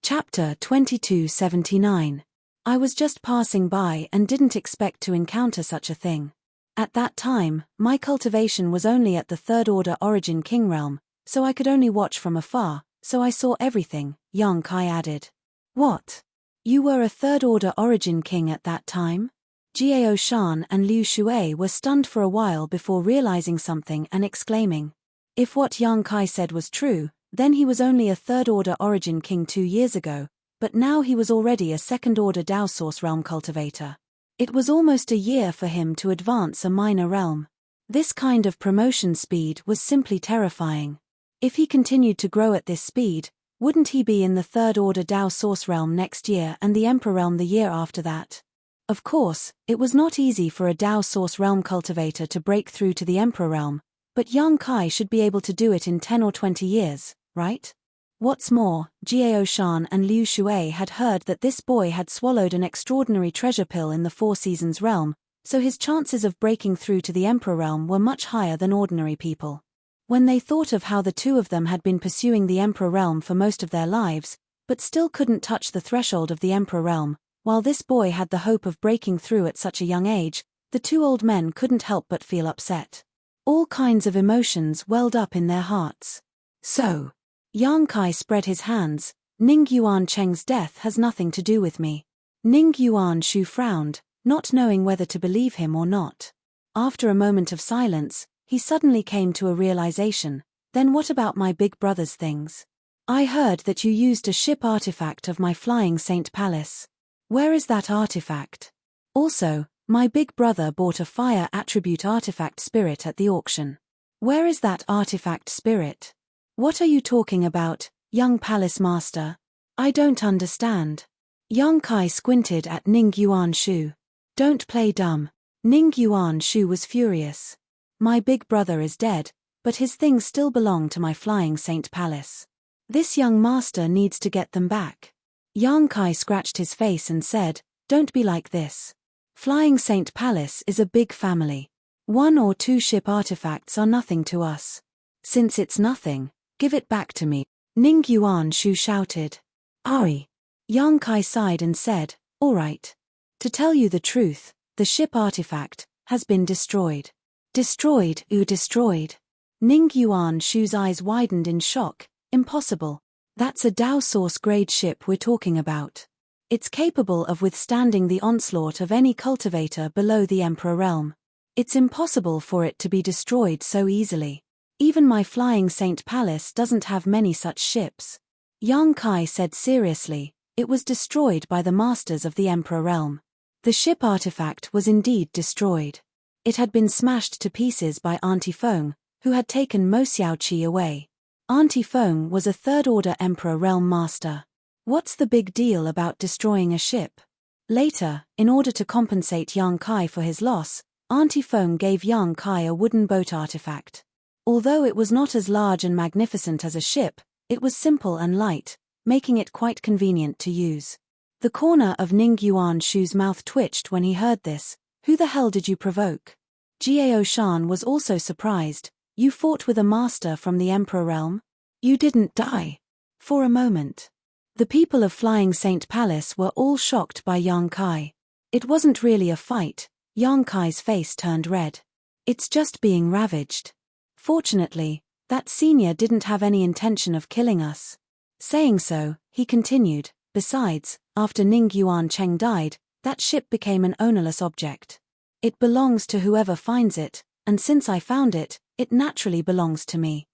Chapter 2279. I was just passing by and didn't expect to encounter such a thing. At that time, my cultivation was only at the third-order origin king realm, so I could only watch from afar, so I saw everything, Yang Kai added. What? You were a third-order origin king at that time? Jiao Shan and Liu Shuai were stunned for a while before realizing something and exclaiming. If what Yang Kai said was true, then he was only a third-order origin king 2 years ago, but now he was already a second-order Dao Source realm cultivator. It was almost a year for him to advance a minor realm. This kind of promotion speed was simply terrifying. If he continued to grow at this speed, wouldn't he be in the third-order Dao Source realm next year and the Emperor realm the year after that? Of course, it was not easy for a Dao Source realm cultivator to break through to the Emperor realm, but Yang Kai should be able to do it in 10 or 20 years, right? What's more, Jiao Shan and Liu Shuai had heard that this boy had swallowed an extraordinary treasure pill in the Four Seasons realm, so his chances of breaking through to the Emperor realm were much higher than ordinary people. When they thought of how the two of them had been pursuing the Emperor realm for most of their lives, but still couldn't touch the threshold of the Emperor realm, while this boy had the hope of breaking through at such a young age, the two old men couldn't help but feel upset. All kinds of emotions welled up in their hearts. So, Yang Kai spread his hands. Ning Yuan Cheng's death has nothing to do with me. Ning Yuan Shu frowned, not knowing whether to believe him or not. After a moment of silence, he suddenly came to a realization. Then what about my big brother's things? I heard that you used a ship artifact of my flying Saint Palace. Where is that artifact? Also, my big brother bought a fire attribute artifact spirit at the auction. Where is that artifact spirit? What are you talking about, young palace master? I don't understand. Yang Kai squinted at Ning Yuan Shu. Don't play dumb. Ning Yuan Shu was furious. My big brother is dead, but his things still belong to my flying Saint Palace. This young master needs to get them back. Yang Kai scratched his face and said, don't be like this. Flying Saint Palace is a big family. 1 or 2 ship artifacts are nothing to us. Since it's nothing, give it back to me, Ning Yuan Shu shouted. Ai. Yang Kai sighed and said, all right. To tell you the truth, the ship artifact has been destroyed. Destroyed? Destroyed. Ning Yuan Shu's eyes widened in shock. Impossible. That's a Dao Source grade ship we're talking about. It's capable of withstanding the onslaught of any cultivator below the Emperor realm. It's impossible for it to be destroyed so easily. Even my flying Saint Palace doesn't have many such ships. Yang Kai said seriously, it was destroyed by the masters of the Emperor realm. The ship artifact was indeed destroyed. It had been smashed to pieces by Auntie Feng, who had taken Mo Xiaoqi away. Auntie Feng was a third-order Emperor realm master. What's the big deal about destroying a ship? Later, in order to compensate Yang Kai for his loss, Auntie Feng gave Yang Kai a wooden boat artifact. Although it was not as large and magnificent as a ship, it was simple and light, making it quite convenient to use. The corner of Ning Yuan Shu's mouth twitched when he heard this. Who the hell did you provoke? Jiao Shan was also surprised. You fought with a master from the Emperor realm? You didn't die. For a moment. The people of Flying Saint Palace were all shocked by Yang Kai. It wasn't really a fight. Yang Kai's face turned red. It's just being ravaged. Fortunately, that senior didn't have any intention of killing us. Saying so, he continued, besides, after Ning Yuan Cheng died, that ship became an ownerless object. It belongs to whoever finds it, and since I found it, it naturally belongs to me.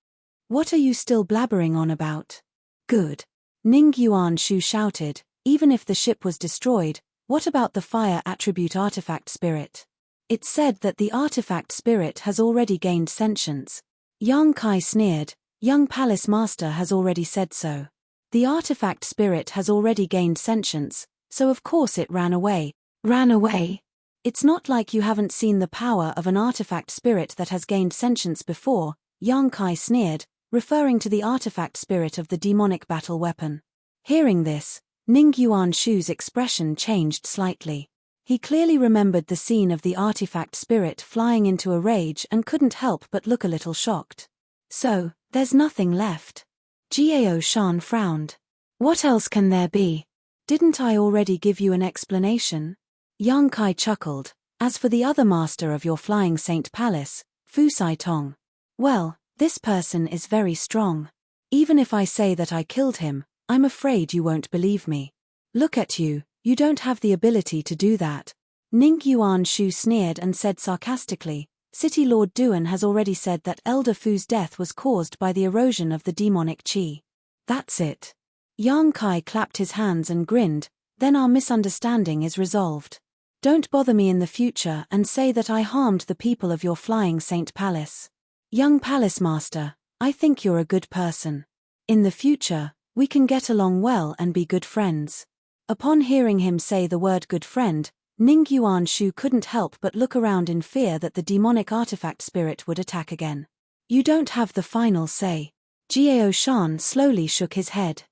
What are you still blabbering on about? Good. Ning Yuan Shu shouted, even if the ship was destroyed, what about the fire attribute artifact spirit? It's said that the artifact spirit has already gained sentience. Yang Kai sneered, young palace master has already said so. The artifact spirit has already gained sentience, so of course it ran away. Ran away? It's not like you haven't seen the power of an artifact spirit that has gained sentience before, Yang Kai sneered, referring to the artifact spirit of the demonic battle weapon. Hearing this, Ning Yuan Shu's expression changed slightly. He clearly remembered the scene of the artifact spirit flying into a rage and couldn't help but look a little shocked. So, there's nothing left. Jiao Shan frowned. What else can there be? Didn't I already give you an explanation? Yang Kai chuckled. As for the other master of your flying saint palace, Fu Sai Tong. Well, this person is very strong. Even if I say that I killed him, I'm afraid you won't believe me. Look at you, you don't have the ability to do that. Ning Yuan Shu sneered and said sarcastically, City Lord Duan has already said that Elder Fu's death was caused by the erosion of the demonic qi. That's it. Yang Kai clapped his hands and grinned, then our misunderstanding is resolved. Don't bother me in the future and say that I harmed the people of your flying saint palace. Young palace master, I think you're a good person. In the future, we can get along well and be good friends. Upon hearing him say the word good friend, Ning Yuan Shu couldn't help but look around in fear that the demonic artifact spirit would attack again. You don't have the final say. Jiao Shan slowly shook his head.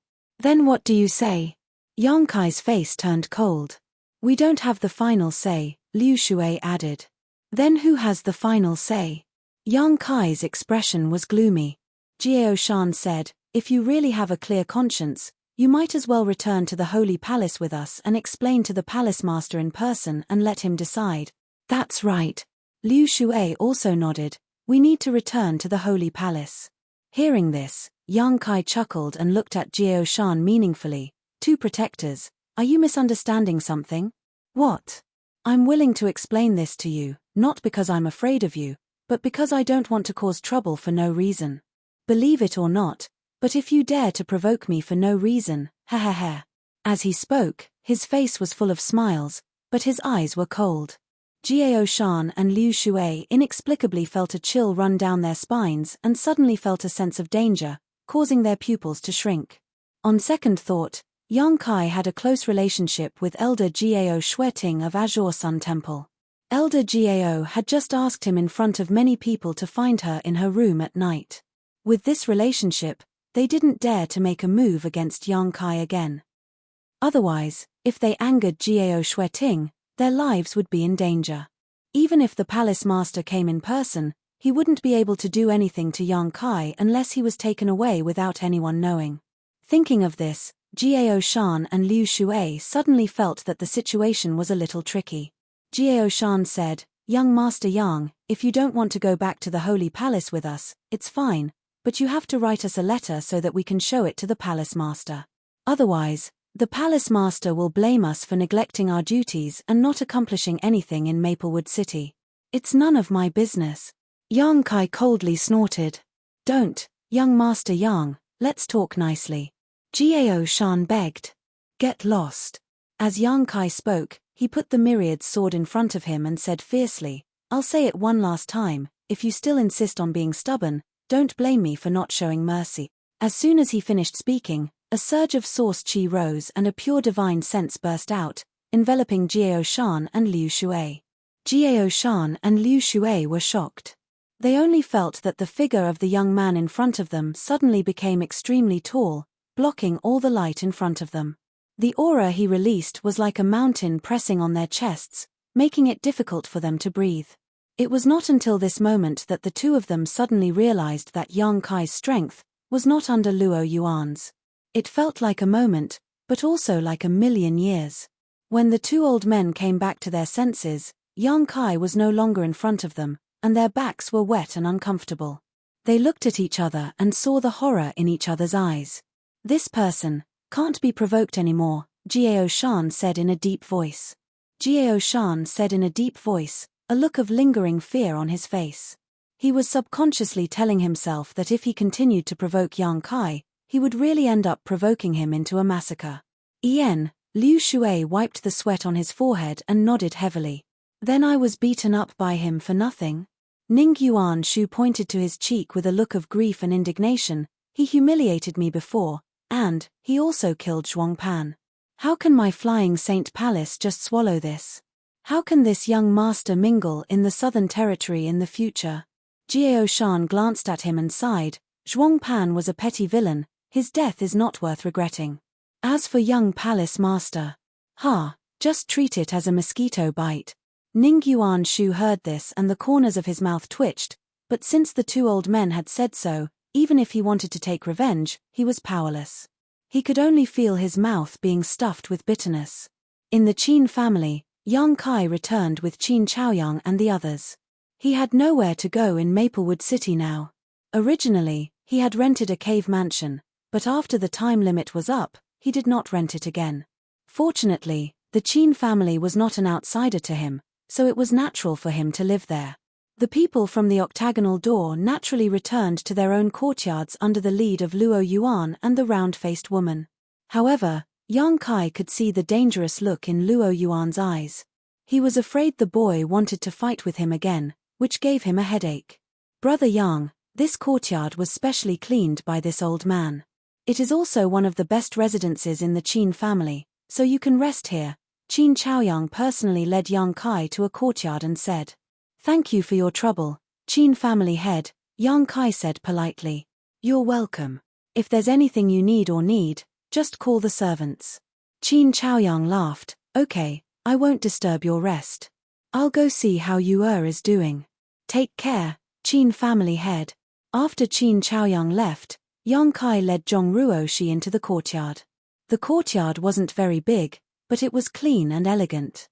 Then what do you say? Yang Kai's face turned cold. We don't have the final say, Liu Shui added. Then who has the final say? Yang Kai's expression was gloomy. Jiao Shan said, if you really have a clear conscience, you might as well return to the Holy Palace with us and explain to the Palace Master in person and let him decide. That's right. Liu Shui also nodded. We need to return to the Holy Palace. Hearing this, Yang Kai chuckled and looked at Jiao Shan meaningfully. Two protectors, are you misunderstanding something? What? I'm willing to explain this to you, not because I'm afraid of you, but because I don't want to cause trouble for no reason. Believe it or not, but if you dare to provoke me for no reason, ha ha ha. As he spoke, his face was full of smiles, but his eyes were cold. Jiao Shan and Liu Shui inexplicably felt a chill run down their spines and suddenly felt a sense of danger, causing their pupils to shrink. On second thought, Yang Kai had a close relationship with Elder Jiao Xueting of Azure Sun Temple. Elder Jiao had just asked him in front of many people to find her in her room at night. With this relationship, they didn't dare to make a move against Yang Kai again. Otherwise, if they angered Jiao Xueting, their lives would be in danger. Even if the palace master came in person, he wouldn't be able to do anything to Yang Kai unless he was taken away without anyone knowing. Thinking of this, Jiao Shan and Liu Shui suddenly felt that the situation was a little tricky. Jiao Shan said, Young Master Yang, if you don't want to go back to the Holy Palace with us, it's fine, but you have to write us a letter so that we can show it to the Palace Master. Otherwise, the Palace Master will blame us for neglecting our duties and not accomplishing anything in Maplewood City. It's none of my business. Yang Kai coldly snorted. Don't, young Master Yang, let's talk nicely. Jiao Shan begged. Get lost. As Yang Kai spoke, he put the myriad sword in front of him and said fiercely, I'll say it one last time, if you still insist on being stubborn, don't blame me for not showing mercy. As soon as he finished speaking, a surge of source qi rose and a pure divine sense burst out, enveloping Jiao Shan and Liu Shui. Jiao Shan and Liu Shui were shocked. They only felt that the figure of the young man in front of them suddenly became extremely tall, blocking all the light in front of them. The aura he released was like a mountain pressing on their chests, making it difficult for them to breathe. It was not until this moment that the two of them suddenly realized that Yang Kai's strength was not under Luo Yuan's. It felt like a moment, but also like a million years. When the two old men came back to their senses, Yang Kai was no longer in front of them, and their backs were wet and uncomfortable. They looked at each other and saw the horror in each other's eyes. This person can't be provoked anymore, Jiao Shan said in a deep voice. Jiao Shan said in a deep voice, a look of lingering fear on his face. He was subconsciously telling himself that if he continued to provoke Yang Kai, he would really end up provoking him into a massacre. Liu Shui wiped the sweat on his forehead and nodded heavily. Then I was beaten up by him for nothing? Ning Yuan Shu pointed to his cheek with a look of grief and indignation. He humiliated me before, and he also killed Zhuang Pan. How can my flying saint palace just swallow this? How can this young master mingle in the southern territory in the future? Jiao Shan glanced at him and sighed. Zhuang Pan was a petty villain, his death is not worth regretting. As for young palace master, just treat it as a mosquito bite. Ning Yuan Shu heard this and the corners of his mouth twitched, but since the two old men had said so, even if he wanted to take revenge, he was powerless. He could only feel his mouth being stuffed with bitterness. In the Qin family, Yang Kai returned with Qin Chaoyang and the others. He had nowhere to go in Maplewood City now. Originally, he had rented a cave mansion, but after the time limit was up, he did not rent it again. Fortunately, the Qin family was not an outsider to him, so it was natural for him to live there. The people from the octagonal door naturally returned to their own courtyards under the lead of Luo Yuan and the round-faced woman. However, Yang Kai could see the dangerous look in Luo Yuan's eyes. He was afraid the boy wanted to fight with him again, which gave him a headache. Brother Yang, this courtyard was specially cleaned by this old man. It is also one of the best residences in the Qin family, so you can rest here. Qin Chaoyang personally led Yang Kai to a courtyard and said, "Thank you for your trouble, Qin family head," Yang Kai said politely. "You're welcome. If there's anything you need, just call the servants." Qin Chaoyang laughed, "Okay, I won't disturb your rest. I'll go see how Yu'er is doing. Take care, Qin family head." After Qin Chaoyang left, Yang Kai led Zhong Ruoshi into the courtyard. The courtyard wasn't very big, but it was clean and elegant.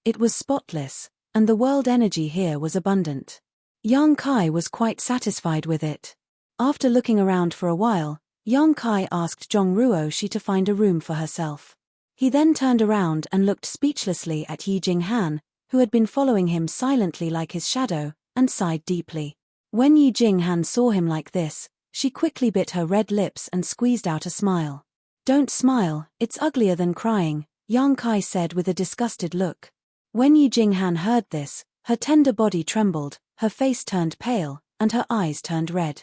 It was spotless, and the world energy here was abundant. Yang Kai was quite satisfied with it. After looking around for a while, Yang Kai asked Zhong Ruoshi to find a room for herself. He then turned around and looked speechlessly at Yi Jinghan, who had been following him silently like his shadow, and sighed deeply. When Yi Jinghan saw him like this, she quickly bit her red lips and squeezed out a smile. "Don't smile, it's uglier than crying," Yang Kai said with a disgusted look. When Yi Jinghan heard this, her tender body trembled, her face turned pale, and her eyes turned red.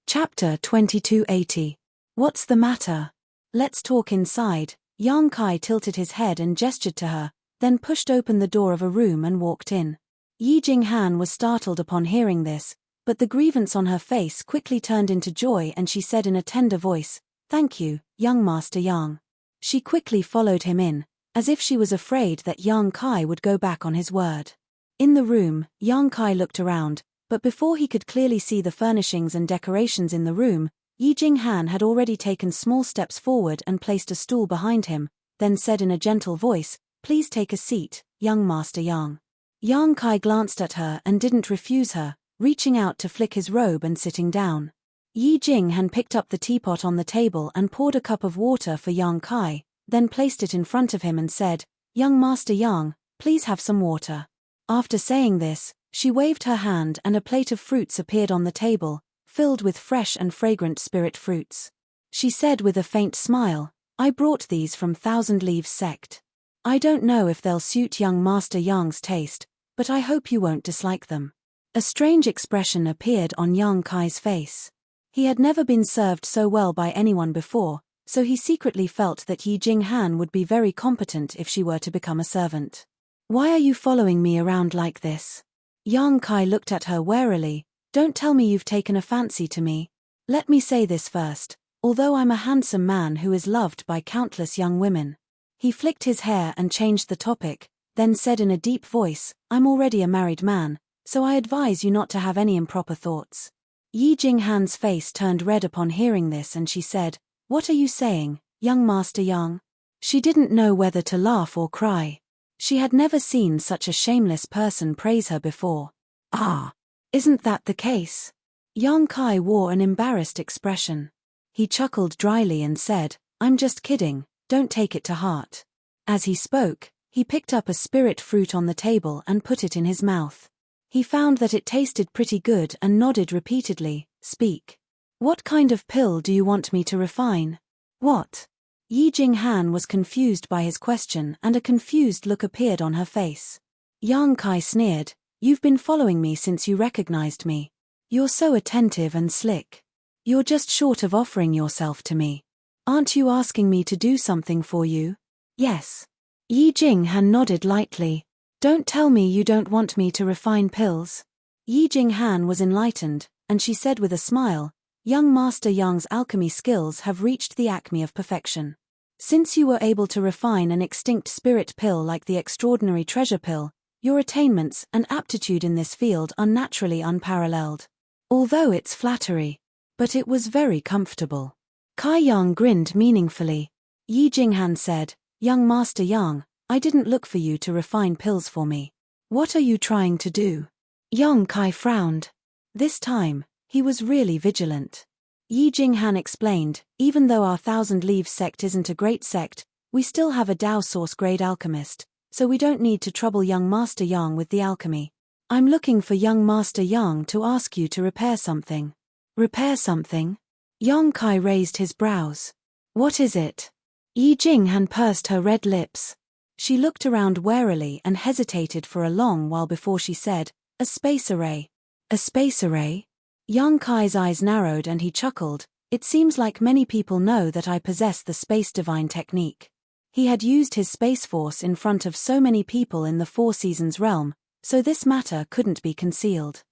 Chapter 2280. What's the matter? Let's talk inside. Yang Kai tilted his head and gestured to her, then pushed open the door of a room and walked in. Yi Jinghan was startled upon hearing this, but the grievance on her face quickly turned into joy and she said in a tender voice, "Thank you, young Master Yang." She quickly followed him in, as if she was afraid that Yang Kai would go back on his word. In the room, Yang Kai looked around, but before he could clearly see the furnishings and decorations in the room, Yi Jinghan had already taken small steps forward and placed a stool behind him, then said in a gentle voice, "Please take a seat, young Master Yang." Yang Kai glanced at her and didn't refuse her, reaching out to flick his robe and sitting down. Yi Jinghan picked up the teapot on the table and poured a cup of water for Yang Kai, then placed it in front of him and said, "Young Master Yang, please have some water." After saying this, she waved her hand and a plate of fruits appeared on the table, filled with fresh and fragrant spirit fruits. She said with a faint smile, "I brought these from Thousand Leaves sect. I don't know if they'll suit young Master Yang's taste, but I hope you won't dislike them." A strange expression appeared on Yang Kai's face. He had never been served so well by anyone before, so he secretly felt that Yi Jinghan would be very competent if she were to become a servant. "Why are you following me around like this?" Yang Kai looked at her warily. "Don't tell me you've taken a fancy to me. Let me say this first, although I'm a handsome man who is loved by countless young women." He flicked his hair and changed the topic, then said in a deep voice, "I'm already a married man, so I advise you not to have any improper thoughts." Yi Jinghan's face turned red upon hearing this and she said, "What are you saying, young Master Yang?" She didn't know whether to laugh or cry. She had never seen such a shameless person praise her before. "Ah, isn't that the case?" Yang Kai wore an embarrassed expression. He chuckled dryly and said, "I'm just kidding, don't take it to heart." As he spoke, he picked up a spirit fruit on the table and put it in his mouth. He found that it tasted pretty good and nodded repeatedly, "Speak. What kind of pill do you want me to refine?" "What?" Yi Jinghan was confused by his question and a confused look appeared on her face. Yang Kai sneered, "You've been following me since you recognized me. You're so attentive and slick. You're just short of offering yourself to me. Aren't you asking me to do something for you?" "Yes." Yi Jinghan nodded lightly. "Don't tell me you don't want me to refine pills." Yi Jinghan was enlightened, and she said with a smile, "Young Master Yang's alchemy skills have reached the acme of perfection. Since you were able to refine an extinct spirit pill like the extraordinary treasure pill, your attainments and aptitude in this field are naturally unparalleled. Although it's flattery. But it was very comfortable." Kai Yang grinned meaningfully. Yi Jinghan said, "Young Master Yang, I didn't look for you to refine pills for me. What are you trying to do?" Yang Kai frowned. This time, he was really vigilant. Yi Jinghan explained, "Even though our Thousand Leaves sect isn't a great sect, we still have a Dao source-grade alchemist, so we don't need to trouble young Master Yang with the alchemy. I'm looking for young Master Yang to ask you to repair something." "Repair something?" Yang Kai raised his brows. "What is it?" Yi Jinghan pursed her red lips. She looked around warily and hesitated for a long while before she said, "A space array." "A space array?" Yang Kai's eyes narrowed and he chuckled. "It seems like many people know that I possess the space divine technique." He had used his space force in front of so many people in the Four Seasons realm, so this matter couldn't be concealed.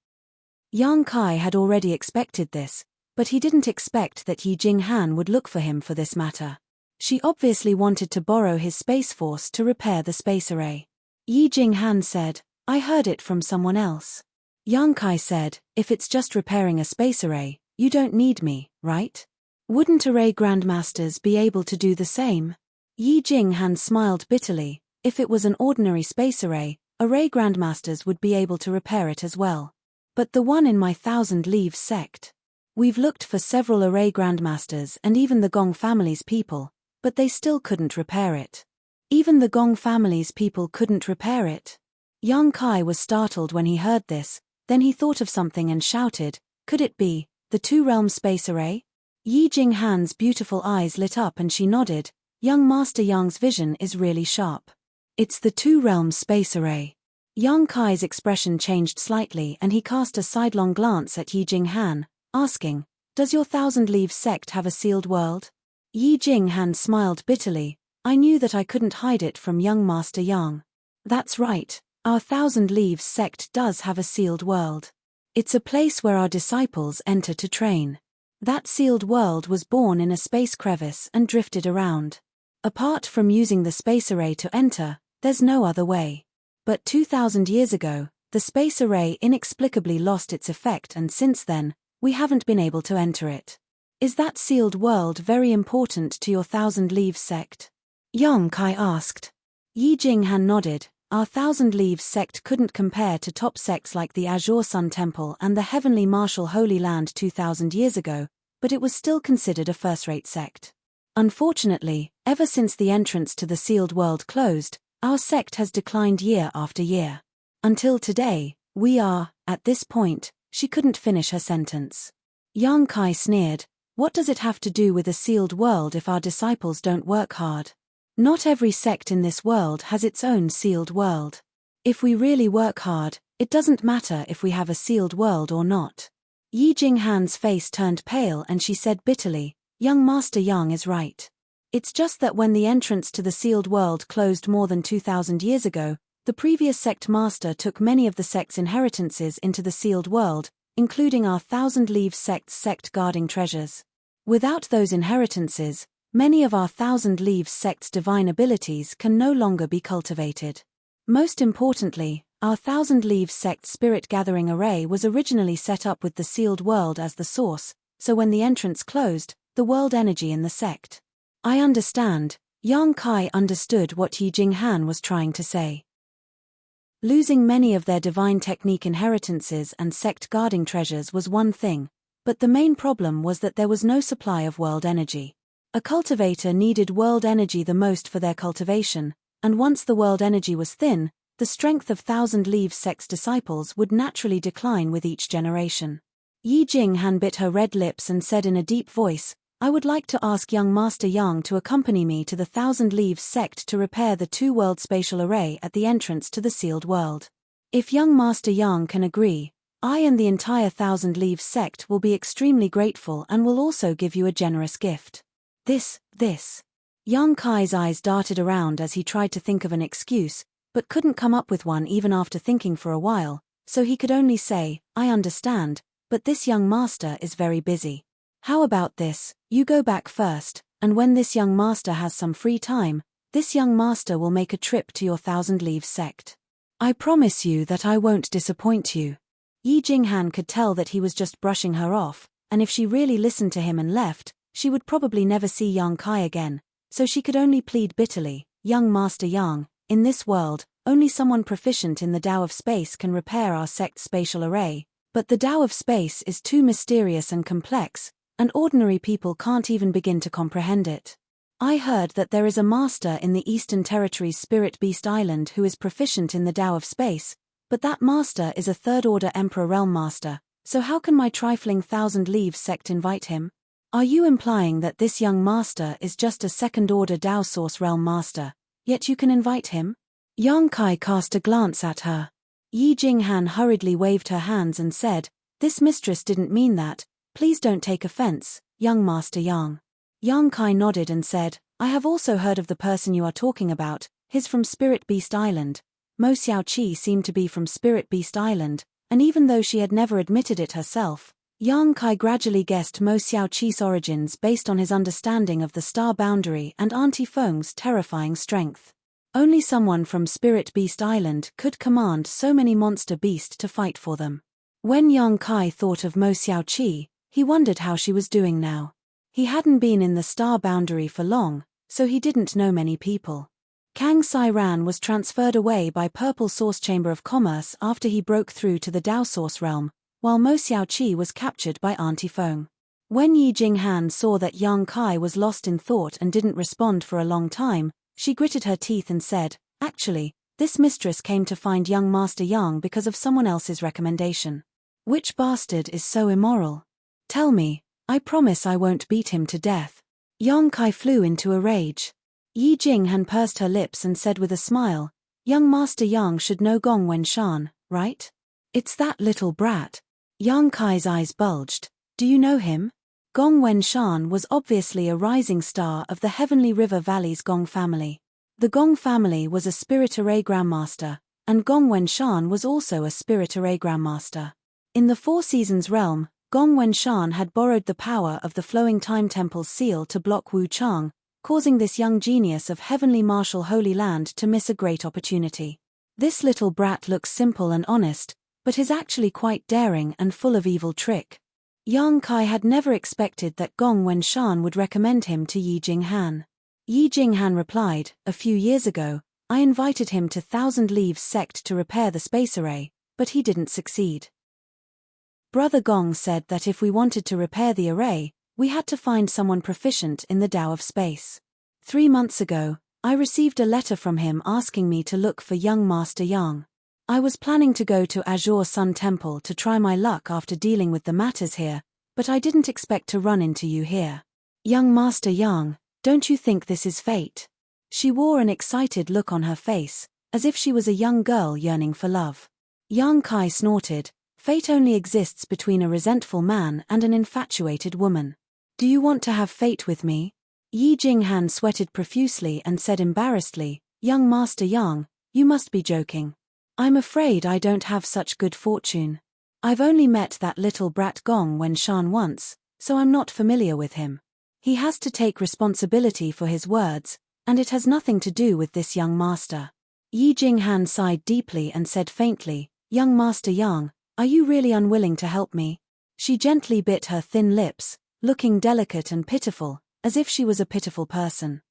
Yang Kai had already expected this, but he didn't expect that Yi Jinghan would look for him for this matter. She obviously wanted to borrow his space force to repair the space array. Yi Jinghan said, "I heard it from someone else." Yang Kai said, "If it's just repairing a space array, you don't need me, right? Wouldn't array grandmasters be able to do the same?" Yi Jinghan smiled bitterly. "If it was an ordinary space array grandmasters would be able to repair it as well. But the one in my Thousand Leaves sect. We've looked for several array grandmasters and even the Gong family's people, but they still couldn't repair it." "Even the Gong family's people couldn't repair it?" Yang Kai was startled when he heard this, then he thought of something and shouted, "Could it be the two-realm space array?" Yi Jinghan's beautiful eyes lit up and she nodded. Young Master Yang's vision is really sharp. "It's the two-realm space array." Yang Kai's expression changed slightly and he cast a sidelong glance at Yi Jinghan, asking, "Does your Thousand Leaves sect have a sealed world?" Yi Jinghan smiled bitterly. "I knew that I couldn't hide it from young Master Yang." "That's right, our Thousand Leaves sect does have a sealed world. It's a place where our disciples enter to train. That sealed world was born in a space crevice and drifted around. Apart from using the space array to enter, there's no other way. But 2,000 years ago, the space array inexplicably lost its effect and since then, we haven't been able to enter it. Is that sealed world very important to your Thousand Leaves sect?" Yang Kai asked. Yi Jinghan nodded. "Our Thousand Leaves sect couldn't compare to top sects like the Azure Sun Temple and the Heavenly Martial Holy Land 2,000 years ago, but it was still considered a first-rate sect. Unfortunately, ever since the entrance to the sealed world closed, our sect has declined year after year. Until today, we are, at this point." She couldn't finish her sentence. Yang Kai sneered, "What does it have to do with a sealed world if our disciples don't work hard? Not every sect in this world has its own sealed world. If we really work hard, it doesn't matter if we have a sealed world or not." Yi Jinghan's face turned pale and she said bitterly, "Young Master Yang is right. It's just that when the entrance to the sealed world closed more than 2,000 years ago, the previous sect master took many of the sect's inheritances into the sealed world, including our Thousand Leaves sect's sect-guarding treasures. Without those inheritances, many of our Thousand Leaves sect's divine abilities can no longer be cultivated. Most importantly, our Thousand Leaves sect's spirit-gathering array was originally set up with the sealed world as the source, so when the entrance closed, the world energy in the sect." "I understand." Yang Kai understood what Yi Jinghan was trying to say. Losing many of their divine technique inheritances and sect-guarding treasures was one thing, but the main problem was that there was no supply of world energy. A cultivator needed world energy the most for their cultivation, and once the world energy was thin, the strength of Thousand Leaves sect's disciples would naturally decline with each generation. Yi Jinghan bit her red lips and said in a deep voice, "I would like to ask young Master Yang to accompany me to the Thousand Leaves sect to repair the two-world spatial array at the entrance to the sealed world. If young Master Yang can agree, I and the entire Thousand Leaves sect will be extremely grateful and will also give you a generous gift." This. Yang Kai's eyes darted around as he tried to think of an excuse, but couldn't come up with one even after thinking for a while, so he could only say, "I understand, but this young master is very busy. How about this, you go back first, and when this young master has some free time, this young master will make a trip to your Thousand Leaves sect. I promise you that I won't disappoint you." Yi Jinghan could tell that he was just brushing her off, and if she really listened to him and left, she would probably never see Yang Kai again, so she could only plead bitterly, "Young Master Yang, in this world, only someone proficient in the Tao of Space can repair our sect's spatial array, but the Tao of Space is too mysterious and complex, and ordinary people can't even begin to comprehend it. I heard that there is a master in the Eastern Territory's Spirit Beast Island who is proficient in the Tao of Space, but that master is a third-order Emperor Realm Master, so how can my trifling Thousand Leaves sect invite him? Are you implying that this young master is just a second-order Tao Source Realm Master, yet you can invite him?" Yang Kai cast a glance at her. Yi Jinghan hurriedly waved her hands and said, "This mistress didn't mean that, please don't take offense, young Master Yang." Yang Kai nodded and said, "I have also heard of the person you are talking about, he's from Spirit Beast Island." Mo Xiaoqi seemed to be from Spirit Beast Island, and even though she had never admitted it herself, Yang Kai gradually guessed Mo Xiaoqi's origins based on his understanding of the star boundary and Auntie Feng's terrifying strength. Only someone from Spirit Beast Island could command so many monster beasts to fight for them. When Yang Kai thought of Mo Xiaoqi, he wondered how she was doing now. He hadn't been in the star boundary for long, so he didn't know many people. Kang Sai-ran was transferred away by Purple Source Chamber of Commerce after he broke through to the Tao Source realm, while Mo Xiaoqi was captured by Auntie Feng. When Yi Jinghan saw that Yang Kai was lost in thought and didn't respond for a long time, she gritted her teeth and said, "Actually, this mistress came to find young Master Yang because of someone else's recommendation. Which bastard is so immoral? Tell me, I promise I won't beat him to death." Yang Kai flew into a rage. Yi Jinghan pursed her lips and said with a smile, "Young Master Yang should know Gong Wenshan, right? It's that little brat." Yang Kai's eyes bulged. "Do you know him?" Gong Wenshan was obviously a rising star of the Heavenly River Valley's Gong family. The Gong family was a Spirit Array Grandmaster, and Gong Wenshan was also a Spirit Array Grandmaster. In the Four Seasons realm, Gong Wenshan had borrowed the power of the Flowing Time Temple's seal to block Wu Chang, causing this young genius of Heavenly Martial Holy Land to miss a great opportunity. This little brat looks simple and honest, but is actually quite daring and full of evil trick. Yang Kai had never expected that Gong Wenshan would recommend him to Yi Jinghan. Yi Jinghan replied, "A few years ago, I invited him to Thousand Leaves sect to repair the space array, but he didn't succeed. Brother Gong said that if we wanted to repair the array, we had to find someone proficient in the Tao of Space. 3 months ago, I received a letter from him asking me to look for young Master Yang. I was planning to go to Azure Sun Temple to try my luck after dealing with the matters here, but I didn't expect to run into you here. Young Master Yang, don't you think this is fate?" She wore an excited look on her face, as if she was a young girl yearning for love. Yang Kai snorted, "Fate only exists between a resentful man and an infatuated woman. Do you want to have fate with me?" Yi Jinghan sweated profusely and said embarrassedly, "Young Master Yang, you must be joking. I'm afraid I don't have such good fortune. I've only met that little brat Gong Wenshan once, so I'm not familiar with him. He has to take responsibility for his words, and it has nothing to do with this young master." Yi Jinghan sighed deeply and said faintly, "Young Master Yang, are you really unwilling to help me?" She gently bit her thin lips, looking delicate and pitiful, as if she was a pitiful person.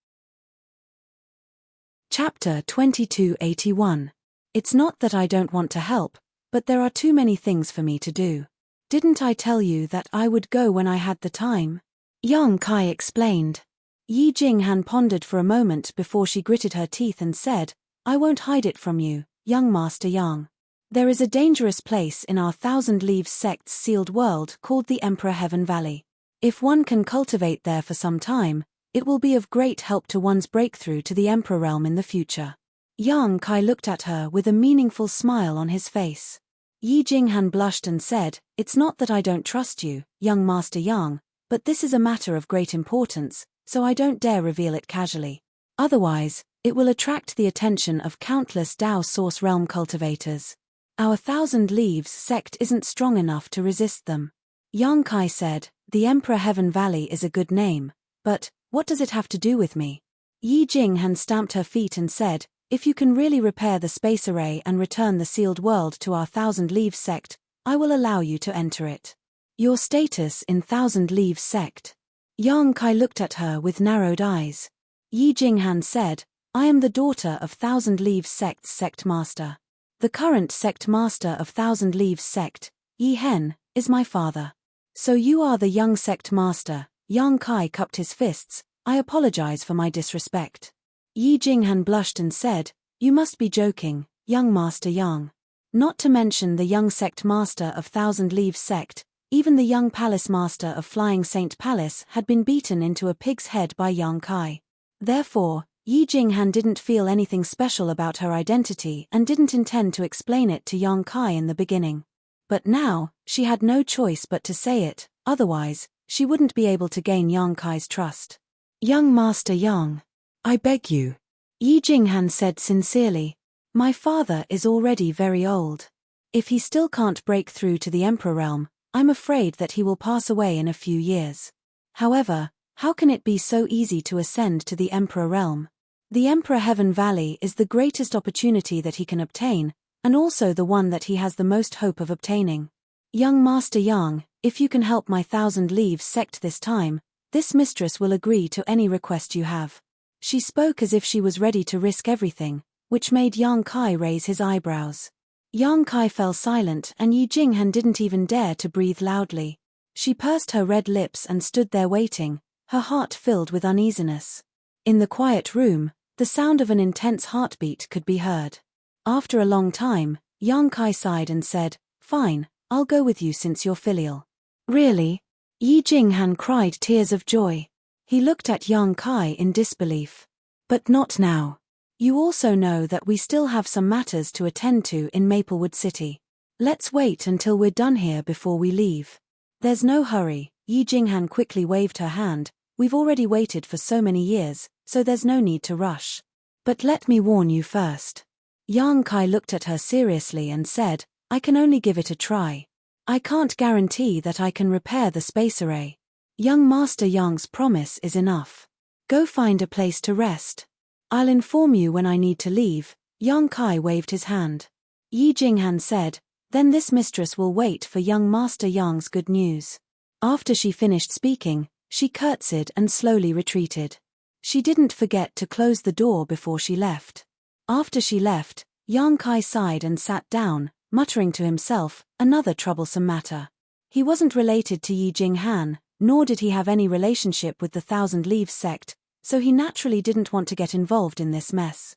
Chapter 2281. It's not that I don't want to help, but there are too many things for me to do. Didn't I tell you that I would go when I had the time? Yang Kai explained. Yi Jinghan pondered for a moment before she gritted her teeth and said, "I won't hide it from you, young Master Yang. There is a dangerous place in our Thousand Leaves sect's sealed world called the Emperor Heaven Valley. If one can cultivate there for some time, it will be of great help to one's breakthrough to the Emperor realm in the future." Yang Kai looked at her with a meaningful smile on his face. Yi Jinghan blushed and said, "It's not that I don't trust you, young Master Yang, but this is a matter of great importance, so I don't dare reveal it casually. Otherwise, it will attract the attention of countless Tao Source Realm cultivators. Our Thousand Leaves sect isn't strong enough to resist them." Yang Kai said, "The Emperor Heaven Valley is a good name, but what does it have to do with me?" Yi Jinghan stamped her feet and said, "If you can really repair the space array and return the sealed world to our Thousand Leaves sect, I will allow you to enter it. Your status in Thousand Leaves sect." Yang Kai looked at her with narrowed eyes. Yi Jinghan said, I am the daughter of Thousand Leaves Sect's sect master. The current sect master of Thousand Leaves Sect, Yi Hen, is my father. So you are the young sect master. Yang Kai cupped his fists. I apologize for my disrespect. Yi Jinghan blushed and said, you must be joking, young master Yang. Not to mention the young sect master of Thousand Leaves Sect, even the young palace master of Flying Saint Palace had been beaten into a pig's head by Yang Kai. Therefore, Yi Jinghan didn't feel anything special about her identity and didn't intend to explain it to Yang Kai in the beginning. But now, she had no choice but to say it, otherwise, she wouldn't be able to gain Yang Kai's trust. Young Master Yang, I beg you. Yi Jinghan said sincerely. My father is already very old. If he still can't break through to the Emperor realm, I'm afraid that he will pass away in a few years. However, how can it be so easy to ascend to the Emperor realm? The Emperor Heaven Valley is the greatest opportunity that he can obtain, and also the one that he has the most hope of obtaining. Young Master Yang, if you can help my Thousand Leaves Sect this time, this mistress will agree to any request you have. She spoke as if she was ready to risk everything, which made Yang Kai raise his eyebrows. Yang Kai fell silent and Yi Jinghan didn't even dare to breathe loudly. She pursed her red lips and stood there waiting, her heart filled with uneasiness. In the quiet room, the sound of an intense heartbeat could be heard. After a long time, Yang Kai sighed and said, Fine, I'll go with you since you're filial. Really? Yi Jinghan cried tears of joy. He looked at Yang Kai in disbelief. But not now. You also know that we still have some matters to attend to in Maplewood City. Let's wait until we're done here before we leave. There's no hurry. Yi Jinghan quickly waved her hand. We've already waited for so many years, so there's no need to rush. But let me warn you first. Yang Kai looked at her seriously and said, I can only give it a try. I can't guarantee that I can repair the space array. Young Master Yang's promise is enough. Go find a place to rest. I'll inform you when I need to leave. Yang Kai waved his hand. Yi Jinghan said, then this mistress will wait for young Master Yang's good news. After she finished speaking, she curtsied and slowly retreated. She didn't forget to close the door before she left. After she left, Yang Kai sighed and sat down, muttering to himself, another troublesome matter. He wasn't related to Yi Jinghan, nor did he have any relationship with the Thousand Leaves Sect, so he naturally didn't want to get involved in this mess.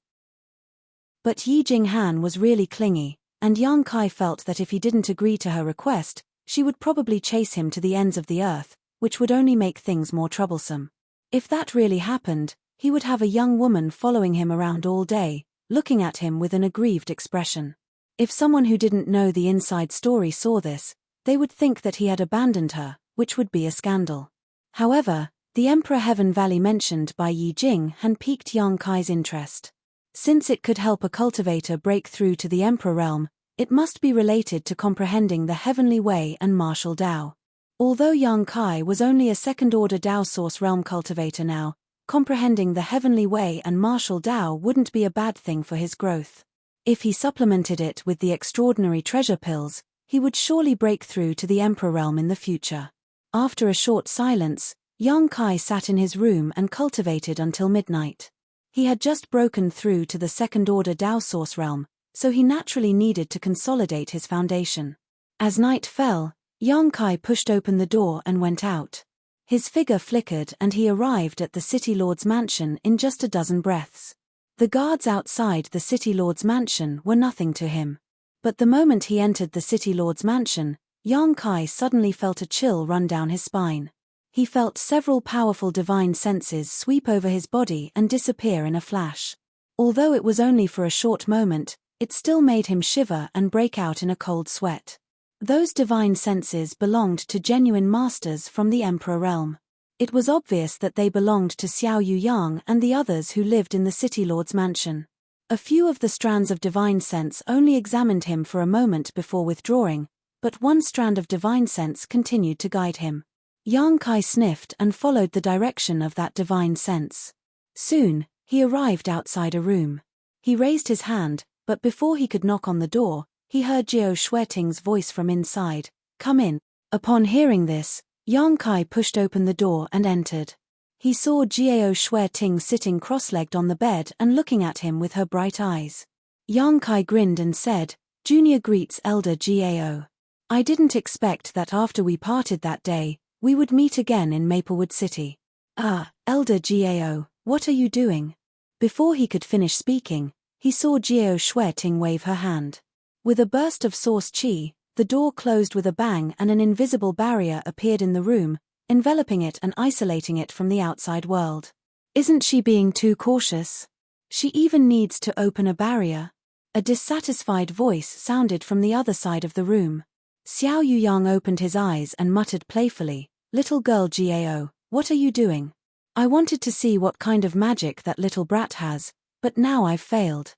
But Yi Jinghan was really clingy, and Yang Kai felt that if he didn't agree to her request, she would probably chase him to the ends of the earth, which would only make things more troublesome. If that really happened, he would have a young woman following him around all day, looking at him with an aggrieved expression. If someone who didn't know the inside story saw this, they would think that he had abandoned her, which would be a scandal. However, the Emperor Heaven Valley mentioned by Yi Jinghan piqued Yang Kai's interest. Since it could help a cultivator break through to the Emperor realm, it must be related to comprehending the Heavenly Way and martial Tao. Although Yang Kai was only a second-order Tao Source realm cultivator now, comprehending the Heavenly Way and martial Tao wouldn't be a bad thing for his growth. If he supplemented it with the extraordinary treasure pills, he would surely break through to the Emperor realm in the future. After a short silence, Yang Kai sat in his room and cultivated until midnight. He had just broken through to the second-order Tao Source realm, so he naturally needed to consolidate his foundation. As night fell, Yang Kai pushed open the door and went out. His figure flickered and he arrived at the City Lord's mansion in just a dozen breaths. The guards outside the City Lord's mansion were nothing to him. But the moment he entered the City Lord's mansion, Yang Kai suddenly felt a chill run down his spine. He felt several powerful divine senses sweep over his body and disappear in a flash. Although it was only for a short moment, it still made him shiver and break out in a cold sweat. Those divine senses belonged to genuine masters from the Emperor realm. It was obvious that they belonged to Xiao Yuyang and the others who lived in the City Lord's mansion. A few of the strands of divine sense only examined him for a moment before withdrawing, but one strand of divine sense continued to guide him. Yang Kai sniffed and followed the direction of that divine sense. Soon, he arrived outside a room. He raised his hand, but before he could knock on the door, he heard Jiao Shueting's voice from inside, "Come in." Upon hearing this, Yang Kai pushed open the door and entered. He saw Jiao Shueting sitting cross-legged on the bed and looking at him with her bright eyes. Yang Kai grinned and said, "Junior greets Elder Jiao. I didn't expect that after we parted that day, we would meet again in Maplewood City." "Ah, Elder Jiao, what are you doing?" Before he could finish speaking, he saw Jiao Shueting wave her hand. With a burst of source qi, the door closed with a bang and an invisible barrier appeared in the room, enveloping it and isolating it from the outside world. "Isn't she being too cautious? She even needs to open a barrier?" A dissatisfied voice sounded from the other side of the room. Xiao Yuyang opened his eyes and muttered playfully, "Little girl Jiao, what are you doing? I wanted to see what kind of magic that little brat has, but now I've failed."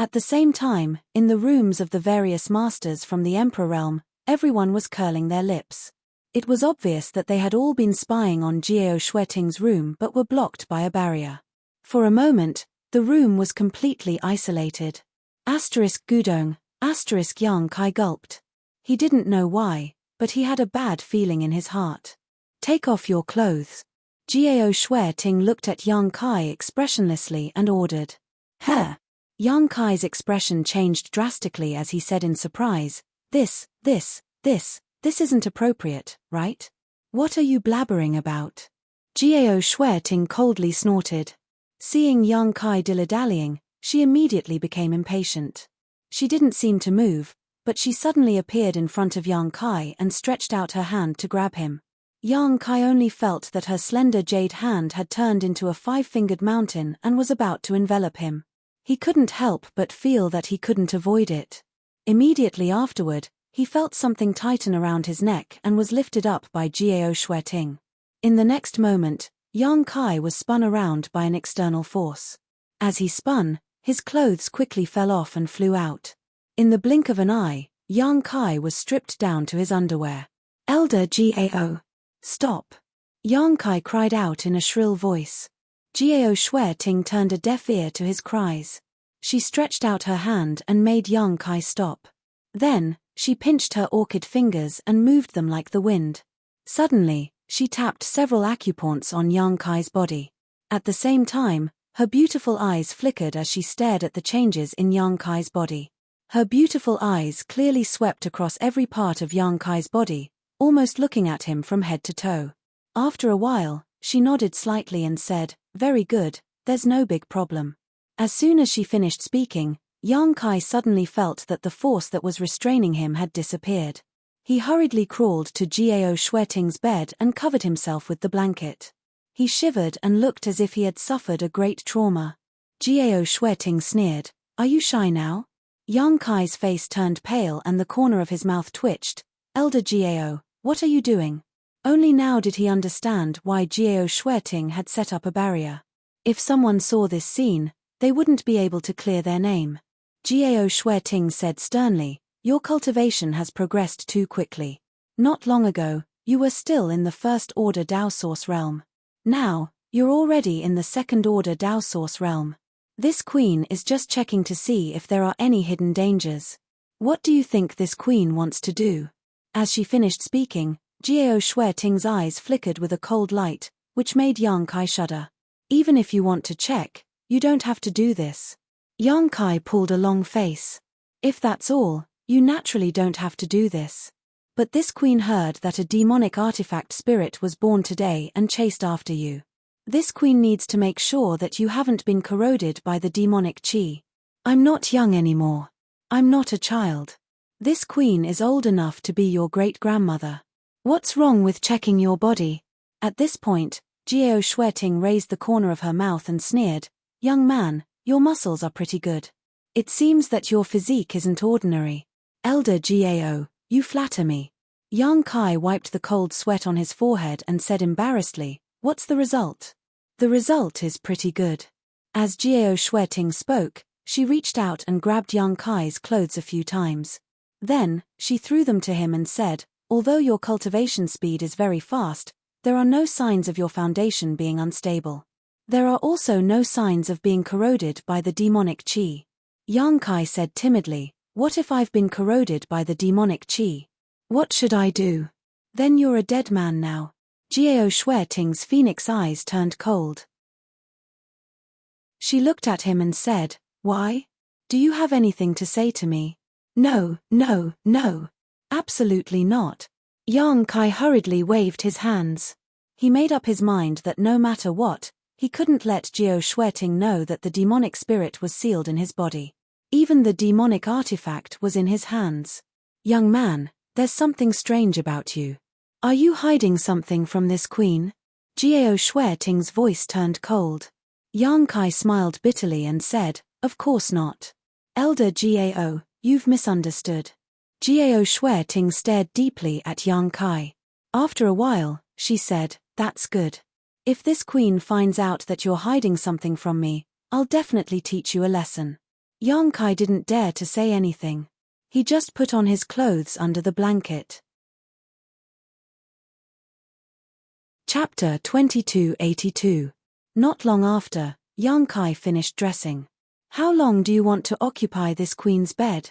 At the same time, in the rooms of the various masters from the Emperor realm, everyone was curling their lips. It was obvious that they had all been spying on Jiao Shueting's room but were blocked by a barrier. For a moment, the room was completely isolated. Gudong, Yang Kai gulped. He didn't know why, but he had a bad feeling in his heart. "Take off your clothes." Jiao Shueting looked at Yang Kai expressionlessly and ordered. "Huh." Yang Kai's expression changed drastically as he said in surprise, This isn't appropriate, right? What are you blabbering about?" Jiao Shueting coldly snorted. Seeing Yang Kai dilly-dallying, she immediately became impatient. She didn't seem to move, but she suddenly appeared in front of Yang Kai and stretched out her hand to grab him. Yang Kai only felt that her slender jade hand had turned into a five-fingered mountain and was about to envelop him. He couldn't help but feel that he couldn't avoid it. Immediately afterward, he felt something tighten around his neck and was lifted up by Jiao Shueting. In the next moment, Yang Kai was spun around by an external force. As he spun, his clothes quickly fell off and flew out. In the blink of an eye, Yang Kai was stripped down to his underwear. "Elder Jiao! Stop!" Yang Kai cried out in a shrill voice. Jiao Shueting turned a deaf ear to his cries. She stretched out her hand and made Yang Kai stop. Then, she pinched her orchid fingers and moved them like the wind. Suddenly, she tapped several acupoints on Yang Kai's body. At the same time, her beautiful eyes flickered as she stared at the changes in Yang Kai's body. Her beautiful eyes clearly swept across every part of Yang Kai's body, almost looking at him from head to toe. After a while, she nodded slightly and said, "Very good, there's no big problem." As soon as she finished speaking, Yang Kai suddenly felt that the force that was restraining him had disappeared. He hurriedly crawled to Jiao Shueting's bed and covered himself with the blanket. He shivered and looked as if he had suffered a great trauma. Jiao Shueting sneered, "Are you shy now?" Yang Kai's face turned pale and the corner of his mouth twitched. "Elder Jiao, what are you doing?" Only now did he understand why Jiao Shueting had set up a barrier. If someone saw this scene, they wouldn't be able to clear their name. Jiao Shueting said sternly, "Your cultivation has progressed too quickly. Not long ago, you were still in the first-order Dao Source realm. Now, you're already in the second-order Dao Source realm. This queen is just checking to see if there are any hidden dangers. What do you think this queen wants to do?" As she finished speaking, Jiao Shueting's eyes flickered with a cold light, which made Yang Kai shudder. "Even if you want to check, you don't have to do this." Yang Kai pulled a long face. "If that's all, you naturally don't have to do this. But this queen heard that a demonic artifact spirit was born today and chased after you. This queen needs to make sure that you haven't been corroded by the demonic qi. I'm not young anymore. I'm not a child. This queen is old enough to be your great-grandmother. What's wrong with checking your body?" At this point, Jiao Shueting raised the corner of her mouth and sneered, "Young man, your muscles are pretty good. It seems that your physique isn't ordinary. Elder Jiao, you flatter me." Yang Kai wiped the cold sweat on his forehead and said embarrassedly, "What's the result?" "The result is pretty good." As Jiao Shueting spoke, she reached out and grabbed Yang Kai's clothes a few times. Then, she threw them to him and said, "Although your cultivation speed is very fast, there are no signs of your foundation being unstable. There are also no signs of being corroded by the demonic qi." Yang Kai said timidly, "What if I've been corroded by the demonic qi? What should I do?" Then you're a dead man now. Jiao Shueting's phoenix eyes turned cold. She looked at him and said, "Why? Do you have anything to say to me?" "No, no, no. Absolutely not." Yang Kai hurriedly waved his hands. He made up his mind that no matter what, he couldn't let Jiao Shueting know that the demonic spirit was sealed in his body. Even the demonic artifact was in his hands. "Young man, there's something strange about you. Are you hiding something from this queen?" Jiao Shueting's voice turned cold. Yang Kai smiled bitterly and said, "Of course not. Elder Jiao, you've misunderstood." Jiao Shueting stared deeply at Yang Kai. After a while, she said, "That's good. If this queen finds out that you're hiding something from me, I'll definitely teach you a lesson." Yang Kai didn't dare to say anything. He just put on his clothes under the blanket. Chapter 2282. Not long after, Yang Kai finished dressing. "How long do you want to occupy this queen's bed?"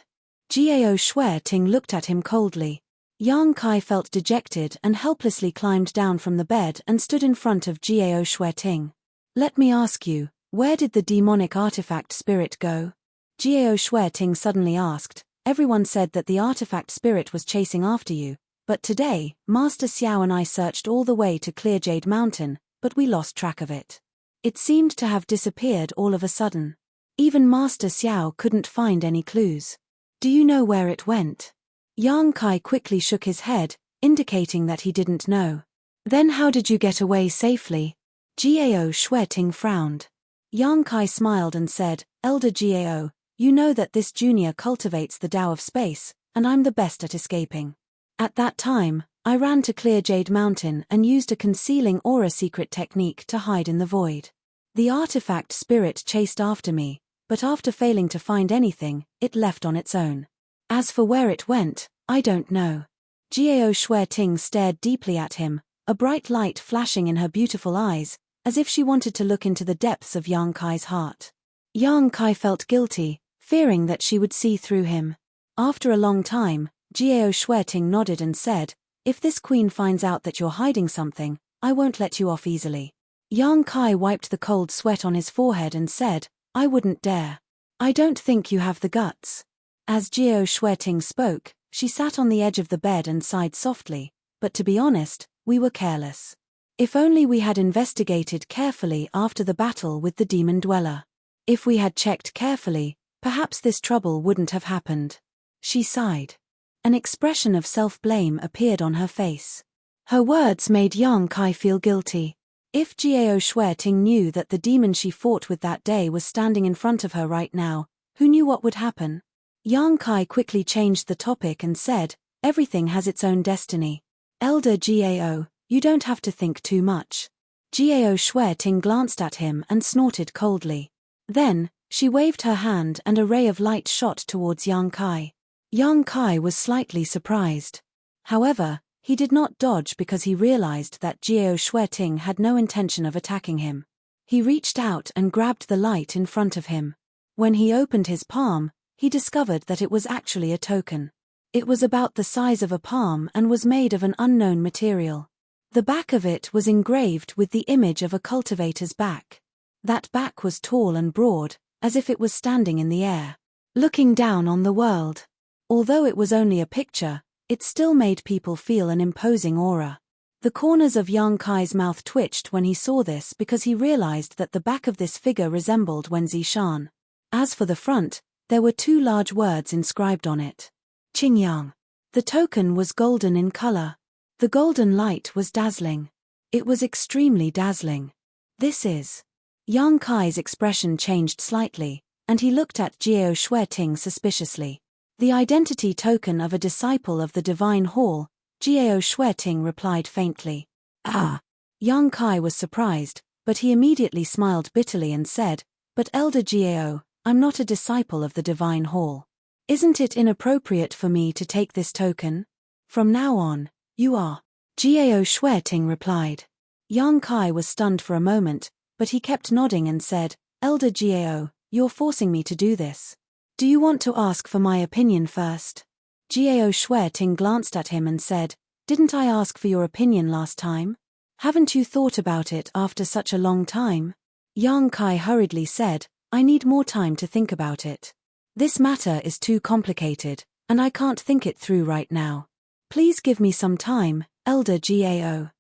Jiao Shueting looked at him coldly. Yang Kai felt dejected and helplessly climbed down from the bed and stood in front of Jiao Shueting. "Let me ask you, where did the demonic artifact spirit go?" Jiao Shueting suddenly asked. "Everyone said that the artifact spirit was chasing after you, but today, Master Xiao and I searched all the way to Clear Jade Mountain, but we lost track of it. It seemed to have disappeared all of a sudden. Even Master Xiao couldn't find any clues. Do you know where it went?" Yang Kai quickly shook his head, indicating that he didn't know. "Then how did you get away safely?" Jiao Shueting frowned. Yang Kai smiled and said, "Elder Jiao, you know that this junior cultivates the Tao of space, and I'm the best at escaping. At that time, I ran to Clear Jade Mountain and used a concealing aura secret technique to hide in the void. The artifact spirit chased after me, but after failing to find anything, it left on its own. As for where it went, I don't know." Jiao Shueting stared deeply at him, a bright light flashing in her beautiful eyes, as if she wanted to look into the depths of Yang Kai's heart. Yang Kai felt guilty, fearing that she would see through him. After a long time, Jiao Shueting nodded and said, "If this queen finds out that you're hiding something, I won't let you off easily." Yang Kai wiped the cold sweat on his forehead and said, "I wouldn't dare. I don't think you have the guts." As Jiao Shueting spoke, she sat on the edge of the bed and sighed softly, "But to be honest, we were careless. If only we had investigated carefully after the battle with the demon dweller. If we had checked carefully, perhaps this trouble wouldn't have happened." She sighed. An expression of self-blame appeared on her face. Her words made Yang Kai feel guilty. If Jiao Shueting knew that the demon she fought with that day was standing in front of her right now, who knew what would happen? Yang Kai quickly changed the topic and said, "Everything has its own destiny. Elder Jiao, you don't have to think too much." Jiao Shueting glanced at him and snorted coldly. Then, she waved her hand and a ray of light shot towards Yang Kai. Yang Kai was slightly surprised. However, he did not dodge because he realized that Jiao Shueting had no intention of attacking him. He reached out and grabbed the light in front of him. When he opened his palm, he discovered that it was actually a token. It was about the size of a palm and was made of an unknown material. The back of it was engraved with the image of a cultivator's back. That back was tall and broad, as if it was standing in the air, looking down on the world. Although it was only a picture, it still made people feel an imposing aura. The corners of Yang Kai's mouth twitched when he saw this because he realized that the back of this figure resembled Wen Zishan. As for the front, there were two large words inscribed on it. Qingyang. The token was golden in color. The golden light was dazzling. It was extremely dazzling. "This is..." Yang Kai's expression changed slightly, and he looked at Jiao Shueting suspiciously. "The identity token of a disciple of the Divine Hall," Jiao Shueting replied faintly. "Ah." Yang Kai was surprised, but he immediately smiled bitterly and said, "But Elder Jiao, I'm not a disciple of the Divine Hall. Isn't it inappropriate for me to take this token? From now on, you are." Jiao Shueting replied. Yang Kai was stunned for a moment, but he kept nodding and said, "Elder Jiao, you're forcing me to do this. Do you want to ask for my opinion first?" Jiao Shueting glanced at him and said, Didn't I ask for your opinion last time? Haven't you thought about it after such a long time? Yang Kai hurriedly said, I need more time to think about it. This matter is too complicated, and I can't think it through right now. Please give me some time, Elder Gao.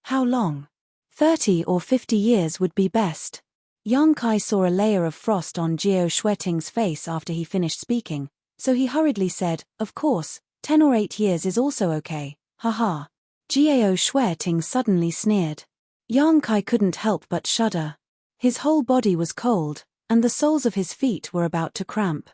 How long? 30 or 50 years would be best. Yang Kai saw a layer of frost on Gao Shueting's face after he finished speaking, so he hurriedly said, of course, 10 or 8 years is also okay, haha. Gao Shueting suddenly sneered. Yang Kai couldn't help but shudder. His whole body was cold, and the soles of his feet were about to cramp.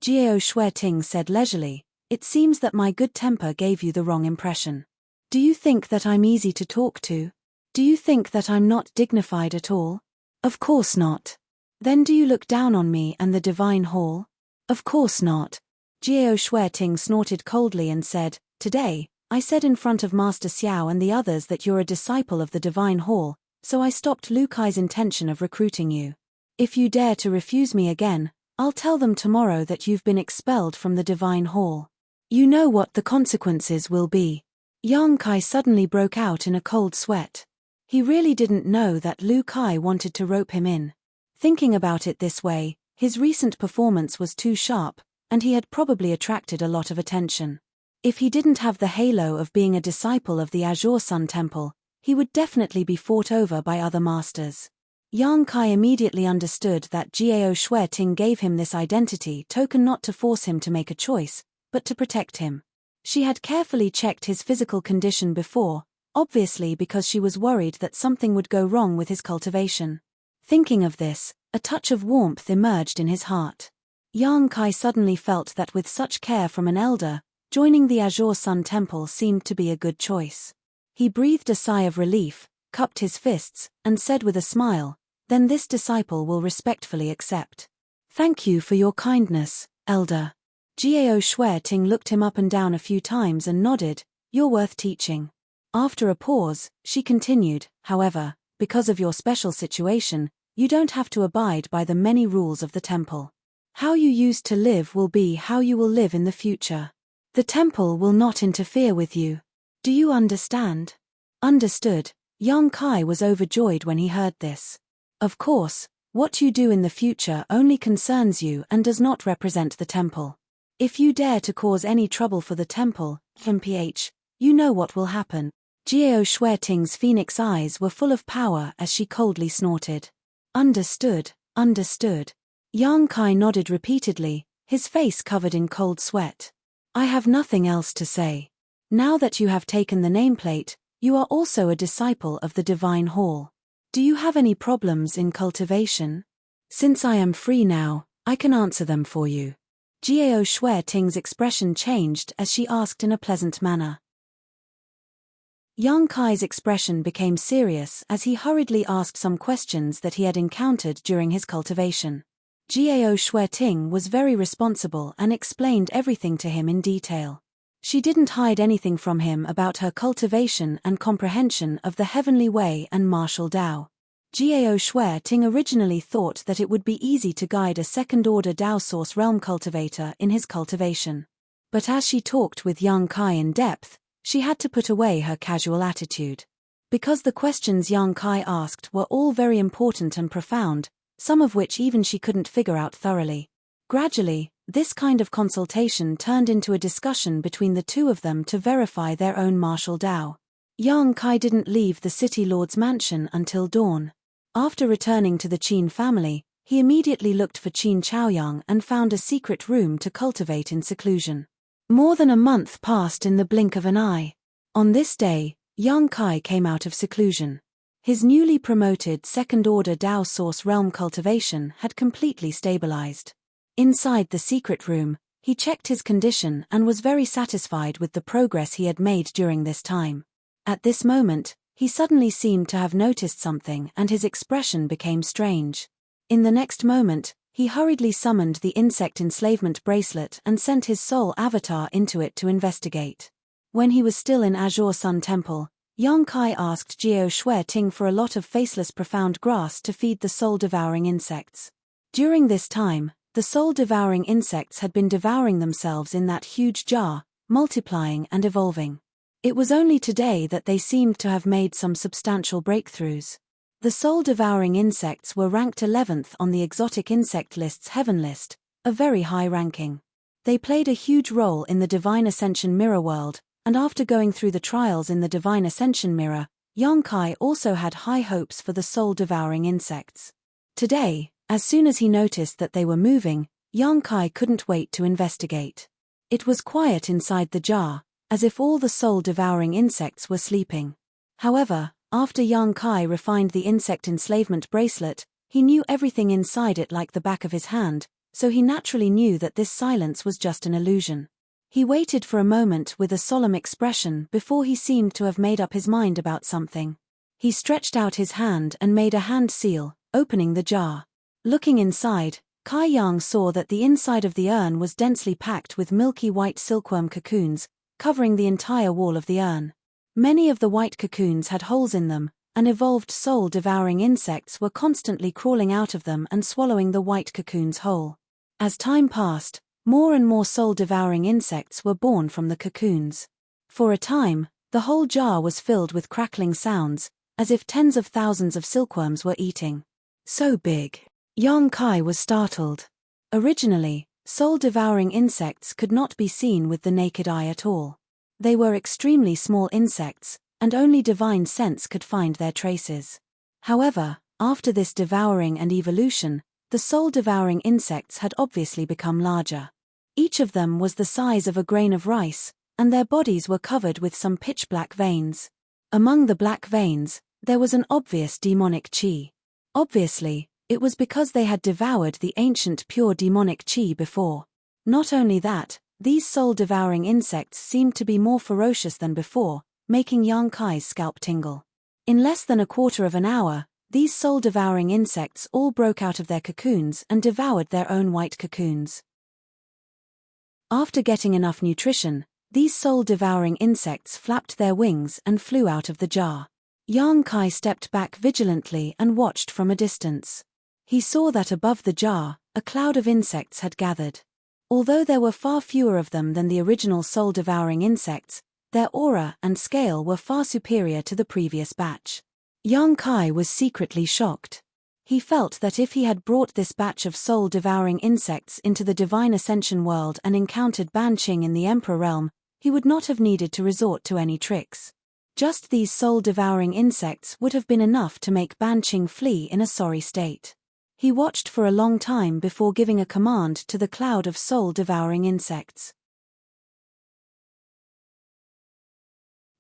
Gao Shueting said leisurely, it seems that my good temper gave you the wrong impression. Do you think that I'm easy to talk to? Do you think that I'm not dignified at all? Of course not. Then do you look down on me and the divine hall? Of course not. Gao Shueting snorted coldly and said, today, I said in front of Master Xiao and the others that you're a disciple of the divine hall, so I stopped Lu Kai's intention of recruiting you. If you dare to refuse me again, I'll tell them tomorrow that you've been expelled from the divine hall. You know what the consequences will be. Yang Kai suddenly broke out in a cold sweat. He really didn't know that Lu Kai wanted to rope him in. Thinking about it this way, his recent performance was too sharp, and he had probably attracted a lot of attention. If he didn't have the halo of being a disciple of the Azure Sun Temple, he would definitely be fought over by other masters. Yang Kai immediately understood that Gao Shueting gave him this identity token not to force him to make a choice, but to protect him. She had carefully checked his physical condition before, obviously because she was worried that something would go wrong with his cultivation. Thinking of this, a touch of warmth emerged in his heart. Yang Kai suddenly felt that with such care from an elder, joining the Azure Sun Temple seemed to be a good choice. He breathed a sigh of relief, cupped his fists, and said with a smile, then this disciple will respectfully accept. Thank you for your kindness, Elder. Gao Shueting looked him up and down a few times and nodded, you're worth teaching. After a pause, she continued, however, because of your special situation, you don't have to abide by the many rules of the temple. How you used to live will be how you will live in the future. The temple will not interfere with you. Do you understand? Understood. Yang Kai was overjoyed when he heard this. Of course, what you do in the future only concerns you and does not represent the temple. If you dare to cause any trouble for the temple, MPH, you know what will happen. Gao Shueting's phoenix eyes were full of power as she coldly snorted. Understood, understood. Yang Kai nodded repeatedly, his face covered in cold sweat. I have nothing else to say. Now that you have taken the nameplate, you are also a disciple of the Divine Hall. Do you have any problems in cultivation? Since I am free now, I can answer them for you. Gao Shueting's expression changed as she asked in a pleasant manner. Yang Kai's expression became serious as he hurriedly asked some questions that he had encountered during his cultivation. Gao Shueting was very responsible and explained everything to him in detail. She didn't hide anything from him about her cultivation and comprehension of the heavenly way and martial Dao. Gao Shueting originally thought that it would be easy to guide a second-order Dao Source Realm cultivator in his cultivation. But as she talked with Yang Kai in depth, she had to put away her casual attitude. Because the questions Yang Kai asked were all very important and profound, some of which even she couldn't figure out thoroughly. Gradually, this kind of consultation turned into a discussion between the two of them to verify their own martial Dao. Yang Kai didn't leave the city lord's mansion until dawn. After returning to the Qin family, he immediately looked for Qin Chaoyang and found a secret room to cultivate in seclusion. More than a month passed in the blink of an eye. On this day, Yang Kai came out of seclusion. His newly promoted second-order Dao Source Realm cultivation had completely stabilized. Inside the secret room, he checked his condition and was very satisfied with the progress he had made during this time. At this moment, he suddenly seemed to have noticed something and his expression became strange. In the next moment, he hurriedly summoned the insect enslavement bracelet and sent his soul avatar into it to investigate. When he was still in Azure Sun Temple, Yang Kai asked Gao Shueting for a lot of faceless profound grass to feed the soul-devouring insects. During this time, the soul-devouring insects had been devouring themselves in that huge jar, multiplying and evolving. It was only today that they seemed to have made some substantial breakthroughs. The soul-devouring insects were ranked 11th on the exotic insect list's Heaven list, a very high ranking. They played a huge role in the Divine Ascension Mirror world, and after going through the trials in the Divine Ascension Mirror, Yong-kai also had high hopes for the soul-devouring insects. Today, as soon as he noticed that they were moving, Yong-kai couldn't wait to investigate. It was quiet inside the jar, as if all the soul-devouring insects were sleeping. However, after Yong-kai refined the insect enslavement bracelet, he knew everything inside it like the back of his hand, so he naturally knew that this silence was just an illusion. He waited for a moment with a solemn expression before he seemed to have made up his mind about something. He stretched out his hand and made a hand seal, opening the jar. Looking inside, Kai Yang saw that the inside of the urn was densely packed with milky white silkworm cocoons, covering the entire wall of the urn. Many of the white cocoons had holes in them, and evolved soul-devouring insects were constantly crawling out of them and swallowing the white cocoons whole. As time passed, more and more soul-devouring insects were born from the cocoons. For a time, the whole jar was filled with crackling sounds, as if tens of thousands of silkworms were eating. So big. Yong-kai was startled. Originally, soul-devouring insects could not be seen with the naked eye at all. They were extremely small insects, and only divine sense could find their traces. However, after this devouring and evolution, the soul-devouring insects had obviously become larger. Each of them was the size of a grain of rice, and their bodies were covered with some pitch-black veins. Among the black veins, there was an obvious demonic chi. Obviously, it was because they had devoured the ancient pure demonic chi before. Not only that, these soul-devouring insects seemed to be more ferocious than before, making Yong-kai's scalp tingle. In less than a quarter of an hour, these soul-devouring insects all broke out of their cocoons and devoured their own white cocoons. After getting enough nutrition, these soul-devouring insects flapped their wings and flew out of the jar. Yong-kai stepped back vigilantly and watched from a distance. He saw that above the jar, a cloud of insects had gathered. Although there were far fewer of them than the original soul-devouring insects, their aura and scale were far superior to the previous batch. Yong-kai was secretly shocked. He felt that if he had brought this batch of soul-devouring insects into the Divine Ascension world and encountered Ban Qing in the Emperor realm, he would not have needed to resort to any tricks. Just these soul-devouring insects would have been enough to make Ban Qing flee in a sorry state. He watched for a long time before giving a command to the cloud of soul-devouring insects.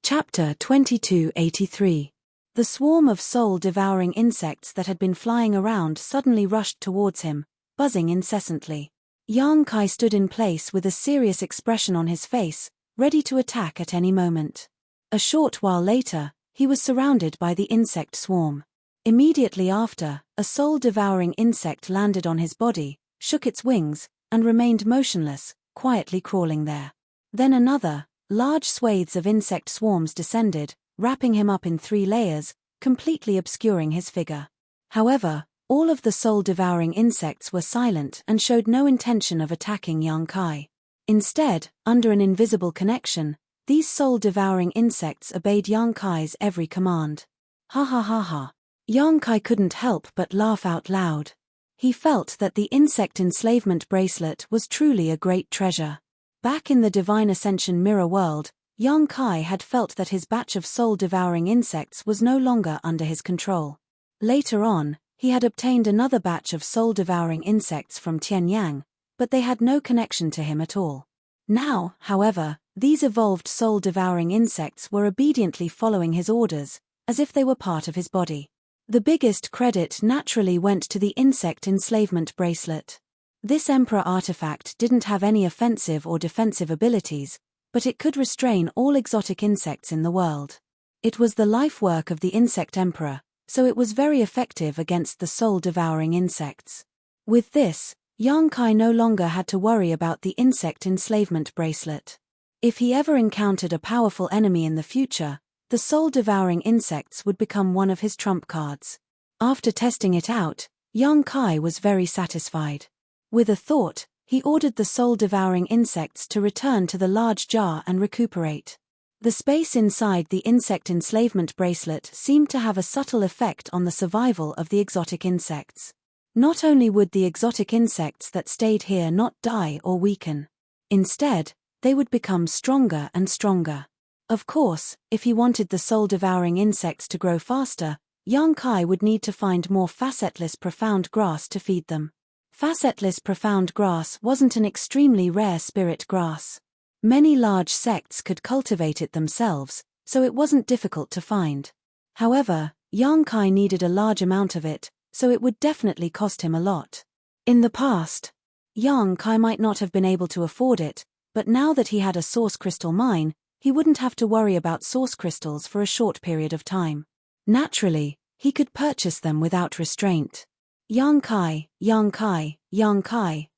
Chapter 2283. The swarm of soul-devouring insects that had been flying around suddenly rushed towards him, buzzing incessantly. Yong-kai stood in place with a serious expression on his face, ready to attack at any moment. A short while later, he was surrounded by the insect swarm. Immediately after, a soul-devouring insect landed on his body, shook its wings, and remained motionless, quietly crawling there. Then another, large swathes of insect swarms descended, wrapping him up in 3 layers, completely obscuring his figure. However, all of the soul-devouring insects were silent and showed no intention of attacking Yong-kai. Instead, under an invisible connection, these soul-devouring insects obeyed Yong-kai's every command. Ha ha ha ha. Yong-kai couldn't help but laugh out loud. He felt that the insect enslavement bracelet was truly a great treasure. Back in the Divine Ascension Mirror world, Yong-kai had felt that his batch of soul-devouring insects was no longer under his control. Later on, he had obtained another batch of soul-devouring insects from Tianyang, but they had no connection to him at all. Now, however, these evolved soul-devouring insects were obediently following his orders, as if they were part of his body. The biggest credit naturally went to the insect enslavement bracelet. This Emperor artifact didn't have any offensive or defensive abilities, but it could restrain all exotic insects in the world. It was the life work of the Insect Emperor, so it was very effective against the soul-devouring insects. With this, Yong-kai no longer had to worry about the insect enslavement bracelet. If he ever encountered a powerful enemy in the future, the soul-devouring insects would become one of his trump cards. After testing it out, Yong-kai was very satisfied. With a thought, he ordered the soul-devouring insects to return to the large jar and recuperate. The space inside the insect enslavement bracelet seemed to have a subtle effect on the survival of the exotic insects. Not only would the exotic insects that stayed here not die or weaken. Instead, they would become stronger and stronger. Of course, if he wanted the soul-devouring insects to grow faster, Yang Kai would need to find more facetless profound grass to feed them. Facetless profound grass wasn't an extremely rare spirit grass. Many large sects could cultivate it themselves, so it wasn't difficult to find. However, Yang Kai needed a large amount of it, so it would definitely cost him a lot. In the past, Yang Kai might not have been able to afford it, but now that he had a source crystal mine, he wouldn't have to worry about source crystals for a short period of time. Naturally, he could purchase them without restraint. Yang Kai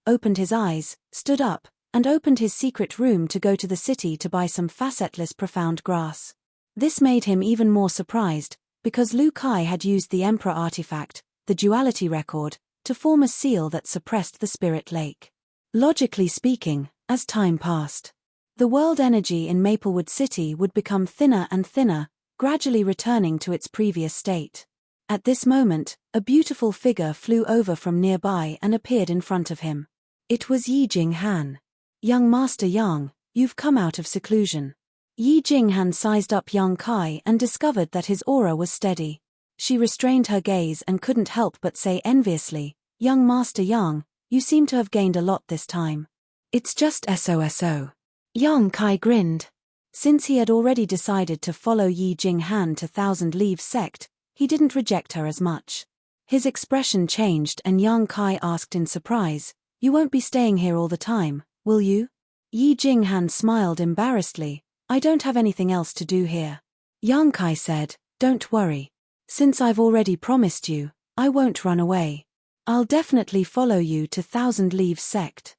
opened his eyes, stood up, and opened his secret room to go to the city to buy some facetless profound grass. This made him even more surprised, because Lu Kai had used the Emperor artifact, the duality record, to form a seal that suppressed the spirit lake. Logically speaking, as time passed, the world energy in Maplewood City would become thinner and thinner, gradually returning to its previous state. At this moment, a beautiful figure flew over from nearby and appeared in front of him. It was Yi Jinghan. Young Master Yang, you've come out of seclusion. Yi Jinghan sized up Yang Kai and discovered that his aura was steady. She restrained her gaze and couldn't help but say enviously, Young Master Yang, you seem to have gained a lot this time. It's just SOSO. Yang Kai grinned. Since he had already decided to follow Yi Jinghan to Thousand Leaves sect, he didn't reject her as much. His expression changed and Yang Kai asked in surprise, you won't be staying here all the time, will you? Yi Jinghan smiled embarrassedly, I don't have anything else to do here. Yang Kai said, don't worry. Since I've already promised you, I won't run away. I'll definitely follow you to Thousand Leaves sect.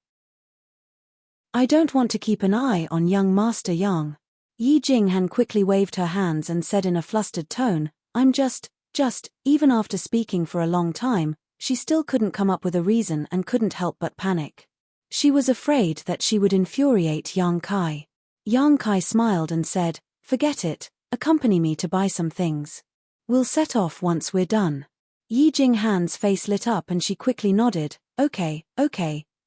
I don't want to keep an eye on young Master Yang. Yi Jinghan quickly waved her hands and said in a flustered tone, I'm just, even after speaking for a long time, she still couldn't come up with a reason and couldn't help but panic. She was afraid that she would infuriate Yang Kai. Yang Kai smiled and said, forget it, accompany me to buy some things. We'll set off once we're done. Yi Jinghan's face lit up and she quickly nodded, okay.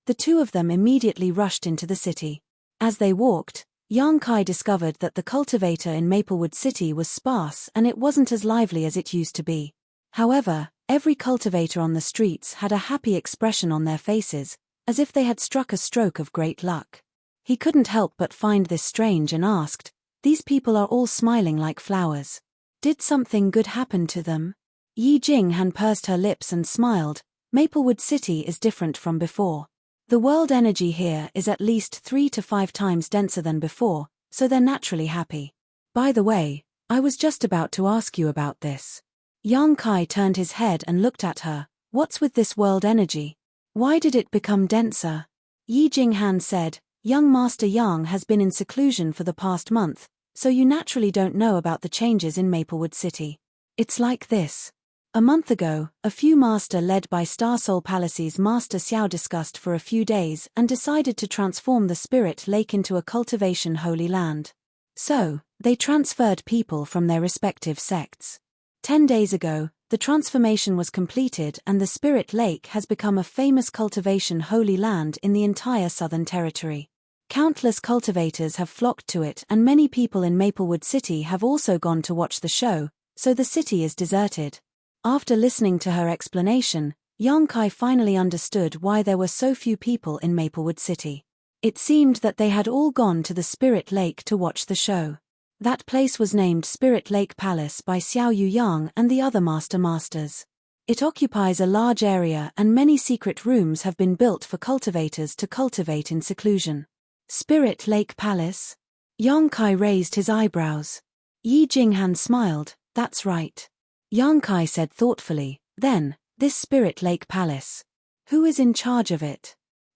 The two of them immediately rushed into the city. As they walked, Yang Kai discovered that the cultivator in Maplewood City was sparse and it wasn't as lively as it used to be. However, every cultivator on the streets had a happy expression on their faces, as if they had struck a stroke of great luck. He couldn't help but find this strange and asked, these people are all smiling like flowers. Did something good happen to them? Yi Jinghan pursed her lips and smiled, Maplewood City is different from before. The world energy here is at least 3 to 5 times denser than before, so they're naturally happy. By the way, I was just about to ask you about this. Yang Kai turned his head and looked at her, what's with this world energy? Why did it become denser? Yi Jinghan said, young Master Yang has been in seclusion for the past month, so you naturally don't know about the changes in Maplewood City. It's like this. A month ago, a few master led by Star Soul Palace's Master Xiao discussed for a few days and decided to transform the Spirit Lake into a cultivation holy land. So, they transferred people from their respective sects. 10 days ago, the transformation was completed and the Spirit Lake has become a famous cultivation holy land in the entire Southern Territory. Countless cultivators have flocked to it and many people in Maplewood City have also gone to watch the show, so the city is deserted. After listening to her explanation, Yang Kai finally understood why there were so few people in Maplewood City. It seemed that they had all gone to the Spirit Lake to watch the show. That place was named Spirit Lake Palace by Xiao Yuyang and the other masters. It occupies a large area and many secret rooms have been built for cultivators to cultivate in seclusion. Spirit Lake Palace? Yang Kai raised his eyebrows. Yi Jinghan smiled, that's right. Yang Kai said thoughtfully, then, this Spirit Lake Palace. Who is in charge of it?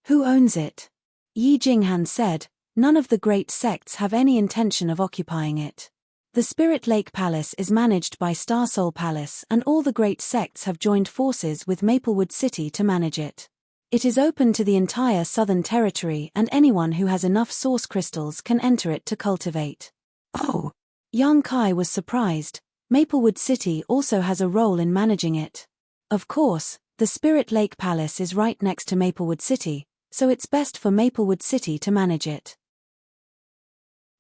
Who owns it? Yi Jinghan said, none of the great sects have any intention of occupying it. The Spirit Lake Palace is managed by Star Soul Palace and all the great sects have joined forces with Maplewood City to manage it. It is open to the entire Southern Territory and anyone who has enough source crystals can enter it to cultivate. Oh, Yang Kai was surprised. Maplewood City also has a role in managing it. Of course, the Spirit Lake Palace is right next to Maplewood City, so it's best for Maplewood City to manage it.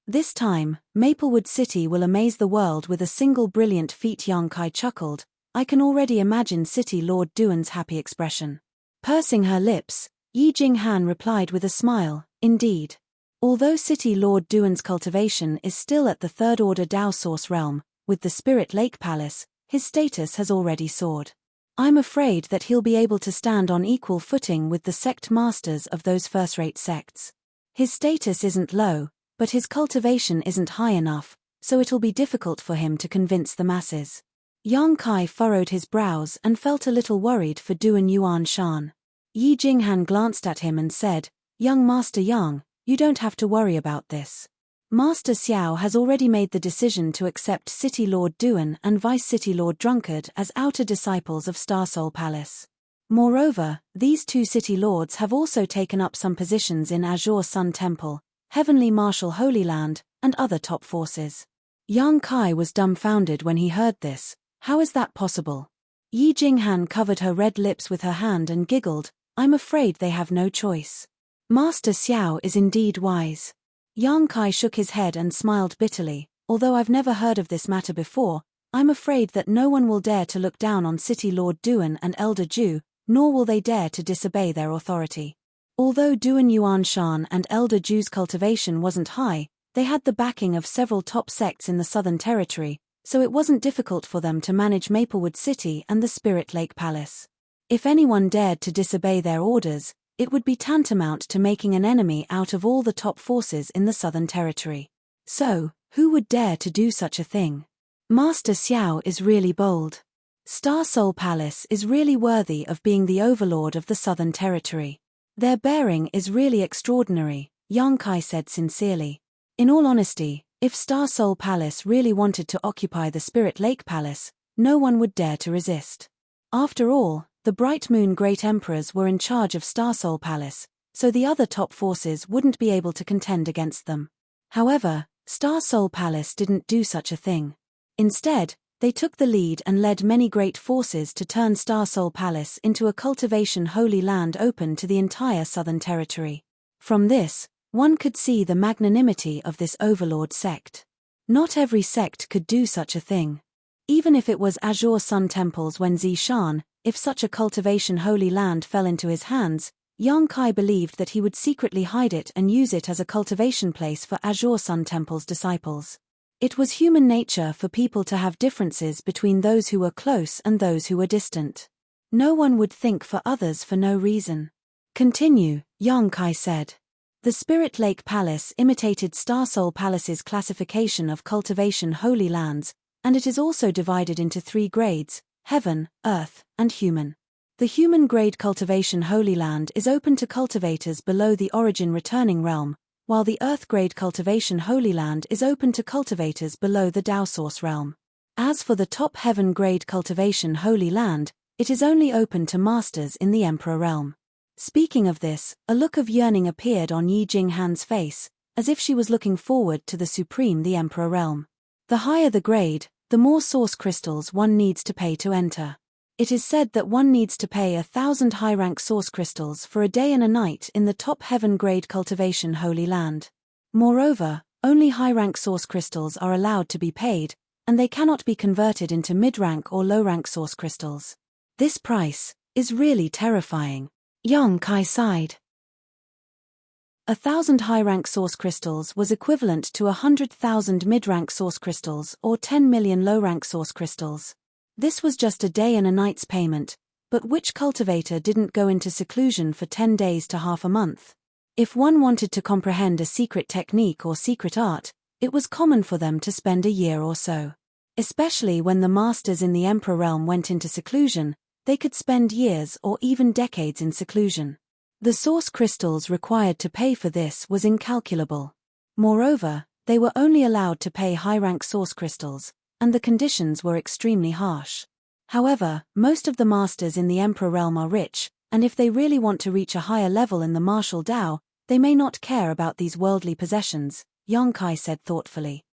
This time, Maplewood City will amaze the world with a single brilliant feat. Yang Kai chuckled. I can already imagine City Lord Duan's happy expression. Pursing her lips, Yi Jinghan replied with a smile, indeed. Although City Lord Duan's cultivation is still at the third order Dao Source realm, with the Spirit Lake Palace, his status has already soared. I'm afraid that he'll be able to stand on equal footing with the sect masters of those first-rate sects. His status isn't low, but his cultivation isn't high enough, so it'll be difficult for him to convince the masses. Yang Kai furrowed his brows and felt a little worried for Duan Yuan Shan. Yi Jinghan glanced at him and said, Young Master Yang, you don't have to worry about this. Master Xiao has already made the decision to accept City Lord Duan and Vice City Lord Drunkard as outer disciples of Star Soul Palace. Moreover, these two city lords have also taken up some positions in Azure Sun Temple, Heavenly Martial Holy Land, and other top forces. Yang Kai was dumbfounded when he heard this. How is that possible? Yi Jinghan covered her red lips with her hand and giggled. I'm afraid they have no choice. Master Xiao is indeed wise. Yang Kai shook his head and smiled bitterly. Although I've never heard of this matter before, I'm afraid that no one will dare to look down on City Lord Duan and Elder Ju, nor will they dare to disobey their authority. Although Duan Yuanshan and Elder Ju's cultivation wasn't high, they had the backing of several top sects in the Southern Territory, so it wasn't difficult for them to manage Maplewood City and the Spirit Lake Palace. If anyone dared to disobey their orders, it would be tantamount to making an enemy out of all the top forces in the Southern Territory. So, who would dare to do such a thing? Master Xiao is really bold. Star Soul Palace is really worthy of being the overlord of the Southern Territory. Their bearing is really extraordinary, Yang Kai said sincerely. In all honesty, if Star Soul Palace really wanted to occupy the Spirit Lake Palace, no one would dare to resist. After all, the Bright Moon Great Emperors were in charge of Star Soul Palace, so the other top forces wouldn't be able to contend against them. However, Star Soul Palace didn't do such a thing. Instead, they took the lead and led many great forces to turn Star Soul Palace into a cultivation holy land open to the entire Southern Territory. From this, one could see the magnanimity of this overlord sect. Not every sect could do such a thing. Even if it was Azure Sun Temple's Wen Zishan, if such a cultivation holy land fell into his hands, Yang Kai believed that he would secretly hide it and use it as a cultivation place for Azure Sun Temple's disciples. It was human nature for people to have differences between those who were close and those who were distant. No one would think for others for no reason. Continue, Yang Kai said. The Spirit Lake Palace imitated Star Soul Palace's classification of cultivation holy lands, and it is also divided into 3 grades: heaven, earth, and human. The human grade cultivation holy land is open to cultivators below the origin returning realm, while the earth grade cultivation holy land is open to cultivators below the Dao Source realm. As for the top heaven grade cultivation holy land, it is only open to masters in the Emperor realm. Speaking of this, a look of yearning appeared on Yi Jinghan's face, as if she was looking forward to the supreme the Emperor realm. The higher the grade, the more source crystals one needs to pay to enter. It is said that one needs to pay 1,000 high-rank source crystals for a day and a night in the top heaven-grade cultivation holy land. Moreover, only high-rank source crystals are allowed to be paid, and they cannot be converted into mid-rank or low-rank source crystals. This price is really terrifying. Yang Kai sighed. 1,000 high-rank source crystals was equivalent to 100,000 mid-rank source crystals or 10 million low-rank source crystals. This was just a day and a night's payment, but which cultivator didn't go into seclusion for 10 days to half a month? If one wanted to comprehend a secret technique or secret art, it was common for them to spend a year or so. Especially when the masters in the Emperor realm went into seclusion, they could spend years or even decades in seclusion. The source crystals required to pay for this was incalculable. Moreover, they were only allowed to pay high-rank source crystals, and the conditions were extremely harsh. However, most of the masters in the Emperor realm are rich, and if they really want to reach a higher level in the martial Dao, they may not care about these worldly possessions, Yang Kai said thoughtfully.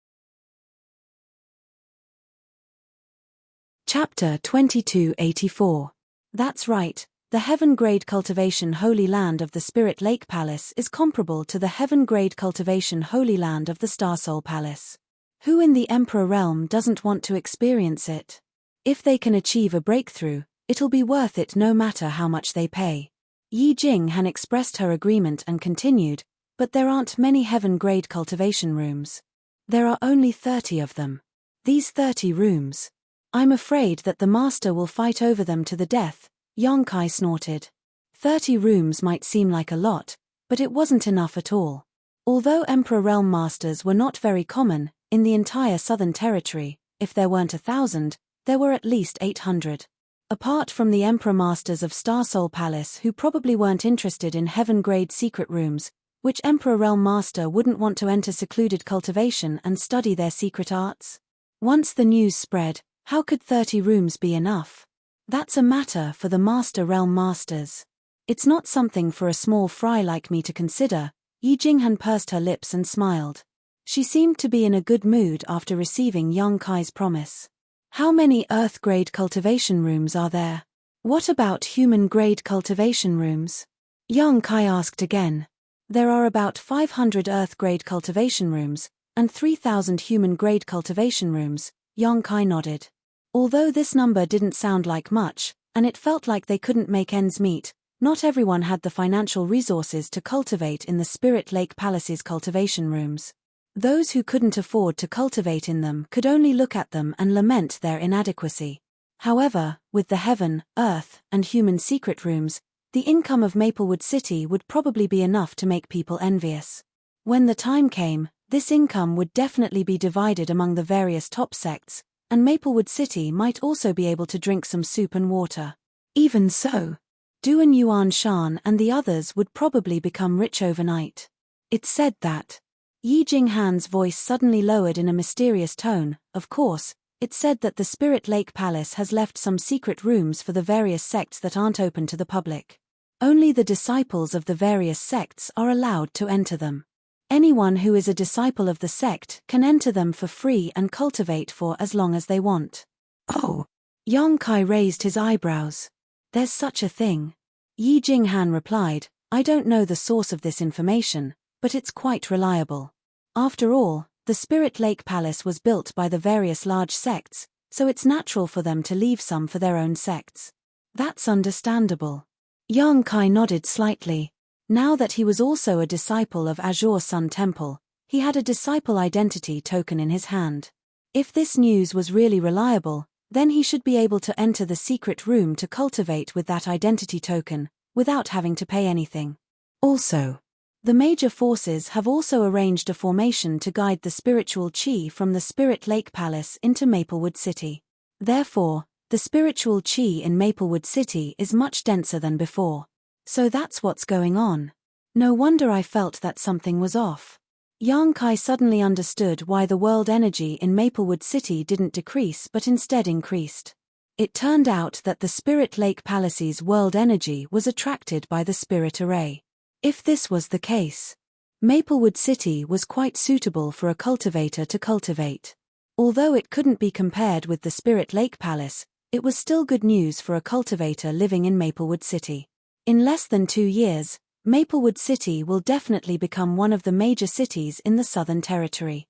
Chapter 2284. That's right, the heaven-grade cultivation Holy Land of the Spirit Lake Palace is comparable to the heaven-grade cultivation Holy Land of the Starsoul Palace. Who in the Emperor realm doesn't want to experience it? If they can achieve a breakthrough, it'll be worth it no matter how much they pay. Yi Jinghan expressed her agreement and continued, but there aren't many heaven-grade cultivation rooms. There are only 30 of them. These 30 rooms. I'm afraid that the master will fight over them to the death, Yongkai snorted. 30 rooms might seem like a lot, but it wasn't enough at all. Although Emperor Realm Masters were not very common, in the entire Southern Territory, if there weren't 1,000, there were at least 800. Apart from the Emperor Masters of Starsoul Palace who probably weren't interested in heaven-grade secret rooms, which Emperor Realm Master wouldn't want to enter secluded cultivation and study their secret arts? Once the news spread, how could 30 rooms be enough? That's a matter for the Master Realm Masters. It's not something for a small fry like me to consider. Yi Jinghan pursed her lips and smiled. She seemed to be in a good mood after receiving Yongkai's promise. How many Earth-grade cultivation rooms are there? What about human-grade cultivation rooms? Yongkai asked again. There are about 500 Earth-grade cultivation rooms, and 3,000 human-grade cultivation rooms, Yongkai nodded. Although this number didn't sound like much, and it felt like they couldn't make ends meet, not everyone had the financial resources to cultivate in the Spirit Lake Palace's cultivation rooms. Those who couldn't afford to cultivate in them could only look at them and lament their inadequacy. However, with the heaven, earth, and human secret rooms, the income of Maplewood City would probably be enough to make people envious. When the time came, this income would definitely be divided among the various top sects, and Maplewood City might also be able to drink some soup and water. Even so, Duan Yuan Shan and the others would probably become rich overnight. It's said that. Yi Jinghan's voice suddenly lowered in a mysterious tone. Of course, it's said that the Spirit Lake Palace has left some secret rooms for the various sects that aren't open to the public. Only the disciples of the various sects are allowed to enter them. Anyone who is a disciple of the sect can enter them for free and cultivate for as long as they want. Oh! Yongkai raised his eyebrows. There's such a thing. Yi Jinghan replied, I don't know the source of this information, but it's quite reliable. After all, the Spirit Lake Palace was built by the various large sects, so it's natural for them to leave some for their own sects. That's understandable. Yongkai nodded slightly. Now that he was also a disciple of Azure Sun Temple, he had a disciple identity token in his hand. If this news was really reliable, then he should be able to enter the secret room to cultivate with that identity token, without having to pay anything. Also, the major forces have also arranged a formation to guide the spiritual chi from the Spirit Lake Palace into Maplewood City. Therefore, the spiritual chi in Maplewood City is much denser than before. So that's what's going on. No wonder I felt that something was off. Yongkai suddenly understood why the world energy in Maplewood City didn't decrease but instead increased. It turned out that the Spirit Lake Palace's world energy was attracted by the Spirit Array. If this was the case, Maplewood City was quite suitable for a cultivator to cultivate. Although it couldn't be compared with the Spirit Lake Palace, it was still good news for a cultivator living in Maplewood City. In less than 2 years, Maplewood City will definitely become one of the major cities in the Southern Territory.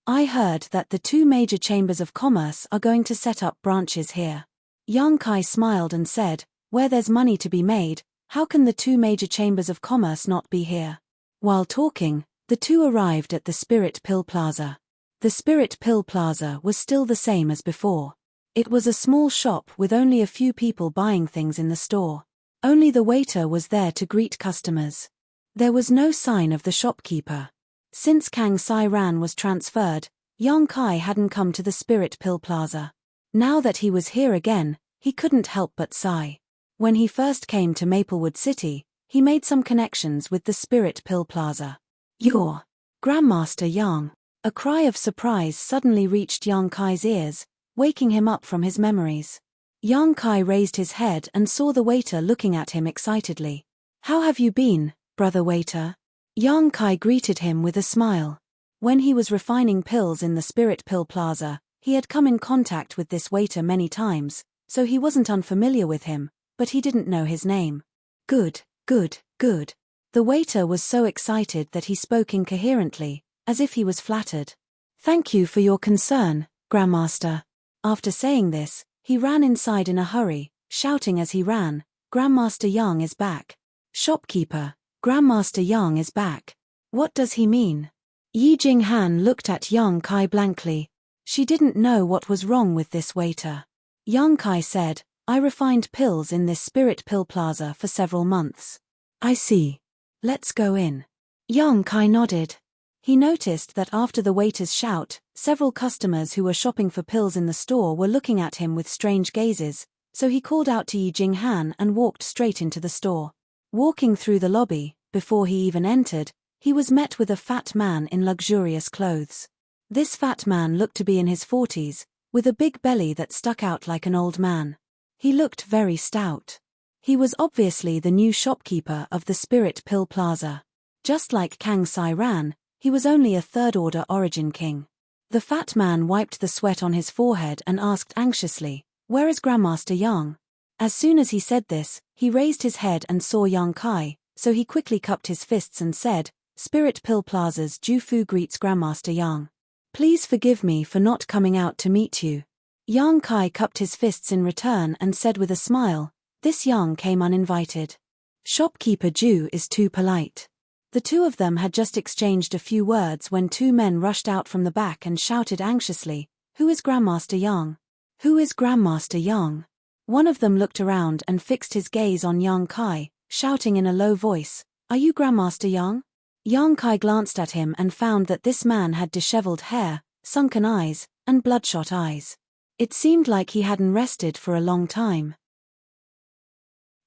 I heard that the 2 major chambers of commerce are going to set up branches here. Yongkai smiled and said, where there's money to be made, how can the 2 major chambers of commerce not be here? While talking, the two arrived at the Spirit Pill Plaza. The Spirit Pill Plaza was still the same as before. It was a small shop with only a few people buying things in the store. Only the waiter was there to greet customers. There was no sign of the shopkeeper. Since Kang Sai-ran was transferred, Yongkai hadn't come to the Spirit Pill Plaza. Now that he was here again, he couldn't help but sigh. When he first came to Maplewood City, he made some connections with the Spirit Pill Plaza. You're Grandmaster Yang. A cry of surprise suddenly reached Yongkai's ears, waking him up from his memories. Yongkai raised his head and saw the waiter looking at him excitedly. How have you been, brother waiter? Yongkai greeted him with a smile. When he was refining pills in the Spirit Pill Plaza, He had come in contact with this waiter many times, so he wasn't unfamiliar with him, but he didn't know his name. Good, good, good. The waiter was so excited that he spoke incoherently, as if he was flattered. Thank you for your concern, Grandmaster. After saying this, he ran inside in a hurry, shouting as he ran, Grandmaster Yang is back. Shopkeeper, Grandmaster Yang is back. What does he mean? Yi Jinghan looked at Yang Kai blankly. She didn't know what was wrong with this waiter. Yang Kai said, I refined pills in this spirit pill plaza for several months. I see. Let's go in. Yang Kai nodded. He noticed that after the waiter's shout, several customers who were shopping for pills in the store were looking at him with strange gazes, so he called out to Yi Jinghan and walked straight into the store. Walking through the lobby, before he even entered, he was met with a fat man in luxurious clothes. This fat man looked to be in his 40s, with a big belly that stuck out like an old man. He looked very stout. He was obviously the new shopkeeper of the Spirit Pill Plaza. Just like Kang Sai-ran, he was only a third-order origin king. The fat man wiped the sweat on his forehead and asked anxiously, Where is Grandmaster Yang? As soon as he said this, he raised his head and saw Yang Kai, so he quickly cupped his fists and said, Spirit Pill Plaza's Ju Fu greets Grandmaster Yang. Please forgive me for not coming out to meet you. Yang Kai cupped his fists in return and said with a smile, This Yang came uninvited. Shopkeeper Ju is too polite. The two of them had just exchanged a few words when two men rushed out from the back and shouted anxiously, Who is Grandmaster Yang? Who is Grandmaster Yang? One of them looked around and fixed his gaze on Yang Kai, shouting in a low voice, Are you Grandmaster Yang? Yang Kai glanced at him and found that this man had disheveled hair, sunken eyes, and bloodshot eyes. It seemed like he hadn't rested for a long time.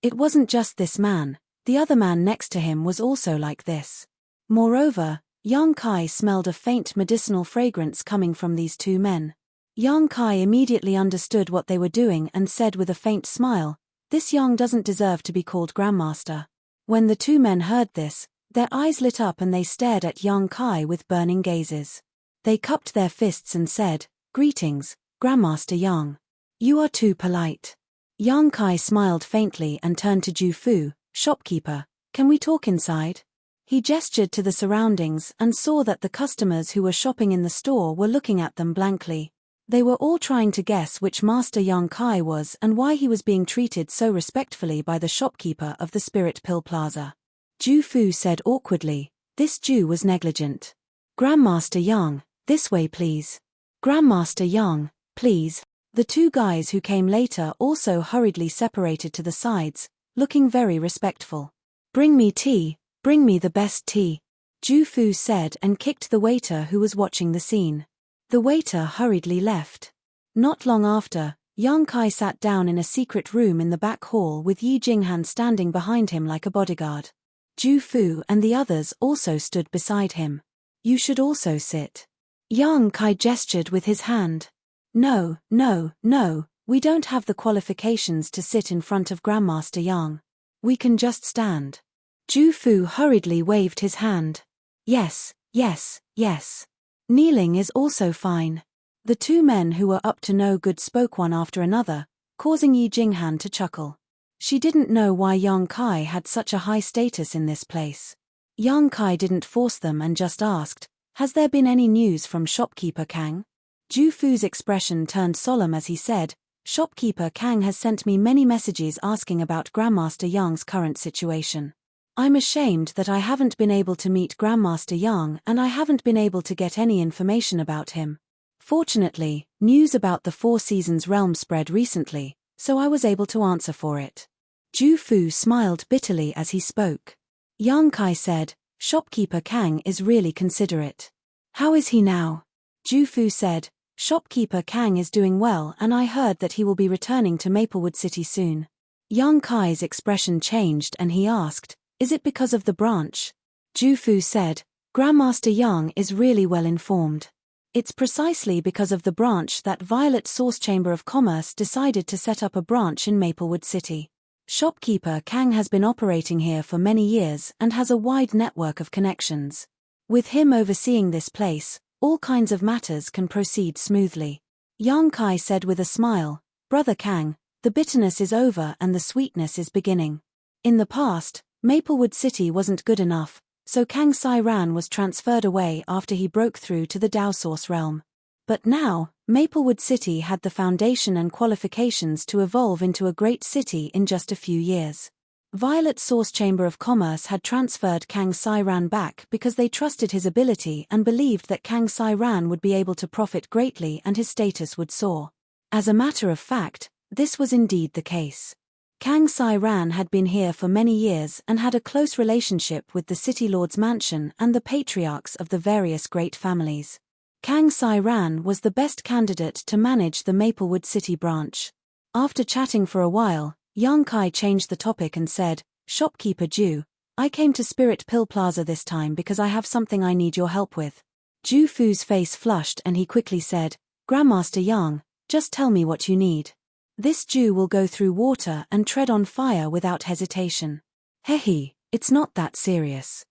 It wasn't just this man, the other man next to him was also like this. Moreover, Yang Kai smelled a faint medicinal fragrance coming from these two men. Yang Kai immediately understood what they were doing and said with a faint smile, This Yang doesn't deserve to be called Grandmaster. When the two men heard this, their eyes lit up and they stared at Yang Kai with burning gazes. They cupped their fists and said, Greetings, Grandmaster Yang. You are too polite. Yang Kai smiled faintly and turned to Ju Fu, Shopkeeper, can we talk inside? He gestured to the surroundings and saw that the customers who were shopping in the store were looking at them blankly. They were all trying to guess which master Yang Kai was and why he was being treated so respectfully by the shopkeeper of the Spirit Pill Plaza. Ju Fu said awkwardly, This Jew was negligent. Grandmaster Yang, this way please. Grandmaster Yang, please. The two guys who came later also hurriedly separated to the sides, looking very respectful. Bring me tea, bring me the best tea. Ju Fu said and kicked the waiter who was watching the scene. The waiter hurriedly left. Not long after, Yang Kai sat down in a secret room in the back hall with Yi Jinghan standing behind him like a bodyguard. Ju Fu and the others also stood beside him. You should also sit. Yang Kai gestured with his hand. No, no, no, we don't have the qualifications to sit in front of Grandmaster Yang. We can just stand. Ju Fu hurriedly waved his hand. Yes, yes, yes. Kneeling is also fine. The two men who were up to no good spoke one after another, causing Yi Jinghan to chuckle. She didn't know why Yang Kai had such a high status in this place. Yang Kai didn't force them and just asked, Has there been any news from Shopkeeper Kang? Ju Fu's expression turned solemn as he said, Shopkeeper Kang has sent me many messages asking about Grandmaster Yang's current situation. I'm ashamed that I haven't been able to meet Grandmaster Yang and I haven't been able to get any information about him. Fortunately, news about the Four Seasons realm spread recently, so I was able to answer for it. Ju Fu smiled bitterly as he spoke. Yang Kai said, Shopkeeper Kang is really considerate. How is he now? Ju Fu said, Shopkeeper Kang is doing well and I heard that he will be returning to Maplewood City soon. Yang Kai's expression changed and he asked, Is it because of the branch? Ju Fu said, Grandmaster Yang is really well informed. It's precisely because of the branch that Violet Source Chamber of Commerce decided to set up a branch in Maplewood City. Shopkeeper Kang has been operating here for many years and has a wide network of connections. With him overseeing this place, all kinds of matters can proceed smoothly. Yang Kai said with a smile, "Brother Kang, the bitterness is over and the sweetness is beginning. In the past, Maplewood City wasn't good enough, so Kang Sai Ran was transferred away after he broke through to the Dao Source realm. But now, Maplewood City had the foundation and qualifications to evolve into a great city in just a few years. Violet Source Chamber of Commerce had transferred Kang Sai Ran back because they trusted his ability and believed that Kang Sai Ran would be able to profit greatly and his status would soar. As a matter of fact, this was indeed the case. Kang Sai Ran had been here for many years and had a close relationship with the City Lord's mansion and the patriarchs of the various great families. Kang Sai Ran was the best candidate to manage the Maplewood City branch. After chatting for a while, Yang Kai changed the topic and said, "Shopkeeper Ju, I came to Spirit Pill Plaza this time because I have something I need your help with." Ju Fu's face flushed and he quickly said, "Grandmaster Yang, just tell me what you need. This Jew will go through water and tread on fire without hesitation. Hehe, it's not that serious."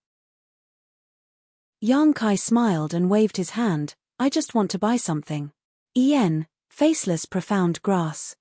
Yang Kai smiled and waved his hand, "I just want to buy something. Faceless profound grass.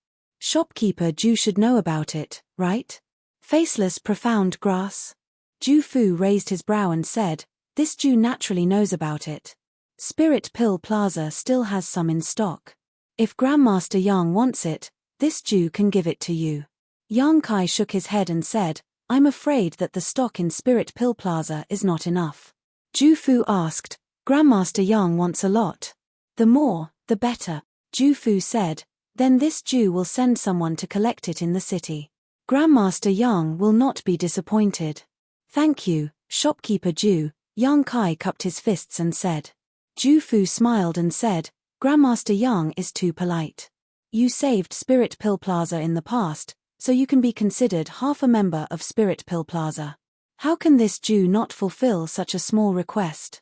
Shopkeeper Ju should know about it, right? Faceless profound grass?" Ju Fu raised his brow and said, "This Jew naturally knows about it. Spirit Pill Plaza still has some in stock. If Grandmaster Yang wants it, this Jew can give it to you." Yang Kai shook his head and said, "I'm afraid that the stock in Spirit Pill Plaza is not enough." Ju Fu asked, "Grandmaster Yang wants a lot. The more, the better." Ju Fu said, "Then this Jew will send someone to collect it in the city. Grandmaster Yang will not be disappointed." "Thank you, Shopkeeper Ju," Yang Kai cupped his fists and said. Ju Fu smiled and said, "Grandmaster Yang is too polite. You saved Spirit Pill Plaza in the past, so you can be considered half a member of Spirit Pill Plaza. How can this Jew not fulfill such a small request?"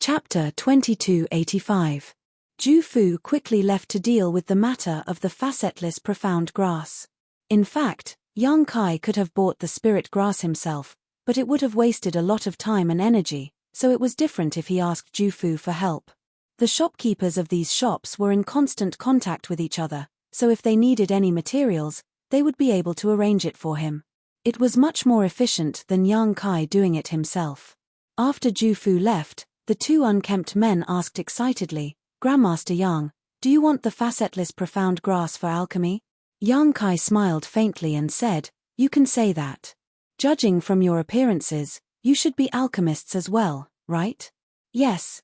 Chapter 2285. Ju Fu quickly left to deal with the matter of the facetless profound grass. In fact, Yang Kai could have bought the spirit grass himself, but it would have wasted a lot of time and energy, so it was different if he asked Ju Fu for help. The shopkeepers of these shops were in constant contact with each other, so if they needed any materials, they would be able to arrange it for him. It was much more efficient than Yang Kai doing it himself. After Ju Fu left, the two unkempt men asked excitedly, "Grandmaster Yang, do you want the facetless profound grass for alchemy?" Yang Kai smiled faintly and said, "You can say that. Judging from your appearances, you should be alchemists as well, right?" Yes,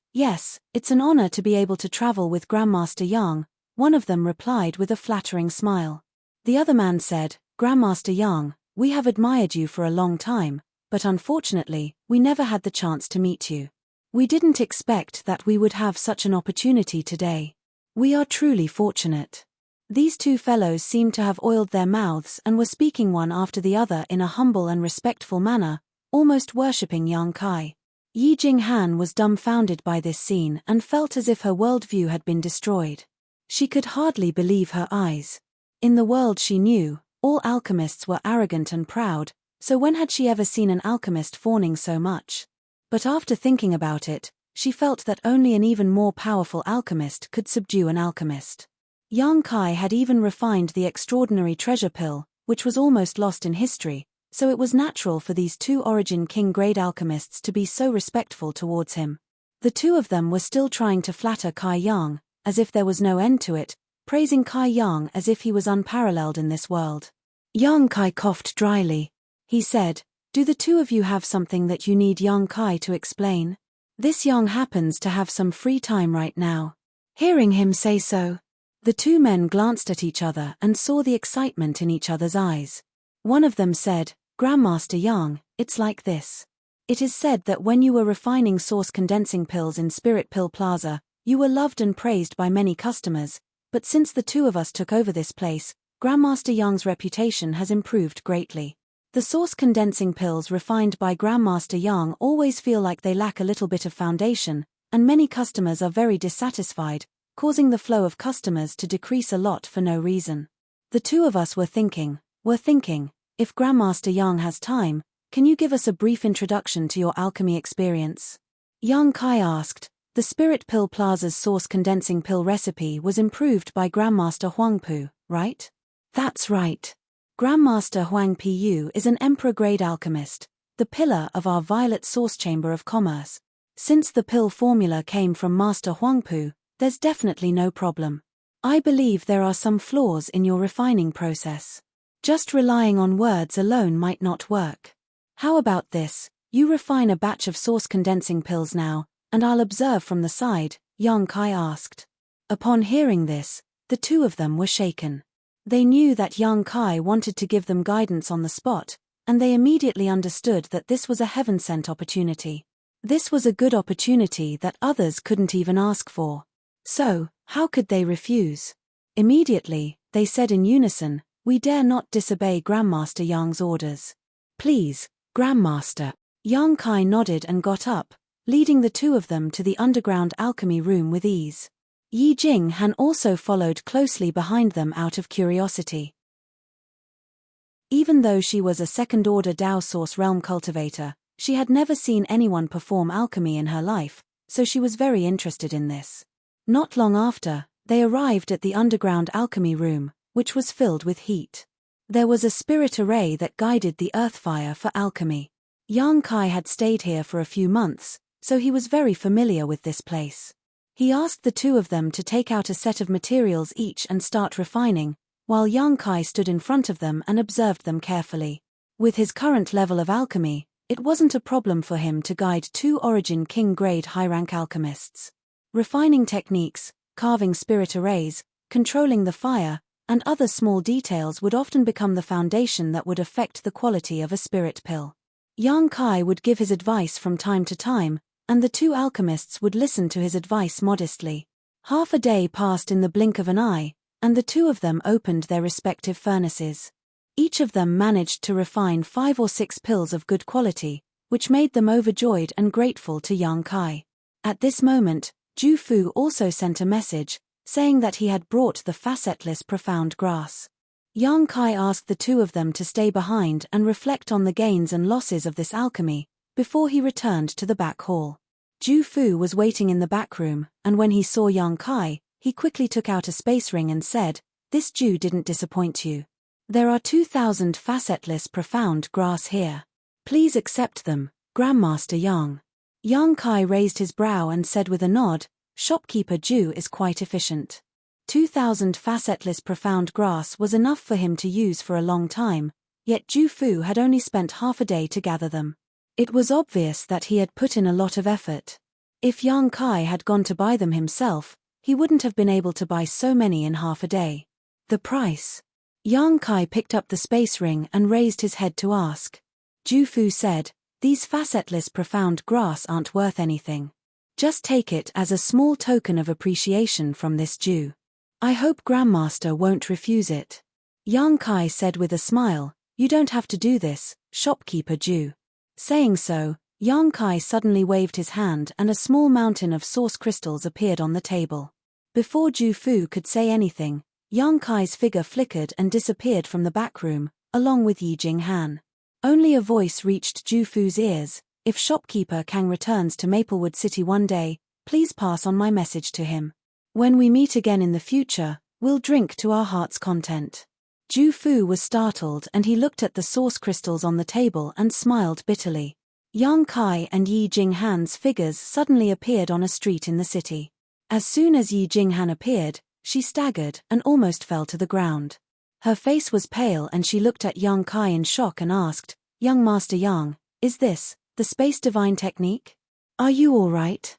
it's an honor to be able to travel with Grandmaster Yang," one of them replied with a flattering smile. The other man said, "Grandmaster Yang, we have admired you for a long time, but unfortunately, we never had the chance to meet you. We didn't expect that we would have such an opportunity today. We are truly fortunate." These two fellows seemed to have oiled their mouths and were speaking one after the other in a humble and respectful manner, almost worshipping Yang Kai. Yi Jinghan was dumbfounded by this scene and felt as if her worldview had been destroyed. She could hardly believe her eyes. In the world she knew, all alchemists were arrogant and proud, so when had she ever seen an alchemist fawning so much? But after thinking about it, she felt that only an even more powerful alchemist could subdue an alchemist. Yang Kai had even refined the extraordinary treasure pill, which was almost lost in history, so it was natural for these two Origin King-grade alchemists to be so respectful towards him. The two of them were still trying to flatter Kai Yang, as if there was no end to it, praising Kai Yang as if he was unparalleled in this world. Yang Kai coughed dryly. He said, "Do the two of you have something that you need Yang Kai to explain? This Yang happens to have some free time right now." Hearing him say so, the two men glanced at each other and saw the excitement in each other's eyes. One of them said, "Grandmaster Yang, it's like this. It is said that when you were refining source condensing pills in Spirit Pill Plaza, you were loved and praised by many customers, but since the two of us took over this place, Grandmaster Yang's reputation has improved greatly. The source condensing pills refined by Grandmaster Yang always feel like they lack a little bit of foundation, and many customers are very dissatisfied, causing the flow of customers to decrease a lot for no reason. The two of us were thinking, if Grandmaster Yang has time, can you give us a brief introduction to your alchemy experience?" Yang Kai asked, The Spirit Pill Plaza's source condensing pill recipe was improved by Grandmaster Huangpu, right? That's right. Grandmaster Huang Pu is an emperor-grade alchemist, the pillar of our Violet Source Chamber of Commerce. Since the pill formula came from Master Huangpu, there's definitely no problem. I believe there are some flaws in your refining process. Just relying on words alone might not work. How about this? You refine a batch of source condensing pills now, and I'll observe from the side, Yang Kai asked. Upon hearing this, the two of them were shaken. They knew that Yang Kai wanted to give them guidance on the spot, and they immediately understood that this was a heaven-sent opportunity. This was a good opportunity that others couldn't even ask for. So, how could they refuse? Immediately, they said in unison, "We dare not disobey Grandmaster Yang's orders." "Please, Grandmaster." Yang Kai nodded and got up, leading the two of them to the underground alchemy room with ease. Yi Jinghan also followed closely behind them out of curiosity. Even though she was a second-order Dao Source Realm cultivator, she had never seen anyone perform alchemy in her life, so she was very interested in this. Not long after, they arrived at the underground alchemy room, which was filled with heat. There was a spirit array that guided the earth fire for alchemy. Yang Kai had stayed here for a few months, so he was very familiar with this place. He asked the two of them to take out a set of materials each and start refining, while Yang Kai stood in front of them and observed them carefully. With his current level of alchemy, it wasn't a problem for him to guide two Origin King-grade high-rank alchemists. Refining techniques, carving spirit arrays, controlling the fire, and other small details would often become the foundation that would affect the quality of a spirit pill. Yang Kai would give his advice from time to time, and the two alchemists would listen to his advice modestly. Half a day passed in the blink of an eye, and the two of them opened their respective furnaces. Each of them managed to refine 5 or 6 pills of good quality, which made them overjoyed and grateful to Yang Kai. At this moment, Ju Fu also sent a message, saying that he had brought the facetless profound grass. Yang Kai asked the two of them to stay behind and reflect on the gains and losses of this alchemy, before he returned to the back hall. Ju Fu was waiting in the back room, and when he saw Yang Kai, he quickly took out a space ring and said, "This Jew didn't disappoint you. There are 2,000 facetless profound grass here. Please accept them, Grandmaster Yang." Yang Kai raised his brow and said with a nod, "Shopkeeper Jew is quite efficient." 2,000 facetless profound grass was enough for him to use for a long time, yet Ju Fu had only spent half a day to gather them. It was obvious that he had put in a lot of effort. If Yang Kai had gone to buy them himself, he wouldn't have been able to buy so many in half a day. The price? Yang Kai picked up the space ring and raised his head to ask. Ju Fu said, "These facetless profound grass aren't worth anything. Just take it as a small token of appreciation from this Jew. I hope Grandmaster won't refuse it." Yang Kai said with a smile, "You don't have to do this, shopkeeper Jew." Saying so, Yang Kai suddenly waved his hand and a small mountain of source crystals appeared on the table. Before Ju Fu could say anything, Yang Kai's figure flickered and disappeared from the back room, along with Yi Jinghan. Only a voice reached Ju Fu's ears, "If shopkeeper Kang returns to Maplewood City one day, please pass on my message to him. When we meet again in the future, we'll drink to our heart's content." Ju Fu was startled and he looked at the source crystals on the table and smiled bitterly. Yang Kai and Yi Jinghan's figures suddenly appeared on a street in the city. As soon as Yi Jinghan appeared, she staggered and almost fell to the ground. Her face was pale and she looked at Yang Kai in shock and asked, "Young Master Yang, is this the Space Divine technique? Are you all right?"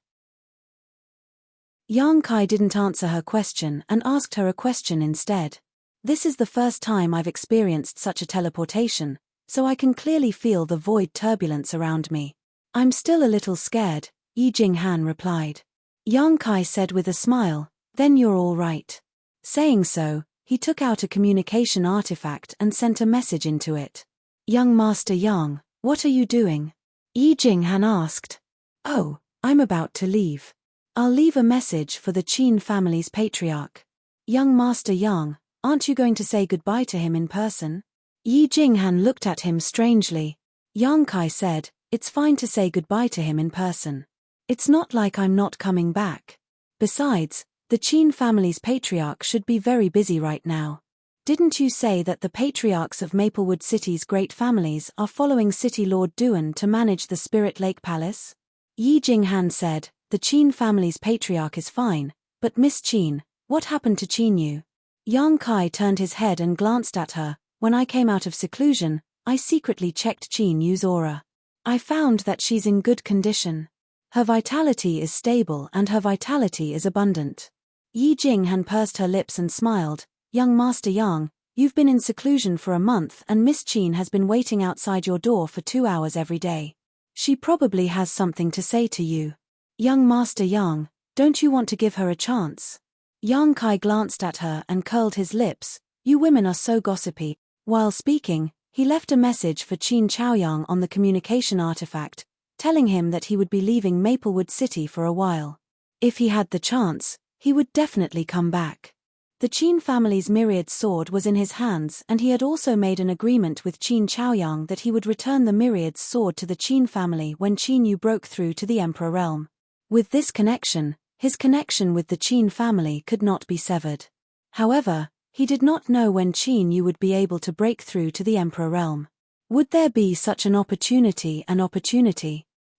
Yang Kai didn't answer her question and asked her a question instead. "This is the first time I've experienced such a teleportation, so I can clearly feel the void turbulence around me. I'm still a little scared," Yi Jinghan replied. Yang Kai said with a smile, "Then you're all right." Saying so, he took out a communication artifact and sent a message into it. "Young Master Yang, what are you doing?" Yi Jinghan asked. "Oh, I'm about to leave. I'll leave a message for the Qin family's patriarch." "Young Master Yang, aren't you going to say goodbye to him in person?" Yi Jinghan looked at him strangely. Yang Kai said, "It's fine to say goodbye to him in person. It's not like I'm not coming back. Besides, the Qin family's patriarch should be very busy right now. Didn't you say that the patriarchs of Maplewood City's great families are following City Lord Duan to manage the Spirit Lake Palace? Yi Jinghan said, the Qin family's patriarch is fine, but Miss Qin, what happened to Qin Yu? Yang Kai turned his head and glanced at her. When I came out of seclusion, I secretly checked Qin Yu's aura. I found that she's in good condition. Her vitality is stable and her vitality is abundant. Yi Jinghan pursed her lips and smiled. Young Master Yang, you've been in seclusion for a month and Miss Qin has been waiting outside your door for 2 hours every day. She probably has something to say to you. Young Master Yang, don't you want to give her a chance? Yang Kai glanced at her and curled his lips. You women are so gossipy. While speaking, he left a message for Qin Chaoyang on the communication artifact, telling him that he would be leaving Maplewood City for a while. If he had the chance, he would definitely come back. The Qin family's myriad sword was in his hands and he had also made an agreement with Qin Chaoyang that he would return the myriad's sword to the Qin family when Qin Yu broke through to the Emperor realm. With this connection, his connection with the Qin family could not be severed. However, he did not know when Qin Yu would be able to break through to the Emperor realm. Would there be such an opportunity?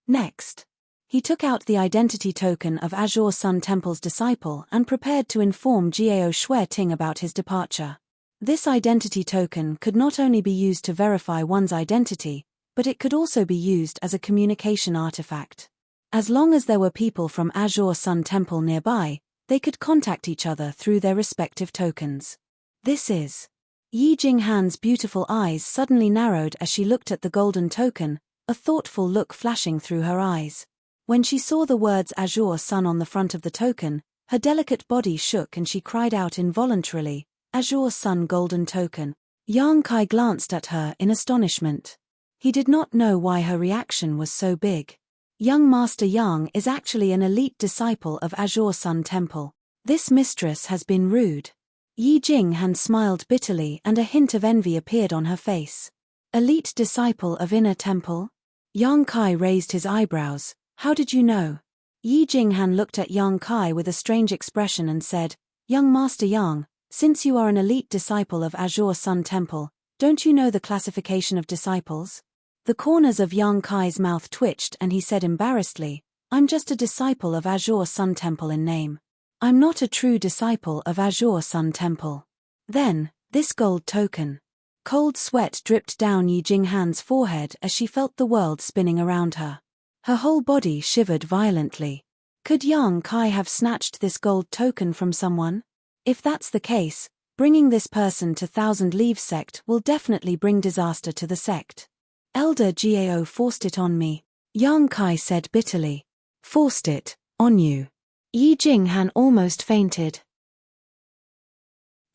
Next, he took out the identity token of Azure Sun Temple's disciple and prepared to inform Jiao Shui Ting about his departure. This identity token could not only be used to verify one's identity, but it could also be used as a communication artifact. As long as there were people from Azure Sun Temple nearby, they could contact each other through their respective tokens. This is. Yi Jinghan's beautiful eyes suddenly narrowed as she looked at the golden token, a thoughtful look flashing through her eyes. When she saw the words Azure Sun on the front of the token, her delicate body shook and she cried out involuntarily, Azure Sun golden token. Yang Kai glanced at her in astonishment. He did not know why her reaction was so big. Young Master Yang is actually an elite disciple of Azure Sun Temple. This mistress has been rude. Yi Jinghan smiled bitterly and a hint of envy appeared on her face. Elite disciple of Inner Temple? Yang Kai raised his eyebrows. How did you know? Yi Jinghan looked at Yang Kai with a strange expression and said, Young Master Yang, since you are an elite disciple of Azure Sun Temple, don't you know the classification of disciples? The corners of Yang Kai's mouth twitched and he said embarrassedly, I'm just a disciple of Azure Sun Temple in name. I'm not a true disciple of Azure Sun Temple. Then, this gold token. Cold sweat dripped down Yi Jinghan's forehead as she felt the world spinning around her. Her whole body shivered violently. Could Yang Kai have snatched this gold token from someone? If that's the case, bringing this person to Thousand Leaves sect will definitely bring disaster to the sect. Elder Jiao forced it on me, Yang Kai said bitterly. Forced it on you. Yi Jinghan almost fainted.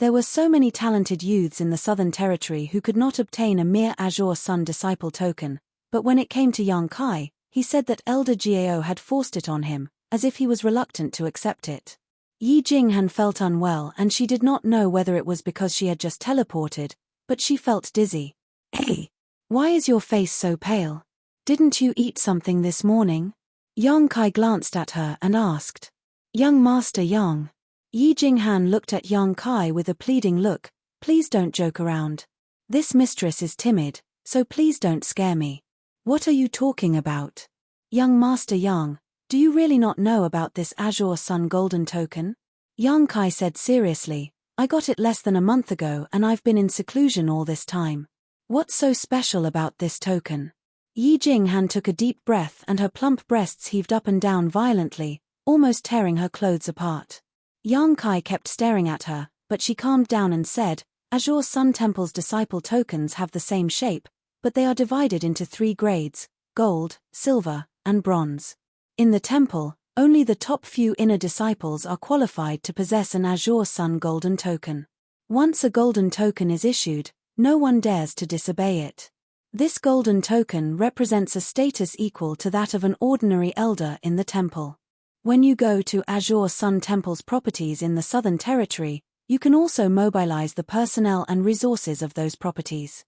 There were so many talented youths in the Southern Territory who could not obtain a mere Azure Sun disciple token, but when it came to Yang Kai, he said that Elder Jiao had forced it on him, as if he was reluctant to accept it. Yi Jinghan felt unwell and she did not know whether it was because she had just teleported, but she felt dizzy. Hey, why is your face so pale? Didn't you eat something this morning? Yang Kai glanced at her and asked. Young Master Yang. Yi Jinghan looked at Yang Kai with a pleading look, please don't joke around. This mistress is timid, so please don't scare me. What are you talking about? Young Master Yang, do you really not know about this Azure Sun golden token? Yang Kai said seriously, I got it less than a month ago and I've been in seclusion all this time. What's so special about this token? Yi Jinghan took a deep breath and her plump breasts heaved up and down violently, almost tearing her clothes apart. Yang Kai kept staring at her, but she calmed down and said, Azure Sun Temple's disciple tokens have the same shape, but they are divided into 3 grades, gold, silver, and bronze. In the temple, only the top few inner disciples are qualified to possess an Azure Sun golden token. Once a golden token is issued, no one dares to disobey it. This golden token represents a status equal to that of an ordinary elder in the temple. When you go to Azure Sun Temple's properties in the Southern Territory, you can also mobilize the personnel and resources of those properties.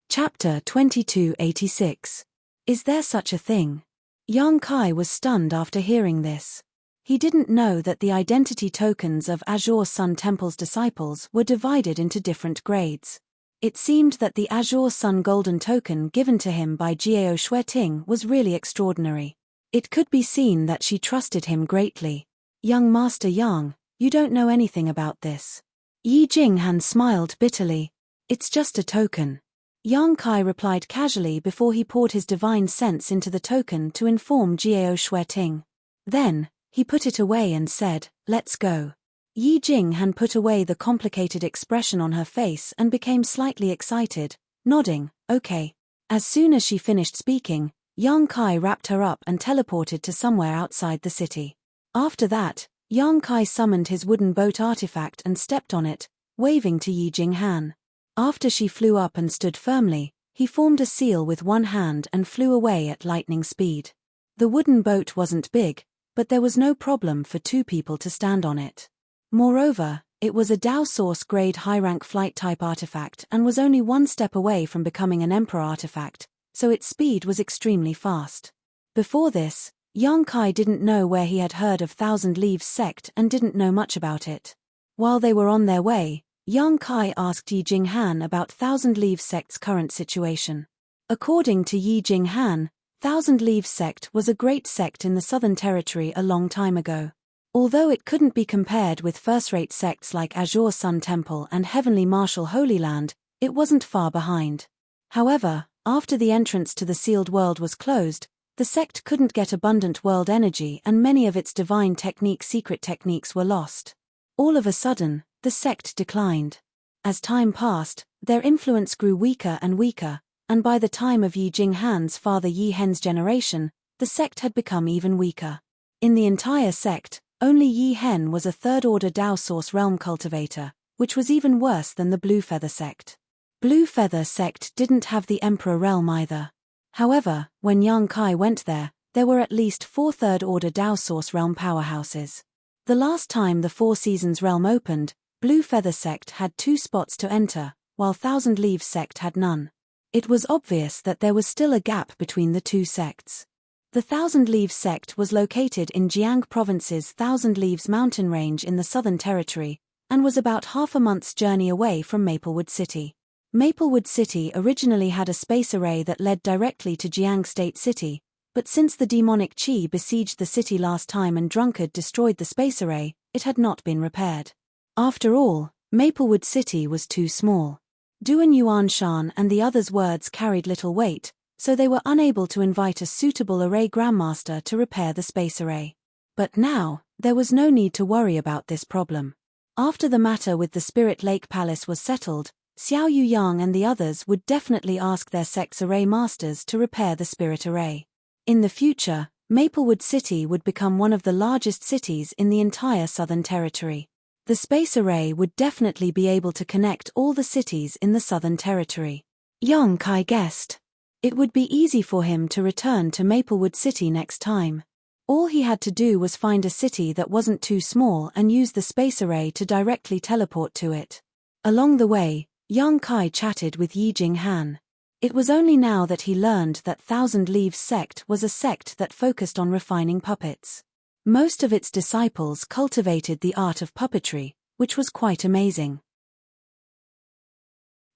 Chapter 2286. Is there such a thing? Yang Kai was stunned after hearing this. He didn't know that the identity tokens of Azure Sun Temple's disciples were divided into different grades. It seemed that the Azure Sun Golden token given to him by Jiao Shueting was really extraordinary. It could be seen that she trusted him greatly. Young Master Yang, you don't know anything about this. Yi Jinghan smiled bitterly. It's just a token. Yang Kai replied casually before he poured his divine sense into the token to inform Jiao Shueting. Then, he put it away and said, "Let's go." Yi Jinghan put away the complicated expression on her face and became slightly excited, nodding, "Okay." As soon as she finished speaking, Yang Kai wrapped her up and teleported to somewhere outside the city. After that, Yang Kai summoned his wooden boat artifact and stepped on it, waving to Yi Jinghan. After she flew up and stood firmly, he formed a seal with one hand and flew away at lightning speed. The wooden boat wasn't big, but there was no problem for two people to stand on it. Moreover, it was a Dao Source grade high-rank flight-type artifact and was only one step away from becoming an Emperor artifact, so its speed was extremely fast. Before this, Yang Kai didn't know where he had heard of Thousand Leaves sect and didn't know much about it. While they were on their way, Yang Kai asked Yi Jinghan about Thousand Leaves sect's current situation. According to Yi Jinghan, Thousand Leaves sect was a great sect in the Southern Territory a long time ago. Although it couldn't be compared with first-rate sects like Azure Sun Temple and Heavenly Martial Holy Land, it wasn't far behind. However, after the entrance to the sealed world was closed, the sect couldn't get abundant world energy and many of its divine secret techniques were lost. All of a sudden, the sect declined. As time passed, their influence grew weaker and weaker, and by the time of Yi Jinghan's father Yi Hen's generation, the sect had become even weaker. In the entire sect, only Yi Hen was a third-order Dao Source realm cultivator, which was even worse than the Blue Feather sect. Blue Feather sect didn't have the Emperor realm either. However, when Yang Kai went there were at least 4 third-order Dao Source realm powerhouses. The last time the Four Seasons realm opened, Blue Feather sect had 2 spots to enter, while Thousand Leaves sect had none. It was obvious that there was still a gap between the two sects. The Thousand Leaves sect was located in Jiang Province's Thousand Leaves mountain range in the Southern Territory, and was about half a month's journey away from Maplewood City. Maplewood City originally had a space array that led directly to Jiang State City, but since the demonic Qi besieged the city last time and Drunkard destroyed the space array, it had not been repaired. After all, Maplewood City was too small. Duan Yuanshan and the others' words carried little weight, so they were unable to invite a suitable array grandmaster to repair the space array. But now, there was no need to worry about this problem. After the matter with the Spirit Lake Palace was settled, Xiao Yuyang and the others would definitely ask their sect's array masters to repair the spirit array. In the future, Maplewood City would become one of the largest cities in the entire Southern Territory. The space array would definitely be able to connect all the cities in the Southern Territory. Yang Kai guessed. It would be easy for him to return to Maplewood City next time. All he had to do was find a city that wasn't too small and use the space array to directly teleport to it. Along the way, Yang Kai chatted with Yi Jinghan. It was only now that he learned that Thousand Leaves sect was a sect that focused on refining puppets. Most of its disciples cultivated the art of puppetry, which was quite amazing.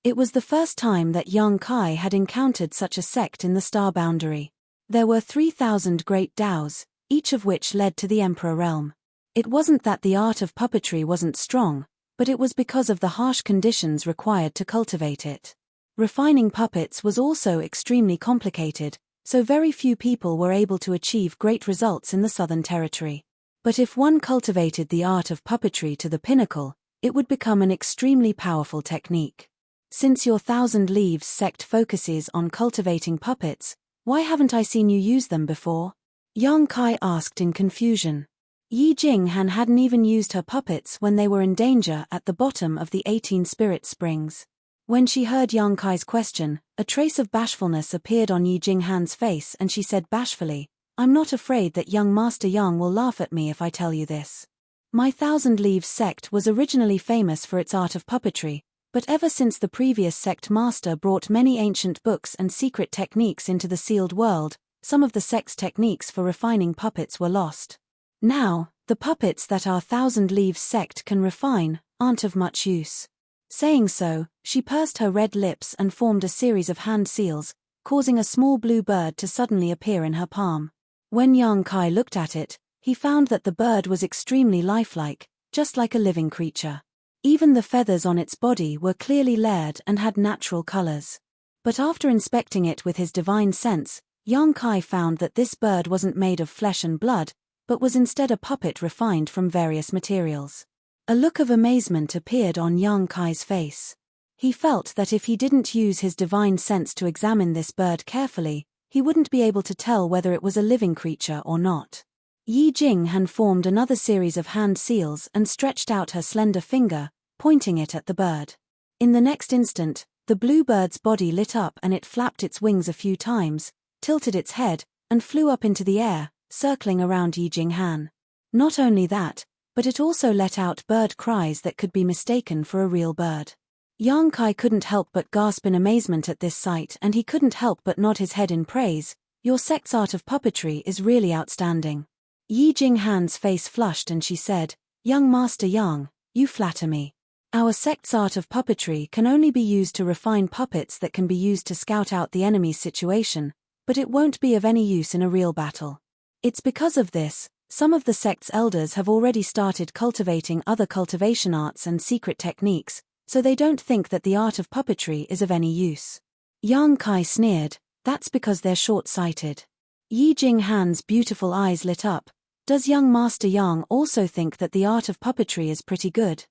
It was the first time that Yang Kai had encountered such a sect in the star boundary. There were 3,000 great Daos, each of which led to the Emperor realm. It wasn't that the art of puppetry wasn't strong, but it was because of the harsh conditions required to cultivate it. Refining puppets was also extremely complicated, so very few people were able to achieve great results in the Southern Territory. But if one cultivated the art of puppetry to the pinnacle, it would become an extremely powerful technique. Since your Thousand Leaves sect focuses on cultivating puppets, why haven't I seen you use them before? Yang Kai asked in confusion. Yi Jinghan hadn't even used her puppets when they were in danger at the bottom of the 18 Spirit Springs. When she heard Yang Kai's question, a trace of bashfulness appeared on Yi Jinghan's face and she said bashfully, "I'm not afraid that young Master Yang will laugh at me if I tell you this. My Thousand Leaves sect was originally famous for its art of puppetry, But ever since the previous sect master brought many ancient books and secret techniques into the sealed world, some of the sect's techniques for refining puppets were lost. Now, the puppets that our Thousand Leaves sect can refine aren't of much use. Saying so, she pursed her red lips and formed a series of hand seals, causing a small blue bird to suddenly appear in her palm. When Yang Kai looked at it, he found that the bird was extremely lifelike, just like a living creature. Even the feathers on its body were clearly layered and had natural colors. But after inspecting it with his divine sense, Yang Kai found that this bird wasn't made of flesh and blood, but was instead a puppet refined from various materials. A look of amazement appeared on Yang Kai's face. He felt that if he didn't use his divine sense to examine this bird carefully, he wouldn't be able to tell whether it was a living creature or not. Yi Jinghan formed another series of hand seals and stretched out her slender finger, pointing it at the bird. In the next instant, the blue bird's body lit up and it flapped its wings a few times, tilted its head, and flew up into the air, circling around Yi Jinghan. Not only that, but it also let out bird cries that could be mistaken for a real bird. Yang Kai couldn't help but gasp in amazement at this sight, and he couldn't help but nod his head in praise. Your sect's art of puppetry is really outstanding. Yi Jinghan's face flushed and she said, Young Master Yang, you flatter me. Our sect's art of puppetry can only be used to refine puppets that can be used to scout out the enemy's situation, but it won't be of any use in a real battle. It's because of this, some of the sect's elders have already started cultivating other cultivation arts and secret techniques, so they don't think that the art of puppetry is of any use. Yang Kai sneered, that's because they're short-sighted. Yi Jinghan's beautiful eyes lit up. Does young Master Yang also think that the art of puppetry is pretty good?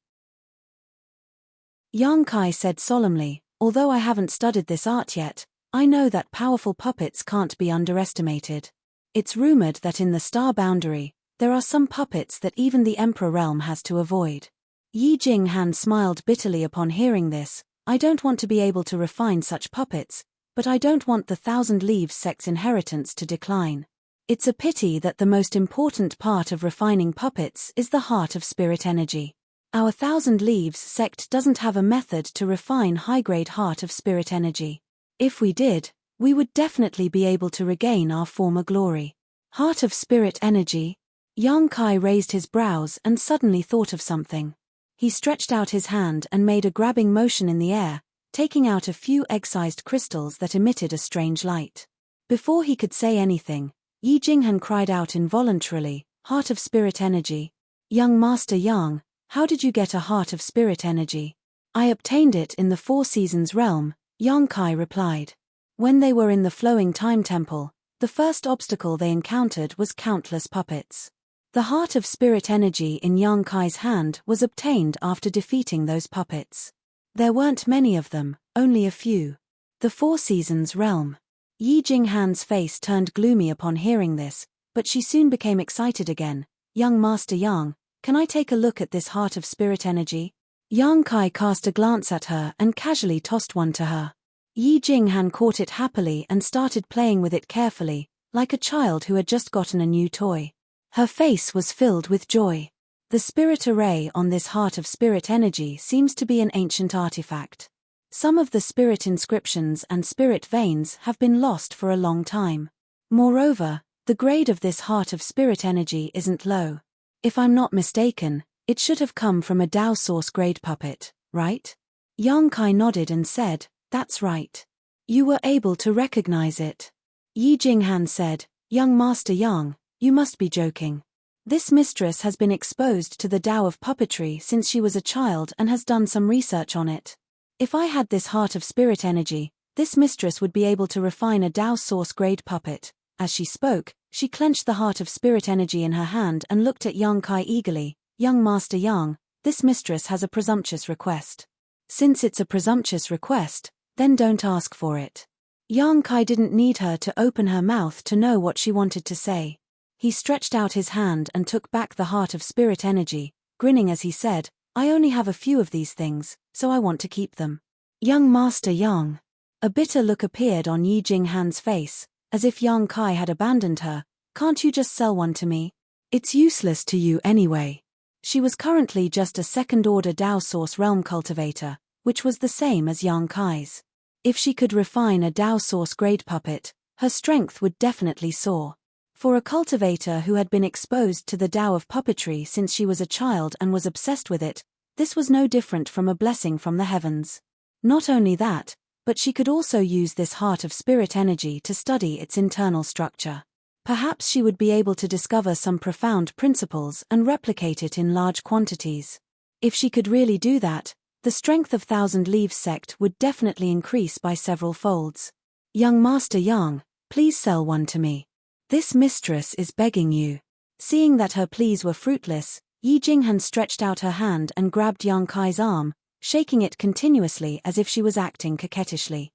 Yang Kai said solemnly, although I haven't studied this art yet, I know that powerful puppets can't be underestimated. It's rumored that in the star boundary, there are some puppets that even the Emperor realm has to avoid. Yi Jinghan smiled bitterly upon hearing this. I don't want to be able to refine such puppets, but I don't want the Thousand Leaves sect's inheritance to decline. It's a pity that the most important part of refining puppets is the heart of spirit energy. Our Thousand Leaves sect doesn't have a method to refine high-grade heart of spirit energy. If we did, we would definitely be able to regain our former glory. Heart of spirit energy? Yang Kai raised his brows and suddenly thought of something. He stretched out his hand and made a grabbing motion in the air, taking out a few egg-sized crystals that emitted a strange light. Before he could say anything, Yi Jinghan cried out involuntarily, Heart of spirit energy. Young Master Yang, how did you get a heart of spirit energy? I obtained it in the Four Seasons realm, Yang Kai replied. When they were in the Flowing Time Temple, the first obstacle they encountered was countless puppets. The heart of spirit energy in Yang Kai's hand was obtained after defeating those puppets. There weren't many of them, only a few. The Four Seasons realm. Yi Jinghan's face turned gloomy upon hearing this, but she soon became excited again. Young Master Yang, can I take a look at this heart of spirit energy? Yang Kai cast a glance at her and casually tossed one to her. Yi Jinghan caught it happily and started playing with it carefully, like a child who had just gotten a new toy. Her face was filled with joy. The spirit array on this heart of spirit energy seems to be an ancient artifact. Some of the spirit inscriptions and spirit veins have been lost for a long time. Moreover, the grade of this heart of spirit energy isn't low. If I'm not mistaken, it should have come from a Dao source grade puppet, right? Yang Kai nodded and said, that's right. You were able to recognize it. Yi Jinghan said, Young Master Yang, you must be joking. This mistress has been exposed to the Dao of puppetry since she was a child and has done some research on it. If I had this heart of spirit energy, this mistress would be able to refine a Dao source grade puppet. As she spoke, she clenched the heart of spirit energy in her hand and looked at Yang Kai eagerly. Young Master Yang, this mistress has a presumptuous request. Since it's a presumptuous request, then don't ask for it. Yang Kai didn't need her to open her mouth to know what she wanted to say. He stretched out his hand and took back the heart of spirit energy, grinning as he said, I only have a few of these things, so I want to keep them. Young Master Yang. A bitter look appeared on Yi Jinghan's face, as if Yang Kai had abandoned her. Can't you just sell one to me? It's useless to you anyway. She was currently just a second-order Dao Source realm cultivator, which was the same as Yang Kai's. If she could refine a Dao source grade puppet, her strength would definitely soar. For a cultivator who had been exposed to the Dao of puppetry since she was a child and was obsessed with it, this was no different from a blessing from the heavens. Not only that, but she could also use this heart of spirit energy to study its internal structure. Perhaps she would be able to discover some profound principles and replicate it in large quantities. If she could really do that, the strength of Thousand Leaves sect would definitely increase by several folds. Young Master Yang, please sell one to me. This mistress is begging you. Seeing that her pleas were fruitless, Yi Jinghan stretched out her hand and grabbed Yang Kai's arm, shaking it continuously as if she was acting coquettishly.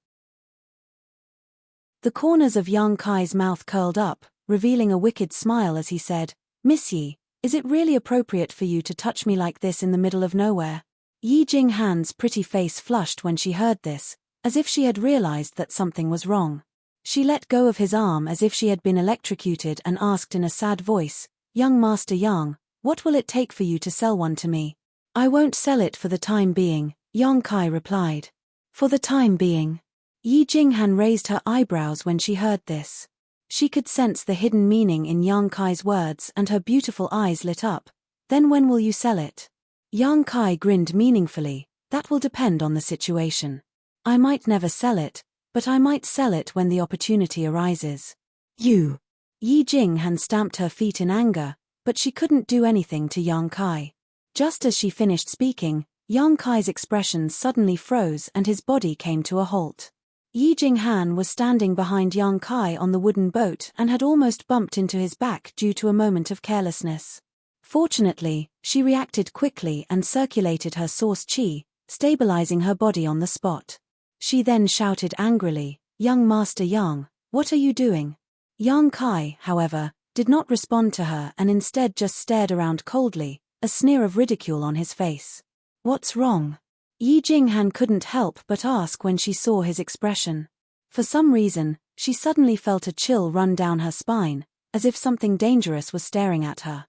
The corners of Yang Kai's mouth curled up, revealing a wicked smile as he said, "Miss Yi, is it really appropriate for you to touch me like this in the middle of nowhere?" Yi Jinghan's pretty face flushed when she heard this, as if she had realized that something was wrong. She let go of his arm as if she had been electrocuted and asked in a sad voice, "Young Master Yang, what will it take for you to sell one to me?" "I won't sell it for the time being," Yang Kai replied. "For the time being?" Yi Jinghan raised her eyebrows when she heard this. She could sense the hidden meaning in Yang Kai's words and her beautiful eyes lit up. "Then when will you sell it?" Yang Kai grinned meaningfully. "That will depend on the situation. I might never sell it, but I might sell it when the opportunity arises." "You!" Yi Jinghan stamped her feet in anger, but she couldn't do anything to Yang Kai. Just as she finished speaking, Yang Kai's expression suddenly froze and his body came to a halt. Yi Jinghan was standing behind Yang Kai on the wooden boat and had almost bumped into his back due to a moment of carelessness. Fortunately, she reacted quickly and circulated her source qi, stabilizing her body on the spot. She then shouted angrily, "Young Master Yang, what are you doing?" Yang Kai, however, did not respond to her and instead just stared around coldly, a sneer of ridicule on his face. "What's wrong?" Yi Jinghan couldn't help but ask when she saw his expression. For some reason, she suddenly felt a chill run down her spine, as if something dangerous was staring at her.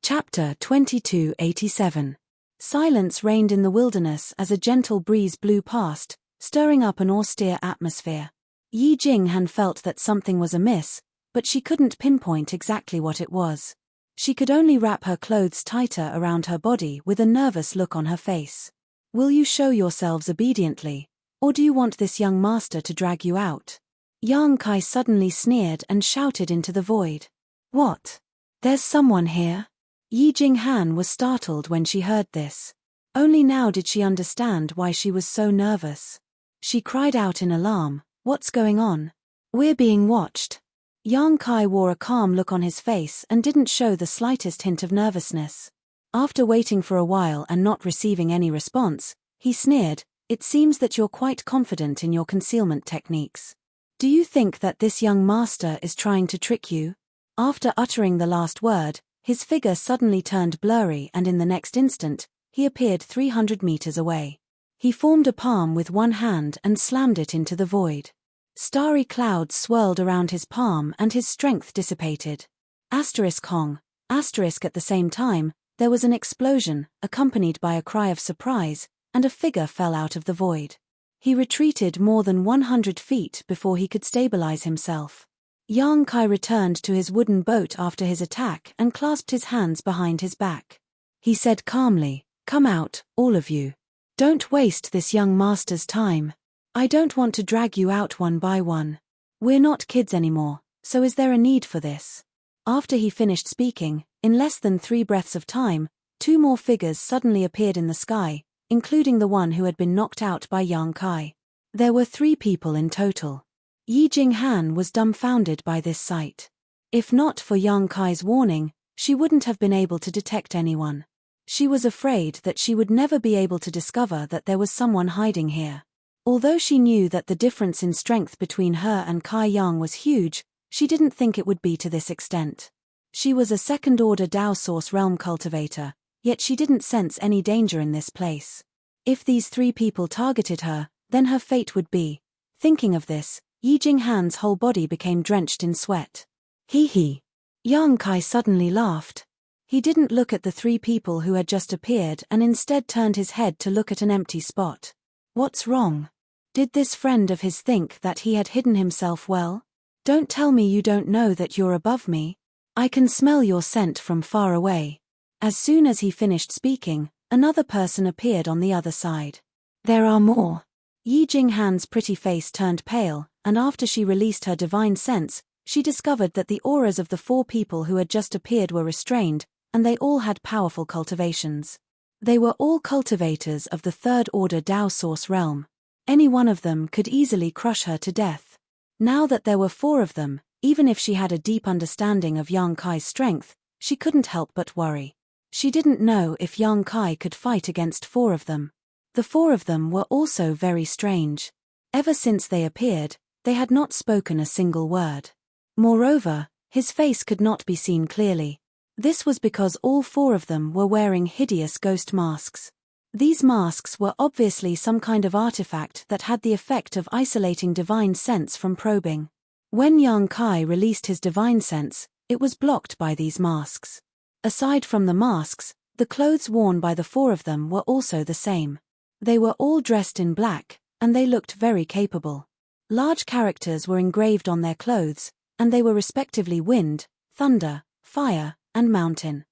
Chapter 2287. Silence reigned in the wilderness as a gentle breeze blew past, stirring up an austere atmosphere. Yi Jinghan felt that something was amiss, but she couldn't pinpoint exactly what it was. She could only wrap her clothes tighter around her body with a nervous look on her face. "Will you show yourselves obediently, or do you want this young master to drag you out?" Yang Kai suddenly sneered and shouted into the void. "What? There's someone here?" Yi Jinghan was startled when she heard this. Only now did she understand why she was so nervous. She cried out in alarm, "What's going on? We're being watched." Yang Kai wore a calm look on his face and didn't show the slightest hint of nervousness. After waiting for a while and not receiving any response, he sneered, "It seems that you're quite confident in your concealment techniques. Do you think that this young master is trying to trick you?" After uttering the last word, his figure suddenly turned blurry and in the next instant, he appeared 300 meters away. He formed a palm with one hand and slammed it into the void. Starry clouds swirled around his palm and his strength dissipated. Hong. At the same time, there was an explosion, accompanied by a cry of surprise, and a figure fell out of the void. He retreated more than 100 feet before he could stabilize himself. Yang Kai returned to his wooden boat after his attack and clasped his hands behind his back. He said calmly, "Come out, all of you. Don't waste this young master's time. I don't want to drag you out one by one. We're not kids anymore, so is there a need for this?" After he finished speaking, in less than 3 breaths of time, 2 more figures suddenly appeared in the sky, including the one who had been knocked out by Yang Kai. There were 3 people in total. Yi Jinghan was dumbfounded by this sight. If not for Yang Kai's warning, she wouldn't have been able to detect anyone. She was afraid that she would never be able to discover that there was someone hiding here. Although she knew that the difference in strength between her and Kai Yang was huge, she didn't think it would be to this extent. She was a second-order Dao Source Realm cultivator, yet she didn't sense any danger in this place. If these 3 people targeted her, then her fate would be. Thinking of this, Yi Jinghan's whole body became drenched in sweat. Hee hee. Yang Kai suddenly laughed. He didn't look at the three people who had just appeared and instead turned his head to look at an empty spot. What's wrong? Did this friend of his think that he had hidden himself well? Don't tell me you don't know that you're above me. I can smell your scent from far away. As soon as he finished speaking, another person appeared on the other side. There are more. Yi Jinghan's pretty face turned pale, and after she released her divine sense, she discovered that the auras of the four people who had just appeared were restrained, and they all had powerful cultivations. They were all cultivators of the third order Dao source realm. Any one of them could easily crush her to death. Now that there were four of them, even if she had a deep understanding of Yang Kai's strength, she couldn't help but worry. She didn't know if Yang Kai could fight against four of them. The four of them were also very strange. Ever since they appeared, they had not spoken a single word. Moreover, his face could not be seen clearly. This was because all four of them were wearing hideous ghost masks. These masks were obviously some kind of artifact that had the effect of isolating divine sense from probing. When Yang Kai released his divine sense, it was blocked by these masks. Aside from the masks, the clothes worn by the four of them were also the same. They were all dressed in black, and they looked very capable. Large characters were engraved on their clothes, and they were respectively wind, thunder, fire, and mountain.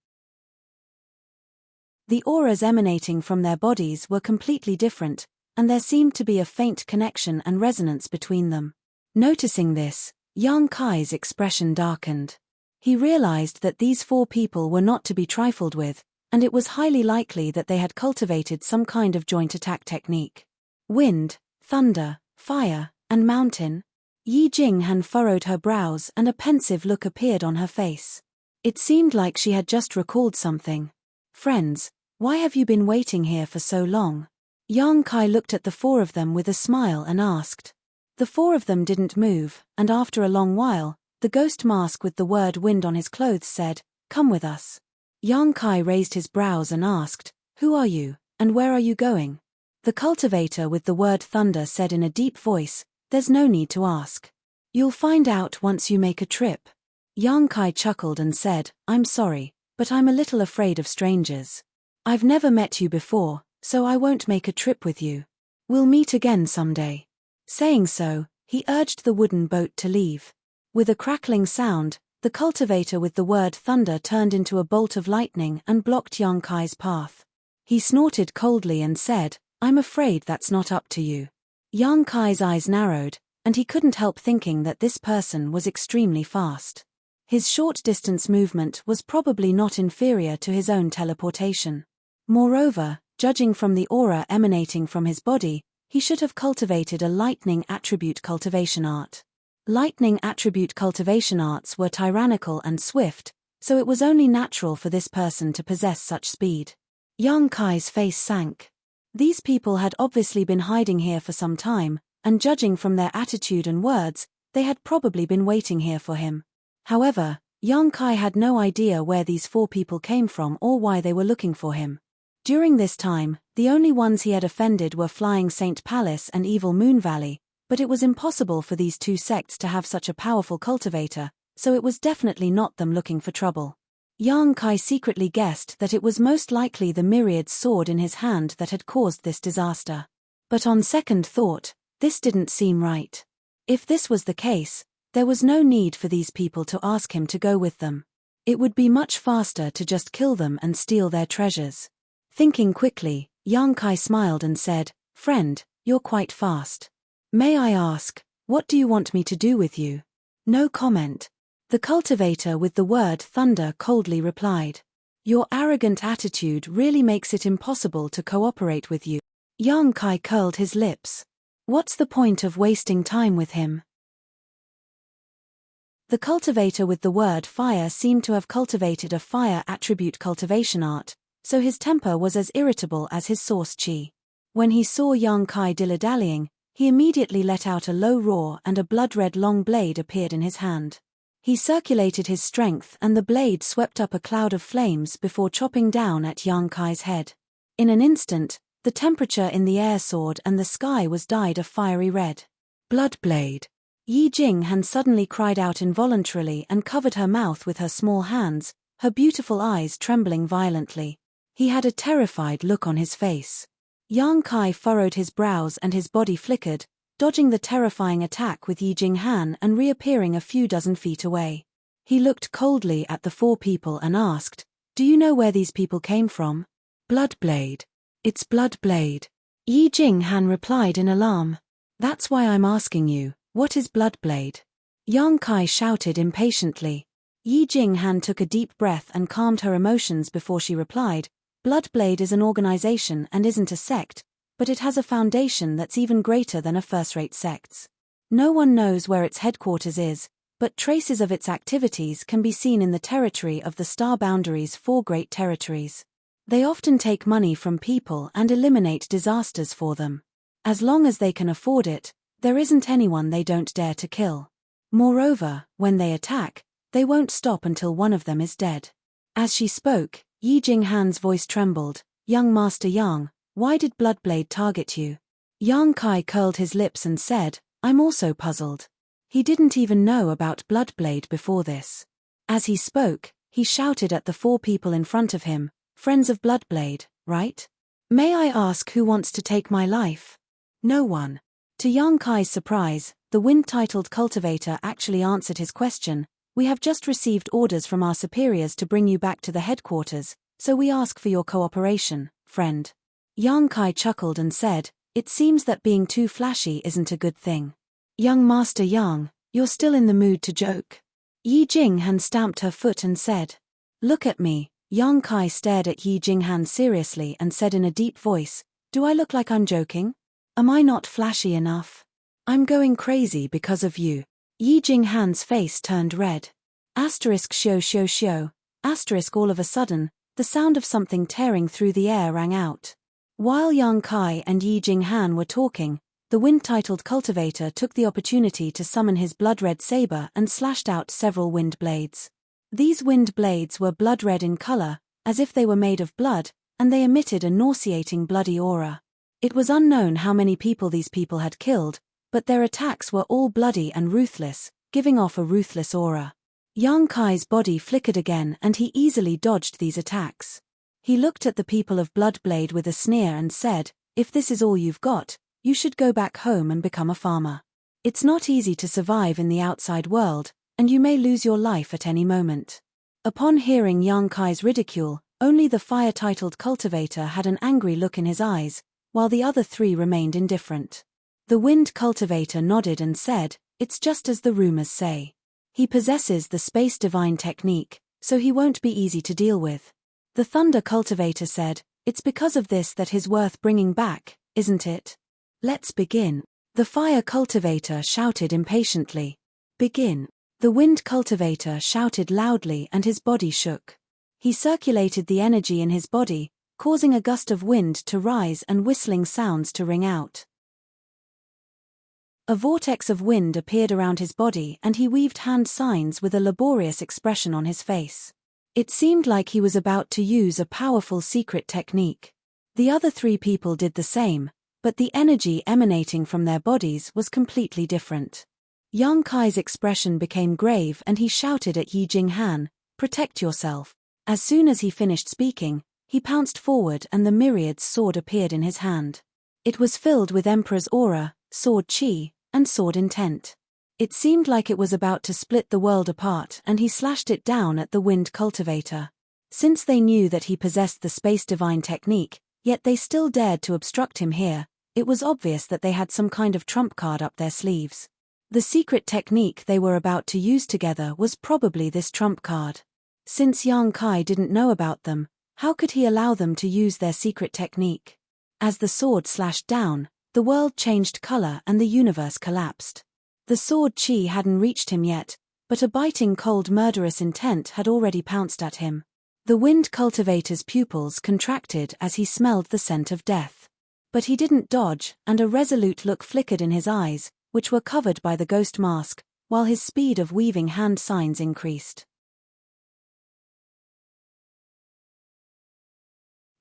The auras emanating from their bodies were completely different, and there seemed to be a faint connection and resonance between them. Noticing this, Yang Kai's expression darkened. He realized that these four people were not to be trifled with, and it was highly likely that they had cultivated some kind of joint attack technique. Wind, thunder, fire, and mountain. Yi Jinghan furrowed her brows and a pensive look appeared on her face. It seemed like she had just recalled something. Friends, why have you been waiting here for so long? Yang Kai looked at the four of them with a smile and asked. The four of them didn't move, and after a long while, the ghost mask with the word wind on his clothes said, "Come with us." Yang Kai raised his brows and asked, "Who are you, and where are you going?" The cultivator with the word thunder said in a deep voice, "There's no need to ask. You'll find out once you make a trip." Yang Kai chuckled and said, "I'm sorry, but I'm a little afraid of strangers. I've never met you before, so I won't make a trip with you. We'll meet again someday." Saying so, he urged the wooden boat to leave. With a crackling sound, the cultivator with the word thunder turned into a bolt of lightning and blocked Yang Kai's path. He snorted coldly and said, "I'm afraid that's not up to you." Yang Kai's eyes narrowed, and he couldn't help thinking that this person was extremely fast. His short-distance movement was probably not inferior to his own teleportation. Moreover, judging from the aura emanating from his body, he should have cultivated a lightning attribute cultivation art. Lightning attribute cultivation arts were tyrannical and swift, so it was only natural for this person to possess such speed. Yang Kai's face sank. These people had obviously been hiding here for some time, and judging from their attitude and words, they had probably been waiting here for him. However, Yang Kai had no idea where these four people came from or why they were looking for him. During this time, the only ones he had offended were Flying Saint Palace and Evil Moon Valley, but it was impossible for these two sects to have such a powerful cultivator, so it was definitely not them looking for trouble. Yang Kai secretly guessed that it was most likely the myriad sword in his hand that had caused this disaster. But on second thought, this didn't seem right. If this was the case, there was no need for these people to ask him to go with them. It would be much faster to just kill them and steal their treasures. Thinking quickly, Yang Kai smiled and said, "Friend, you're quite fast. May I ask, what do you want me to do with you?" No comment. The cultivator with the word thunder coldly replied, "Your arrogant attitude really makes it impossible to cooperate with you." Yang Kai curled his lips. What's the point of wasting time with him? The cultivator with the word fire seemed to have cultivated a fire attribute cultivation art, so his temper was as irritable as his source chi. When he saw Yang Kai dilly-dallying, he immediately let out a low roar and a blood-red long blade appeared in his hand. He circulated his strength and the blade swept up a cloud of flames before chopping down at Yang Kai's head. In an instant, the temperature in the air soared and the sky was dyed a fiery red. Blood blade! Yi Jinghan suddenly cried out involuntarily and covered her mouth with her small hands, her beautiful eyes trembling violently. He had a terrified look on his face. Yang Kai furrowed his brows and his body flickered, dodging the terrifying attack with Yi Jinghan and reappearing a few dozen feet away. He looked coldly at the four people and asked, "Do you know where these people came from?" "Bloodblade. It's Bloodblade." Yi Jinghan replied in alarm. "That's why I'm asking you, what is Bloodblade?" Yang Kai shouted impatiently. Yi Jinghan took a deep breath and calmed her emotions before she replied, "Bloodblade is an organization and isn't a sect, but it has a foundation that's even greater than a first-rate sect's. No one knows where its headquarters is, but traces of its activities can be seen in the territory of the Star Boundary's four great territories. They often take money from people and eliminate disasters for them. As long as they can afford it, there isn't anyone they don't dare to kill. Moreover, when they attack, they won't stop until one of them is dead." As she spoke, Yi Jinghan's voice trembled. "Young Master Yang, why did Bloodblade target you?" Yang Kai curled his lips and said, "I'm also puzzled." He didn't even know about Bloodblade before this. As he spoke, he shouted at the four people in front of him, "Friends of Bloodblade, right? May I ask who wants to take my life?" No one. To Yang Kai's surprise, the wind-titled cultivator actually answered his question. "We have just received orders from our superiors to bring you back to the headquarters, so we ask for your cooperation, friend." Yang Kai chuckled and said, "It seems that being too flashy isn't a good thing. Young Master Yang, you're still in the mood to joke." Yi Jinghan stamped her foot and said, "Look at me." Yang Kai stared at Yi Jinghan seriously and said in a deep voice, "Do I look like I'm joking? Am I not flashy enough? I'm going crazy because of you." Yi Jinghan's face turned red. Asterisk shio shio shio. Asterisk all of a sudden, the sound of something tearing through the air rang out. While Yang Kai and Yi Jinghan were talking, the wind-titled cultivator took the opportunity to summon his blood-red saber and slashed out several wind blades. These wind blades were blood-red in color, as if they were made of blood, and they emitted a nauseating bloody aura. It was unknown how many people these people had killed, but their attacks were all bloody and ruthless, giving off a ruthless aura. Yang Kai's body flickered again and he easily dodged these attacks. He looked at the people of Bloodblade with a sneer and said, "If this is all you've got, you should go back home and become a farmer. It's not easy to survive in the outside world, and you may lose your life at any moment." Upon hearing Yang Kai's ridicule, only the fire-titled cultivator had an angry look in his eyes, while the other three remained indifferent. The wind cultivator nodded and said, "It's just as the rumors say. He possesses the space divine technique, so he won't be easy to deal with." The thunder cultivator said, "It's because of this that he's worth bringing back, isn't it? Let's begin." The fire cultivator shouted impatiently. "Begin." The wind cultivator shouted loudly and his body shook. He circulated the energy in his body, causing a gust of wind to rise and whistling sounds to ring out. A vortex of wind appeared around his body and he weaved hand signs with a laborious expression on his face. It seemed like he was about to use a powerful secret technique. The other three people did the same, but the energy emanating from their bodies was completely different. Yang Kai's expression became grave and he shouted at Yi Jinghan, "Protect yourself." As soon as he finished speaking, he pounced forward and the myriad sword appeared in his hand. It was filled with Emperor's aura, sword chi, and sword intent. It seemed like it was about to split the world apart and he slashed it down at the wind cultivator. Since they knew that he possessed the space divine technique, yet they still dared to obstruct him here, it was obvious that they had some kind of trump card up their sleeves. The secret technique they were about to use together was probably this trump card. Since Yang Kai didn't know about them, how could he allow them to use their secret technique? As the sword slashed down, the world changed color and the universe collapsed. The sword chi hadn't reached him yet, but a biting cold murderous intent had already pounced at him. The wind cultivator's pupils contracted as he smelled the scent of death. But he didn't dodge, and a resolute look flickered in his eyes, which were covered by the ghost mask, while his speed of weaving hand signs increased.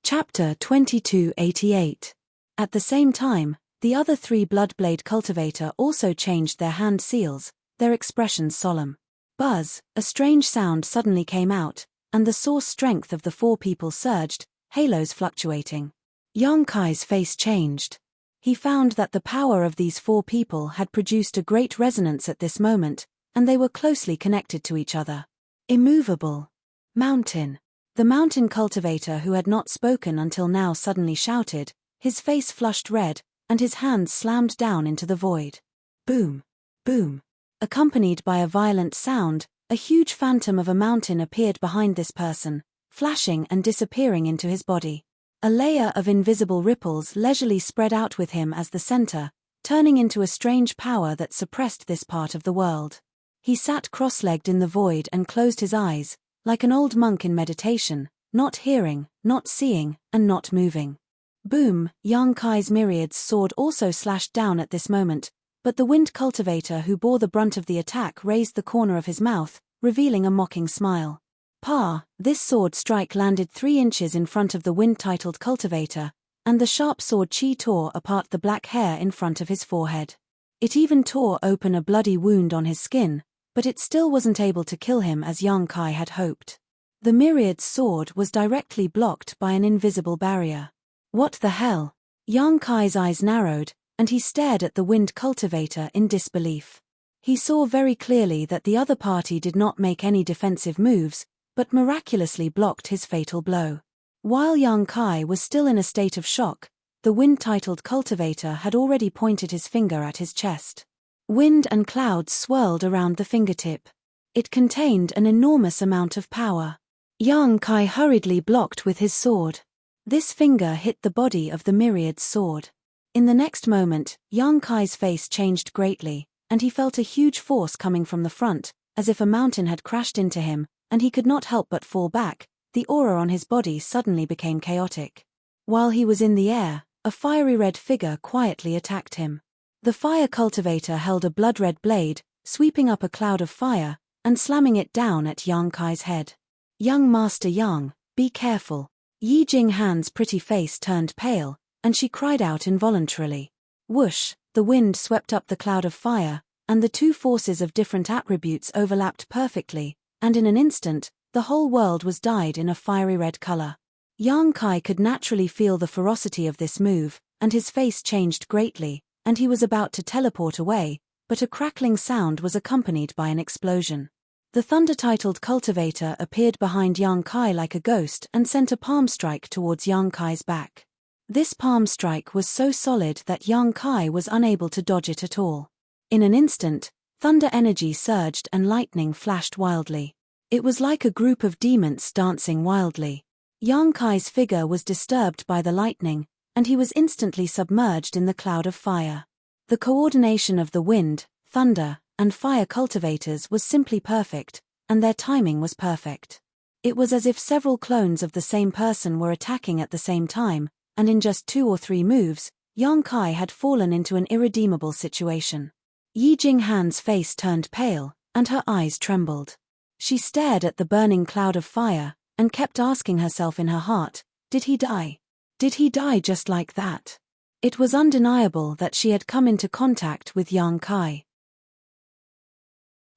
Chapter 2288. At the same time, the other three Bloodblade cultivator also changed their hand seals, their expressions solemn. Buzz, a strange sound suddenly came out, and the source strength of the 4 people surged, halos fluctuating. Yang Kai's face changed. He found that the power of these 4 people had produced a great resonance at this moment, and they were closely connected to each other. Immovable. Mountain. The mountain cultivator who had not spoken until now suddenly shouted, his face flushed red, and his hands slammed down into the void. Boom. Boom. Accompanied by a violent sound, a huge phantom of a mountain appeared behind this person, flashing and disappearing into his body. A layer of invisible ripples leisurely spread out with him as the center, turning into a strange power that suppressed this part of the world. He sat cross-legged in the void and closed his eyes, like an old monk in meditation, not hearing, not seeing, and not moving. Boom. Yang Kai's myriad's sword also slashed down at this moment, but the wind cultivator who bore the brunt of the attack raised the corner of his mouth, revealing a mocking smile. Pa! This sword strike landed 3 inches in front of the wind-titled cultivator, and the sharp sword chi tore apart the black hair in front of his forehead. It even tore open a bloody wound on his skin, but it still wasn't able to kill him as Yang Kai had hoped. The myriad's sword was directly blocked by an invisible barrier. What the hell? Yang Kai's eyes narrowed, and he stared at the wind cultivator in disbelief. He saw very clearly that the other party did not make any defensive moves, but miraculously blocked his fatal blow. While Yang Kai was still in a state of shock, the wind-titled cultivator had already pointed his finger at his chest. Wind and clouds swirled around the fingertip. It contained an enormous amount of power. Yang Kai hurriedly blocked with his sword. This finger hit the body of the myriad's sword. In the next moment, Yang Kai's face changed greatly, and he felt a huge force coming from the front, as if a mountain had crashed into him, and he could not help but fall back. The aura on his body suddenly became chaotic. While he was in the air, a fiery red figure quietly attacked him. The fire cultivator held a blood-red blade, sweeping up a cloud of fire, and slamming it down at Yang Kai's head. Young Master Yang, be careful. Yi Jinghan's pretty face turned pale, and she cried out involuntarily. Whoosh, the wind swept up the cloud of fire, and the 2 forces of different attributes overlapped perfectly, and in an instant, the whole world was dyed in a fiery red color. Yang Kai could naturally feel the ferocity of this move, and his face changed greatly, and he was about to teleport away, but a crackling sound was accompanied by an explosion. The thunder-titled cultivator appeared behind Yang Kai like a ghost and sent a palm strike towards Yang Kai's back. This palm strike was so solid that Yang Kai was unable to dodge it at all. In an instant, thunder energy surged and lightning flashed wildly. It was like a group of demons dancing wildly. Yang Kai's figure was disturbed by the lightning, and he was instantly submerged in the cloud of fire. The coordination of the wind, thunder, and fire cultivators was simply perfect, and their timing was perfect. It was as if several clones of the same person were attacking at the same time, and in just 2 or 3 moves, Yang Kai had fallen into an irredeemable situation. Yi Jinghan's face turned pale, and her eyes trembled. She stared at the burning cloud of fire, and kept asking herself in her heart, did he die? Did he die just like that? It was undeniable that she had come into contact with Yang Kai.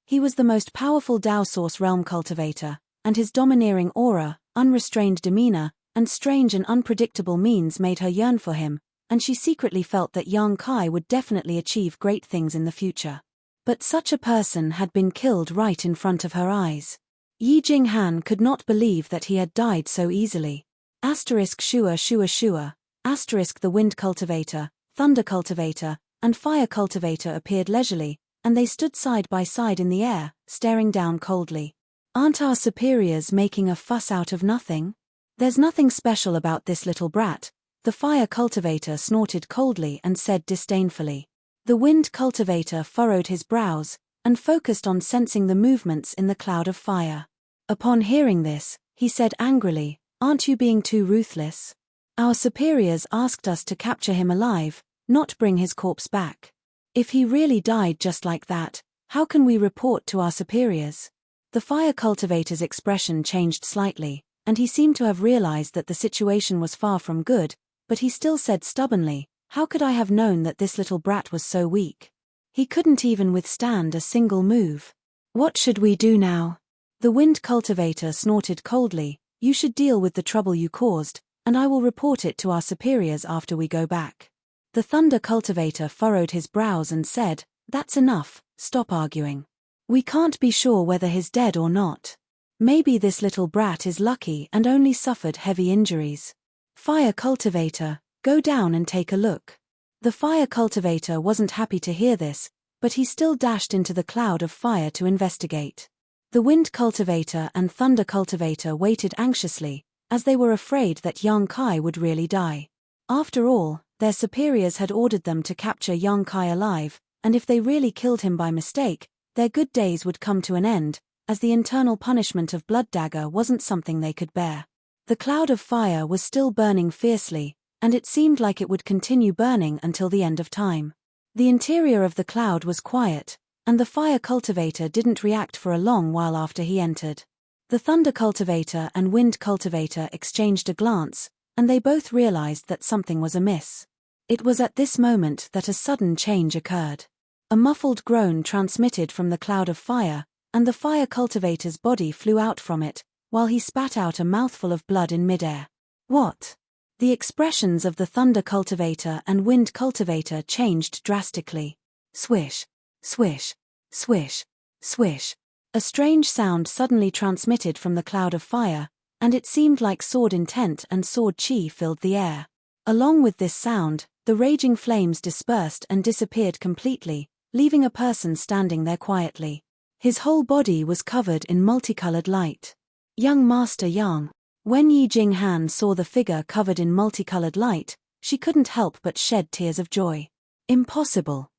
He was the most powerful Dao Source Realm cultivator, and his domineering aura, unrestrained demeanor, and strange and unpredictable means made her yearn for him, and she secretly felt that Yang Kai would definitely achieve great things in the future. But such a person had been killed right in front of her eyes. Yi Jinghan could not believe that he had died so easily. Shua Shua Shua, the wind cultivator, thunder cultivator, and fire cultivator appeared leisurely, and they stood side by side in the air, staring down coldly. Aren't our superiors making a fuss out of nothing? There's nothing special about this little brat, the fire cultivator snorted coldly and said disdainfully. The wind cultivator furrowed his brows, and focused on sensing the movements in the cloud of fire. Upon hearing this, he said angrily, aren't you being too ruthless? Our superiors asked us to capture him alive, not bring his corpse back. If he really died just like that, how can we report to our superiors? The fire cultivator's expression changed slightly, and he seemed to have realized that the situation was far from good, but he still said stubbornly, how could I have known that this little brat was so weak? He couldn't even withstand a single move. What should we do now? The wind cultivator snorted coldly, "You should deal with the trouble you caused, and I will report it to our superiors after we go back." The thunder cultivator furrowed his brows and said, "That's enough, stop arguing. We can't be sure whether he's dead or not. Maybe this little brat is lucky and only suffered heavy injuries. Fire cultivator, go down and take a look." The fire cultivator wasn't happy to hear this, but he still dashed into the cloud of fire to investigate. The wind cultivator and thunder cultivator waited anxiously, as they were afraid that Yang Kai would really die. After all, their superiors had ordered them to capture Yang Kai alive, and if they really killed him by mistake, their good days would come to an end, as the internal punishment of blood dagger wasn't something they could bear. The cloud of fire was still burning fiercely, and it seemed like it would continue burning until the end of time. The interior of the cloud was quiet, and the fire cultivator didn't react for a long while after he entered. The thunder cultivator and wind cultivator exchanged a glance, and they both realized that something was amiss. It was at this moment that a sudden change occurred. A muffled groan transmitted from the cloud of fire, and the fire cultivator's body flew out from it, while he spat out a mouthful of blood in midair. "What?" The expressions of the thunder cultivator and wind cultivator changed drastically. Swish, swish, swish, swish. A strange sound suddenly transmitted from the cloud of fire, and it seemed like sword intent and sword chi filled the air. Along with this sound, the raging flames dispersed and disappeared completely, leaving a person standing there quietly. His whole body was covered in multicolored light. Young Master Yang. When Yi Jinghan saw the figure covered in multicolored light, she couldn't help but shed tears of joy. Impossible.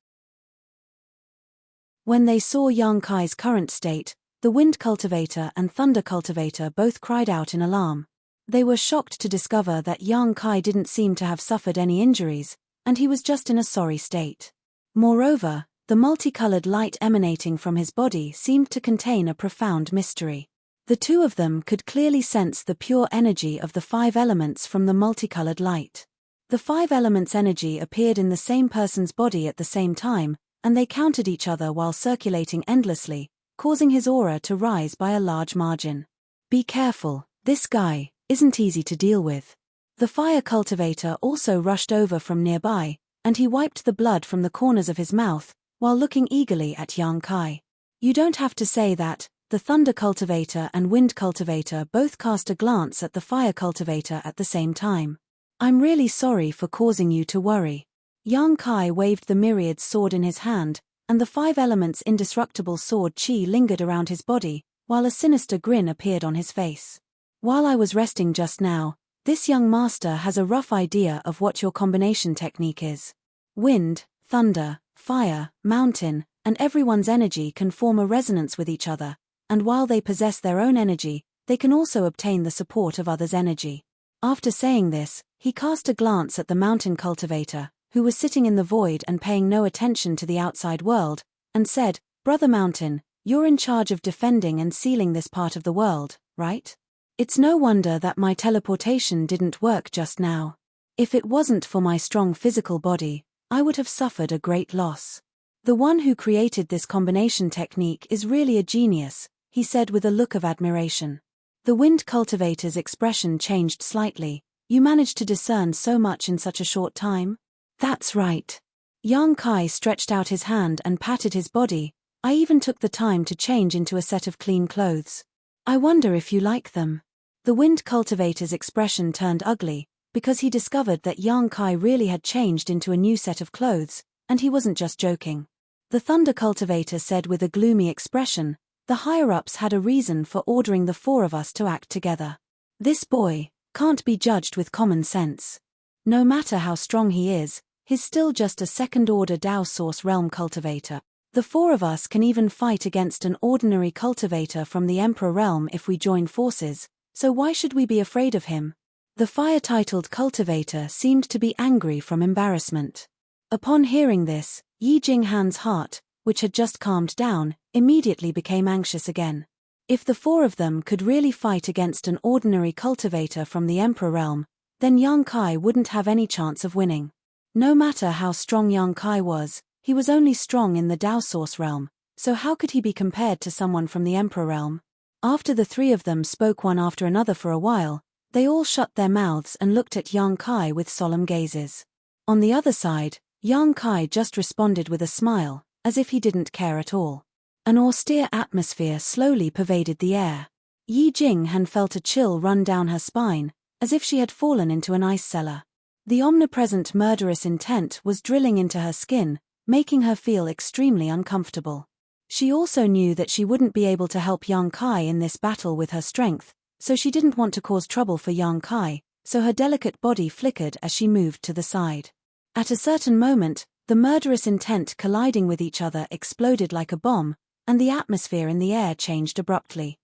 When they saw Yang Kai's current state, the wind cultivator and thunder cultivator both cried out in alarm. They were shocked to discover that Yang Kai didn't seem to have suffered any injuries, and he was just in a sorry state. Moreover, the multicolored light emanating from his body seemed to contain a profound mystery. The two of them could clearly sense the pure energy of the 5 elements from the multicolored light. The 5 elements' energy appeared in the same person's body at the same time, and they countered each other while circulating endlessly, causing his aura to rise by a large margin. "Be careful, this guy isn't easy to deal with." The fire cultivator also rushed over from nearby, and he wiped the blood from the corners of his mouth, while looking eagerly at Yang Kai. "You don't have to say that." The thunder cultivator and wind cultivator both cast a glance at the fire cultivator at the same time. "I'm really sorry for causing you to worry." Yang Kai waved the myriad sword in his hand, and the 5 elements' indestructible sword chi lingered around his body, while a sinister grin appeared on his face. "While I was resting just now, this young master has a rough idea of what your combination technique is. Wind, thunder, fire, mountain, and everyone's energy can form a resonance with each other, and while they possess their own energy, they can also obtain the support of others' energy." After saying this, he cast a glance at the mountain cultivator, who was sitting in the void and paying no attention to the outside world, and said, "Brother Mountain, you're in charge of defending and sealing this part of the world, right? It's no wonder that my teleportation didn't work just now. If it wasn't for my strong physical body, I would have suffered a great loss. The one who created this combination technique is really a genius," he said with a look of admiration. The wind cultivator's expression changed slightly. "You managed to discern so much in such a short time?" "That's right." Yang Kai stretched out his hand and patted his body. "I even took the time to change into a set of clean clothes. I wonder if you like them." The wind cultivator's expression turned ugly, because he discovered that Yang Kai really had changed into a new set of clothes, and he wasn't just joking. The thunder cultivator said with a gloomy expression, "The higher-ups had a reason for ordering the 4 of us to act together. This boy can't be judged with common sense. No matter how strong he is, he's still just a second-order Dao Source Realm cultivator. The 4 of us can even fight against an ordinary cultivator from the Emperor Realm if we join forces, so why should we be afraid of him?" The fire-titled cultivator seemed to be angry from embarrassment. Upon hearing this, Yi Jinghan's heart, which had just calmed down, immediately became anxious again. If the 4 of them could really fight against an ordinary cultivator from the Emperor Realm, then Yang Kai wouldn't have any chance of winning. No matter how strong Yang Kai was, he was only strong in the Dao Source Realm, so how could he be compared to someone from the Emperor Realm? After the three of them spoke one after another for a while, they all shut their mouths and looked at Yang Kai with solemn gazes. On the other side, Yang Kai just responded with a smile, as if he didn't care at all. An austere atmosphere slowly pervaded the air. Yi Jinghan felt a chill run down her spine, as if she had fallen into an ice cellar. The omnipresent murderous intent was drilling into her skin, making her feel extremely uncomfortable. She also knew that she wouldn't be able to help Yang Kai in this battle with her strength, so she didn't want to cause trouble for Yang Kai, so her delicate body flickered as she moved to the side. At a certain moment, the murderous intent colliding with each other exploded like a bomb, and the atmosphere in the air changed abruptly.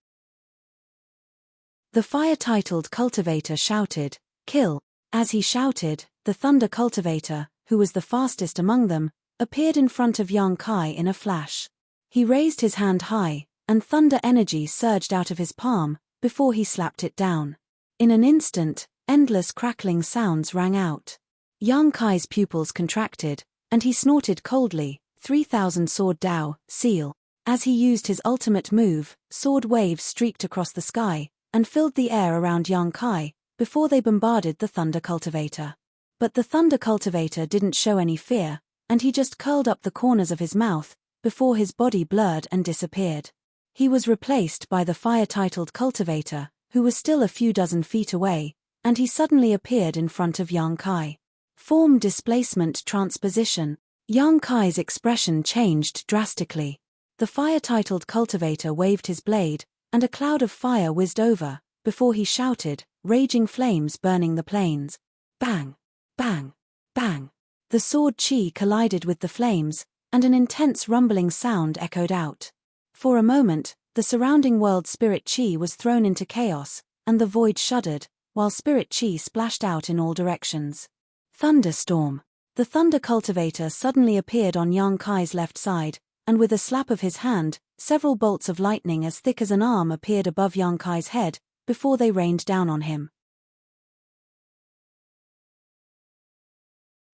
The fire-titled cultivator shouted, "Kill!" As he shouted, the thunder cultivator, who was the fastest among them, appeared in front of Yang Kai in a flash. He raised his hand high, and thunder energy surged out of his palm, before he slapped it down. In an instant, endless crackling sounds rang out. Yang Kai's pupils contracted, and he snorted coldly, 3,000 sword Dao, seal. As he used his ultimate move, sword waves streaked across the sky, and filled the air around Yang Kai, before they bombarded the thunder cultivator. But the thunder cultivator didn't show any fear, and he just curled up the corners of his mouth, before his body blurred and disappeared. He was replaced by the fire-titled cultivator, who was still a few dozen feet away, and he suddenly appeared in front of Yang Kai. Form displacement transposition. Yang Kai's expression changed drastically. The fire-titled cultivator waved his blade, and a cloud of fire whizzed over, before he shouted, raging flames burning the plains. Bang! Bang! Bang! The sword chi collided with the flames, and an intense rumbling sound echoed out. For a moment, the surrounding world's spirit chi was thrown into chaos, and the void shuddered, while spirit chi splashed out in all directions. Thunderstorm. The thunder cultivator suddenly appeared on Yang Kai's left side, and with a slap of his hand, several bolts of lightning as thick as an arm appeared above Yang Kai's head, before they rained down on him.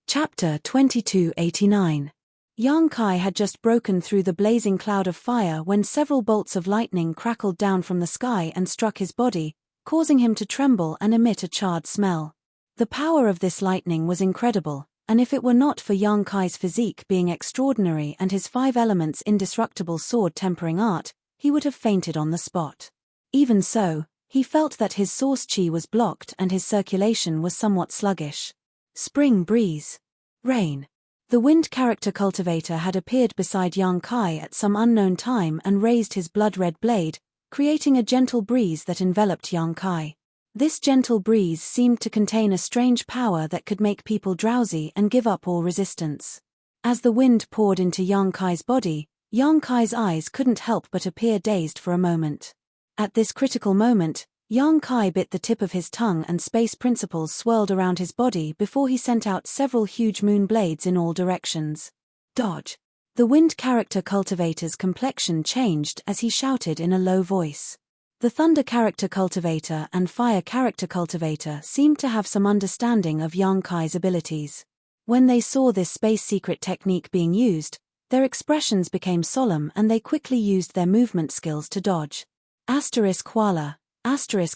Chapter 2289. Yang Kai had just broken through the blazing cloud of fire when several bolts of lightning crackled down from the sky and struck his body, causing him to tremble and emit a charred smell. The power of this lightning was incredible, and if it were not for Yang Kai's physique being extraordinary and his 5 elements indestructible sword tempering art, he would have fainted on the spot. Even so, he felt that his source chi was blocked and his circulation was somewhat sluggish. Spring breeze. Rain. The wind character cultivator had appeared beside Yang Kai at some unknown time and raised his blood-red blade, creating a gentle breeze that enveloped Yang Kai. This gentle breeze seemed to contain a strange power that could make people drowsy and give up all resistance. As the wind poured into Yang Kai's body, Yang Kai's eyes couldn't help but appear dazed for a moment. At this critical moment, Yang Kai bit the tip of his tongue and space principles swirled around his body before he sent out several huge moon blades in all directions. Dodge. The wind character cultivator's complexion changed as he shouted in a low voice. The thunder character cultivator and fire character cultivator seemed to have some understanding of Yang Kai's abilities. When they saw this space secret technique being used, their expressions became solemn and they quickly used their movement skills to dodge. While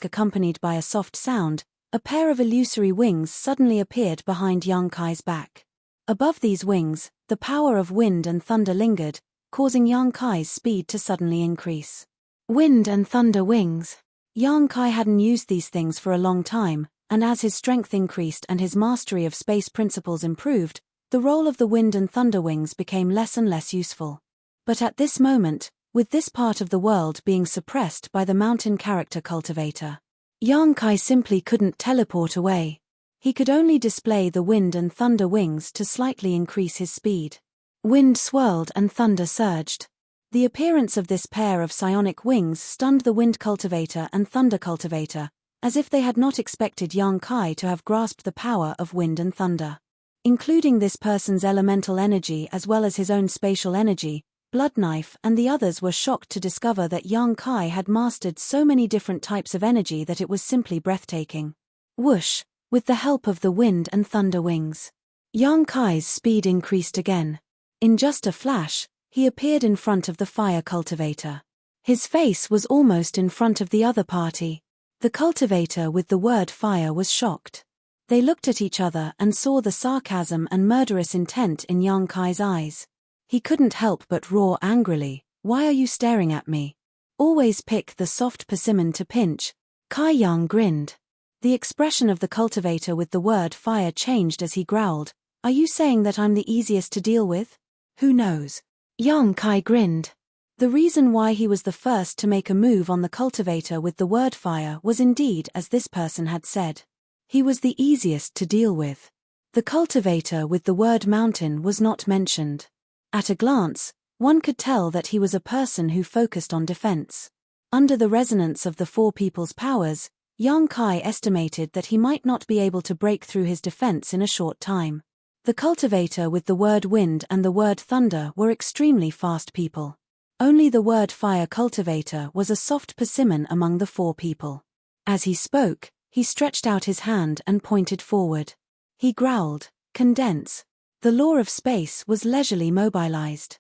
accompanied by a soft sound, a pair of illusory wings suddenly appeared behind Yang Kai's back. Above these wings, the power of wind and thunder lingered, causing Yang Kai's speed to suddenly increase. Wind and thunder wings. Yang Kai hadn't used these things for a long time, and as his strength increased and his mastery of space principles improved, the role of the wind and thunder wings became less and less useful. But at this moment, with this part of the world being suppressed by the mountain character cultivator, Yang Kai simply couldn't teleport away. He could only display the wind and thunder wings to slightly increase his speed. Wind swirled and thunder surged. The appearance of this pair of psionic wings stunned the wind cultivator and thunder cultivator, as if they had not expected Yang Kai to have grasped the power of wind and thunder. Including this person's elemental energy as well as his own spatial energy, Blood Knife and the others were shocked to discover that Yang Kai had mastered so many different types of energy that it was simply breathtaking. Whoosh! With the help of the wind and thunder wings, Yang Kai's speed increased again. In just a flash, he appeared in front of the fire cultivator. His face was almost in front of the other party. The cultivator with the word fire was shocked. They looked at each other and saw the sarcasm and murderous intent in Yang Kai's eyes. He couldn't help but roar angrily, "Why are you staring at me? Always pick the soft persimmon to pinch." Kai Yang grinned. The expression of the cultivator with the word fire changed as he growled, "Are you saying that I'm the easiest to deal with? Who knows?" Yang Kai grinned. The reason why he was the first to make a move on the cultivator with the word fire was indeed as this person had said. He was the easiest to deal with. The cultivator with the word mountain was not mentioned. At a glance, one could tell that he was a person who focused on defense. Under the resonance of the four people's powers, Yang Kai estimated that he might not be able to break through his defense in a short time. The cultivator with the word wind and the word thunder were extremely fast people. Only the word fire cultivator was a soft persimmon among the four people. As he spoke, he stretched out his hand and pointed forward. He growled, "Condense." The law of space was leisurely mobilized.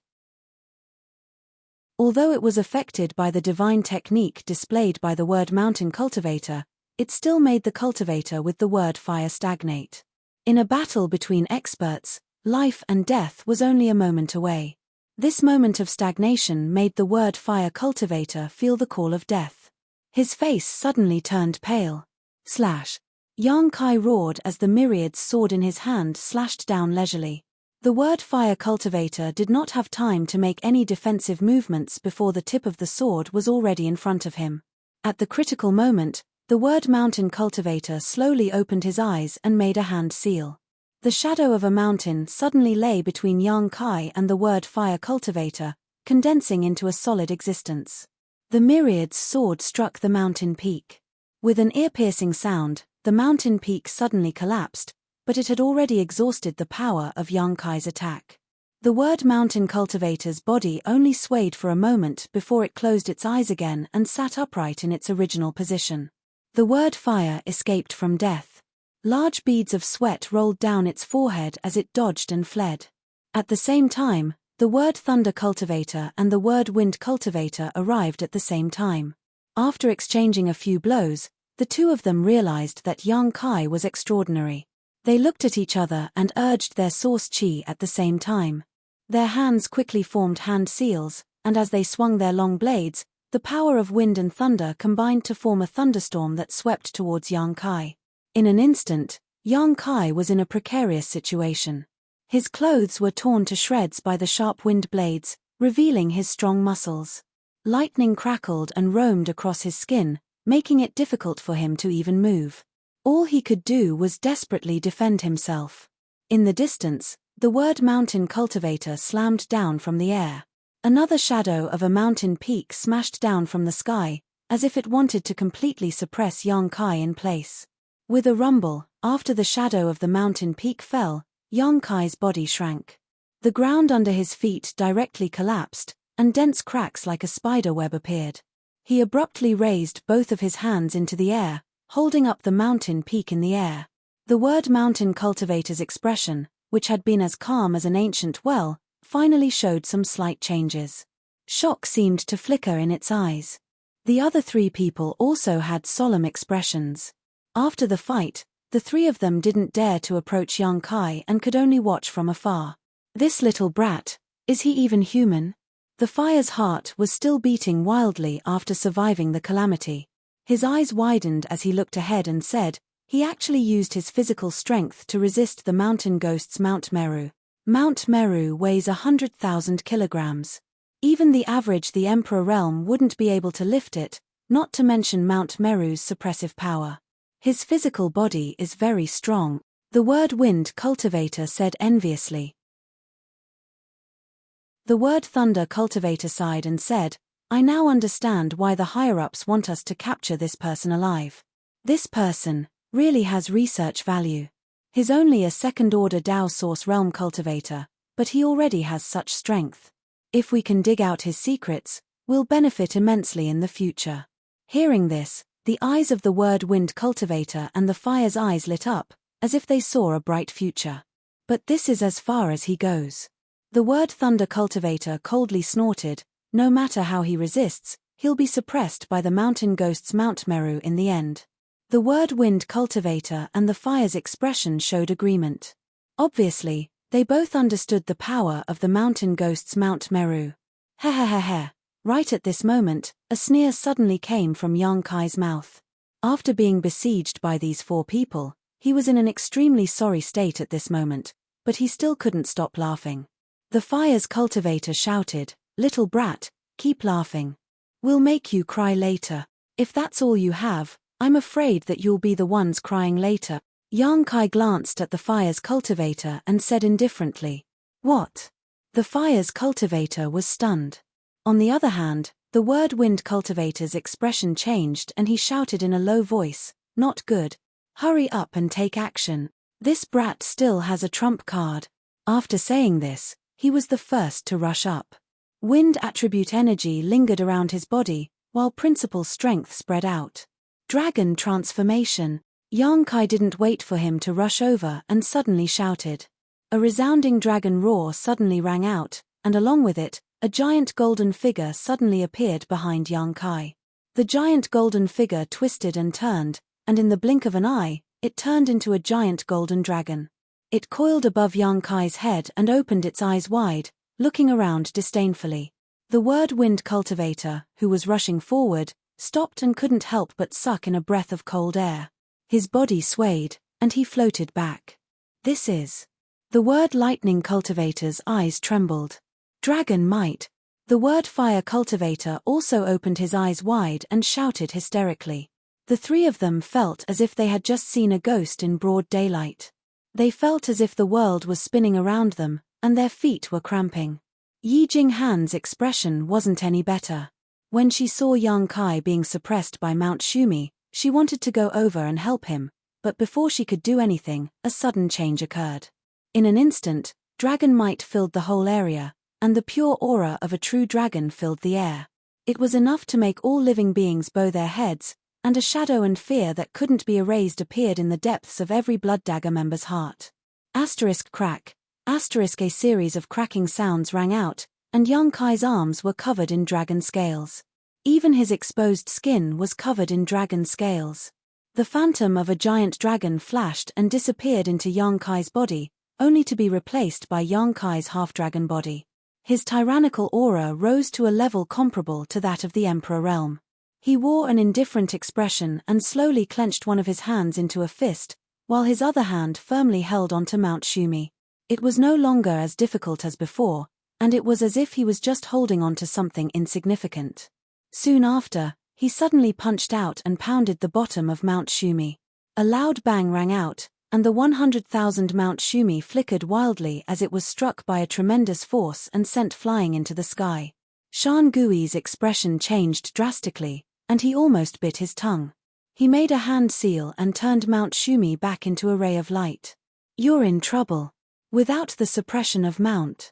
Although it was affected by the divine technique displayed by the word mountain cultivator, it still made the cultivator with the word fire stagnate. In a battle between experts, life and death was only a moment away. This moment of stagnation made the word fire cultivator feel the call of death. His face suddenly turned pale. Slash! Yang Kai roared as the myriad sword in his hand slashed down leisurely. The word fire cultivator did not have time to make any defensive movements before the tip of the sword was already in front of him. At the critical moment, the word mountain cultivator slowly opened his eyes and made a hand seal. The shadow of a mountain suddenly lay between Yang Kai and the word fire cultivator, condensing into a solid existence. The myriad's sword struck the mountain peak. With an ear-piercing sound, the mountain peak suddenly collapsed, but it had already exhausted the power of Yang Kai's attack. The word mountain cultivator's body only swayed for a moment before it closed its eyes again and sat upright in its original position. The word fire escaped from death. Large beads of sweat rolled down its forehead as it dodged and fled. At the same time, the word thunder cultivator and the word wind cultivator arrived at the same time. After exchanging a few blows, the two of them realized that Yang Kai was extraordinary. They looked at each other and urged their source chi at the same time. Their hands quickly formed hand seals, and as they swung their long blades, the power of wind and thunder combined to form a thunderstorm that swept towards Yang Kai. In an instant, Yang Kai was in a precarious situation. His clothes were torn to shreds by the sharp wind blades, revealing his strong muscles. Lightning crackled and roamed across his skin, making it difficult for him to even move. All he could do was desperately defend himself. In the distance, the word mountain cultivator slammed down from the air. Another shadow of a mountain peak smashed down from the sky, as if it wanted to completely suppress Yang Kai in place. With a rumble, after the shadow of the mountain peak fell, Yang Kai's body shrank. The ground under his feet directly collapsed, and dense cracks like a spider web appeared. He abruptly raised both of his hands into the air, holding up the mountain peak in the air. The word mountain cultivator's expression, which had been as calm as an ancient well, finally showed some slight changes. Shock seemed to flicker in its eyes. The other three people also had solemn expressions. After the fight, the three of them didn't dare to approach Yang Kai and could only watch from afar. This little brat, is he even human? The fire's heart was still beating wildly after surviving the calamity. His eyes widened as he looked ahead and said, he actually used his physical strength to resist the mountain ghost's Mount Meru. Mount Meru weighs 100,000 kilograms. Even the average the Emperor realm wouldn't be able to lift it, not to mention Mount Meru's suppressive power. His physical body is very strong, the word wind cultivator said enviously. The word thunder cultivator sighed and said, I now understand why the higher-ups want us to capture this person alive. This person really has research value. He's only a second-order Dao source realm cultivator, but he already has such strength. If we can dig out his secrets, we'll benefit immensely in the future. Hearing this, the eyes of the word wind cultivator and the fire's eyes lit up, as if they saw a bright future. But this is as far as he goes. The word thunder cultivator coldly snorted, no matter how he resists, he'll be suppressed by the mountain ghost's Mount Meru in the end. The word wind cultivator and the fire's expression showed agreement. Obviously, they both understood the power of the mountain ghost's Mount Meru. Heh. Right at this moment, a sneer suddenly came from Yang Kai's mouth. After being besieged by these 4 people, he was in an extremely sorry state at this moment, but he still couldn't stop laughing. The fire's cultivator shouted, "Little brat, keep laughing. We'll make you cry later. If that's all you have, I'm afraid that you'll be the ones crying later." Yang Kai glanced at the fire's cultivator and said indifferently, "What?" The fire's cultivator was stunned. On the other hand, the word wind cultivator's expression changed and he shouted in a low voice, "Not good. Hurry up and take action. This brat still has a trump card." After saying this, he was the first to rush up. Wind attribute energy lingered around his body, while principal strength spread out. Dragon transformation. Yang Kai didn't wait for him to rush over and suddenly shouted. A resounding dragon roar suddenly rang out, and along with it, a giant golden figure suddenly appeared behind Yang Kai. The giant golden figure twisted and turned, and in the blink of an eye, it turned into a giant golden dragon. It coiled above Yang Kai's head and opened its eyes wide, looking around disdainfully. The word wind cultivator, who was rushing forward, stopped and couldn't help but suck in a breath of cold air. His body swayed, and he floated back. "This is..." The word lightning cultivator's eyes trembled. "Dragon might." The word fire cultivator also opened his eyes wide and shouted hysterically. The 3 of them felt as if they had just seen a ghost in broad daylight. They felt as if the world was spinning around them, and their feet were cramping. Yi Jinghan's expression wasn't any better. When she saw Yang Kai being suppressed by Mount Shumi, she wanted to go over and help him, but before she could do anything, a sudden change occurred. In an instant, dragon might filled the whole area, and the pure aura of a true dragon filled the air. It was enough to make all living beings bow their heads, and a shadow and fear that couldn't be erased appeared in the depths of every Blood Dagger member's heart. Crack. A series of cracking sounds rang out, and Yang Kai's arms were covered in dragon scales. Even his exposed skin was covered in dragon scales. The phantom of a giant dragon flashed and disappeared into Yang Kai's body, only to be replaced by Yang Kai's half-dragon body. His tyrannical aura rose to a level comparable to that of the Emperor realm. He wore an indifferent expression and slowly clenched one of his hands into a fist, while his other hand firmly held onto Mount Shumi. It was no longer as difficult as before, and it was as if he was just holding onto something insignificant. Soon after, he suddenly punched out and pounded the bottom of Mount Shumi. A loud bang rang out, and the 100,000 Mount Shumi flickered wildly as it was struck by a tremendous force and sent flying into the sky. Shan Gui's expression changed drastically, and he almost bit his tongue. He made a hand seal and turned Mount Shumi back into a ray of light. "You're in trouble. Without the suppression of Mount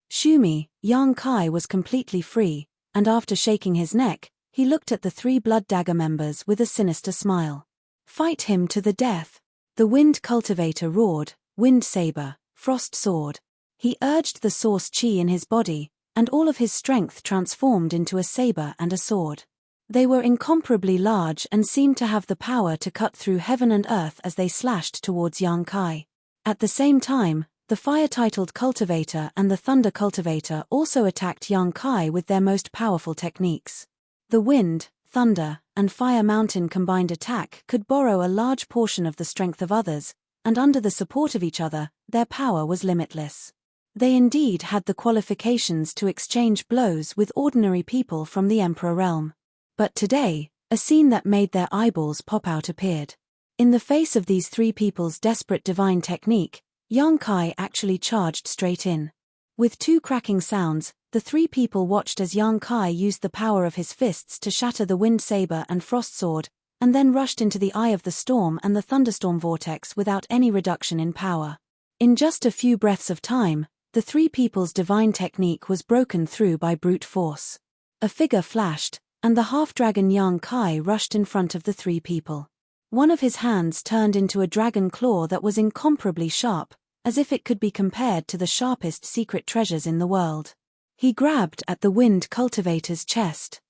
Shumi, Yang Kai was completely free, and after shaking his neck, he looked at the 3 Blood Dagger members with a sinister smile. "Fight him to the death." The wind cultivator roared, "Wind saber, frost sword." He urged the source chi in his body, and all of his strength transformed into a saber and a sword. They were incomparably large and seemed to have the power to cut through heaven and earth as they slashed towards Yang Kai. At the same time, the fire-titled cultivator and the thunder cultivator also attacked Yang Kai with their most powerful techniques. The wind, thunder, and fire mountain combined attack could borrow a large portion of the strength of others, and under the support of each other, their power was limitless. They indeed had the qualifications to exchange blows with ordinary people from the Emperor realm. But today, a scene that made their eyeballs pop out appeared. In the face of these 3 people's desperate divine technique, Yang Kai actually charged straight in. With 2 cracking sounds, the 3 people watched as Yang Kai used the power of his fists to shatter the wind saber and frost sword, and then rushed into the eye of the storm and the thunderstorm vortex without any reduction in power. In just a few breaths of time, the 3 people's divine technique was broken through by brute force. A figure flashed, and the half-dragon Yang Kai rushed in front of the 3 people. One of his hands turned into a dragon claw that was incomparably sharp, as if it could be compared to the sharpest secret treasures in the world. He grabbed at the wind cultivator's chest.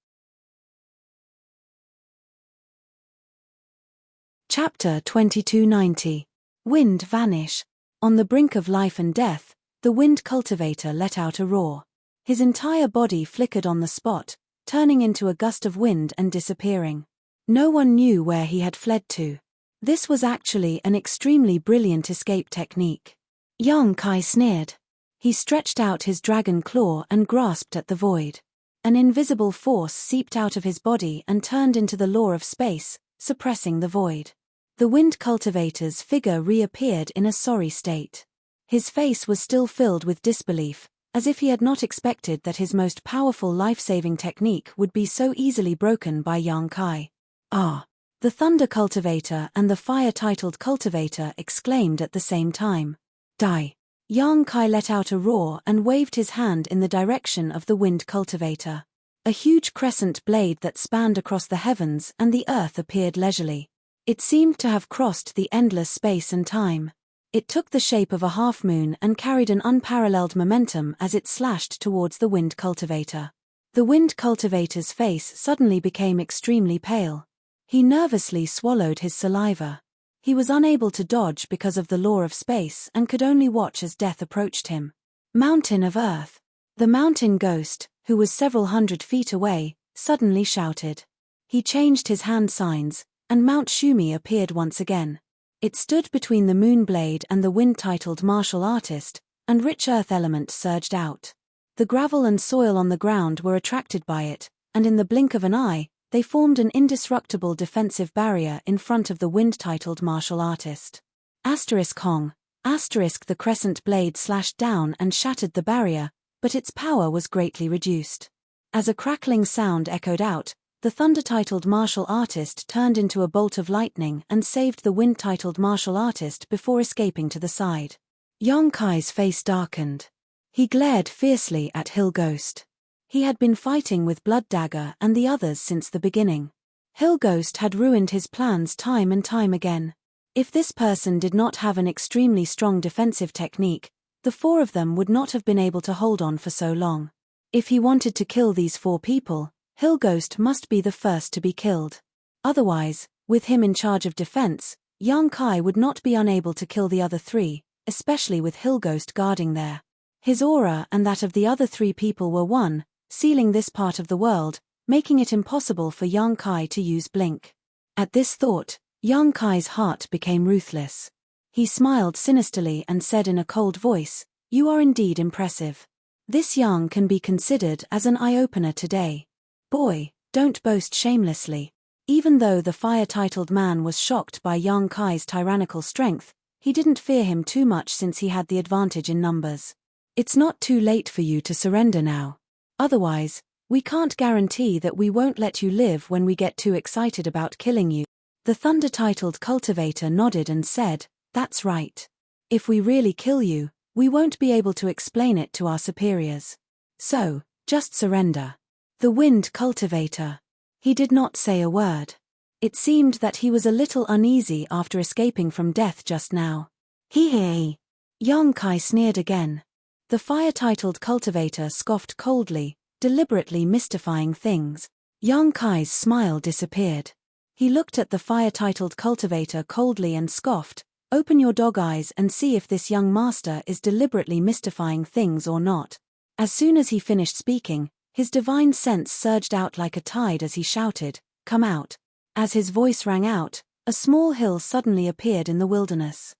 Chapter 2290. Wind Vanish. On the brink of life and death, the wind cultivator let out a roar. His entire body flickered on the spot, turning into a gust of wind and disappearing. No one knew where he had fled to. This was actually an extremely brilliant escape technique. Yang Kai sneered. He stretched out his dragon claw and grasped at the void. An invisible force seeped out of his body and turned into the law of space, suppressing the void. The wind cultivator's figure reappeared in a sorry state. His face was still filled with disbelief, as if he had not expected that his most powerful life-saving technique would be so easily broken by Yang Kai. Ah! The thunder cultivator and the fire-titled cultivator exclaimed at the same time. Die! Yang Kai let out a roar and waved his hand in the direction of the wind cultivator. A huge crescent blade that spanned across the heavens and the earth appeared leisurely. It seemed to have crossed the endless space and time. It took the shape of a half-moon and carried an unparalleled momentum as it slashed towards the wind cultivator. The wind cultivator's face suddenly became extremely pale. He nervously swallowed his saliva. He was unable to dodge because of the law of space and could only watch as death approached him. Mountain of Earth. The mountain ghost, who was several hundred feet away, suddenly shouted. He changed his hand signs, and Mount Shumi appeared once again. It stood between the moonblade and the wind-titled martial artist, and rich earth element surged out. The gravel and soil on the ground were attracted by it, and in the blink of an eye, they formed an indestructible defensive barrier in front of the wind-titled martial artist. Hong. The crescent blade slashed down and shattered the barrier, but its power was greatly reduced. As a crackling sound echoed out, the thunder-titled martial artist turned into a bolt of lightning and saved the wind-titled martial artist before escaping to the side. Yang Kai's face darkened. He glared fiercely at Hill Ghost. He had been fighting with Blood Dagger and the others since the beginning. Hill Ghost had ruined his plans time and time again. If this person did not have an extremely strong defensive technique, the four of them would not have been able to hold on for so long. If he wanted to kill these four people, Hill Ghost must be the first to be killed. Otherwise, with him in charge of defense, Yang Kai would not be unable to kill the other three, especially with Hill Ghost guarding there. His aura and that of the other three people were one, sealing this part of the world, making it impossible for Yang Kai to use Blink. At this thought, Yang Kai's heart became ruthless. He smiled sinisterly and said in a cold voice, "You are indeed impressive. This Yang can be considered as an eye-opener today. Boy, don't boast shamelessly." Even though the fire-titled man was shocked by Yang Kai's tyrannical strength, he didn't fear him too much since he had the advantage in numbers. "It's not too late for you to surrender now. Otherwise, we can't guarantee that we won't let you live when we get too excited about killing you." The thunder-titled cultivator nodded and said, "That's right. If we really kill you, we won't be able to explain it to our superiors. So, just surrender." The wind cultivator. He did not say a word. It seemed that he was a little uneasy after escaping from death just now. Hee. Yang Kai sneered again. The fire-titled cultivator scoffed coldly, deliberately mystifying things. Yang Kai's smile disappeared. He looked at the fire-titled cultivator coldly and scoffed, "Open your dog eyes and see if this young master is deliberately mystifying things or not." As soon as he finished speaking, his divine sense surged out like a tide as he shouted, "Come out." As his voice rang out, a small hill suddenly appeared in the wilderness.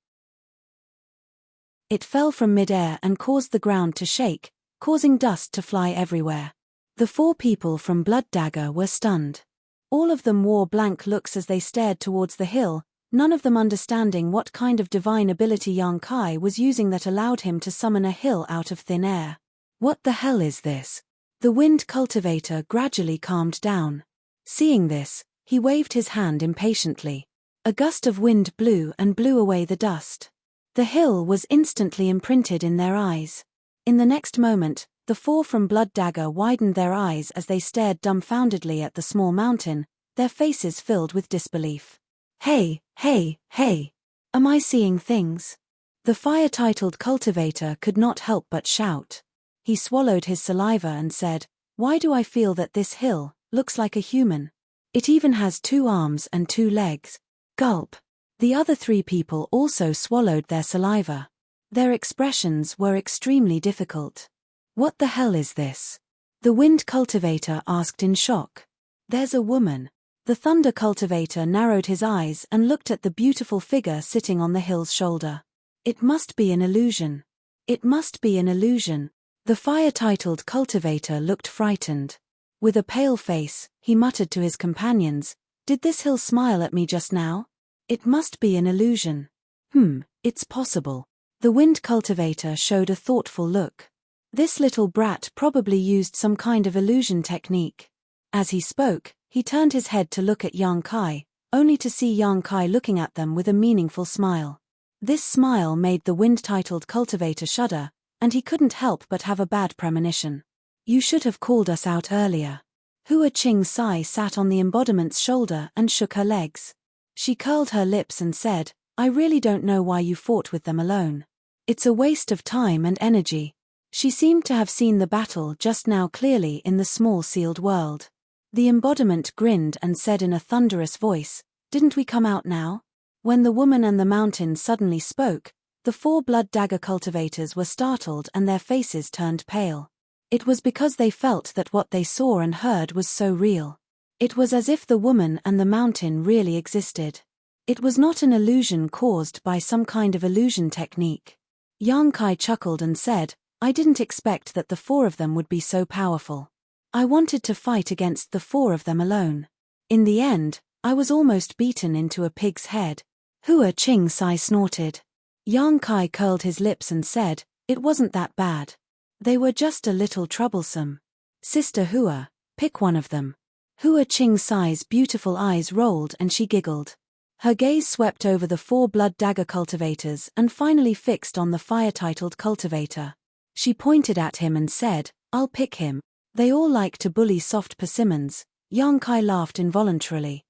It fell from mid-air and caused the ground to shake, causing dust to fly everywhere. The four people from Blood Dagger were stunned. All of them wore blank looks as they stared towards the hill, none of them understanding what kind of divine ability Yang Kai was using that allowed him to summon a hill out of thin air. What the hell is this? The wind cultivator gradually calmed down. Seeing this, he waved his hand impatiently. A gust of wind blew away the dust. The hill was instantly imprinted in their eyes. In the next moment, the four from Blood Dagger widened their eyes as they stared dumbfoundedly at the small mountain, their faces filled with disbelief. Hey! Am I seeing things?" The fire-titled cultivator could not help but shout. He swallowed his saliva and said, "Why do I feel that this hill looks like a human? It even has 2 arms and 2 legs." Gulp. The other 3 people also swallowed their saliva. Their expressions were extremely difficult. "What the hell is this?" the wind cultivator asked in shock. "There's a woman." The thunder cultivator narrowed his eyes and looked at the beautiful figure sitting on the hill's shoulder. "It must be an illusion. It must be an illusion." The fire-titled cultivator looked frightened. With a pale face, he muttered to his companions, "Did this hill smile at me just now? It must be an illusion. It's possible." The wind cultivator showed a thoughtful look. This little brat probably used some kind of illusion technique. As he spoke, he turned his head to look at Yang Kai, only to see Yang Kai looking at them with a meaningful smile. This smile made the wind-titled cultivator shudder, and he couldn't help but have a bad premonition. "You should have called us out earlier." Hua Qing Sai sat on the embodiment's shoulder and shook her legs. She curled her lips and said, "I really don't know why you fought with them alone. It's a waste of time and energy." She seemed to have seen the battle just now clearly in the small sealed world. The embodiment grinned and said in a thunderous voice, "Didn't we come out now?" When the woman and the mountain suddenly spoke, the 4 blood dagger cultivators were startled and their faces turned pale. It was because they felt that what they saw and heard was so real. It was as if the woman and the mountain really existed. It was not an illusion caused by some kind of illusion technique. Yang Kai chuckled and said, "I didn't expect that the 4 of them would be so powerful. I wanted to fight against the 4 of them alone. In the end, I was almost beaten into a pig's head." Hua Qing Sai snorted. Yang Kai curled his lips and said, "It wasn't that bad. They were just a little troublesome. Sister Hua, pick one of them." Hua Qing Sai's beautiful eyes rolled and she giggled. Her gaze swept over the 4 blood dagger cultivators and finally fixed on the fire-titled cultivator. She pointed at him and said, "I'll pick him." They all like to bully soft persimmons. Yang Kai laughed involuntarily.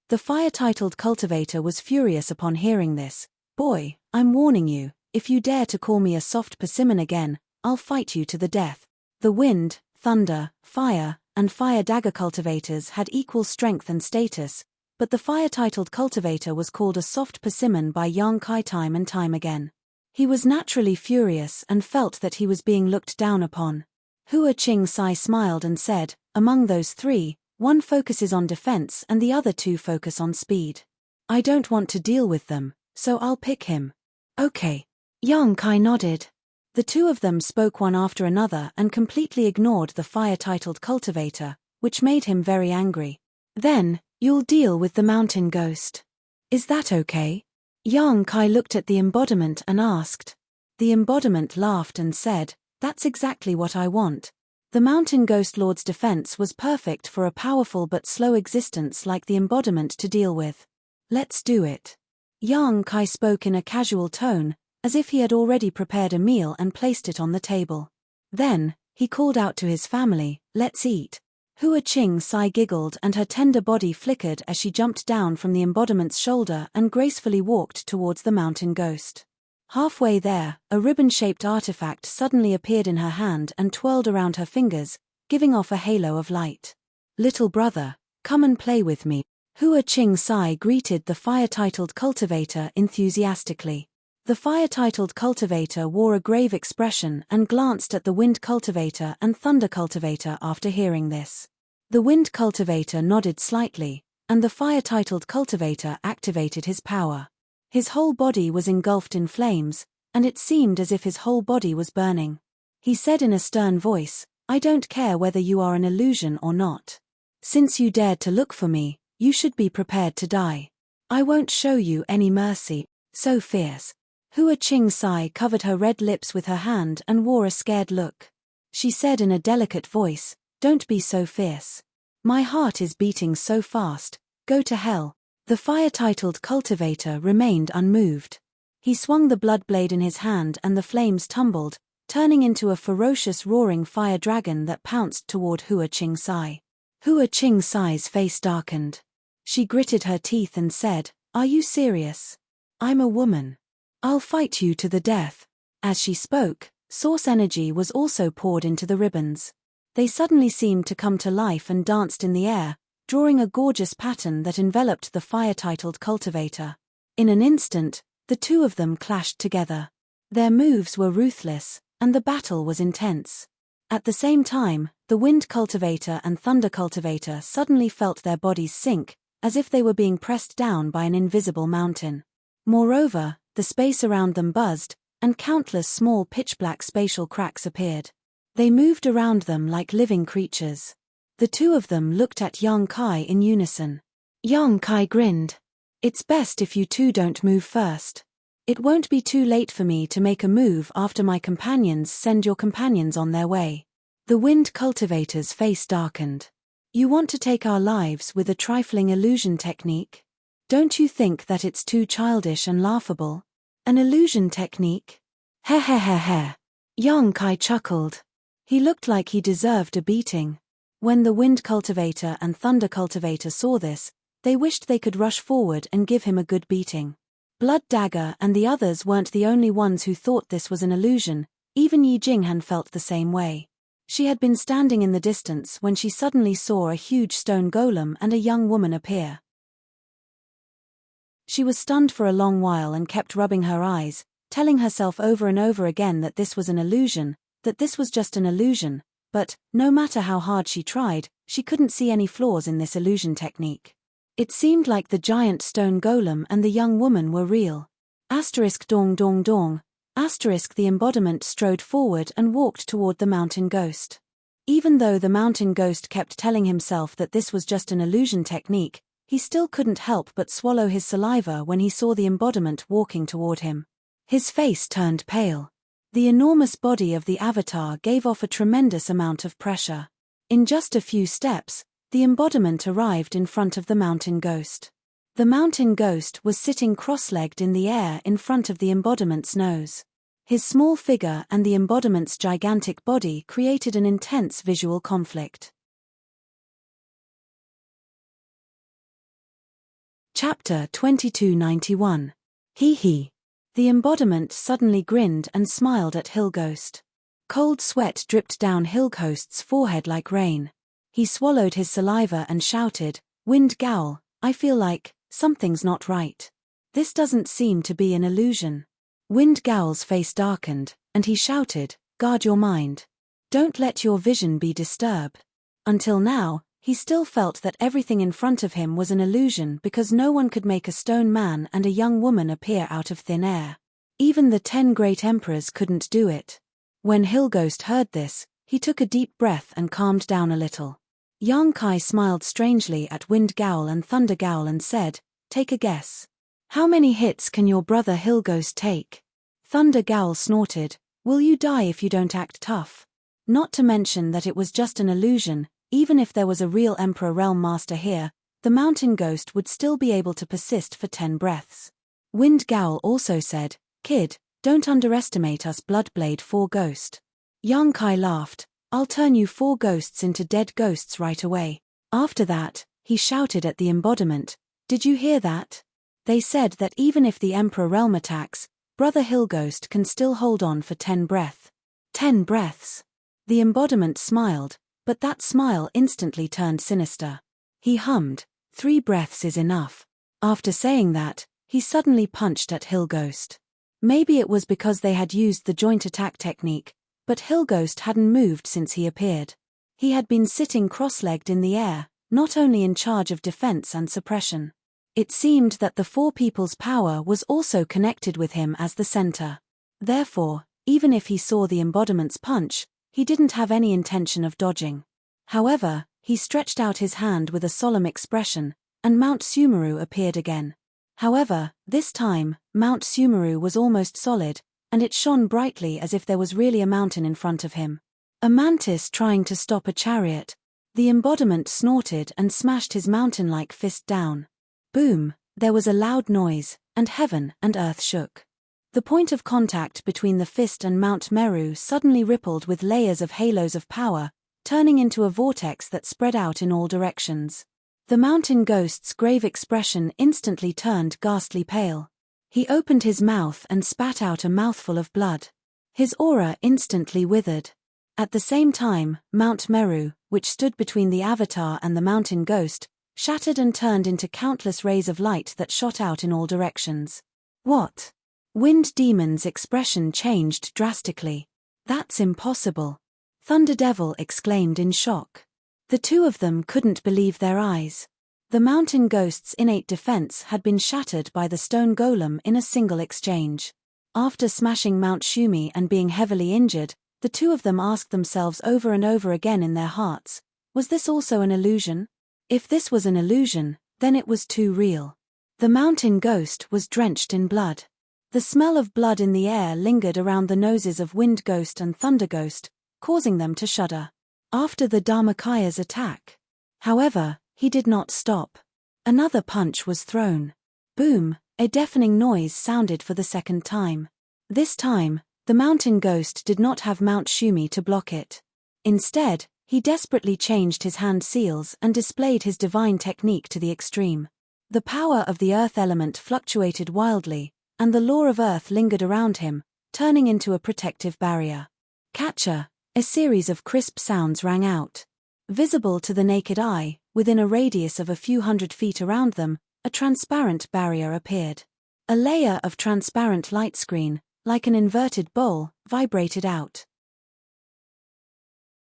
The fire-titled cultivator was furious upon hearing this. "Boy, I'm warning you, if you dare to call me a soft persimmon again, I'll fight you to the death." The wind, thunder, fire, and fire dagger cultivators had equal strength and status, but the fire-titled cultivator was called a soft persimmon by Yang Kai time and time again. He was naturally furious and felt that he was being looked down upon. Hua Qing Sai smiled and said, "Among those 3, one focuses on defense and the other 2 focus on speed. I don't want to deal with them, so I'll pick him." "Okay." Yang Kai nodded. The 2 of them spoke one after another and completely ignored the fire-titled cultivator, which made him very angry. "Then, you'll deal with the mountain ghost. Is that okay?" Yang Kai looked at the embodiment and asked. The embodiment laughed and said, "That's exactly what I want." The mountain ghost lord's defense was perfect for a powerful but slow existence like the embodiment to deal with. "Let's do it." Yang Kai spoke in a casual tone, as if he had already prepared a meal and placed it on the table. Then, he called out to his family, "Let's eat." Hua Qing Sai giggled and her tender body flickered as she jumped down from the embodiment's shoulder and gracefully walked towards the mountain ghost. Halfway there, a ribbon-shaped artifact suddenly appeared in her hand and twirled around her fingers, giving off a halo of light. "Little brother, come and play with me." Hua Qing Sai greeted the fire-titled cultivator enthusiastically. The fire-titled cultivator wore a grave expression and glanced at the wind cultivator and thunder cultivator after hearing this. The wind cultivator nodded slightly, and the fire-titled cultivator activated his power. His whole body was engulfed in flames, and it seemed as if his whole body was burning. He said in a stern voice, "I don't care whether you are an illusion or not. Since you dared to look for me, you should be prepared to die. I won't show you any mercy." So fierce. Hua Qing Sai covered her red lips with her hand and wore a scared look. She said in a delicate voice, "Don't be so fierce. My heart is beating so fast, go to hell." The fire-titled cultivator remained unmoved. He swung the blood blade in his hand and the flames tumbled, turning into a ferocious roaring fire dragon that pounced toward Hua Qing Sai. Hua Qing Sai's face darkened. She gritted her teeth and said, "Are you serious? I'm a woman. I'll fight you to the death." As she spoke, Source energy was also poured into the ribbons. They suddenly seemed to come to life and danced in the air, drawing a gorgeous pattern that enveloped the fire-titled cultivator. In an instant, the two of them clashed together. Their moves were ruthless, and the battle was intense. At the same time, the wind cultivator and thunder cultivator suddenly felt their bodies sink, as if they were being pressed down by an invisible mountain. Moreover, the space around them buzzed, and countless small pitch-black spatial cracks appeared. They moved around them like living creatures. The two of them looked at Yang Kai in unison. Yang Kai grinned. "It's best if you two don't move first. It won't be too late for me to make a move after my companions send your companions on their way." The wind cultivator's face darkened. "You want to take our lives with a trifling illusion technique? Don't you think that it's too childish and laughable? An illusion technique? Heh heh heh heh." Yang Kai chuckled. He looked like he deserved a beating. When the wind cultivator and thunder cultivator saw this, they wished they could rush forward and give him a good beating. Blood Dagger and the others weren't the only ones who thought this was an illusion. Even Yi Jinghan felt the same way. She had been standing in the distance when she suddenly saw a huge stone golem and a young woman appear. She was stunned for a long while and kept rubbing her eyes, telling herself over and over again that this was an illusion, that this was just an illusion, but, no matter how hard she tried, she couldn't see any flaws in this illusion technique. It seemed like the giant stone golem and the young woman were real. Dong dong dong. The embodiment strode forward and walked toward the mountain ghost. Even though the mountain ghost kept telling himself that this was just an illusion technique, he still couldn't help but swallow his saliva when he saw the embodiment walking toward him. His face turned pale. The enormous body of the avatar gave off a tremendous amount of pressure. In just a few steps, the embodiment arrived in front of the mountain ghost. The mountain ghost was sitting cross-legged in the air in front of the embodiment's nose. His small figure and the embodiment's gigantic body created an intense visual conflict. Chapter 2291. Hee hee. The embodiment suddenly grinned and smiled at Hillghost. Cold sweat dripped down Hillghost's forehead like rain. He swallowed his saliva and shouted, "Wind Gowl, I feel like something's not right. This doesn't seem to be an illusion." Wind Gowl's face darkened, and he shouted, "Guard your mind. Don't let your vision be disturbed." Until now, he still felt that everything in front of him was an illusion because no one could make a stone man and a young woman appear out of thin air. Even the 10 great emperors couldn't do it. When Hillghost heard this, he took a deep breath and calmed down a little. Yang Kai smiled strangely at Wind Gowl and Thunder Gowl and said, "Take a guess. How many hits can your brother Hillghost take?" Thunder Gowl snorted, "Will you die if you don't act tough?" Not to mention that it was just an illusion. Even if there was a real Emperor Realm Master here, the mountain ghost would still be able to persist for 10 breaths. Wind Gowl also said, "Kid, don't underestimate us Bloodblade 4 Ghost." Yang Kai laughed, "I'll turn you 4 ghosts into dead ghosts right away." After that, he shouted at the embodiment, "Did you hear that? They said that even if the Emperor Realm attacks, Brother Hillghost can still hold on for 10 breaths. 10 breaths. The embodiment smiled, but that smile instantly turned sinister. He hummed, 3 breaths is enough." After saying that, he suddenly punched at Hillghost. Maybe it was because they had used the joint attack technique, but Hillghost hadn't moved since he appeared. He had been sitting cross-legged in the air, not only in charge of defense and suppression. It seemed that the 4 people's power was also connected with him as the center. Therefore, even if he saw the embodiment's punch, he didn't have any intention of dodging. However, he stretched out his hand with a solemn expression, and Mount Sumeru appeared again. However, this time, Mount Sumeru was almost solid, and it shone brightly as if there was really a mountain in front of him. A mantis trying to stop a chariot. The embodiment snorted and smashed his mountain-like fist down. Boom, there was a loud noise, and heaven and earth shook. The point of contact between the fist and Mount Meru suddenly rippled with layers of halos of power, turning into a vortex that spread out in all directions. The mountain ghost's grave expression instantly turned ghastly pale. He opened his mouth and spat out a mouthful of blood. His aura instantly withered. At the same time, Mount Meru, which stood between the Avatar and the mountain ghost, shattered and turned into countless rays of light that shot out in all directions. What? Wind Demon's expression changed drastically. That's impossible. Thunder Devil exclaimed in shock. The two of them couldn't believe their eyes. The mountain ghost's innate defense had been shattered by the stone golem in a single exchange. After smashing Mount Shumi and being heavily injured, the two of them asked themselves over and over again in their hearts, was this also an illusion? If this was an illusion, then it was too real. The mountain ghost was drenched in blood. The smell of blood in the air lingered around the noses of Wind Ghost and Thunder Ghost, causing them to shudder. After the Dharmakaya's attack, however, he did not stop. Another punch was thrown. Boom, a deafening noise sounded for the second time. This time, the mountain ghost did not have Mount Shumi to block it. Instead, he desperately changed his hand seals and displayed his divine technique to the extreme. The power of the earth element fluctuated wildly, and the law of earth lingered around him, turning into a protective barrier. Catcher, a series of crisp sounds rang out. Visible to the naked eye, within a radius of a few hundred feet around them, a transparent barrier appeared. A layer of transparent light screen, like an inverted bowl, vibrated out.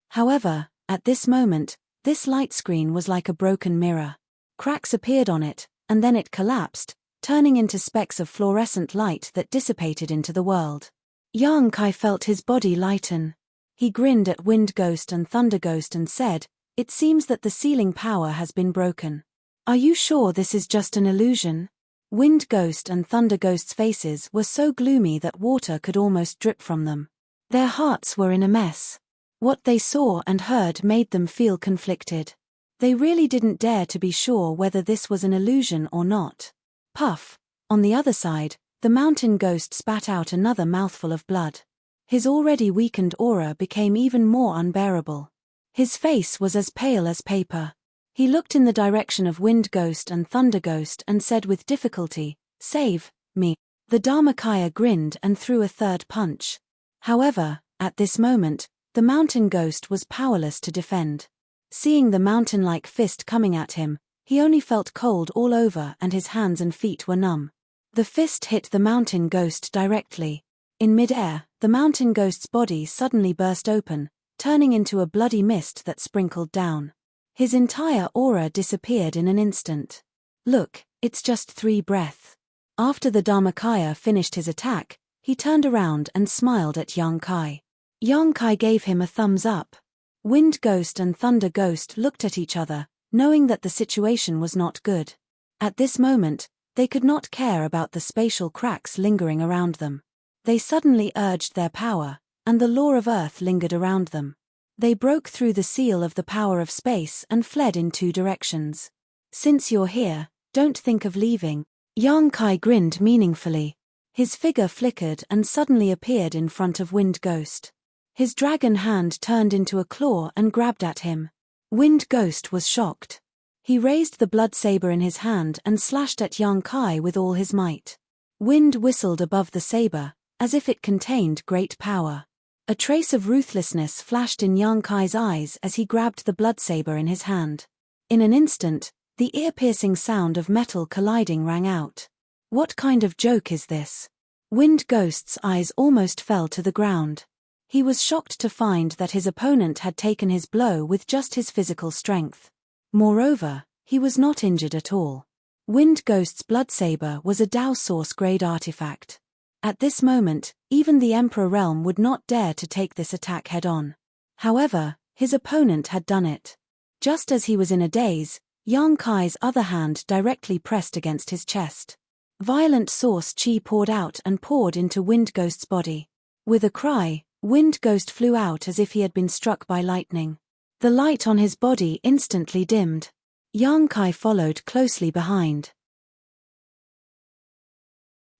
However, at this moment, this light screen was like a broken mirror. Cracks appeared on it, and then it collapsed, turning into specks of fluorescent light that dissipated into the world. Yang Kai felt his body lighten. He grinned at Wind Ghost and Thunder Ghost and said, "It seems that the sealing power has been broken. Are you sure this is just an illusion?" Wind Ghost and Thunder Ghost's faces were so gloomy that water could almost drip from them. Their hearts were in a mess. What they saw and heard made them feel conflicted. They really didn't dare to be sure whether this was an illusion or not. Puff. On the other side, the mountain ghost spat out another mouthful of blood. His already weakened aura became even more unbearable. His face was as pale as paper. He looked in the direction of Wind Ghost and Thunder Ghost and said with difficulty, "Save me." The Dharmakaya grinned and threw a third punch. However, at this moment, the mountain ghost was powerless to defend. Seeing the mountain-like fist coming at him, he only felt cold all over and his hands and feet were numb. The fist hit the mountain ghost directly. In mid-air, the mountain ghost's body suddenly burst open, turning into a bloody mist that sprinkled down. His entire aura disappeared in an instant. Look, it's just 3 breaths. After the Dharmakaya finished his attack, he turned around and smiled at Yang Kai. Yang Kai gave him a thumbs up. Wind Ghost and Thunder Ghost looked at each other, knowing that the situation was not good. At this moment, they could not care about the spatial cracks lingering around them. They suddenly urged their power, and the law of earth lingered around them. They broke through the seal of the power of space and fled in 2 directions. "Since you're here, don't think of leaving." Yang Kai grinned meaningfully. His figure flickered and suddenly appeared in front of Wind Ghost. His dragon hand turned into a claw and grabbed at him. Wind Ghost was shocked. He raised the blood saber in his hand and slashed at Yang Kai with all his might. Wind whistled above the saber, as if it contained great power. A trace of ruthlessness flashed in Yang Kai's eyes as he grabbed the blood saber in his hand. In an instant, the ear-piercing sound of metal colliding rang out. What kind of joke is this? Wind Ghost's eyes almost fell to the ground. He was shocked to find that his opponent had taken his blow with just his physical strength. Moreover, he was not injured at all. Wind Ghost's blood saber was a Dao Source-grade artifact. At this moment, even the Emperor Realm would not dare to take this attack head-on. However, his opponent had done it. Just as he was in a daze, Yang Kai's other hand directly pressed against his chest. Violent Source Chi poured out and poured into Wind Ghost's body. With a cry, Wind Ghost flew out as if he had been struck by lightning. The light on his body instantly dimmed. Yang Kai followed closely behind.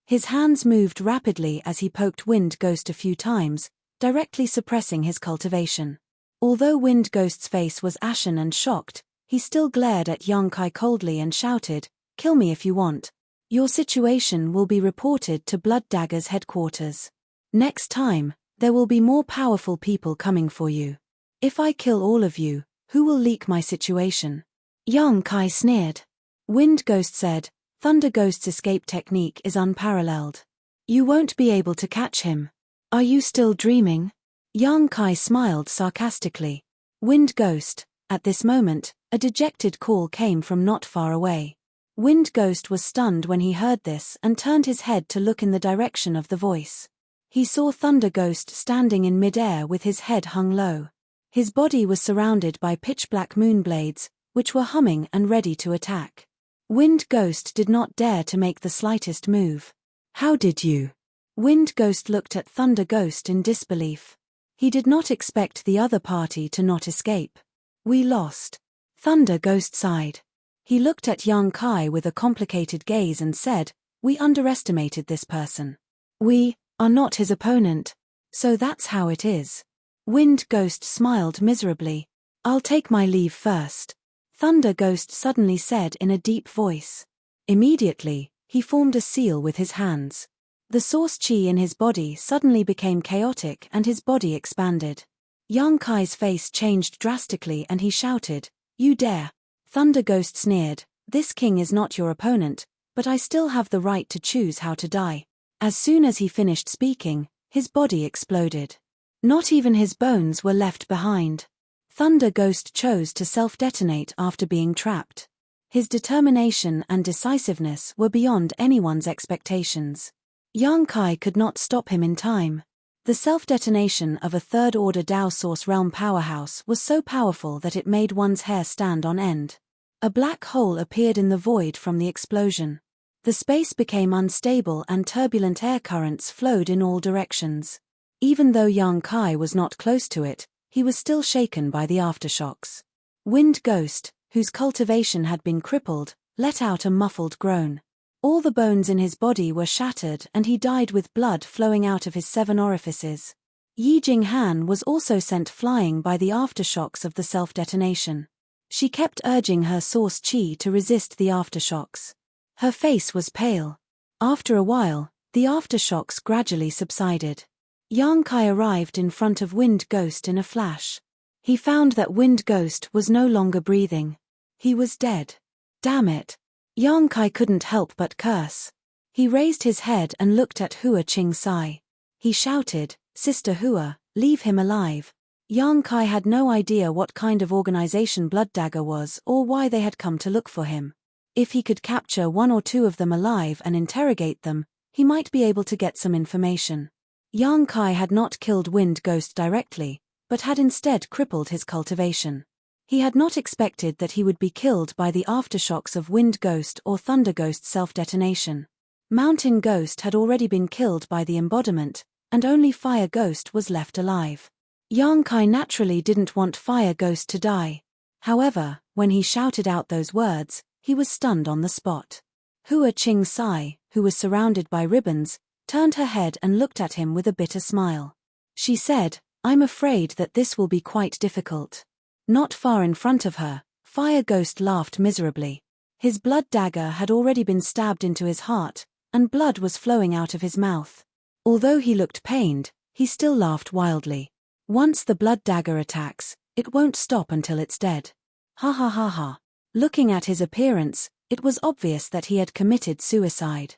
His hands moved rapidly as he poked Wind Ghost a few times, directly suppressing his cultivation. Although Wind Ghost's face was ashen and shocked, he still glared at Yang Kai coldly and shouted, "Kill me if you want. Your situation will be reported to Blood Dagger's headquarters. Next time, There will be more powerful people coming for you. If I kill all of you, who will leak my situation? Yang Kai sneered. Wind Ghost said, Thunder Ghost's escape technique is unparalleled. You won't be able to catch him. Are you still dreaming? Yang Kai smiled sarcastically. Wind Ghost. At this moment, a dejected call came from not far away. Wind Ghost was stunned when he heard this and turned his head to look in the direction of the voice. He saw Thunder Ghost standing in midair with his head hung low. His body was surrounded by pitch-black moonblades, which were humming and ready to attack. Wind Ghost did not dare to make the slightest move. How did you? Wind Ghost looked at Thunder Ghost in disbelief. He did not expect the other party to not escape. We lost. Thunder Ghost sighed. He looked at Yang Kai with a complicated gaze and said, We underestimated this person. We are not his opponent. So that's how it is. Wind Ghost smiled miserably. I'll take my leave first. Thunder Ghost suddenly said in a deep voice. Immediately, he formed a seal with his hands. The source chi in his body suddenly became chaotic and his body expanded. Yang Kai's face changed drastically and he shouted, You dare! Thunder Ghost sneered, This king is not your opponent, but I still have the right to choose how to die. As soon as he finished speaking, his body exploded. Not even his bones were left behind. Thunder Ghost chose to self-detonate after being trapped. His determination and decisiveness were beyond anyone's expectations. Yang Kai could not stop him in time. The self-detonation of a third-order Dao Source Realm powerhouse was so powerful that it made one's hair stand on end. A black hole appeared in the void from the explosion. The space became unstable and turbulent air currents flowed in all directions. Even though Yang Kai was not close to it, he was still shaken by the aftershocks. Wind Ghost, whose cultivation had been crippled, let out a muffled groan. All the bones in his body were shattered and he died with blood flowing out of his 7 orifices. Yi Jinghan was also sent flying by the aftershocks of the self-detonation. She kept urging her source chi to resist the aftershocks. Her face was pale. After a while, the aftershocks gradually subsided. Yang Kai arrived in front of Wind Ghost in a flash. He found that Wind Ghost was no longer breathing. He was dead. Damn it. Yang Kai couldn't help but curse. He raised his head and looked at Hua Qing Sai. He shouted, Sister Hua, leave him alive. Yang Kai had no idea what kind of organization Blood Dagger was or why they had come to look for him. If he could capture 1 or 2 of them alive and interrogate them, he might be able to get some information. Yang Kai had not killed Wind Ghost directly, but had instead crippled his cultivation. He had not expected that he would be killed by the aftershocks of Wind Ghost or Thunder Ghost's self-detonation. Mountain Ghost had already been killed by the embodiment, and only Fire Ghost was left alive. Yang Kai naturally didn't want Fire Ghost to die. However, when he shouted out those words, he was stunned on the spot. Hua Qing Sai, who was surrounded by ribbons, turned her head and looked at him with a bitter smile. She said, I'm afraid that this will be quite difficult. Not far in front of her, Fire Ghost laughed miserably. His blood dagger had already been stabbed into his heart, and blood was flowing out of his mouth. Although he looked pained, he still laughed wildly. Once the blood dagger attacks, it won't stop until it's dead. Ha ha ha ha. Looking at his appearance, it was obvious that he had committed suicide.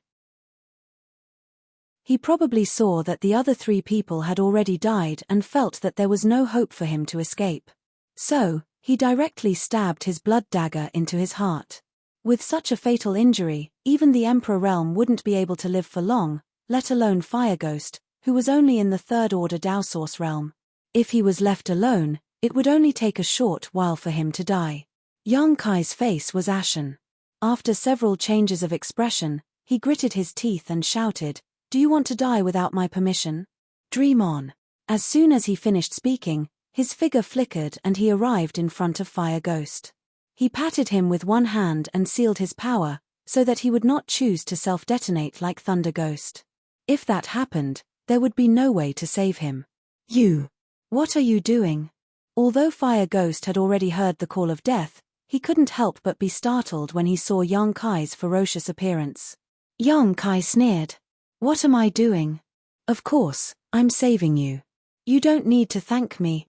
He probably saw that the other 3 people had already died and felt that there was no hope for him to escape. So, he directly stabbed his blood dagger into his heart. With such a fatal injury, even the Emperor Realm wouldn't be able to live for long, let alone Fire Ghost, who was only in the 3rd Order Dao Source Realm. If he was left alone, it would only take a short while for him to die. Yang Kai's face was ashen. After several changes of expression, he gritted his teeth and shouted, Do you want to die without my permission? Dream on. As soon as he finished speaking, his figure flickered and he arrived in front of Fire Ghost. He patted him with one hand and sealed his power, so that he would not choose to self-detonate like Thunder Ghost. If that happened, there would be no way to save him. You! What are you doing? Although Fire Ghost had already heard the call of death, he couldn't help but be startled when he saw Yang Kai's ferocious appearance. Yang Kai sneered. What am I doing? Of course, I'm saving you. You don't need to thank me.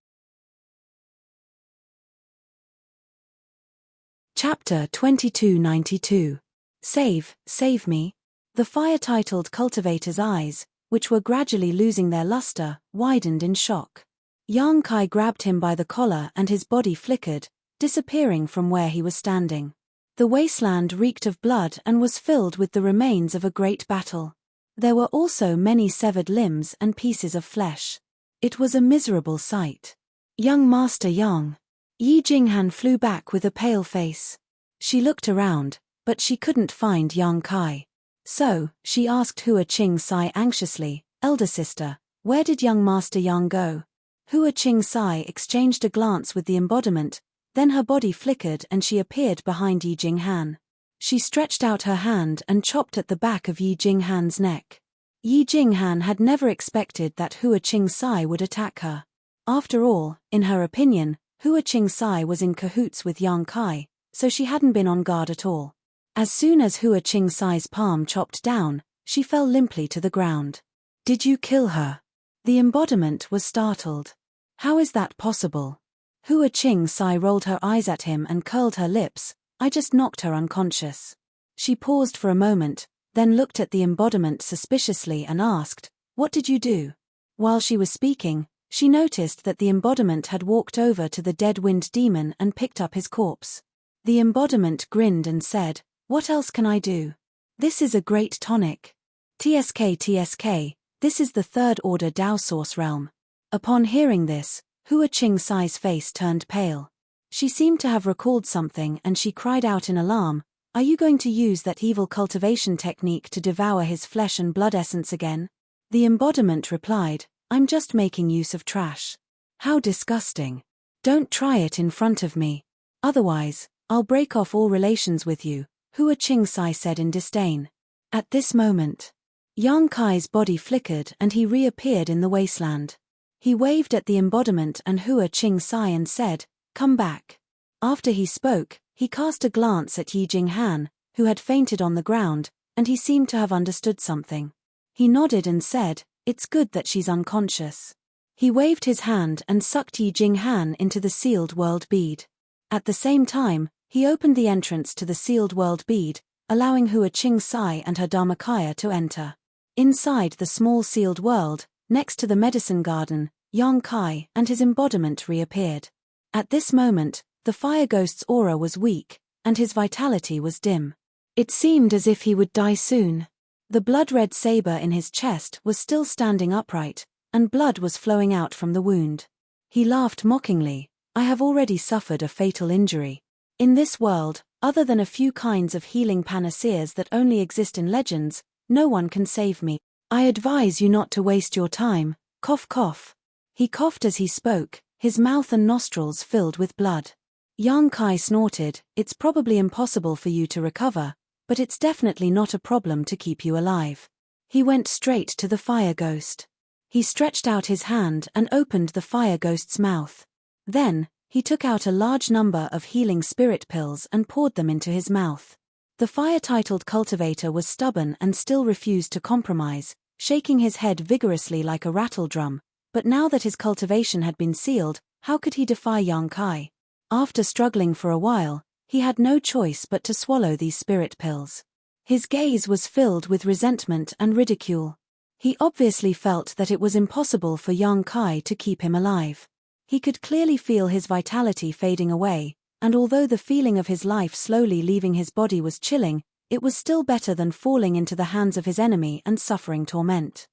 Chapter 2292. Save me. The fire-titled cultivator's eyes, which were gradually losing their luster, widened in shock. Yang Kai grabbed him by the collar and his body flickered, disappearing from where he was standing. The wasteland reeked of blood and was filled with the remains of a great battle. There were also many severed limbs and pieces of flesh. It was a miserable sight. Young Master Yang. Yi Jinghan flew back with a pale face. She looked around, but she couldn't find Yang Kai. So, she asked Hua Qing Sai anxiously, "Elder sister, where did young Master Yang go?" Hua Qing Sai exchanged a glance with the embodiment, then her body flickered and she appeared behind Yi Jinghan. She stretched out her hand and chopped at the back of Yi Jinghan's neck. Yi Jinghan had never expected that Hua Qing Sai would attack her. After all, in her opinion, Hua Qing Sai was in cahoots with Yang Kai, so she hadn't been on guard at all. As soon as Hua Qing Sai's palm chopped down, she fell limply to the ground. "Did you kill her?" The embodiment was startled. "How is that possible?" Hua Qing Sai rolled her eyes at him and curled her lips. "I just knocked her unconscious." She paused for a moment, then looked at the embodiment suspiciously and asked, "What did you do?" While she was speaking, she noticed that the embodiment had walked over to the dead wind demon and picked up his corpse. The embodiment grinned and said, "What else can I do? This is a great tonic. TSK, this is the third order Dao source realm." Upon hearing this, Hua Qing Sai's face turned pale. She seemed to have recalled something and she cried out in alarm, "Are you going to use that evil cultivation technique to devour his flesh and blood essence again?" The embodiment replied, "I'm just making use of trash." "How disgusting. Don't try it in front of me. Otherwise, I'll break off all relations with you," Hua Qing Sai said in disdain. At this moment, Yang Kai's body flickered and he reappeared in the wasteland. He waved at the embodiment and Hua Qing Sai and said, "Come back." After he spoke, he cast a glance at Yi Jinghan, who had fainted on the ground, and he seemed to have understood something. He nodded and said, "It's good that she's unconscious." He waved his hand and sucked Yi Jinghan into the sealed world bead. At the same time, he opened the entrance to the sealed world bead, allowing Hua Qing Sai and her Dharmakaya to enter. Inside the small sealed world, next to the medicine garden, Yang Kai and his embodiment reappeared. At this moment, the fire ghost's aura was weak, and his vitality was dim. It seemed as if he would die soon. The blood-red saber in his chest was still standing upright, and blood was flowing out from the wound. He laughed mockingly, "I have already suffered a fatal injury. In this world, other than a few kinds of healing panaceas that only exist in legends, no one can save me. I advise you not to waste your time." Cough cough. He coughed as he spoke, his mouth and nostrils filled with blood. Yang Kai snorted, "It's probably impossible for you to recover, but it's definitely not a problem to keep you alive." He went straight to the fire ghost. He stretched out his hand and opened the fire ghost's mouth. Then, he took out a large number of healing spirit pills and poured them into his mouth. The fire-titled cultivator was stubborn and still refused to compromise, shaking his head vigorously like a rattle drum, but now that his cultivation had been sealed, how could he defy Yang Kai? After struggling for a while, he had no choice but to swallow these spirit pills. His gaze was filled with resentment and ridicule. He obviously felt that it was impossible for Yang Kai to keep him alive. He could clearly feel his vitality fading away, and although the feeling of his life slowly leaving his body was chilling, it was still better than falling into the hands of his enemy and suffering torment.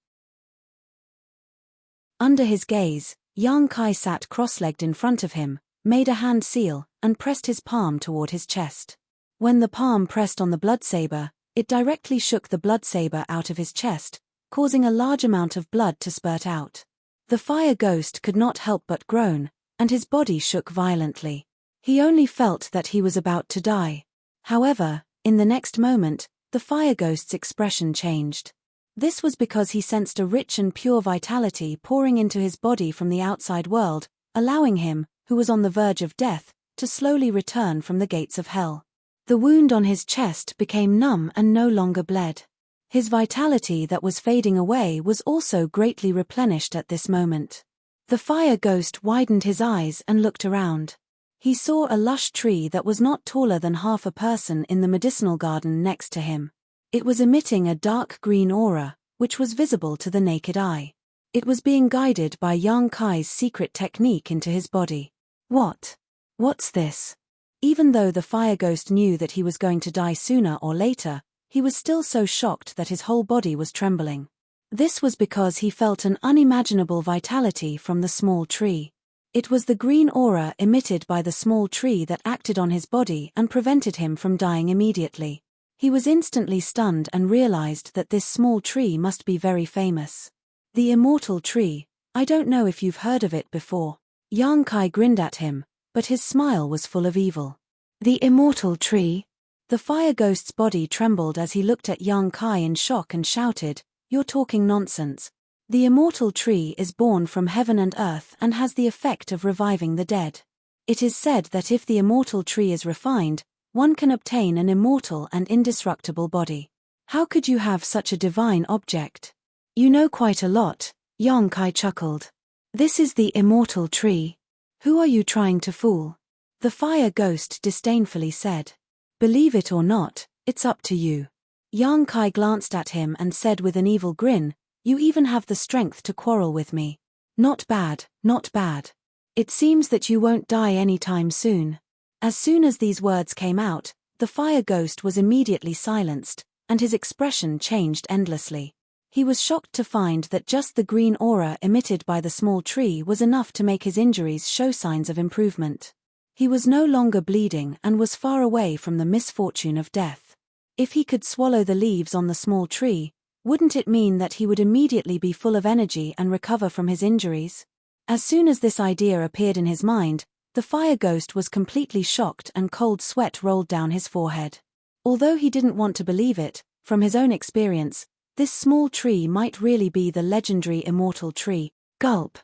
Under his gaze, Yang Kai sat cross-legged in front of him, made a hand seal, and pressed his palm toward his chest. When the palm pressed on the blood saber, it directly shook the blood saber out of his chest, causing a large amount of blood to spurt out. The fire ghost could not help but groan, and his body shook violently. He only felt that he was about to die. However, in the next moment, the fire ghost's expression changed. This was because he sensed a rich and pure vitality pouring into his body from the outside world, allowing him, who was on the verge of death, to slowly return from the gates of hell. The wound on his chest became numb and no longer bled. His vitality that was fading away was also greatly replenished at this moment. The fire ghost widened his eyes and looked around. He saw a lush tree that was not taller than half a person in the medicinal garden next to him. It was emitting a dark green aura, which was visible to the naked eye. It was being guided by Yang Kai's secret technique into his body. What's this? Even though the fire ghost knew that he was going to die sooner or later, he was still so shocked that his whole body was trembling. This was because he felt an unimaginable vitality from the small tree. It was the green aura emitted by the small tree that acted on his body and prevented him from dying immediately. He was instantly stunned and realized that this small tree must be very famous. The immortal tree. I don't know if you've heard of it before. Yang Kai grinned at him, but his smile was full of evil. The immortal tree? The fire ghost's body trembled as he looked at Yang Kai in shock and shouted, "You're talking nonsense. The immortal tree is born from heaven and earth and has the effect of reviving the dead. It is said that if the immortal tree is refined, one can obtain an immortal and indestructible body. How could you have such a divine object? You know quite a lot," Yang Kai chuckled. "This is the immortal tree. Who are you trying to fool?" The fire ghost disdainfully said. "Believe it or not, it's up to you." Yang Kai glanced at him and said with an evil grin, "You even have the strength to quarrel with me. Not bad, not bad. It seems that you won't die anytime soon." As soon as these words came out, the fire ghost was immediately silenced, and his expression changed endlessly. He was shocked to find that just the green aura emitted by the small tree was enough to make his injuries show signs of improvement. He was no longer bleeding and was far away from the misfortune of death. If he could swallow the leaves on the small tree, wouldn't it mean that he would immediately be full of energy and recover from his injuries? As soon as this idea appeared in his mind, the fire ghost was completely shocked and cold sweat rolled down his forehead. Although he didn't want to believe it, from his own experience, this small tree might really be the legendary immortal tree. Gulp.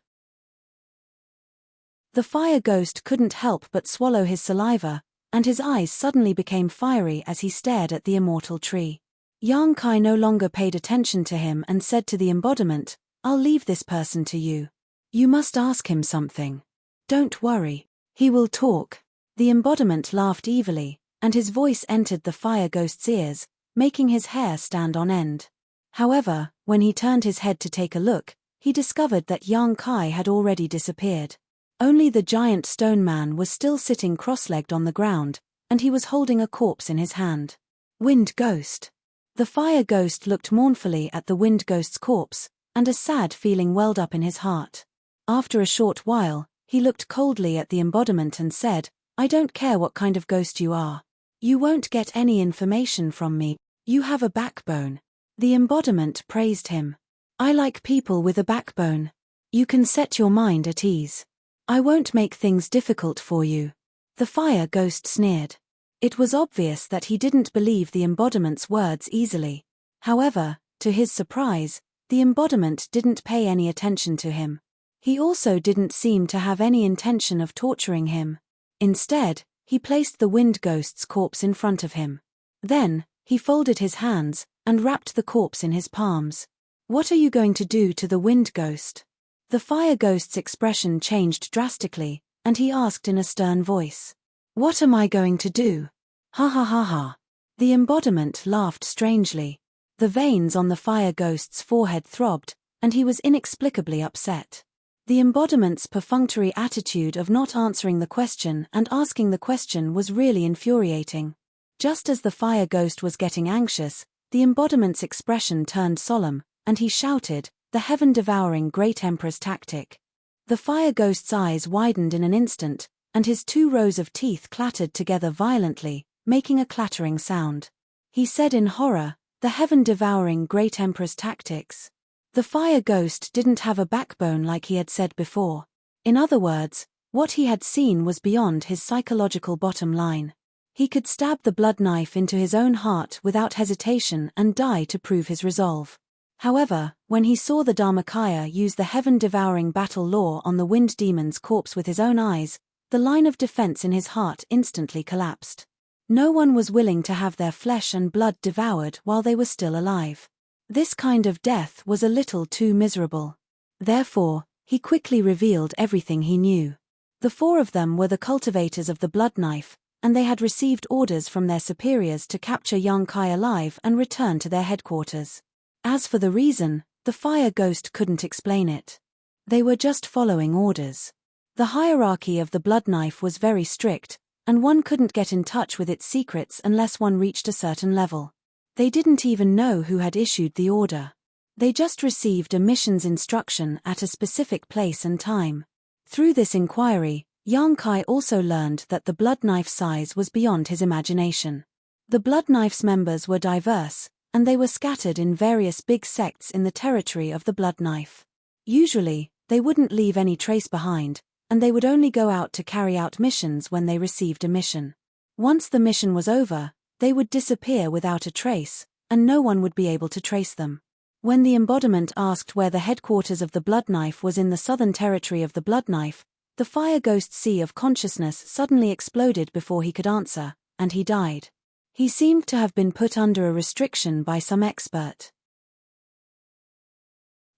The fire ghost couldn't help but swallow his saliva, and his eyes suddenly became fiery as he stared at the immortal tree. Yang Kai no longer paid attention to him and said to the embodiment, "I'll leave this person to you. You must ask him something. Don't worry. He will talk." The embodiment laughed evilly, and his voice entered the fire ghost's ears, making his hair stand on end. However, when he turned his head to take a look, he discovered that Yang Kai had already disappeared. Only the giant stone man was still sitting cross-legged on the ground, and he was holding a corpse in his hand. Wind ghost. The fire ghost looked mournfully at the wind ghost's corpse, and a sad feeling welled up in his heart. After a short while, he looked coldly at the embodiment and said, "I don't care what kind of ghost you are. You won't get any information from me. You have a backbone." The embodiment praised him. "I like people with a backbone. You can set your mind at ease. I won't make things difficult for you." The fire ghost sneered. It was obvious that he didn't believe the embodiment's words easily. However, to his surprise, the embodiment didn't pay any attention to him. He also didn't seem to have any intention of torturing him. Instead, he placed the wind ghost's corpse in front of him. Then, he folded his hands and wrapped the corpse in his palms. "What are you going to do to the wind ghost?" The fire ghost's expression changed drastically, and he asked in a stern voice. "What am I going to do? Ha ha ha ha." The embodiment laughed strangely. The veins on the fire ghost's forehead throbbed, and he was inexplicably upset. The embodiment's perfunctory attitude of not answering the question and asking the question was really infuriating. Just as the fire ghost was getting anxious, the embodiment's expression turned solemn, and he shouted, "The heaven-devouring great emperor's tactic." The fire ghost's eyes widened in an instant, and his 2 rows of teeth clattered together violently, making a clattering sound. He said in horror, "The heaven-devouring great emperor's tactics." The fire ghost didn't have a backbone like he had said before. In other words, what he had seen was beyond his psychological bottom line. He could stab the blood knife into his own heart without hesitation and die to prove his resolve. However, when he saw the Dharmakaya use the heaven-devouring battle law on the wind demon's corpse with his own eyes, the line of defense in his heart instantly collapsed. No one was willing to have their flesh and blood devoured while they were still alive. This kind of death was a little too miserable. Therefore, He quickly revealed everything he knew. The four of them were the cultivators of the blood knife, and they had received orders from their superiors to capture young Kai alive and return to their headquarters. As for the reason, the fire ghost couldn't explain it. They were just following orders. The hierarchy of the blood knife was very strict, and one couldn't get in touch with its secrets unless one reached a certain level. They didn't even know who had issued the order. They just received a mission's instruction at a specific place and time. Through this inquiry, Yang Kai also learned that the blood knife size was beyond his imagination. The blood knife's members were diverse, and they were scattered in various big sects in the territory of the blood knife. Usually, they wouldn't leave any trace behind, and they would only go out to carry out missions when they received a mission. Once the mission was over, they would disappear without a trace, and no one would be able to trace them. When the embodiment asked where the headquarters of the blood knife was in the southern territory of the blood knife, the fire ghost sea of consciousness suddenly exploded before he could answer, and he died. He seemed to have been put under a restriction by some expert.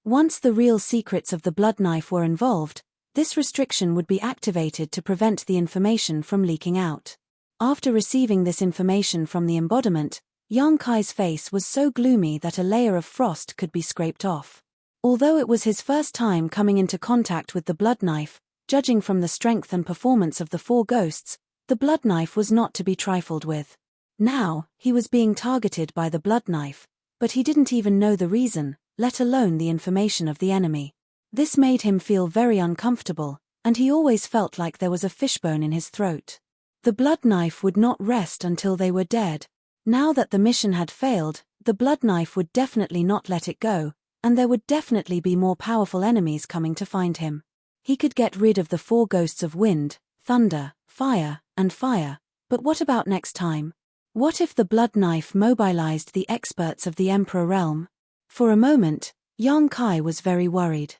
Once the real secrets of the blood knife were involved, this restriction would be activated to prevent the information from leaking out. After receiving this information from the embodiment, Yang Kai's face was so gloomy that a layer of frost could be scraped off. Although it was his first time coming into contact with the blood knife, judging from the strength and performance of the four ghosts, the blood knife was not to be trifled with. Now, he was being targeted by the blood knife, but he didn't even know the reason, let alone the information of the enemy. This made him feel very uncomfortable, and he always felt like there was a fishbone in his throat. The blood knife would not rest until they were dead. Now that the mission had failed, the blood knife would definitely not let it go, and there would definitely be more powerful enemies coming to find him. He could get rid of the four ghosts of wind, thunder, fire, but what about next time? What if the blood knife mobilized the experts of the Emperor realm? For a moment, Yang Kai was very worried.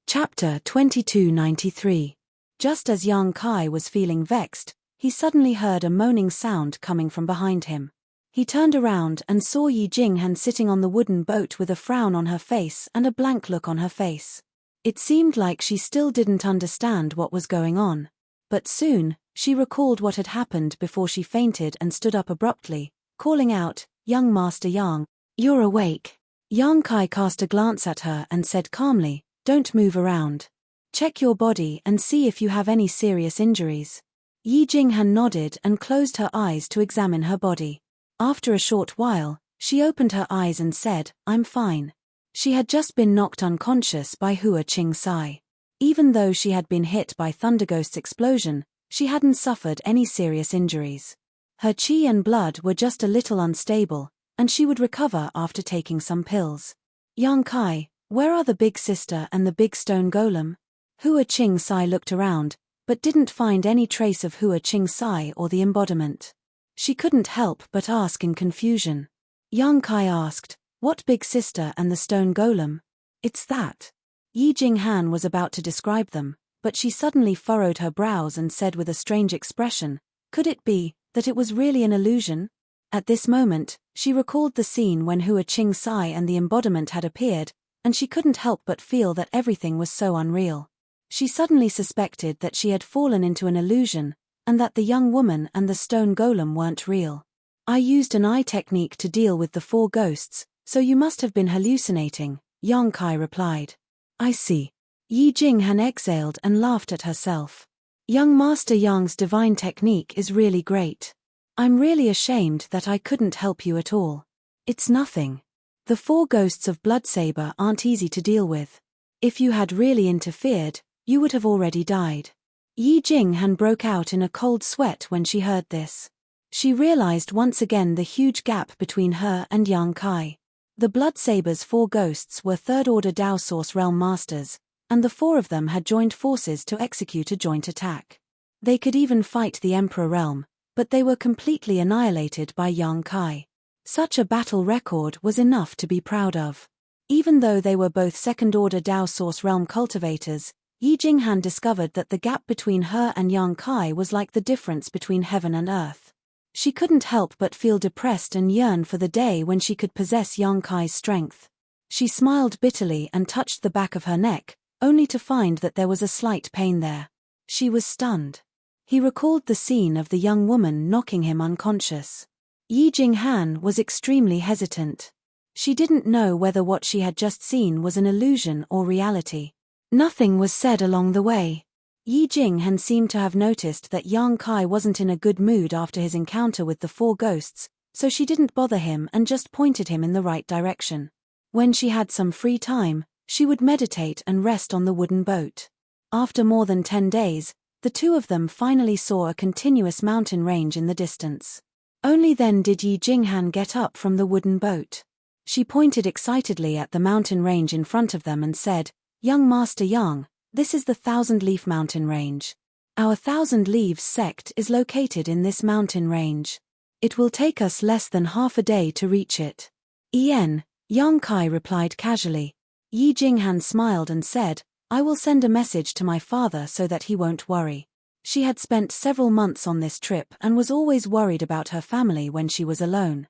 Chapter 2293. Just as Yang Kai was feeling vexed, he suddenly heard a moaning sound coming from behind him. He turned around and saw Yi Jinghan sitting on the wooden boat with a frown on her face and a blank look on her face. It seemed like she still didn't understand what was going on. But soon, she recalled what had happened before she fainted and stood up abruptly, calling out, "Young Master Yang, you're awake." Yang Kai cast a glance at her and said calmly, "Don't move around. Check your body and see if you have any serious injuries." Yi Jinghan nodded and closed her eyes to examine her body. After a short while, she opened her eyes and said, "I'm fine." She had just been knocked unconscious by Hua Qing Sai. Even though she had been hit by Thunderghost's explosion, she hadn't suffered any serious injuries. Her qi and blood were just a little unstable, and she would recover after taking some pills. "Yang Kai, where are the big sister and the big stone golem?" Hua Qing Sai looked around, but didn't find any trace of Hua Qing Sai or the embodiment. She couldn't help but ask in confusion. Yang Kai asked, "What big sister and the stone golem?" "It's that." Yi Jinghan was about to describe them, but she suddenly furrowed her brows and said with a strange expression, "Could it be that it was really an illusion?" At this moment, she recalled the scene when Hua Qing Sai and the embodiment had appeared, and she couldn't help but feel that everything was so unreal. She suddenly suspected that she had fallen into an illusion, and that the young woman and the stone golem weren't real. "I used an eye technique to deal with the four ghosts, so you must have been hallucinating," Yang Kai replied. "I see." Yi Jinghan exhaled and laughed at herself. "Young Master Yang's divine technique is really great. I'm really ashamed that I couldn't help you at all." "It's nothing. The four ghosts of Bloodsaber aren't easy to deal with. If you had really interfered, you would have already died." Yi Jinghan broke out in a cold sweat when she heard this. She realized once again the huge gap between her and Yang Kai. The Bloodsaber's four ghosts were third-order Dao Source Realm Masters, and the four of them had joined forces to execute a joint attack. They could even fight the Emperor Realm, but they were completely annihilated by Yang Kai. Such a battle record was enough to be proud of. Even though they were both second-order Dao Source Realm cultivators, Yi Jinghan discovered that the gap between her and Yang Kai was like the difference between heaven and earth. She couldn't help but feel depressed and yearn for the day when she could possess Yang Kai's strength. She smiled bitterly and touched the back of her neck, only to find that there was a slight pain there. She was stunned. He recalled the scene of the young woman knocking him unconscious. Yi Jinghan was extremely hesitant. She didn't know whether what she had just seen was an illusion or reality. Nothing was said along the way. Yi Jinghan seemed to have noticed that Yang Kai wasn't in a good mood after his encounter with the four ghosts, so she didn't bother him and just pointed him in the right direction. When she had some free time, she would meditate and rest on the wooden boat. After more than 10 days, the two of them finally saw a continuous mountain range in the distance. Only then did Yi Jinghan get up from the wooden boat. She pointed excitedly at the mountain range in front of them and said, "Young Master Yang, this is the Thousand Leaf Mountain Range. Our Thousand Leaves sect is located in this mountain range. It will take us less than half a day to reach it." "Ien," Yang Kai replied casually. Yi Jinghan smiled and said, "I will send a message to my father so that he won't worry." She had spent several months on this trip and was always worried about her family when she was alone.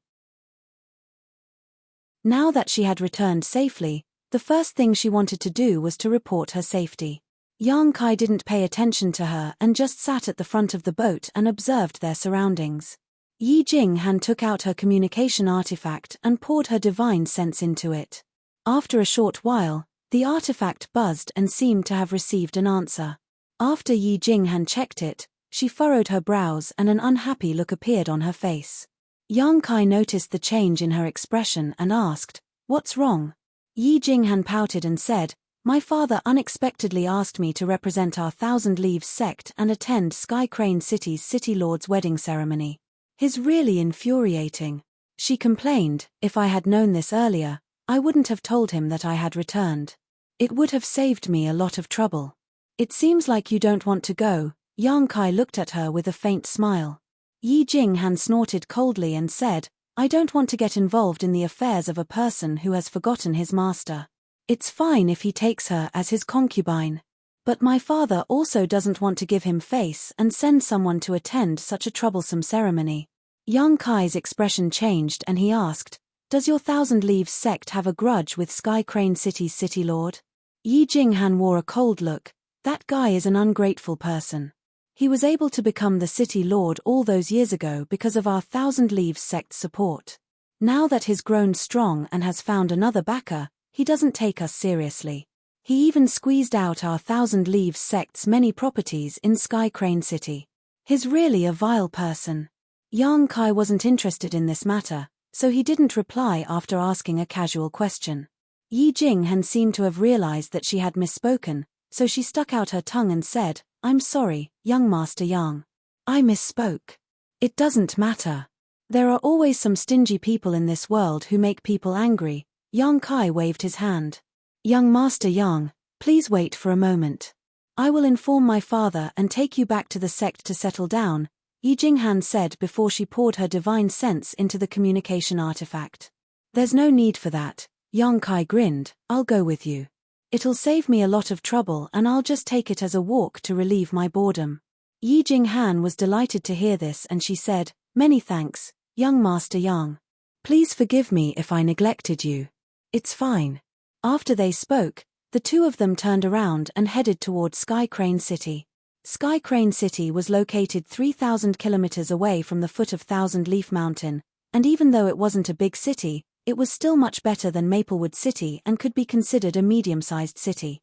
Now that she had returned safely, the first thing she wanted to do was to report her safety. Yang Kai didn't pay attention to her and just sat at the front of the boat and observed their surroundings. Yi Jinghan took out her communication artifact and poured her divine sense into it. After a short while, the artifact buzzed and seemed to have received an answer. After Yi Jinghan checked it, she furrowed her brows and an unhappy look appeared on her face. Yang Kai noticed the change in her expression and asked, "What's wrong?" Yi Jinghan pouted and said, "My father unexpectedly asked me to represent our Thousand Leaves sect and attend Sky Crane City's City Lord's wedding ceremony. He's really infuriating." She complained, "If I had known this earlier, I wouldn't have told him that I had returned. It would have saved me a lot of trouble." "It seems like you don't want to go." Yang Kai looked at her with a faint smile. Yi Jinghan snorted coldly and said, "I don't want to get involved in the affairs of a person who has forgotten his master. It's fine if he takes her as his concubine. But my father also doesn't want to give him face and send someone to attend such a troublesome ceremony." Yang Kai's expression changed and he asked, "Does your Thousand Leaves sect have a grudge with Sky Crane City's City Lord?" Yi Jinghan wore a cold look. "That guy is an ungrateful person. He was able to become the City Lord all those years ago because of our Thousand Leaves sect's support. Now that he's grown strong and has found another backer, he doesn't take us seriously. He even squeezed out our Thousand Leaves sect's many properties in Sky Crane City. He's really a vile person." Yang Kai wasn't interested in this matter, so he didn't reply after asking a casual question. Yi Jinghan seemed to have realized that she had misspoken, so she stuck out her tongue and said, "I'm sorry, young Master Yang. I misspoke. It doesn't matter. There are always some stingy people in this world who make people angry." Yang Kai waved his hand. "Young Master Yang, please wait for a moment. I will inform my father and take you back to the sect to settle down," Yi Jinghan said before she poured her divine sense into the communication artifact. "There's no need for that," Yang Kai grinned, "I'll go with you. It'll save me a lot of trouble and I'll just take it as a walk to relieve my boredom." Yi Jinghan was delighted to hear this and she said, "Many thanks, young Master Yang. Please forgive me if I neglected you." "It's fine." After they spoke, the two of them turned around and headed toward Sky Crane City. Sky Crane City was located 3,000 kilometers away from the foot of Thousand Leaf Mountain, and even though it wasn't a big city, it was still much better than Maplewood City and could be considered a medium-sized city.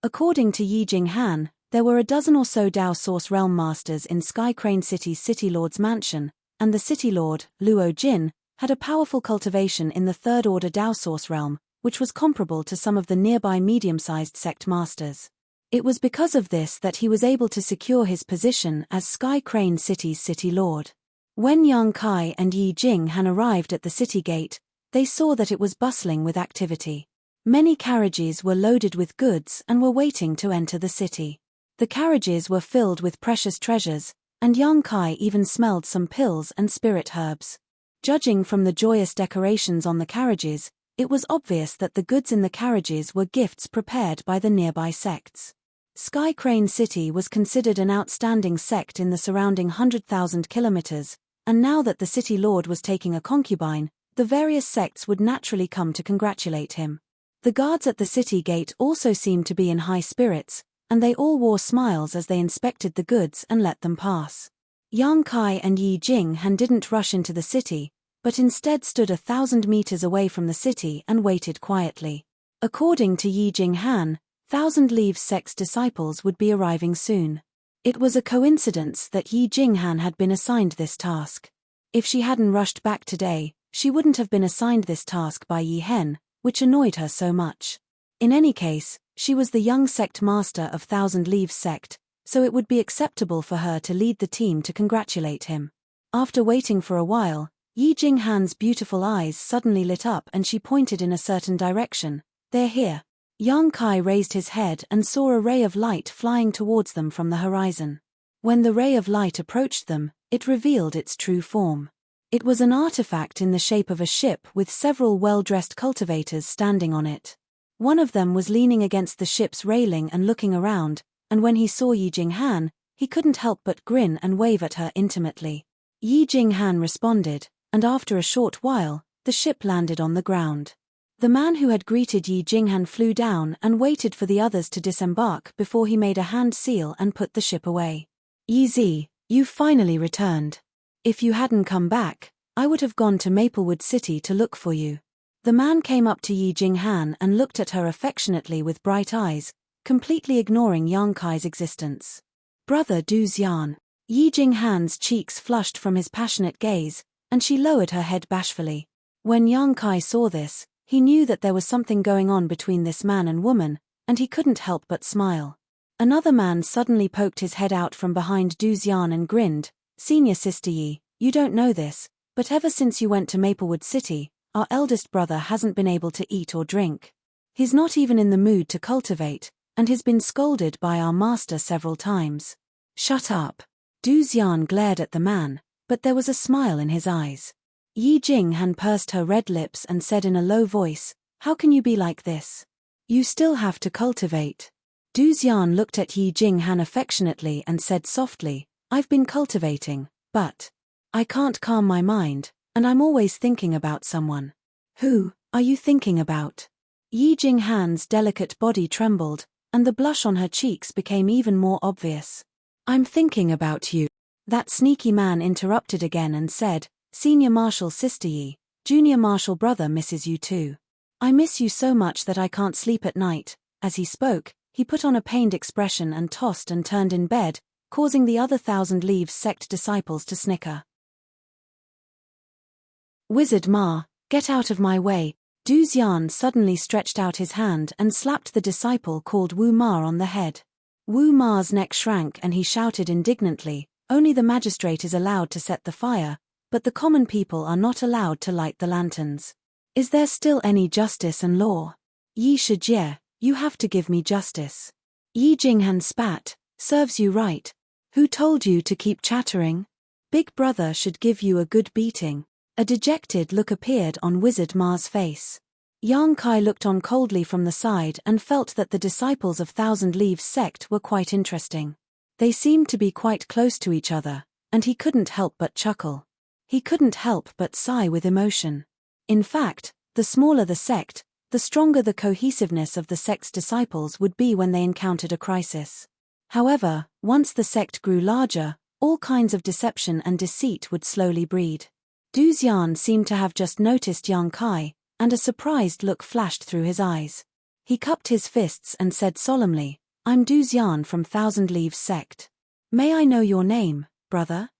According to Yi Jinghan, there were a dozen or so Dao Source Realm Masters in Sky Crane City's City Lord's mansion, and the City Lord, Luo Jin, had a powerful cultivation in the Third Order Dao Source Realm, which was comparable to some of the nearby medium-sized sect masters. It was because of this that he was able to secure his position as Sky Crane City's City Lord. When Yang Kai and Yi Jinghan arrived at the city gate, they saw that it was bustling with activity. Many carriages were loaded with goods and were waiting to enter the city. The carriages were filled with precious treasures, and Yang Kai even smelled some pills and spirit herbs. Judging from the joyous decorations on the carriages, it was obvious that the goods in the carriages were gifts prepared by the nearby sects. Sky Crane City was considered an outstanding sect in the surrounding 100,000 kilometers, and now that the city lord was taking a concubine, the various sects would naturally come to congratulate him. The guards at the city gate also seemed to be in high spirits, and they all wore smiles as they inspected the goods and let them pass. Yang Kai and Yi Jinghan didn't rush into the city, but instead stood 1,000 meters away from the city and waited quietly. According to Yi Jinghan, Thousand Leaves sect's disciples would be arriving soon. It was a coincidence that Yi Jinghan had been assigned this task. If she hadn't rushed back today, she wouldn't have been assigned this task by Yi Hen, which annoyed her so much. In any case, she was the young sect master of Thousand Leaves sect, so it would be acceptable for her to lead the team to congratulate him. After waiting for a while, Yi Jinghan's beautiful eyes suddenly lit up and she pointed in a certain direction. "They're here." Yang Kai raised his head and saw a ray of light flying towards them from the horizon. When the ray of light approached them, it revealed its true form. It was an artifact in the shape of a ship with several well-dressed cultivators standing on it. One of them was leaning against the ship's railing and looking around, and when he saw Yi Jinghan, he couldn't help but grin and wave at her intimately. Yi Jinghan responded, and after a short while, the ship landed on the ground. The man who had greeted Yi Jinghan flew down and waited for the others to disembark before he made a hand seal and put the ship away. "Yi Zi, you've finally returned. If you hadn't come back, I would have gone to Maplewood City to look for you." The man came up to Yi Jinghan and looked at her affectionately with bright eyes, completely ignoring Yang Kai's existence. "Brother Du Xian." Yi Jinghan's cheeks flushed from his passionate gaze, and she lowered her head bashfully. When Yang Kai saw this, he knew that there was something going on between this man and woman, and he couldn't help but smile. Another man suddenly poked his head out from behind Du Xian and grinned. "Senior Sister Yi, you don't know this, but ever since you went to Maplewood City, our eldest brother hasn't been able to eat or drink. He's not even in the mood to cultivate, and has been scolded by our master several times." "Shut up." Du Xian glared at the man, but there was a smile in his eyes. Yi Jinghan pursed her red lips and said in a low voice, "How can you be like this? You still have to cultivate." Du Xian looked at Yi Jinghan affectionately and said softly, "I've been cultivating, but I can't calm my mind, and I'm always thinking about someone." "Who are you thinking about?" Yi Jinghan's delicate body trembled, and the blush on her cheeks became even more obvious. "I'm thinking about you." That sneaky man interrupted again and said, "Senior Marshal Sister Yi, Junior Marshal Brother misses you too. I miss you so much that I can't sleep at night." As he spoke, he put on a pained expression and tossed and turned in bed, causing the other Thousand Leaves sect disciples to snicker. "Wizard Ma, get out of my way." Du Xian suddenly stretched out his hand and slapped the disciple called Wu Ma on the head. Wu Ma's neck shrank and he shouted indignantly, "Only the magistrate is allowed to set the fire, but the common people are not allowed to light the lanterns. Is there still any justice and law? Yi Shijie, you have to give me justice." Yi Jinghan spat, "Serves you right. Who told you to keep chattering? Big brother should give you a good beating." A dejected look appeared on Wizard Ma's face. Yang Kai looked on coldly from the side and felt that the disciples of Thousand Leaves sect were quite interesting. They seemed to be quite close to each other, and he couldn't help but chuckle. He couldn't help but sigh with emotion. In fact, the smaller the sect, the stronger the cohesiveness of the sect's disciples would be when they encountered a crisis. However, once the sect grew larger, all kinds of deception and deceit would slowly breed. Du Xian seemed to have just noticed Yang Kai, and a surprised look flashed through his eyes. He cupped his fists and said solemnly, "I'm Du Xian from Thousand Leaves sect. May I know your name, brother?"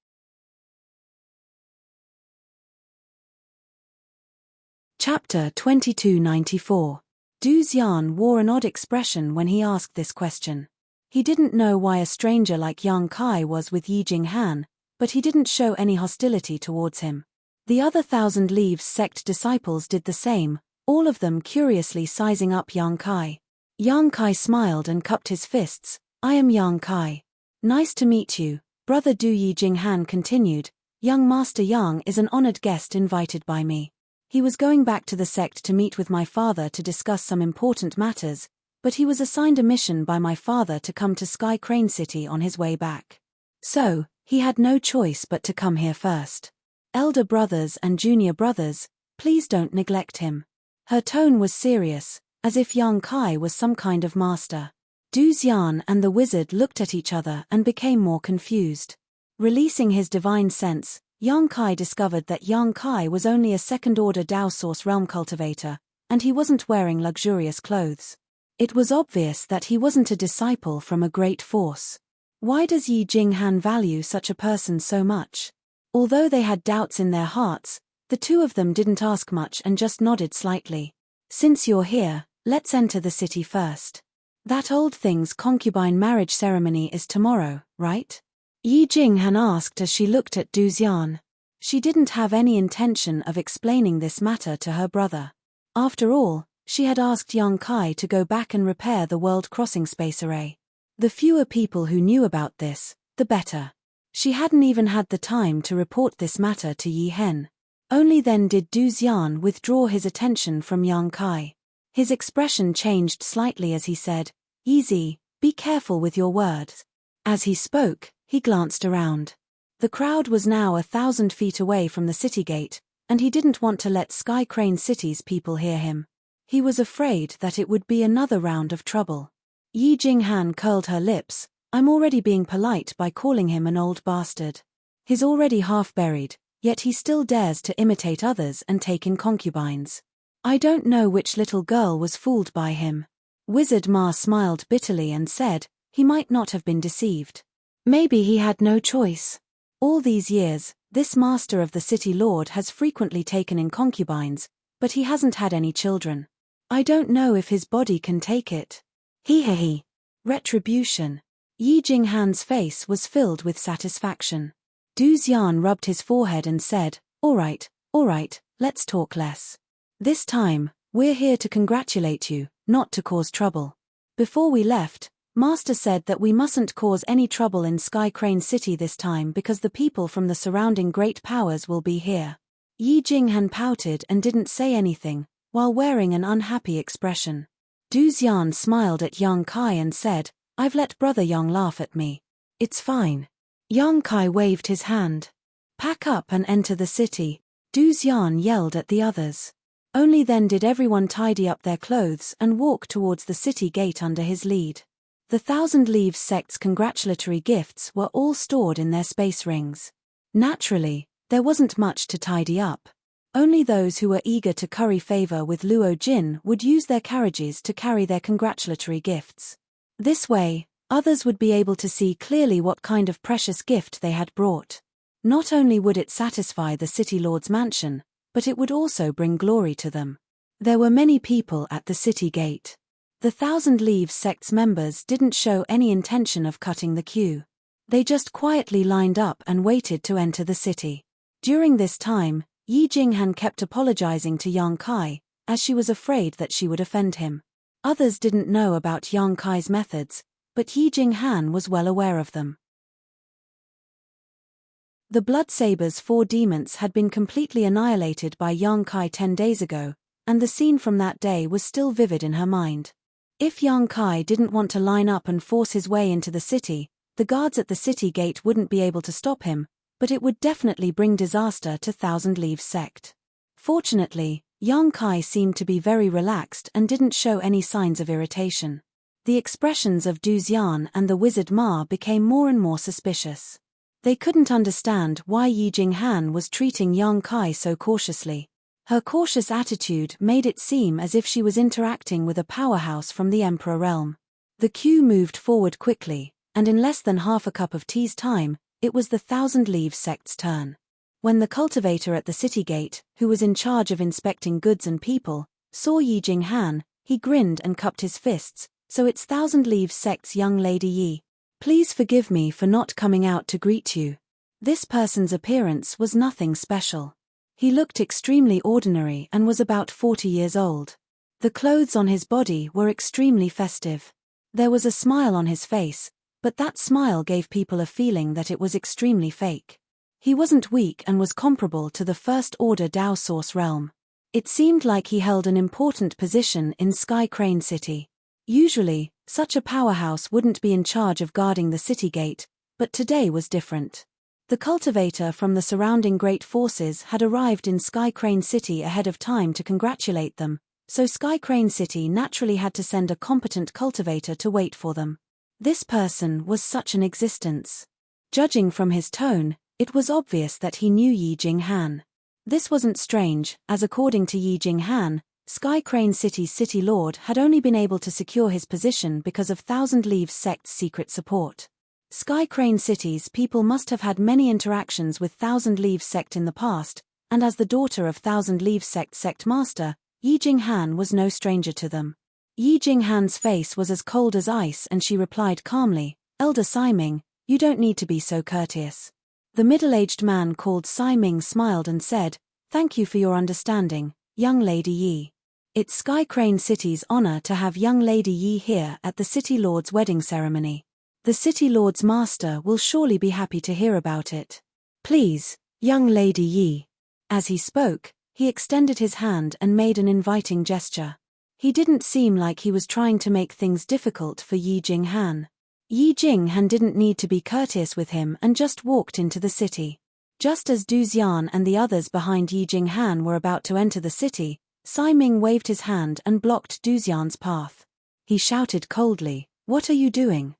Chapter 2294. Du Xian wore an odd expression when he asked this question. He didn't know why a stranger like Yang Kai was with Yi Jinghan, but he didn't show any hostility towards him. The other Thousand Leaves sect disciples did the same, all of them curiously sizing up Yang Kai. Yang Kai smiled and cupped his fists. "I am Yang Kai. Nice to meet you, brother Du." Yi Jinghan continued, "Young Master Yang is an honored guest invited by me. He was going back to the sect to meet with my father to discuss some important matters, but he was assigned a mission by my father to come to Sky Crane City on his way back. So, he had no choice but to come here first. Elder brothers and junior brothers, please don't neglect him." Her tone was serious, as if Yang Kai was some kind of master. Du Xian and the wizard looked at each other and became more confused. Releasing his divine sense, Yang Kai discovered that Yang Kai was only a second-order Dao Source Realm cultivator, and he wasn't wearing luxurious clothes. It was obvious that he wasn't a disciple from a great force. Why does Yi Jinghan value such a person so much? Although they had doubts in their hearts, the two of them didn't ask much and just nodded slightly. "Since you're here, let's enter the city first. That old thing's concubine marriage ceremony is tomorrow, right?" Yi Jinghan asked as she looked at Du Xian. She didn't have any intention of explaining this matter to her brother. After all, she had asked Yang Kai to go back and repair the World Crossing Space Array. The fewer people who knew about this, the better. She hadn't even had the time to report this matter to Yi Hen. Only then did Du Xian withdraw his attention from Yang Kai. His expression changed slightly as he said, "Easy, be careful with your words." As he spoke, he glanced around. The crowd was now 1,000 feet away from the city gate, and he didn't want to let Sky Crane City's people hear him. He was afraid that it would be another round of trouble. Yi Jinghan curled her lips. "I'm already being polite by calling him an old bastard. He's already half buried, yet he still dares to imitate others and take in concubines. I don't know which little girl was fooled by him." Wizard Ma smiled bitterly and said, "He might not have been deceived. Maybe he had no choice. All these years, this master of the city lord has frequently taken in concubines, but he hasn't had any children. I don't know if his body can take it." He. Retribution. Yi Jinghan's face was filled with satisfaction. Du Xian rubbed his forehead and said, all right, let's talk less. This time, we're here to congratulate you, not to cause trouble. Before we left, Master said that we mustn't cause any trouble in Sky Crane City this time because the people from the surrounding great powers will be here." Yi Jinghan pouted and didn't say anything, while wearing an unhappy expression. Du Xian smiled at Yang Kai and said, "I've let Brother Yang laugh at me. It's fine." Yang Kai waved his hand. "Pack up and enter the city," Du Xian yelled at the others. Only then did everyone tidy up their clothes and walk towards the city gate under his lead. The Thousand Leaves sect's congratulatory gifts were all stored in their space rings. Naturally, there wasn't much to tidy up. Only those who were eager to curry favor with Luo Jin would use their carriages to carry their congratulatory gifts. This way, others would be able to see clearly what kind of precious gift they had brought. Not only would it satisfy the city lord's mansion, but it would also bring glory to them. There were many people at the city gate. The Thousand Leaves sect's members didn't show any intention of cutting the queue. They just quietly lined up and waited to enter the city. During this time, Yi Jinghan kept apologizing to Yang Kai, as she was afraid that she would offend him. Others didn't know about Yang Kai's methods, but Yi Jinghan was well aware of them. The Bloodsaber's 4 demons had been completely annihilated by Yang Kai 10 days ago, and the scene from that day was still vivid in her mind. If Yang Kai didn't want to line up and force his way into the city, the guards at the city gate wouldn't be able to stop him, but it would definitely bring disaster to Thousand Leaves sect. Fortunately, Yang Kai seemed to be very relaxed and didn't show any signs of irritation. The expressions of Du Xian and the wizard Ma became more and more suspicious. They couldn't understand why Yi Jinghan was treating Yang Kai so cautiously. Her cautious attitude made it seem as if she was interacting with a powerhouse from the Emperor realm. The queue moved forward quickly, and in less than half a cup of tea's time, it was the Thousand Leaves sect's turn. When the cultivator at the city gate, who was in charge of inspecting goods and people, saw Yi Jinghan, he grinned and cupped his fists. "So it's Thousand Leaves sect's young lady Yi. Please forgive me for not coming out to greet you." This person's appearance was nothing special. He looked extremely ordinary and was about 40 years old. The clothes on his body were extremely festive. There was a smile on his face, but that smile gave people a feeling that it was extremely fake. He wasn't weak and was comparable to the first-order Dao Source realm. It seemed like he held an important position in Sky Crane City. Usually, such a powerhouse wouldn't be in charge of guarding the city gate, but today was different. The cultivator from the surrounding great forces had arrived in Sky Crane City ahead of time to congratulate them, so Sky Crane City naturally had to send a competent cultivator to wait for them. This person was such an existence. Judging from his tone, it was obvious that he knew Yi Jinghan. This wasn't strange, as according to Yi Jinghan, Sky Crane City's city lord had only been able to secure his position because of Thousand Leaves sect's secret support. Sky Crane City's people must have had many interactions with Thousand Leaves sect in the past, and as the daughter of Thousand Leaves sect master, Yi Jinghan was no stranger to them. Yi Jinghan's face was as cold as ice and she replied calmly, "Elder Siming, you don't need to be so courteous." The middle-aged man called Siming smiled and said, "Thank you for your understanding, young Lady Yi. It's Sky Crane City's honor to have young Lady Yi here at the City Lord's wedding ceremony. The City Lord's master will surely be happy to hear about it. Please, young Lady Yi." As he spoke, he extended his hand and made an inviting gesture. He didn't seem like he was trying to make things difficult for Yi Jinghan. Yi Jinghan didn't need to be courteous with him and just walked into the city. Just as Du Xian and the others behind Yi Jinghan were about to enter the city, Siming waved his hand and blocked Du Xian's path. He shouted coldly, "What are you doing?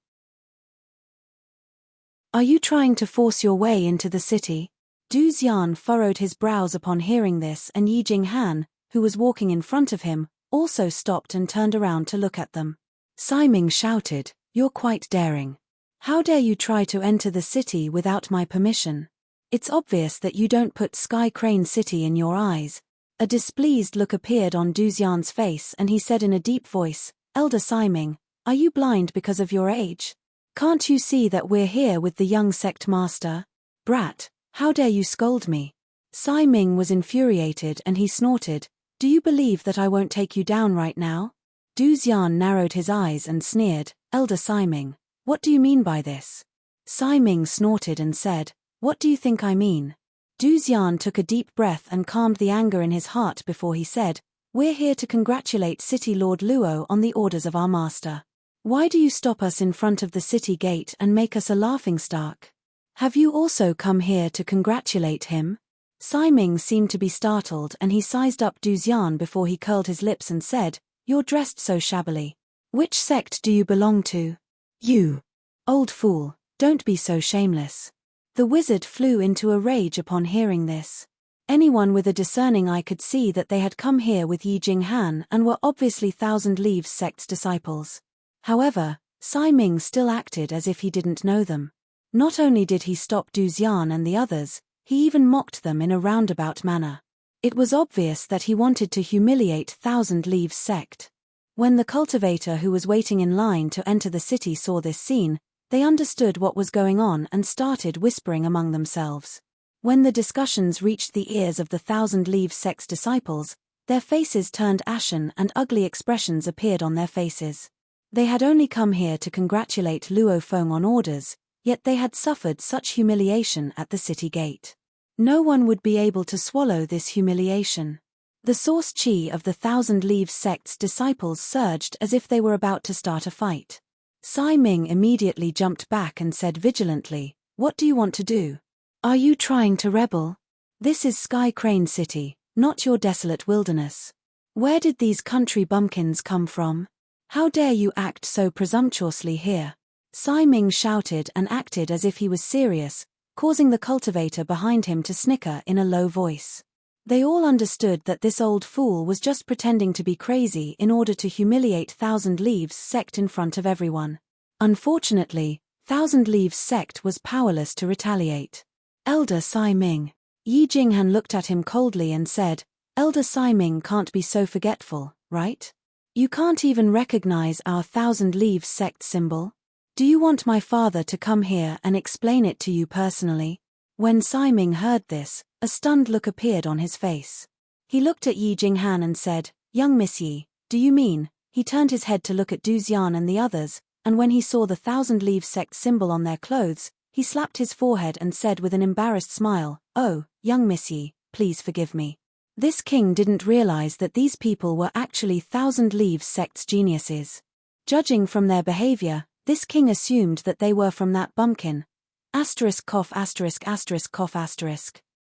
Are you trying to force your way into the city?" Du Xian furrowed his brows upon hearing this, and Yi Jinghan, who was walking in front of him, also stopped and turned around to look at them. Siming shouted, "You're quite daring. How dare you try to enter the city without my permission? It's obvious that you don't put Sky Crane City in your eyes." A displeased look appeared on Du Xian's face and he said in a deep voice, "Elder Siming, are you blind because of your age? Can't you see that we're here with the young sect master? Brat, how dare you scold me?" Siming was infuriated and he snorted, "Do you believe that I won't take you down right now?" Du Xian narrowed his eyes and sneered, "Elder Siming, what do you mean by this?" Siming snorted and said, "What do you think I mean?" Du Xian took a deep breath and calmed the anger in his heart before he said, "We're here to congratulate City Lord Luo on the orders of our master. Why do you stop us in front of the city gate and make us a laughingstock? Have you also come here to congratulate him?" Siming seemed to be startled and he sized up Du Xian before he curled his lips and said, "You're dressed so shabbily. Which sect do you belong to? You old fool, don't be so shameless." The wizard flew into a rage upon hearing this. Anyone with a discerning eye could see that they had come here with Yi Jinghan and were obviously Thousand Leaves sect's disciples. However, Siming still acted as if he didn't know them. Not only did he stop Du Xian and the others, he even mocked them in a roundabout manner. It was obvious that he wanted to humiliate Thousand Leaves sect. When the cultivator who was waiting in line to enter the city saw this scene, they understood what was going on and started whispering among themselves. When the discussions reached the ears of the Thousand Leaves sect's disciples, their faces turned ashen and ugly expressions appeared on their faces. They had only come here to congratulate Luo Feng on orders, yet they had suffered such humiliation at the city gate. No one would be able to swallow this humiliation. The source chi of the Thousand Leaves sect's disciples surged as if they were about to start a fight. Siming immediately jumped back and said vigilantly, "What do you want to do? Are you trying to rebel? This is Sky Crane City, not your desolate wilderness. Where did these country bumpkins come from? How dare you act so presumptuously here?" Siming shouted and acted as if he was serious, causing the cultivator behind him to snicker in a low voice. They all understood that this old fool was just pretending to be crazy in order to humiliate Thousand Leaves sect in front of everyone. Unfortunately, Thousand Leaves sect was powerless to retaliate. "Elder Siming." Yi Jinghan looked at him coldly and said, "Elder Siming can't be so forgetful, right? You can't even recognize our Thousand Leaves sect symbol? Do you want my father to come here and explain it to you personally?" When Siming heard this, a stunned look appeared on his face. He looked at Yi Jinghan and said, "Young Miss Yi, do you mean?" He turned his head to look at Du Xian and the others, and when he saw the Thousand Leaves sect symbol on their clothes, he slapped his forehead and said with an embarrassed smile, "Oh, young Miss Yi, please forgive me." This king didn't realize that these people were actually Thousand Leaves sect's geniuses. Judging from their behavior, this king assumed that they were from that bumpkin. Cough cough.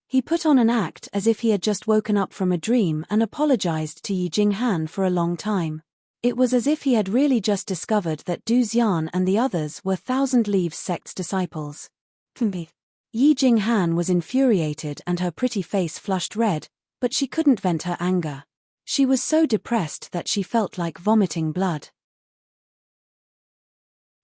He put on an act as if he had just woken up from a dream and apologized to Yi Jinghan for a long time. It was as if he had really just discovered that Du Xian and the others were Thousand Leaves sect's disciples. Yi Jinghan was infuriated and her pretty face flushed red, but she couldn't vent her anger. She was so depressed that she felt like vomiting blood.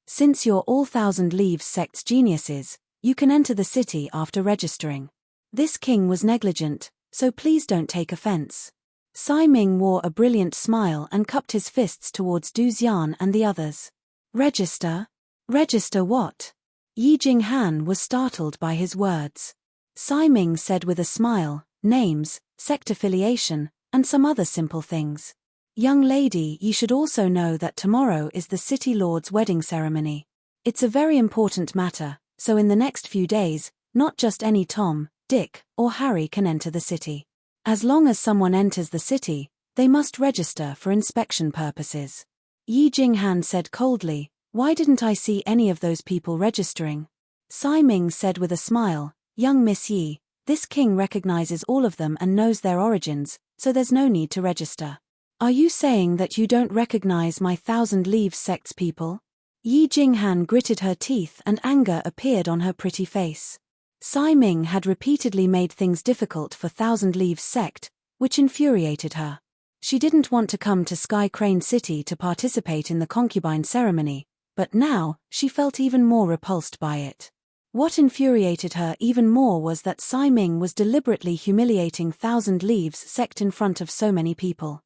Since you're all Thousand Leaves sect's geniuses, you can enter the city after registering. This king was negligent, so please don't take offense. Sai Ming wore a brilliant smile and cupped his fists towards Du Xian and the others. Register? Register what? Yi Jinghan was startled by his words. Sai Ming said with a smile, names, sect affiliation, and some other simple things. Young lady, you should also know that tomorrow is the City Lord's wedding ceremony. It's a very important matter, so in the next few days, not just any Tom, Dick, or Harry can enter the city. As long as someone enters the city, they must register for inspection purposes. Yi Jinghan said coldly, why didn't I see any of those people registering? Sai Ming said with a smile, young Miss Yi, this king recognizes all of them and knows their origins, so there's no need to register. Are you saying that you don't recognize my Thousand Leaves sect's people? Yi Jinghan gritted her teeth and anger appeared on her pretty face. Sai Ming had repeatedly made things difficult for Thousand Leaves sect, which infuriated her. She didn't want to come to Sky Crane City to participate in the concubine ceremony, but now, she felt even more repulsed by it. What infuriated her even more was that Sai Ming was deliberately humiliating Thousand Leaves sect in front of so many people.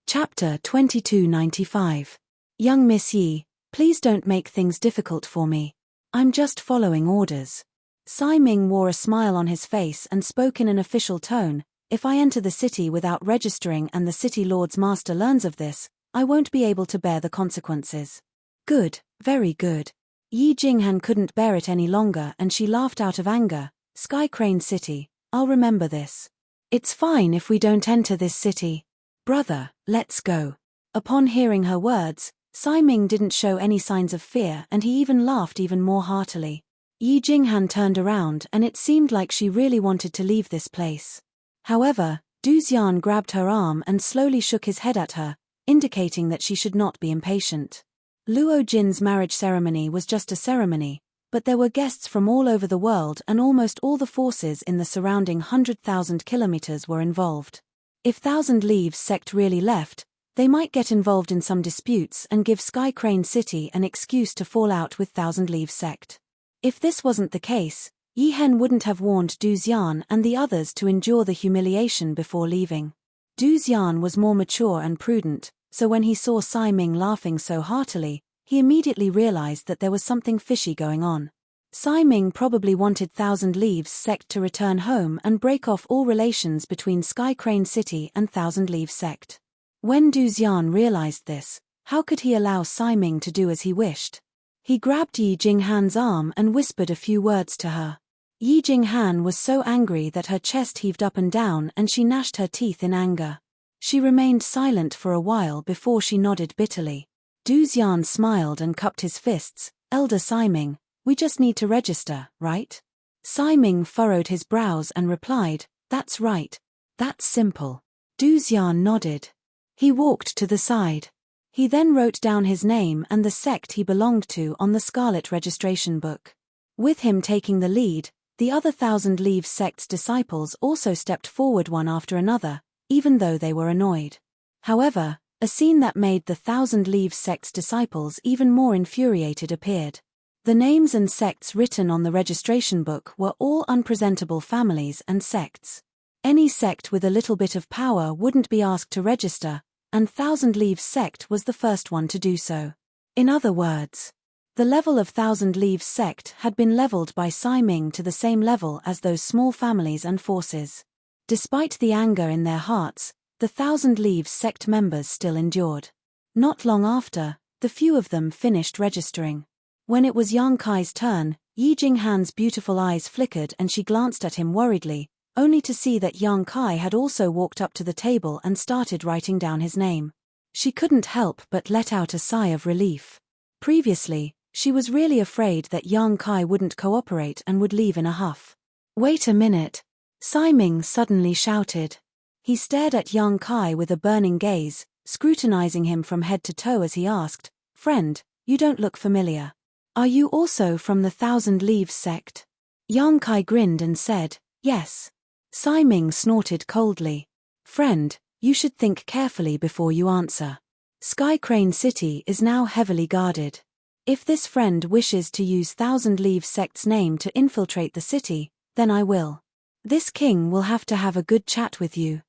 Chapter 2295. Young Miss Yi, please don't make things difficult for me. I'm just following orders. Sai Ming wore a smile on his face and spoke in an official tone, if I enter the city without registering and the City Lord's master learns of this, I won't be able to bear the consequences. Good, very good. Yi Jinghan couldn't bear it any longer and she laughed out of anger. Sky Crane City, I'll remember this. It's fine if we don't enter this city. Brother, let's go. Upon hearing her words, Sai Ming didn't show any signs of fear and he even laughed even more heartily. Yi Jinghan turned around and it seemed like she really wanted to leave this place. However, Du Xian grabbed her arm and slowly shook his head at her, indicating that she should not be impatient. Luo Jin's marriage ceremony was just a ceremony, but there were guests from all over the world and almost all the forces in the surrounding 100,000 kilometers were involved. If Thousand Leaves sect really left, they might get involved in some disputes and give Sky Crane City an excuse to fall out with Thousand Leaves sect. If this wasn't the case, Yi Hen wouldn't have warned Du Xian and the others to endure the humiliation before leaving. Du Xian was more mature and prudent, so when he saw Sai Ming laughing so heartily, he immediately realized that there was something fishy going on. Sai Ming probably wanted Thousand Leaves sect to return home and break off all relations between Sky Crane City and Thousand Leaves sect. When Du Xian realized this, how could he allow Sai Ming to do as he wished? He grabbed Yi Jinghan's arm and whispered a few words to her. Yi Jinghan was so angry that her chest heaved up and down and she gnashed her teeth in anger. She remained silent for a while before she nodded bitterly. Du Xian smiled and cupped his fists. Elder Sai Ming, we just need to register, right? Sai Ming furrowed his brows and replied, that's right. That's simple. Du Xian nodded. He walked to the side. He then wrote down his name and the sect he belonged to on the scarlet registration book. With him taking the lead, the other Thousand Leaves sect's disciples also stepped forward one after another, even though they were annoyed. However, a scene that made the Thousand Leaves sect's disciples even more infuriated appeared. The names and sects written on the registration book were all unpresentable families and sects. Any sect with a little bit of power wouldn't be asked to register, and Thousand Leaves sect was the first one to do so. In other words, the level of Thousand Leaves sect had been leveled by Sai Ming to the same level as those small families and forces. Despite the anger in their hearts, the Thousand Leaves sect members still endured. Not long after, the few of them finished registering. When it was Yang Kai's turn, Yi Jinghan's beautiful eyes flickered and she glanced at him worriedly. only to see that Yang Kai had also walked up to the table and started writing down his name. She couldn't help but let out a sigh of relief. Previously, she was really afraid that Yang Kai wouldn't cooperate and would leave in a huff. "Wait a minute," Sai Ming suddenly shouted. He stared at Yang Kai with a burning gaze, scrutinizing him from head to toe as he asked, "Friend, you don't look familiar. Are you also from the Thousand Leaves sect?" Yang Kai grinned and said, "Yes." Sai Ming snorted coldly. "Friend, you should think carefully before you answer. Sky Crane City is now heavily guarded. If this friend wishes to use Thousand Leaves sect's name to infiltrate the city, then I will. This king will have to have a good chat with you."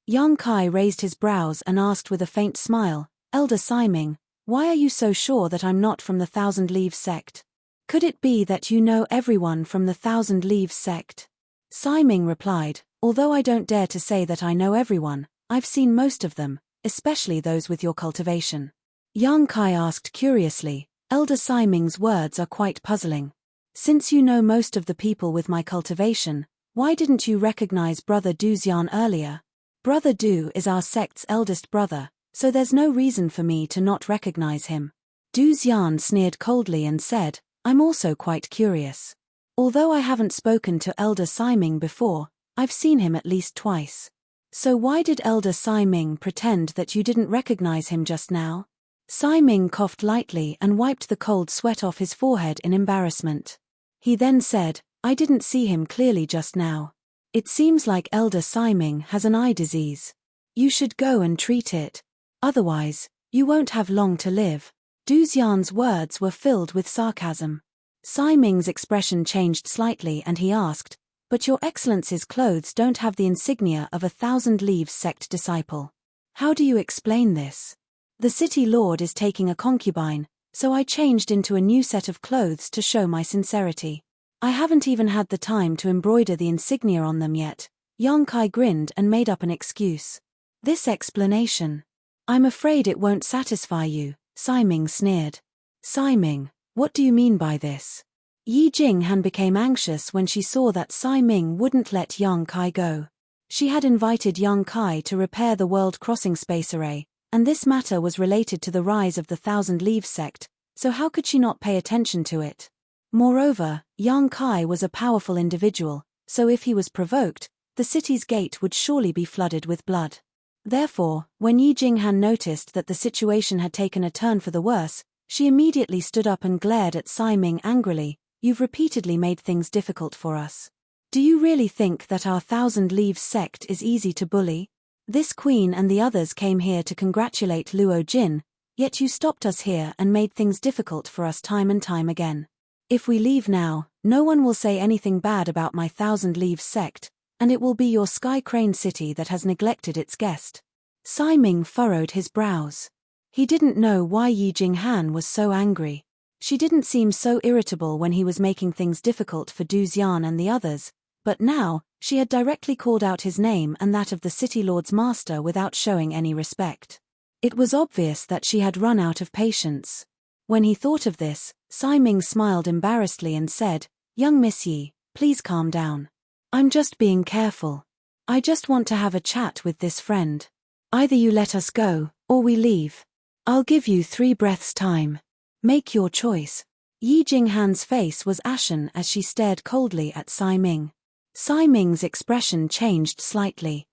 Yang Kai raised his brows and asked with a faint smile, "Elder Sai Ming, why are you so sure that I'm not from the Thousand Leaves sect? Could it be that you know everyone from the Thousand Leaves sect?" Sai Ming replied, "Although I don't dare to say that I know everyone, I've seen most of them, especially those with your cultivation." Yang Kai asked curiously, "Elder Sai Ming's words are quite puzzling. Since you know most of the people with my cultivation, why didn't you recognize Brother Du Xian earlier? Brother Du is our sect's eldest brother, so there's no reason for me to not recognize him." Du Xian sneered coldly and said, "I'm also quite curious. Although I haven't spoken to Elder Sai Ming before, I've seen him at least twice. So why did Elder Sai Ming pretend that you didn't recognize him just now?" Sai Ming coughed lightly and wiped the cold sweat off his forehead in embarrassment. He then said, "I didn't see him clearly just now. It seems like Elder Sai Ming has an eye disease. You should go and treat it. Otherwise, you won't have long to live." Du Xian's words were filled with sarcasm. Sai Ming's expression changed slightly and he asked, "But your Excellency's clothes don't have the insignia of a Thousand Leaves sect disciple. How do you explain this?" "The city lord is taking a concubine, so I changed into a new set of clothes to show my sincerity. I haven't even had the time to embroider the insignia on them yet." Yang Kai grinned and made up an excuse. "This explanation. I'm afraid it won't satisfy you," Sai Ming sneered. "Sai Ming, what do you mean by this?" Yi Jinghan became anxious when she saw that Sai Ming wouldn't let Yang Kai go. She had invited Yang Kai to repair the World Crossing Space Array, and this matter was related to the rise of the Thousand Leaves sect, so how could she not pay attention to it? Moreover, Yang Kai was a powerful individual, so if he was provoked, the city's gate would surely be flooded with blood. Therefore, when Yi Jinghan noticed that the situation had taken a turn for the worse, she immediately stood up and glared at Sai Ming angrily. "You've repeatedly made things difficult for us. Do you really think that our Thousand Leaves sect is easy to bully? This queen and the others came here to congratulate Luo Jin, yet you stopped us here and made things difficult for us time and time again. If we leave now, no one will say anything bad about my Thousand Leaves sect, and it will be your Sky Crane City that has neglected its guest." Sai Ming furrowed his brows. He didn't know why Yi Jinghan was so angry. She didn't seem so irritable when he was making things difficult for Du Xian and the others, but now, she had directly called out his name and that of the City Lord's master without showing any respect. It was obvious that she had run out of patience. When he thought of this, Sai Ming smiled embarrassedly and said, "Young Miss Yi, please calm down. I'm just being careful. I just want to have a chat with this friend. Either you let us go, or we leave. I'll give you 3 breaths' time. Make your choice." Yi Jinghan's face was ashen as she stared coldly at Sai Ming. Sai Ming's expression changed slightly.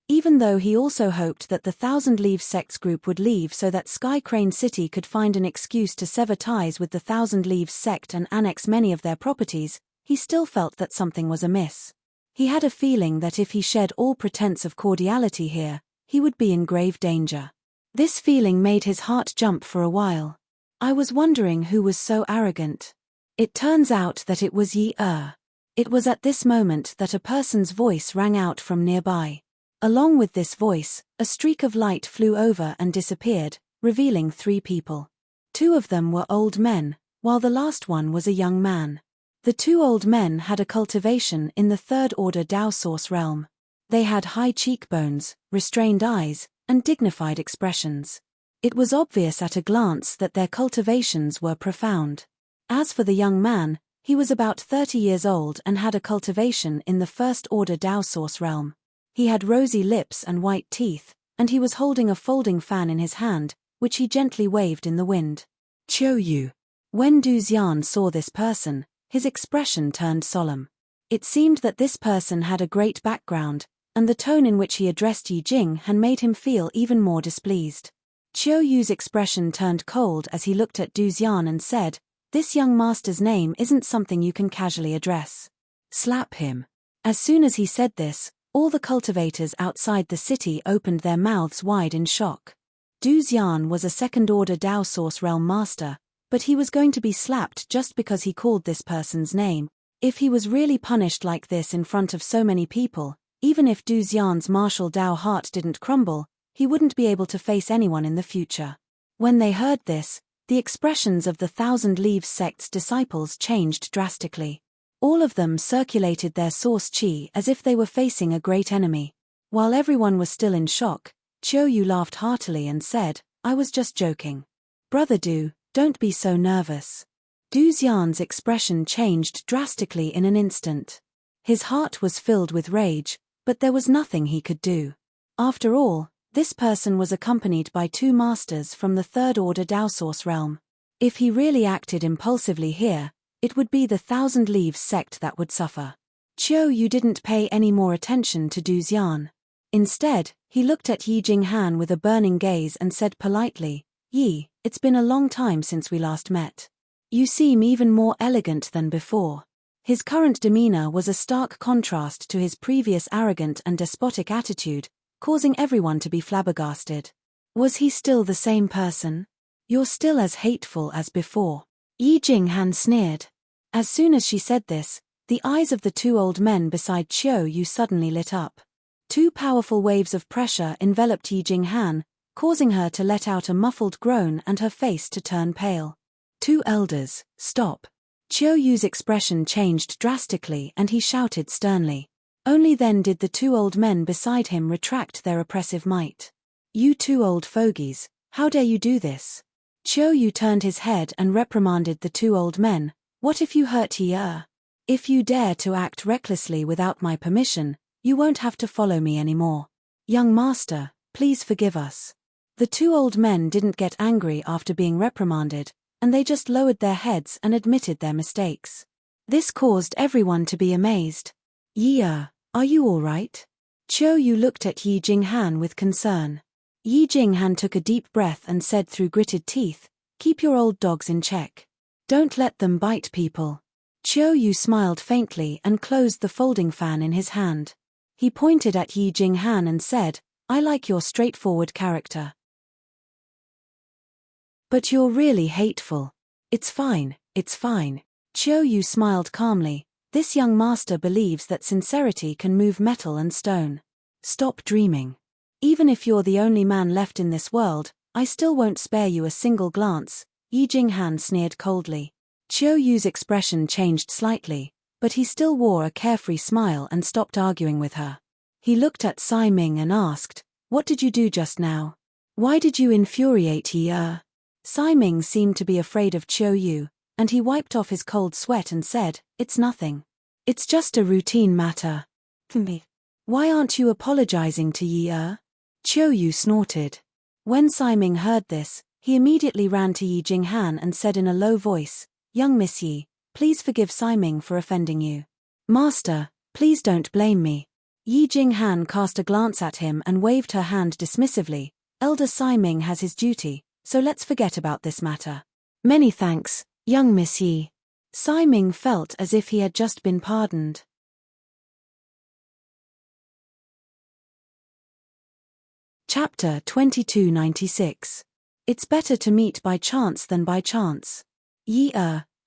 Even though he also hoped that the Thousand Leaves sect's group would leave so that Sky Crane City could find an excuse to sever ties with the Thousand Leaves sect and annex many of their properties, he still felt that something was amiss. He had a feeling that if he shed all pretense of cordiality here, he would be in grave danger. This feeling made his heart jump for a while. "I was wondering who was so arrogant. It turns out that it was Yi Er." It was at this moment that a person's voice rang out from nearby. Along with this voice, a streak of light flew over and disappeared, revealing 3 people. 2 of them were old men, while the last one was a young man. The 2 old men had a cultivation in the 3rd order Dao Source realm. They had high cheekbones, restrained eyes, and dignified expressions. It was obvious at a glance that their cultivations were profound. As for the young man, He was about 30 years old and had a cultivation in the first-order Dao source realm. He had rosy lips and white teeth, and he was holding a folding fan in his hand, which he gently waved in the wind. Qiu Yu. When Du Xian saw this person, his expression turned solemn. It seemed that this person had a great background, and the tone in which he addressed Yi Jing had made him feel even more displeased. Qiu Yu's expression turned cold as he looked at Du Xian and said, "This young master's name isn't something you can casually address. Slap him." As soon as he said this, all the cultivators outside the city opened their mouths wide in shock. Du Xian was a second-order Dao source realm master, but he was going to be slapped just because he called this person's name. If he was really punished like this in front of so many people, even if Du Xian's martial Dao heart didn't crumble, he wouldn't be able to face anyone in the future. When they heard this, the expressions of the Thousand Leaves sect's disciples changed drastically. All of them circulated their source qi as if they were facing a great enemy. While everyone was still in shock, Qiu Yu laughed heartily and said, "I was just joking. Brother Du, don't be so nervous." Du Xian's expression changed drastically in an instant. His heart was filled with rage, but there was nothing he could do. After all, this person was accompanied by two masters from the third-order Dao source realm. If he really acted impulsively here, it would be the Thousand Leaves sect that would suffer. Qiu Yu didn't pay any more attention to Du Xian. Instead, he looked at Yi Jinghan with a burning gaze and said politely, "Yi, it's been a long time since we last met. You seem even more elegant than before." His current demeanor was a stark contrast to his previous arrogant and despotic attitude, causing everyone to be flabbergasted. Was he still the same person? "You're still as hateful as before," Yi Jinghan sneered. As soon as she said this, the eyes of the two old men beside Qiu Yu suddenly lit up. Two powerful waves of pressure enveloped Yi Jinghan, causing her to let out a muffled groan and her face to turn pale. "Two elders, stop." Qiu Yu's expression changed drastically and he shouted sternly. Only then did the two old men beside him retract their oppressive might. "You two old fogies, how dare you do this?" Qiu Yu turned his head and reprimanded the two old men. "What if you hurt Yi? If you dare to act recklessly without my permission, you won't have to follow me anymore. Young master, please forgive us." The two old men didn't get angry after being reprimanded, and they just lowered their heads and admitted their mistakes. This caused everyone to be amazed. "Yi, are you all right?" Qiu Yu looked at Yi Jinghan with concern. Yi Jinghan took a deep breath and said through gritted teeth, "Keep your old dogs in check. Don't let them bite people." Qiu Yu smiled faintly and closed the folding fan in his hand. He pointed at Yi Jinghan and said, "I like your straightforward character. But you're really hateful." It's fine, it's fine." Qiu Yu smiled calmly. This young master believes that sincerity can move metal and stone. "Stop dreaming. Even if you're the only man left in this world, I still won't spare you a single glance," Yi Jinghan sneered coldly. Qiu Yu's expression changed slightly, but he still wore a carefree smile and stopped arguing with her. He looked at Sai Ming and asked, "What did you do just now? Why did you infuriate Yi?" Sai Ming seemed to be afraid of Qiu Yu, and he wiped off his cold sweat and said, "It's nothing. It's just a routine matter." "Why aren't you apologizing to Yi?" Qiu Yu snorted. When Sai Ming heard this, he immediately ran to Yi Jinghan and said in a low voice, "Young Miss Yi, please forgive Sai Ming for offending you." "Master, please don't blame me." Yi Jinghan cast a glance at him and waved her hand dismissively. "Elder Sai Ming has his duty, so let's forget about this matter." "Many thanks, young Miss Yi." Sai Ming felt as if he had just been pardoned. Chapter 2296. It's better to meet by chance than by chance. Yi,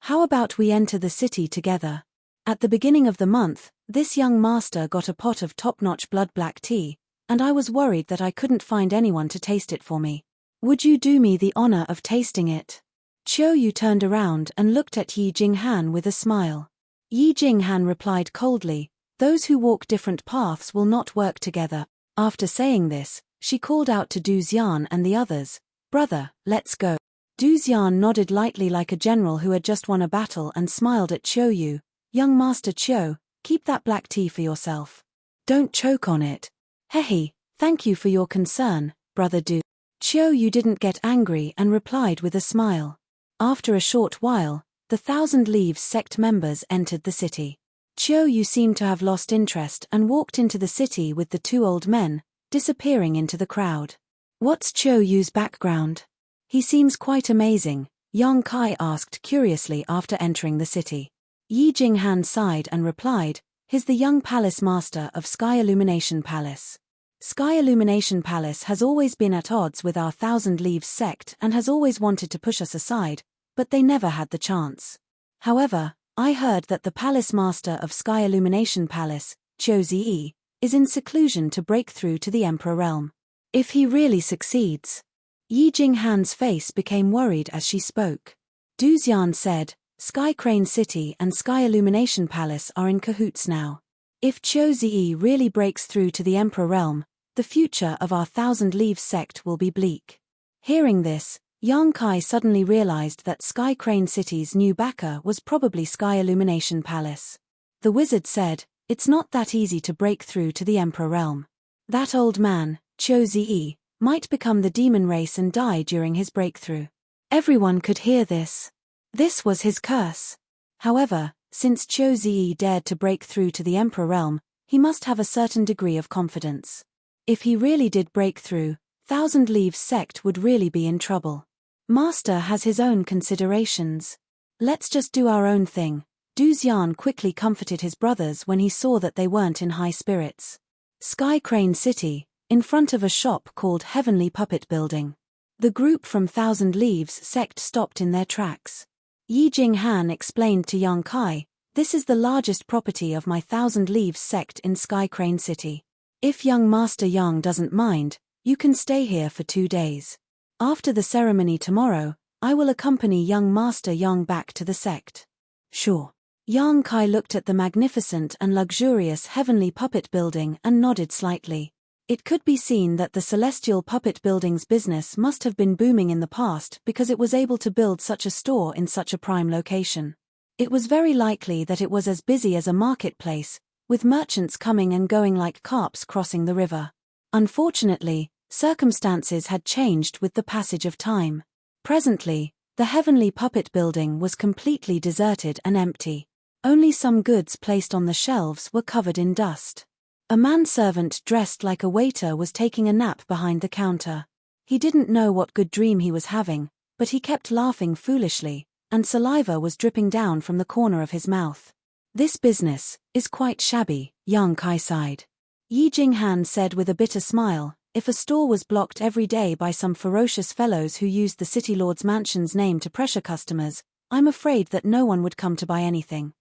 how about we enter the city together? At the beginning of the month, this young master got a pot of top-notch blood black tea, and I was worried that I couldn't find anyone to taste it for me. Would you do me the honor of tasting it? Qiu Yu turned around and looked at Yi Jinghan with a smile. Yi Jinghan replied coldly, "Those who walk different paths will not work together." After saying this, she called out to Du Xian and the others, "Brother, let's go." Du Xian nodded lightly like a general who had just won a battle and smiled at Qiu Yu. Young Master Qiu, keep that black tea for yourself. Don't choke on it. Hehe, thank you for your concern, Brother Du. Qiu Yu didn't get angry and replied with a smile. After a short while, the Thousand Leaves sect members entered the city. Qiu Yu seemed to have lost interest and walked into the city with the two old men, disappearing into the crowd. What's Qiu Yu's background? He seems quite amazing, Yang Kai asked curiously after entering the city. Yi Jinghan sighed and replied, he's the young palace master of Sky Illumination Palace. Sky Illumination Palace has always been at odds with our Thousand Leaves sect and has always wanted to push us aside, but they never had the chance. However, I heard that the palace master of Sky Illumination Palace, Qiu Ziyi, is in seclusion to break through to the Emperor realm. If he really succeeds. Yi Jinghan's face became worried as she spoke. Du Xian said, Sky Crane City and Sky Illumination Palace are in cahoots now. If Qiu Ziyi really breaks through to the Emperor realm, the future of our Thousand Leaves sect will be bleak. Hearing this, Yang Kai suddenly realized that Sky Crane City's new backer was probably Sky Illumination Palace. The wizard said, it's not that easy to break through to the Emperor realm. That old man, Qiu Ziyi, might become the demon race and die during his breakthrough. Everyone could hear this. This was his curse. However, since Qiu Ziyi dared to break through to the Emperor realm, he must have a certain degree of confidence. If he really did break through, Thousand Leaves sect would really be in trouble. Master has his own considerations. Let's just do our own thing. Du Xian quickly comforted his brothers when he saw that they weren't in high spirits. Sky Crane City, in front of a shop called Heavenly Puppet Building. The group from Thousand Leaves sect stopped in their tracks. Yi Jinghan explained to Yang Kai, this is the largest property of my Thousand Leaves sect in Sky Crane City. If young Master Yang doesn't mind, you can stay here for 2 days. After the ceremony tomorrow, I will accompany young Master Yang back to the sect. Sure. Yang Kai looked at the magnificent and luxurious Heavenly Puppet Building and nodded slightly. It could be seen that the Celestial Puppet Building's business must have been booming in the past because it was able to build such a store in such a prime location. It was very likely that it was as busy as a marketplace, with merchants coming and going like carps crossing the river. Unfortunately, circumstances had changed with the passage of time. Presently, the Heavenly Puppet Building was completely deserted and empty. Only some goods placed on the shelves were covered in dust. A manservant dressed like a waiter was taking a nap behind the counter. He didn't know what good dream he was having, but he kept laughing foolishly, and saliva was dripping down from the corner of his mouth. This business is quite shabby, Yang Kai sighed. Yi Jinghan said with a bitter smile, if a store was blocked every day by some ferocious fellows who used the city lord's mansion's name to pressure customers, I'm afraid that no one would come to buy anything.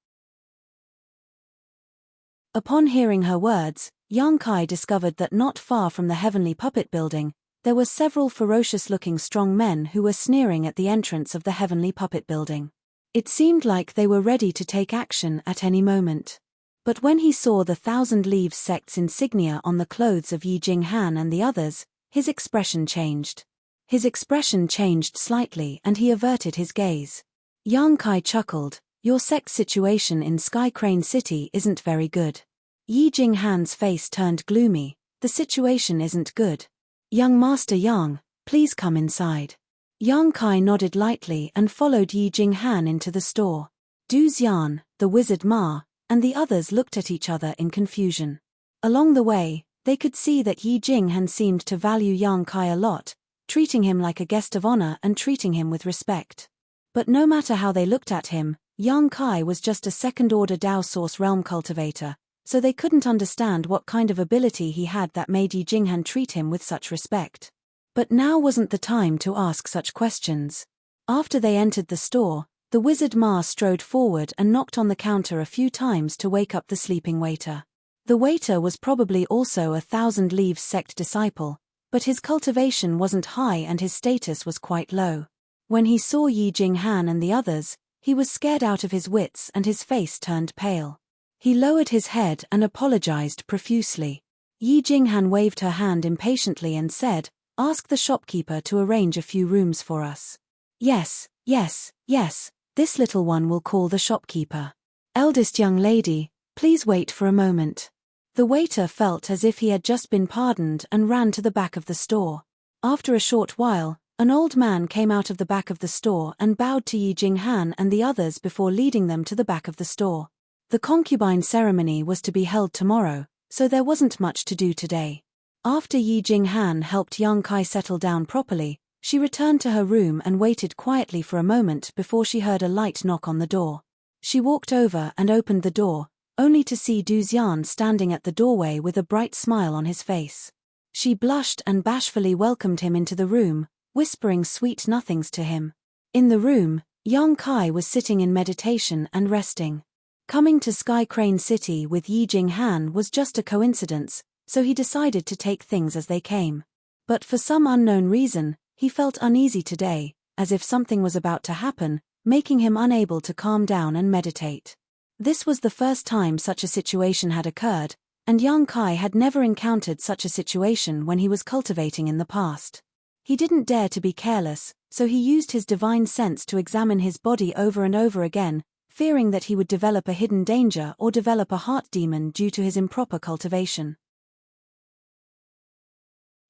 Upon hearing her words, Yang Kai discovered that not far from the Heavenly Puppet Building, there were several ferocious-looking strong men who were sneering at the entrance of the Heavenly Puppet Building. It seemed like they were ready to take action at any moment. But when he saw the Thousand Leaves sect's insignia on the clothes of Yi Jinghan and the others, his expression changed. His expression changed slightly and he averted his gaze. Yang Kai chuckled, your sect's situation in Sky Crane City isn't very good. Yi Jinghan's face turned gloomy, the situation isn't good. Young Master Yang, please come inside. Yang Kai nodded lightly and followed Yi Jinghan into the store. Du Xian, the wizard Ma, and the others looked at each other in confusion. Along the way, they could see that Yi Jinghan seemed to value Yang Kai a lot, treating him like a guest of honor and treating him with respect. But no matter how they looked at him, Yang Kai was just a second-order Dao Source Realm cultivator, so they couldn't understand what kind of ability he had that made Yi Jinghan treat him with such respect. But now wasn't the time to ask such questions. After they entered the store, the wizard Ma strode forward and knocked on the counter a few times to wake up the sleeping waiter. The waiter was probably also a Thousand Leaves sect disciple, but his cultivation wasn't high and his status was quite low. When he saw Yi Jinghan and the others, he was scared out of his wits and his face turned pale. He lowered his head and apologized profusely. Yi Jinghan waved her hand impatiently and said, ask the shopkeeper to arrange a few rooms for us. Yes, yes, yes, this little one will call the shopkeeper. Eldest young lady, please wait for a moment. The waiter felt as if he had just been pardoned and ran to the back of the store. After a short while, an old man came out of the back of the store and bowed to Yi Jinghan and the others before leading them to the back of the store. The concubine ceremony was to be held tomorrow, so there wasn't much to do today. After Yi Jinghan helped Yang Kai settle down properly, she returned to her room and waited quietly for a moment before she heard a light knock on the door. She walked over and opened the door, only to see Du Xian standing at the doorway with a bright smile on his face. She blushed and bashfully welcomed him into the room, whispering sweet nothings to him. In the room, Yang Kai was sitting in meditation and resting. Coming to Sky Crane City with Yi Jinghan was just a coincidence, so he decided to take things as they came. But for some unknown reason, he felt uneasy today, as if something was about to happen, making him unable to calm down and meditate. This was the first time such a situation had occurred, and Yang Kai had never encountered such a situation when he was cultivating in the past. He didn't dare to be careless, so he used his divine sense to examine his body over and over again, fearing that he would develop a hidden danger or develop a heart demon due to his improper cultivation.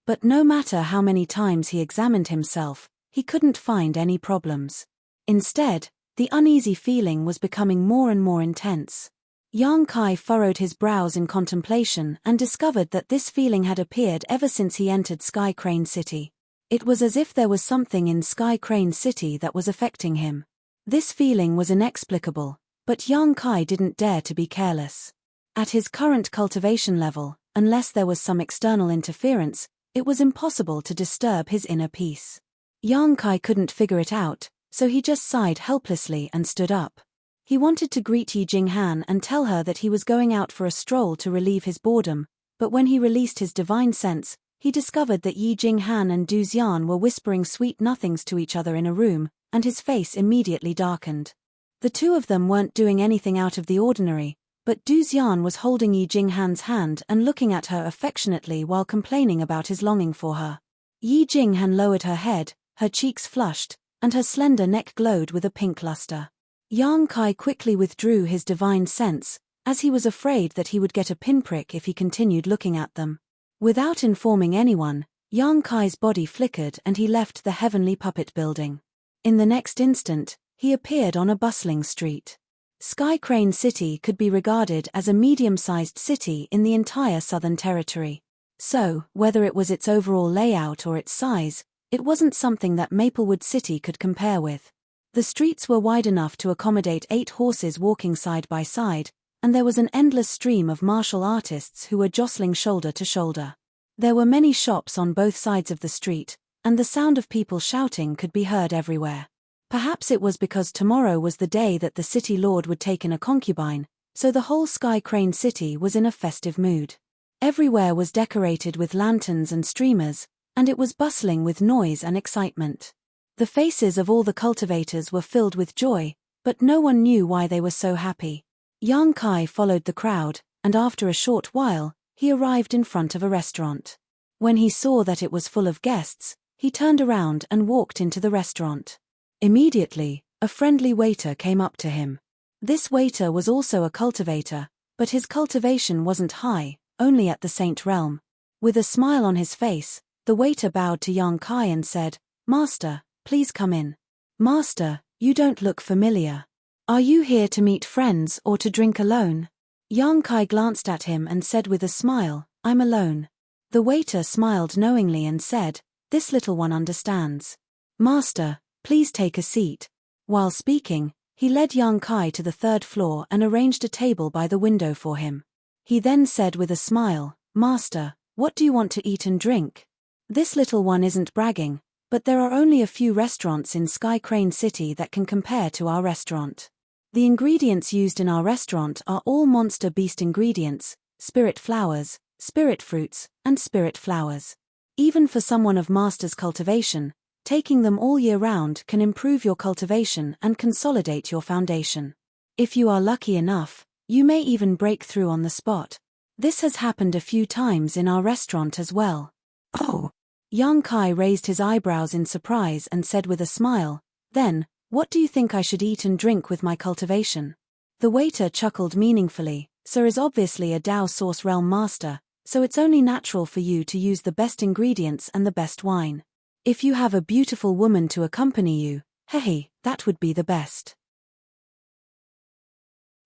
But no matter how many times he examined himself, he couldn't find any problems. Instead, the uneasy feeling was becoming more and more intense. Yang Kai furrowed his brows in contemplation and discovered that this feeling had appeared ever since he entered Sky Crane City. It was as if there was something in Sky Crane City that was affecting him. This feeling was inexplicable, but Yang Kai didn't dare to be careless. At his current cultivation level, unless there was some external interference, it was impossible to disturb his inner peace. Yang Kai couldn't figure it out, so he just sighed helplessly and stood up. He wanted to greet Yi Jinghan and tell her that he was going out for a stroll to relieve his boredom, but when he released his divine sense, he discovered that Yi Jinghan and Du Xian were whispering sweet nothings to each other in a room, and his face immediately darkened. The two of them weren't doing anything out of the ordinary, but Du Xian was holding Yi Jinghan's hand and looking at her affectionately while complaining about his longing for her. Yi Jinghan lowered her head, her cheeks flushed, and her slender neck glowed with a pink luster. Yang Kai quickly withdrew his divine sense, as he was afraid that he would get a pinprick if he continued looking at them. Without informing anyone, Yang Kai's body flickered and he left the heavenly puppet building. In the next instant, he appeared on a bustling street. Sky Crane City could be regarded as a medium-sized city in the entire Southern Territory. So, whether it was its overall layout or its size, it wasn't something that Maplewood City could compare with. The streets were wide enough to accommodate 8 horses walking side by side, and there was an endless stream of martial artists who were jostling shoulder to shoulder. There were many shops on both sides of the street, and the sound of people shouting could be heard everywhere. Perhaps it was because tomorrow was the day that the city lord would take in a concubine, so the whole Sky Crane City was in a festive mood. Everywhere was decorated with lanterns and streamers, and it was bustling with noise and excitement. The faces of all the cultivators were filled with joy, but no one knew why they were so happy. Yang Kai followed the crowd, and after a short while, he arrived in front of a restaurant. When he saw that it was full of guests, he turned around and walked into the restaurant. Immediately, a friendly waiter came up to him. This waiter was also a cultivator, but his cultivation wasn't high, only at the Saint Realm. With a smile on his face, the waiter bowed to Yang Kai and said, "Master, please come in." "Master, you don't look familiar. Are you here to meet friends or to drink alone?" Yang Kai glanced at him and said with a smile, "I'm alone." The waiter smiled knowingly and said, "This little one understands. Master, please take a seat." While speaking, he led Yang Kai to the 3rd floor and arranged a table by the window for him. He then said with a smile, "Master, what do you want to eat and drink?" This little one isn't bragging, but there are only a few restaurants in Sky Crane City that can compare to our restaurant. The ingredients used in our restaurant are all monster beast ingredients, spirit flowers, spirit fruits, and spirit flowers. Even for someone of master's cultivation, taking them all year round can improve your cultivation and consolidate your foundation. If you are lucky enough, you may even break through on the spot. This has happened a few times in our restaurant as well. Oh! Yang Kai raised his eyebrows in surprise and said with a smile, Then, what do you think I should eat and drink with my cultivation? The waiter chuckled meaningfully. Sir is obviously a Dao Source Realm master, so it's only natural for you to use the best ingredients and the best wine. If you have a beautiful woman to accompany you, hey, that would be the best.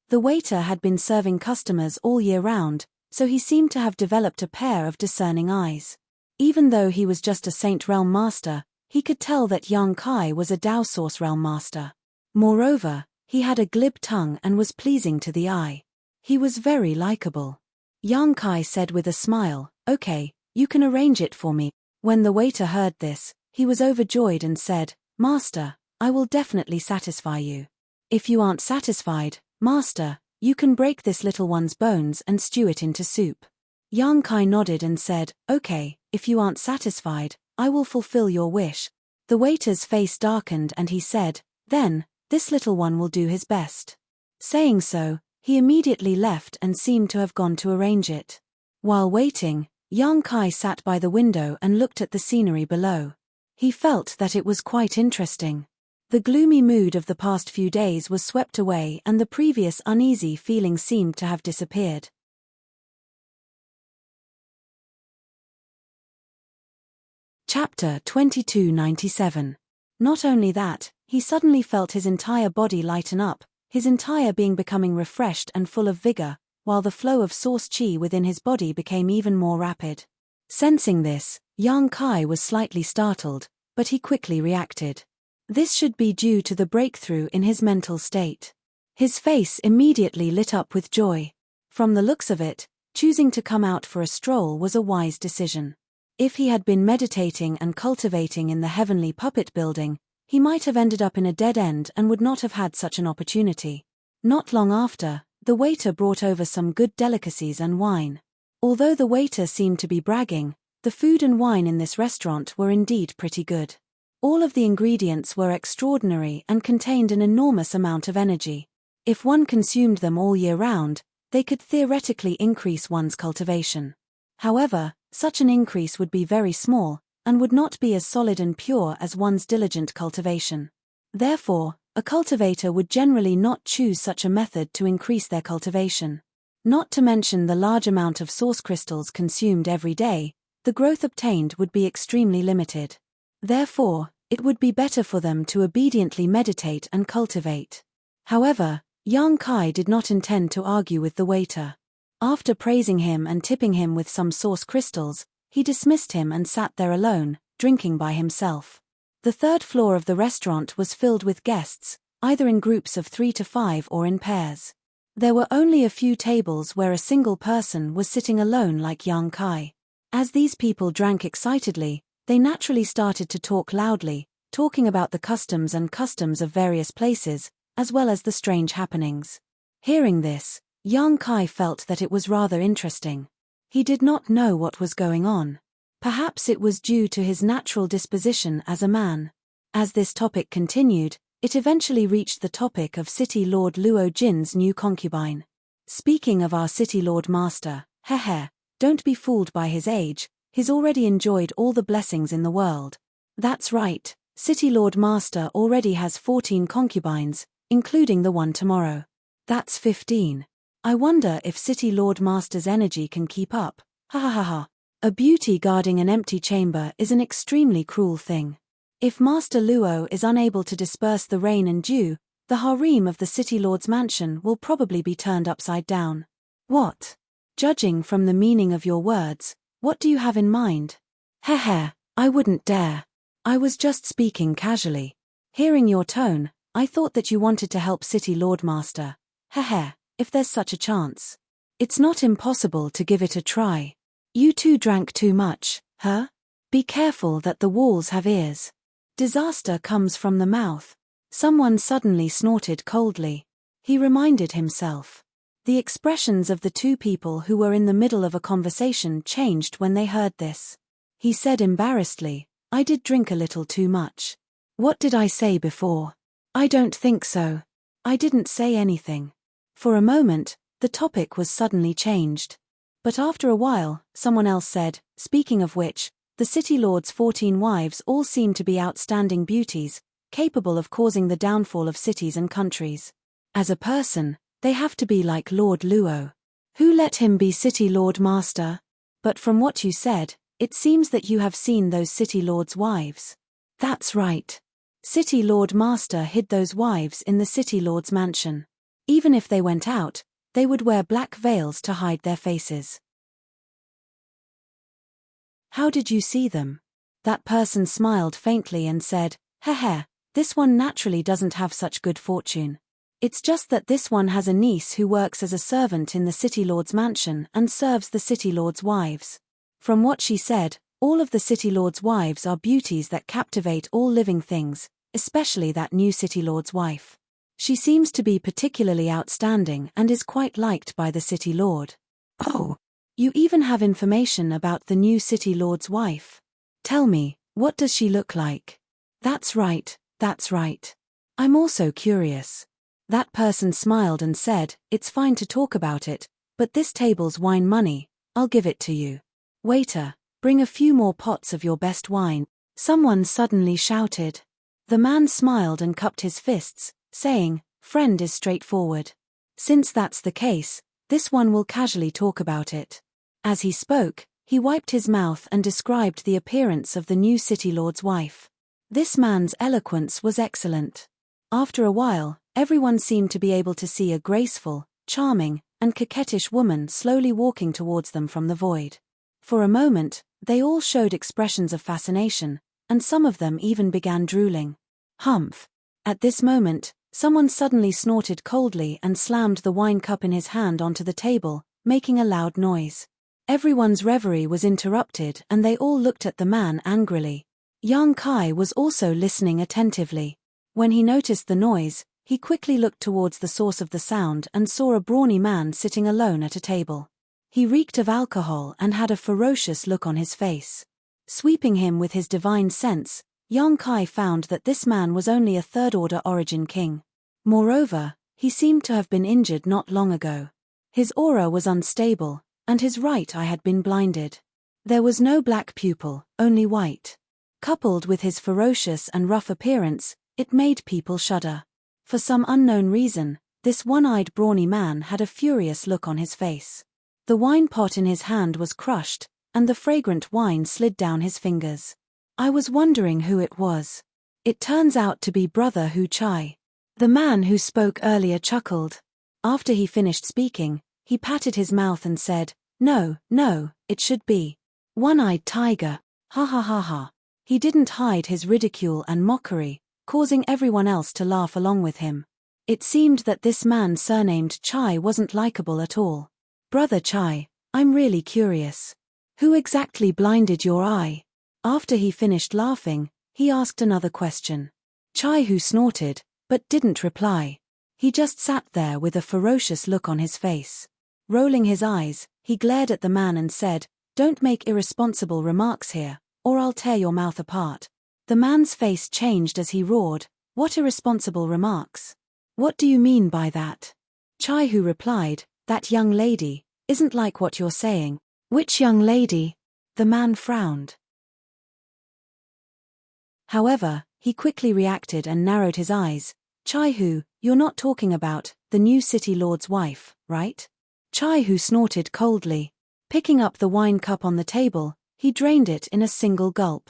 The waiter had been serving customers all year round, so he seemed to have developed a pair of discerning eyes. Even though he was just a Saint Realm master, he could tell that Yang Kai was a Dao Source Realm master. Moreover, he had a glib tongue and was pleasing to the eye. He was very likable. Yang Kai said with a smile, "Okay, you can arrange it for me." When the waiter heard this, he was overjoyed and said, "Master, I will definitely satisfy you. If you aren't satisfied, Master, you can break this little one's bones and stew it into soup." Yang Kai nodded and said, "Okay, if you aren't satisfied, I will fulfill your wish." The waiter's face darkened and he said, "Then, this little one will do his best." Saying so, he immediately left and seemed to have gone to arrange it. While waiting, Yang Kai sat by the window and looked at the scenery below. He felt that it was quite interesting. The gloomy mood of the past few days was swept away and the previous uneasy feeling seemed to have disappeared. Chapter 2297. Not only that, he suddenly felt his entire body lighten up, his entire being becoming refreshed and full of vigor, while the flow of source qi within his body became even more rapid. Sensing this, Yang Kai was slightly startled, but he quickly reacted. This should be due to the breakthrough in his mental state. His face immediately lit up with joy. From the looks of it, choosing to come out for a stroll was a wise decision. If he had been meditating and cultivating in the heavenly puppet building, he might have ended up in a dead end and would not have had such an opportunity. Not long after, the waiter brought over some good delicacies and wine. Although the waiter seemed to be bragging, the food and wine in this restaurant were indeed pretty good. All of the ingredients were extraordinary and contained an enormous amount of energy. If one consumed them all year round, they could theoretically increase one's cultivation. However, such an increase would be very small, and would not be as solid and pure as one's diligent cultivation. Therefore, a cultivator would generally not choose such a method to increase their cultivation. Not to mention the large amount of source crystals consumed every day, the growth obtained would be extremely limited. Therefore, it would be better for them to obediently meditate and cultivate. However, Yang Kai did not intend to argue with the waiter. After praising him and tipping him with some source crystals, he dismissed him and sat there alone, drinking by himself. The third floor of the restaurant was filled with guests, either in groups of 3 to 5 or in pairs. There were only a few tables where a single person was sitting alone like Yang Kai. As these people drank excitedly, they naturally started to talk loudly, talking about the customs of various places, as well as the strange happenings. Hearing this, Yang Kai felt that it was rather interesting. He did not know what was going on. Perhaps it was due to his natural disposition as a man. As this topic continued, it eventually reached the topic of City Lord Luo Jin's new concubine. Speaking of our City Lord Master, don't be fooled by his age, he's already enjoyed all the blessings in the world. That's right, City Lord Master already has 14 concubines, including the one tomorrow. That's 15. I wonder if City Lord Master's energy can keep up. Ha ha ha ha. A beauty guarding an empty chamber is an extremely cruel thing. If Master Luo is unable to disperse the rain and dew, the harem of the City Lord's mansion will probably be turned upside down. What? Judging from the meaning of your words, what do you have in mind? I wouldn't dare. I was just speaking casually. Hearing your tone, I thought that you wanted to help City Lord Master. If there's such a chance. It's not impossible to give it a try. You two drank too much, huh? Be careful that the walls have ears. Disaster comes from the mouth. Someone suddenly snorted coldly. He reminded himself. The expressions of the two people who were in the middle of a conversation changed when they heard this. He said embarrassedly, I did drink a little too much. What did I say before? I don't think so. I didn't say anything. For a moment, the topic was suddenly changed. But after a while, someone else said, speaking of which, the City Lord's 14 wives all seem to be outstanding beauties. capable of causing the downfall of cities and countries. As a person, they have to be like Lord Luo. Who let him be City Lord Master? But from what you said, it seems that you have seen those City Lords' wives. That's right. City Lord Master hid those wives in the City Lord's mansion. Even if they went out, they would wear black veils to hide their faces. How did you see them? That person smiled faintly and said, "Heh, this one naturally doesn't have such good fortune. It's just that this one has a niece who works as a servant in the City Lord's mansion and serves the City Lord's wives. From what she said, all of the City Lord's wives are beauties that captivate all living things, especially that new City Lord's wife. She seems to be particularly outstanding and is quite liked by the City Lord." Oh, you even have information about the new City Lord's wife. Tell me, what does she look like? That's right. I'm also curious. That person smiled and said, "It's fine to talk about it, but this table's wine money, I'll give it to you. Waiter, bring a few more pots of your best wine," someone suddenly shouted. The man smiled and cupped his fists, saying, "Friend is straightforward. Since that's the case, this one will casually talk about it." As he spoke, he wiped his mouth and described the appearance of the new City Lord's wife. This man's eloquence was excellent. After a while, everyone seemed to be able to see a graceful, charming, and coquettish woman slowly walking towards them from the void. For a moment, they all showed expressions of fascination, and some of them even began drooling. Humph! At this moment, someone suddenly snorted coldly and slammed the wine cup in his hand onto the table, making a loud noise. Everyone's reverie was interrupted and they all looked at the man angrily. Young Kai was also listening attentively. When he noticed the noise, he quickly looked towards the source of the sound and saw a brawny man sitting alone at a table. He reeked of alcohol and had a ferocious look on his face. Sweeping him with his divine sense, young Kai found that this man was only a third-order origin king. Moreover, he seemed to have been injured not long ago. His aura was unstable, and his right eye had been blinded. There was no black pupil, only white. Coupled with his ferocious and rough appearance, it made people shudder. For some unknown reason, this one-eyed brawny man had a furious look on his face. The wine pot in his hand was crushed, and the fragrant wine slid down his fingers. I was wondering who it was. It turns out to be Brother Hu Chai. The man who spoke earlier chuckled. After he finished speaking, he patted his mouth and said, No, it should be One-Eyed Tiger. Ha ha ha ha. He didn't hide his ridicule and mockery, causing everyone else to laugh along with him. It seemed that this man surnamed Chai wasn't likable at all. Brother Chai, I'm really curious. Who exactly blinded your eye? After he finished laughing, he asked another question. Chai Hu snorted, but didn't reply. He just sat there with a ferocious look on his face. Rolling his eyes, he glared at the man and said, Don't make irresponsible remarks here, or I'll tear your mouth apart. The man's face changed as he roared, What irresponsible remarks? What do you mean by that? Chai Hu replied, That young lady isn't like what you're saying. Which young lady? The man frowned. However, he quickly reacted and narrowed his eyes. Chai Hu, you're not talking about the new City Lord's wife, right? Chai Hu snorted coldly. Picking up the wine cup on the table, he drained it in a single gulp.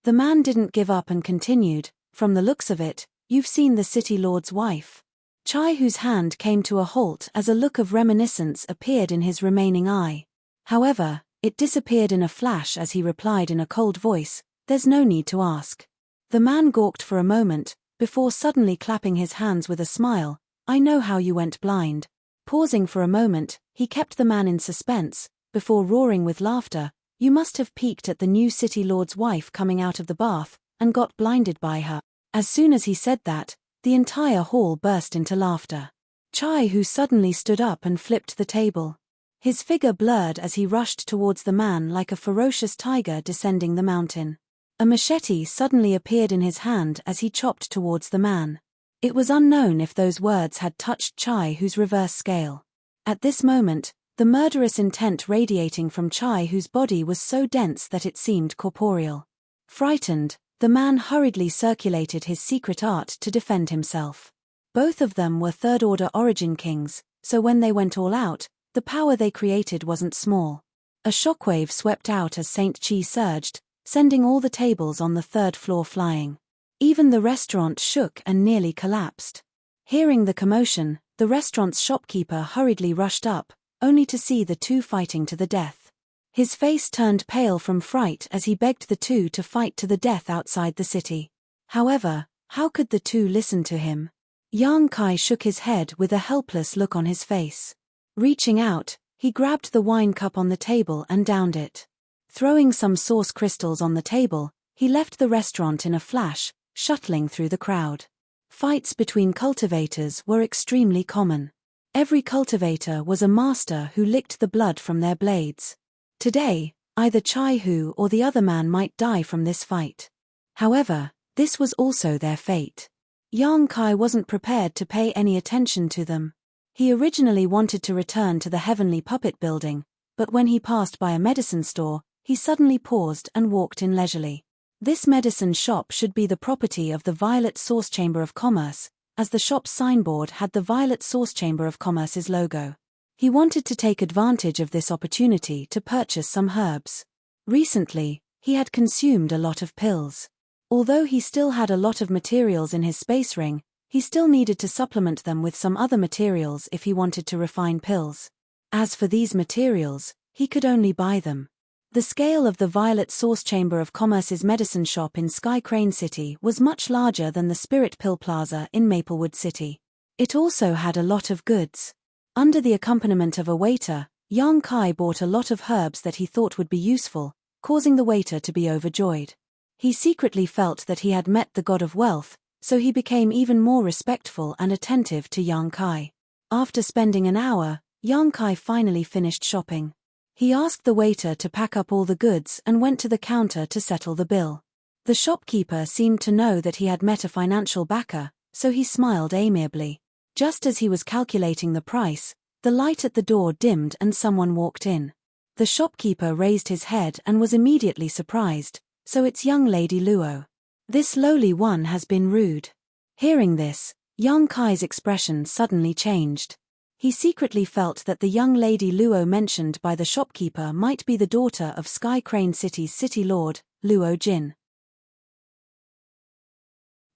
The man didn't give up and continued, From the looks of it, you've seen the City Lord's wife. Chai Hu's hand came to a halt as a look of reminiscence appeared in his remaining eye. However, it disappeared in a flash as he replied in a cold voice, There's no need to ask. The man gawked for a moment, before suddenly clapping his hands with a smile, I know how you went blind. Pausing for a moment, he kept the man in suspense, before roaring with laughter, You must have peeked at the new City Lord's wife coming out of the bath, and got blinded by her. As soon as he said that, the entire hall burst into laughter. Chai Hu suddenly stood up and flipped the table. His figure blurred as he rushed towards the man like a ferocious tiger descending the mountain. A machete suddenly appeared in his hand as he chopped towards the man. It was unknown if those words had touched Chai Hu's reverse scale. At this moment, the murderous intent radiating from Chai Hu's body was so dense that it seemed corporeal. Frightened, The man hurriedly circulated his secret art to defend himself. Both of them were third-order origin kings, so when they went all out, the power they created wasn't small. A shockwave swept out as St. Chi surged, sending all the tables on the third floor flying. Even the restaurant shook and nearly collapsed. Hearing the commotion, the restaurant's shopkeeper hurriedly rushed up, only to see the two fighting to the death. His face turned pale from fright as he begged the two to fight to the death outside the city. However, how could the two listen to him? Yang Kai shook his head with a helpless look on his face. Reaching out, he grabbed the wine cup on the table and downed it. Throwing some sauce crystals on the table, he left the restaurant in a flash, shuttling through the crowd. Fights between cultivators were extremely common. Every cultivator was a master who licked the blood from their blades. Today, either Chai Hu or the other man might die from this fight. However, this was also their fate. Yang Kai wasn't prepared to pay any attention to them. He originally wanted to return to the heavenly puppet building, but when he passed by a medicine store, he suddenly paused and walked in leisurely. This medicine shop should be the property of the Violet Source Chamber of Commerce, as the shop's signboard had the Violet Source Chamber of Commerce's logo. He wanted to take advantage of this opportunity to purchase some herbs. Recently, he had consumed a lot of pills. Although he still had a lot of materials in his space ring, he still needed to supplement them with some other materials if he wanted to refine pills. As for these materials, he could only buy them. The scale of the Violet Source Chamber of Commerce's medicine shop in Sky Crane City was much larger than the Spirit Pill Plaza in Maplewood City. It also had a lot of goods. Under the accompaniment of a waiter, Yang Kai bought a lot of herbs that he thought would be useful, causing the waiter to be overjoyed. He secretly felt that he had met the god of wealth, so he became even more respectful and attentive to Yang Kai. After spending an hour, Yang Kai finally finished shopping. He asked the waiter to pack up all the goods and went to the counter to settle the bill. The shopkeeper seemed to know that he had met a financial backer, so he smiled amiably. Just as he was calculating the price, the light at the door dimmed and someone walked in. The shopkeeper raised his head and was immediately surprised. So it's young Lady Luo. This lowly one has been rude. Hearing this, Yang Kai's expression suddenly changed. He secretly felt that the young Lady Luo mentioned by the shopkeeper might be the daughter of Sky Crane City's city lord, Luo Jin.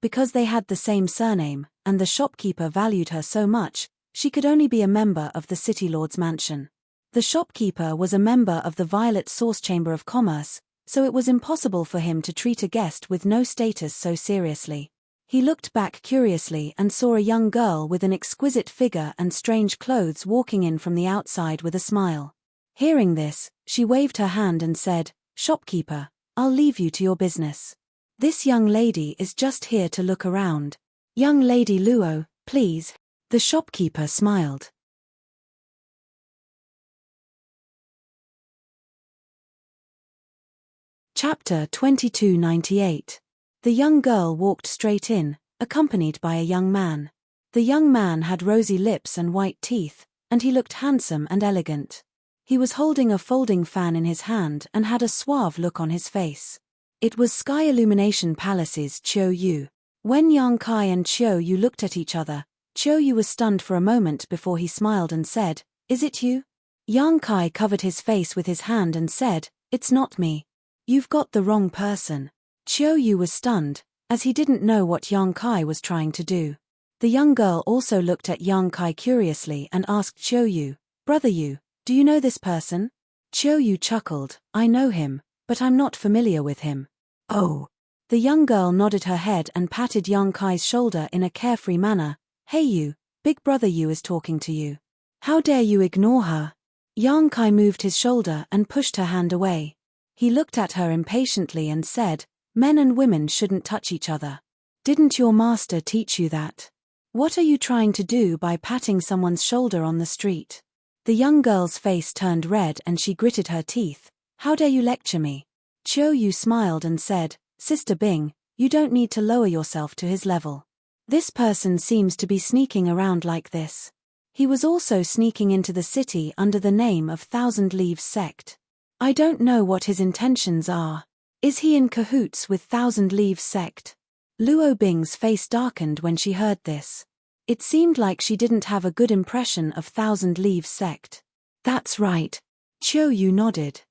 Because they had the same surname, and the shopkeeper valued her so much, she could only be a member of the city lord's mansion. The shopkeeper was a member of the Violet Source Chamber of Commerce, so it was impossible for him to treat a guest with no status so seriously. He looked back curiously and saw a young girl with an exquisite figure and strange clothes walking in from the outside with a smile. Hearing this, she waved her hand and said, "Shopkeeper, I'll leave you to your business. This young lady is just here to look around. Young Lady Luo, please." The shopkeeper smiled. Chapter 2298. The young girl walked straight in, accompanied by a young man. The young man had rosy lips and white teeth, and he looked handsome and elegant. He was holding a folding fan in his hand and had a suave look on his face. It was Sky Illumination Palace's Chiu Yu. When Yang Kai and Chiu Yu looked at each other, Chiu Yu was stunned for a moment before he smiled and said, "Is it you?" Yang Kai covered his face with his hand and said, "It's not me. You've got the wrong person." Chiu Yu was stunned, as he didn't know what Yang Kai was trying to do. The young girl also looked at Yang Kai curiously and asked Chiu Yu, "Brother Yu, do you know this person?" Chiu Yu chuckled, "I know him, but I'm not familiar with him." "Oh." The young girl nodded her head and patted Yang Kai's shoulder in a carefree manner. "Hey Yu, big brother Yu is talking to you. How dare you ignore her?" Yang Kai moved his shoulder and pushed her hand away. He looked at her impatiently and said, "Men and women shouldn't touch each other. Didn't your master teach you that? What are you trying to do by patting someone's shoulder on the street?" The young girl's face turned red and she gritted her teeth. "How dare you lecture me?" Chiu Yu smiled and said, "Sister Bing, you don't need to lower yourself to his level. This person seems to be sneaking around like this. He was also sneaking into the city under the name of Thousand Leaves Sect. I don't know what his intentions are." Is he in cahoots with Thousand Leaves sect? Luo Bing's face darkened when she heard this. It seemed like she didn't have a good impression of Thousand Leaves sect. That's right. Qiu Yu nodded.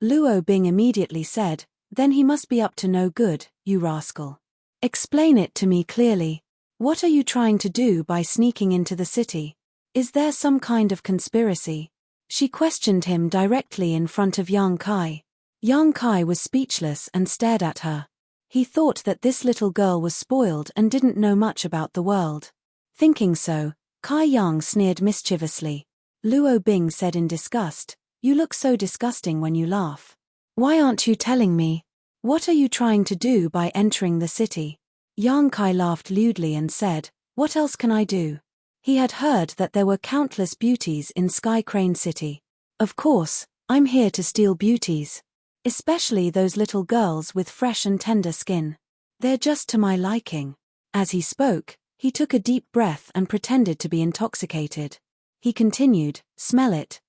Luo Bing immediately said, then he must be up to no good, you rascal. Explain it to me clearly. What are you trying to do by sneaking into the city? Is there some kind of conspiracy? She questioned him directly in front of Yang Kai. Yang Kai was speechless and stared at her. He thought that this little girl was spoiled and didn't know much about the world. Thinking so, Kai Yang sneered mischievously. Luo Bing said in disgust, you look so disgusting when you laugh. Why aren't you telling me? What are you trying to do by entering the city? Yang Kai laughed lewdly and said, what else can I do? He had heard that there were countless beauties in Sky Crane City. Of course, I'm here to steal beauties. Especially those little girls with fresh and tender skin. They're just to my liking. As he spoke, he took a deep breath and pretended to be intoxicated. He continued, smell it,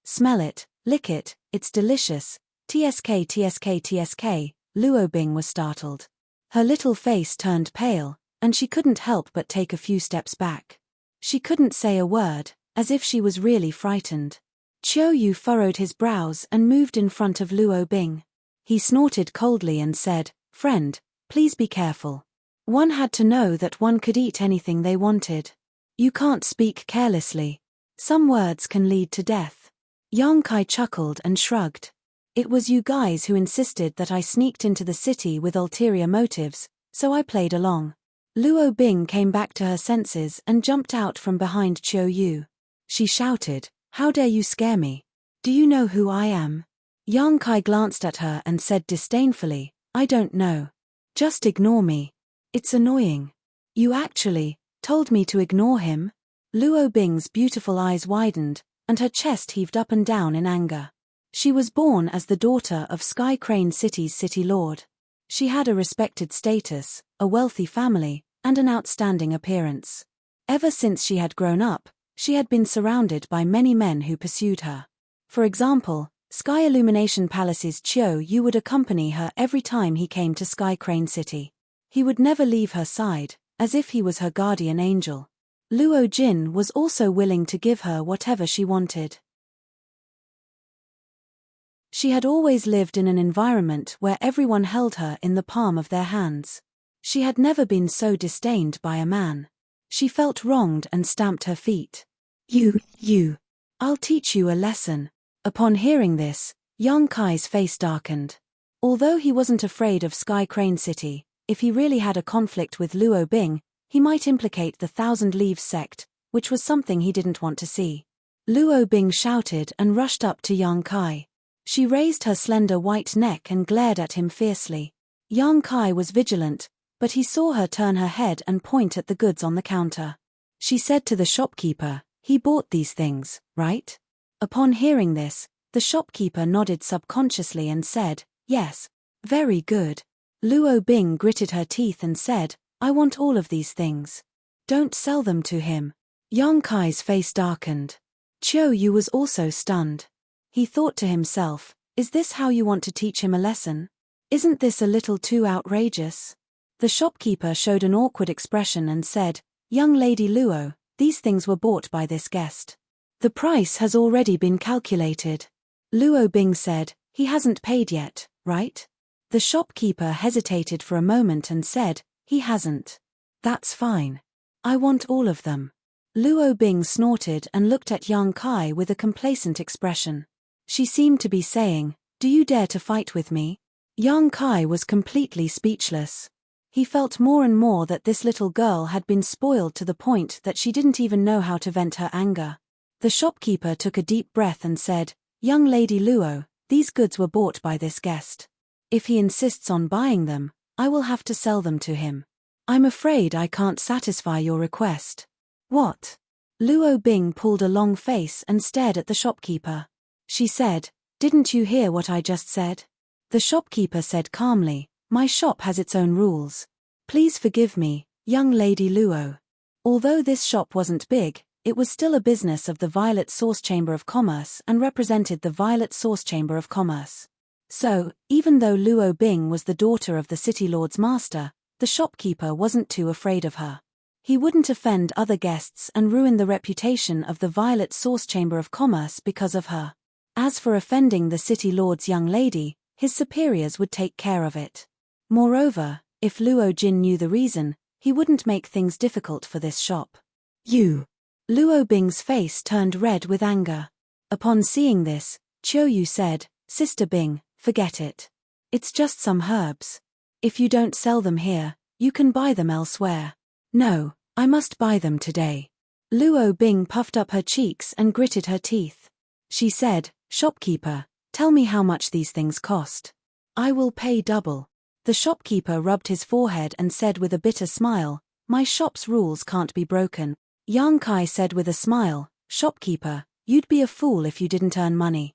lick it, it's delicious. TSK TSK TSK, Luo Bing was startled. Her little face turned pale, and she couldn't help but take a few steps back. She couldn't say a word, as if she was really frightened. Qiu Yu furrowed his brows and moved in front of Luo Bing. He snorted coldly and said, friend, please be careful. One had to know that one could eat anything they wanted. You can't speak carelessly. Some words can lead to death. Yang Kai chuckled and shrugged. It was you guys who insisted that I sneaked into the city with ulterior motives, so I played along. Luo Bing came back to her senses and jumped out from behind Qiu Yu. She shouted, how dare you scare me? Do you know who I am? Yang Kai glanced at her and said disdainfully, I don't know. Just ignore me. It's annoying. You actually told me to ignore him? Luo Bing's beautiful eyes widened, and her chest heaved up and down in anger. She was born as the daughter of Sky Crane City's city lord. She had a respected status, a wealthy family, and an outstanding appearance. Ever since she had grown up, she had been surrounded by many men who pursued her. For example, Sky Illumination Palace's Qiu Yu would accompany her every time he came to Sky Crane City. He would never leave her side, as if he was her guardian angel. Luo Jin was also willing to give her whatever she wanted. She had always lived in an environment where everyone held her in the palm of their hands. She had never been so disdained by a man. She felt wronged and stamped her feet. You. I'll teach you a lesson. Upon hearing this, Yang Kai's face darkened. Although he wasn't afraid of Sky Crane City, if he really had a conflict with Luo Bing, he might implicate the Thousand Leaves sect, which was something he didn't want to see. Luo Bing shouted and rushed up to Yang Kai. She raised her slender white neck and glared at him fiercely. Yang Kai was vigilant, but he saw her turn her head and point at the goods on the counter. She said to the shopkeeper, he bought these things, right? Upon hearing this, the shopkeeper nodded subconsciously and said, yes, very good. Luo Bing gritted her teeth and said, I want all of these things. Don't sell them to him. Yang Kai's face darkened. Qiu Yu was also stunned. He thought to himself, is this how you want to teach him a lesson? Isn't this a little too outrageous? The shopkeeper showed an awkward expression and said, young lady Luo, these things were bought by this guest. The price has already been calculated. Luo Bing said, he hasn't paid yet, right? The shopkeeper hesitated for a moment and said, he hasn't. That's fine. I want all of them. Luo Bing snorted and looked at Yang Kai with a complacent expression. She seemed to be saying, do you dare to fight with me? Yang Kai was completely speechless. He felt more and more that this little girl had been spoiled to the point that she didn't even know how to vent her anger. The shopkeeper took a deep breath and said, young lady Luo, these goods were bought by this guest. If he insists on buying them, I will have to sell them to him. I'm afraid I can't satisfy your request. What? Luo Bing pulled a long face and stared at the shopkeeper. She said, didn't you hear what I just said? The shopkeeper said calmly, my shop has its own rules. Please forgive me, young lady Luo. Although this shop wasn't big, it was still a business of the Violet Source Chamber of Commerce and represented the Violet Source Chamber of Commerce. So, even though Luo Bing was the daughter of the city lord's master, the shopkeeper wasn't too afraid of her. He wouldn't offend other guests and ruin the reputation of the Violet Sauce Chamber of Commerce because of her. As for offending the city lord's young lady, his superiors would take care of it. Moreover, if Luo Jin knew the reason, he wouldn't make things difficult for this shop. You. Luo Bing's face turned red with anger. Upon seeing this, Chiu Yu said, Sister Bing, forget it. It's just some herbs. If you don't sell them here, you can buy them elsewhere. No, I must buy them today. Luo Bing puffed up her cheeks and gritted her teeth. She said, Shopkeeper, tell me how much these things cost. I will pay double. The shopkeeper rubbed his forehead and said with a bitter smile, My shop's rules can't be broken. Yang Kai said with a smile, Shopkeeper, you'd be a fool if you didn't earn money.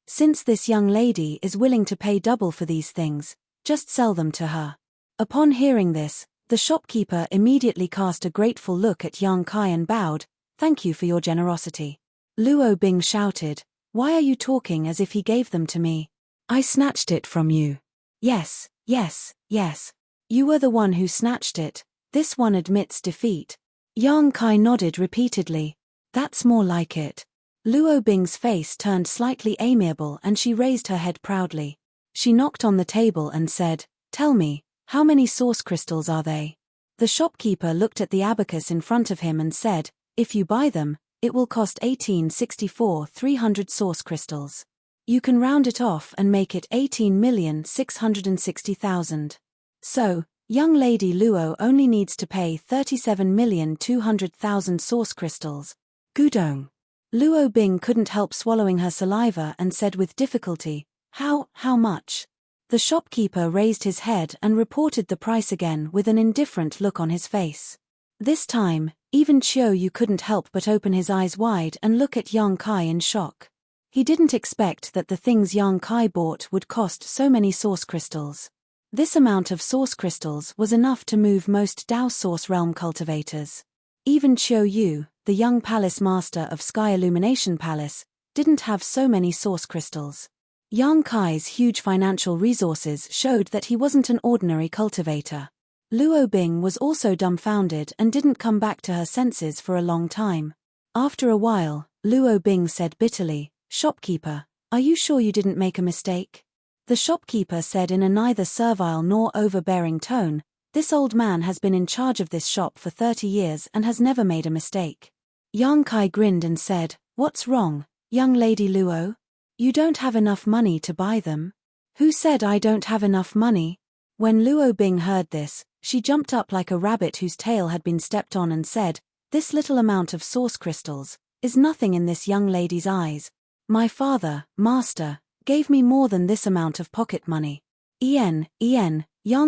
Since this young lady is willing to pay double for these things, just sell them to her. Upon hearing this, the shopkeeper immediately cast a grateful look at Yang Kai and bowed, Thank you for your generosity. Luo Bing shouted, Why are you talking as if he gave them to me? I snatched it from you. Yes, yes, yes. You were the one who snatched it. This one admits defeat. Yang Kai nodded repeatedly. That's more like it. Luo Bing's face turned slightly amiable and she raised her head proudly. She knocked on the table and said, Tell me, how many source crystals are they? The shopkeeper looked at the abacus in front of him and said, If you buy them, it will cost 300 source crystals. You can round it off and make it 18,660,000. So, young lady Luo only needs to pay 37,200,000 source crystals. Gudong. Luo Bing couldn't help swallowing her saliva and said with difficulty, How much? The shopkeeper raised his head and reported the price again with an indifferent look on his face. This time, even Chiu Yu couldn't help but open his eyes wide and look at Yang Kai in shock. He didn't expect that the things Yang Kai bought would cost so many source crystals. This amount of source crystals was enough to move most Dao Source Realm cultivators. Even Chiu Yu, the young palace master of Sky Illumination Palace, didn't have so many source crystals. Yang Kai's huge financial resources showed that he wasn't an ordinary cultivator. Luo Bing was also dumbfounded and didn't come back to her senses for a long time. After a while, Luo Bing said bitterly, Shopkeeper, are you sure you didn't make a mistake? The shopkeeper said in a neither servile nor overbearing tone, This old man has been in charge of this shop for 30 years and has never made a mistake. Yang Kai grinned and said, What's wrong, young lady Luo? You don't have enough money to buy them? Who said I don't have enough money? When Luo Bing heard this, she jumped up like a rabbit whose tail had been stepped on and said, This little amount of source crystals is nothing in this young lady's eyes. My father, master, gave me more than this amount of pocket money. Yang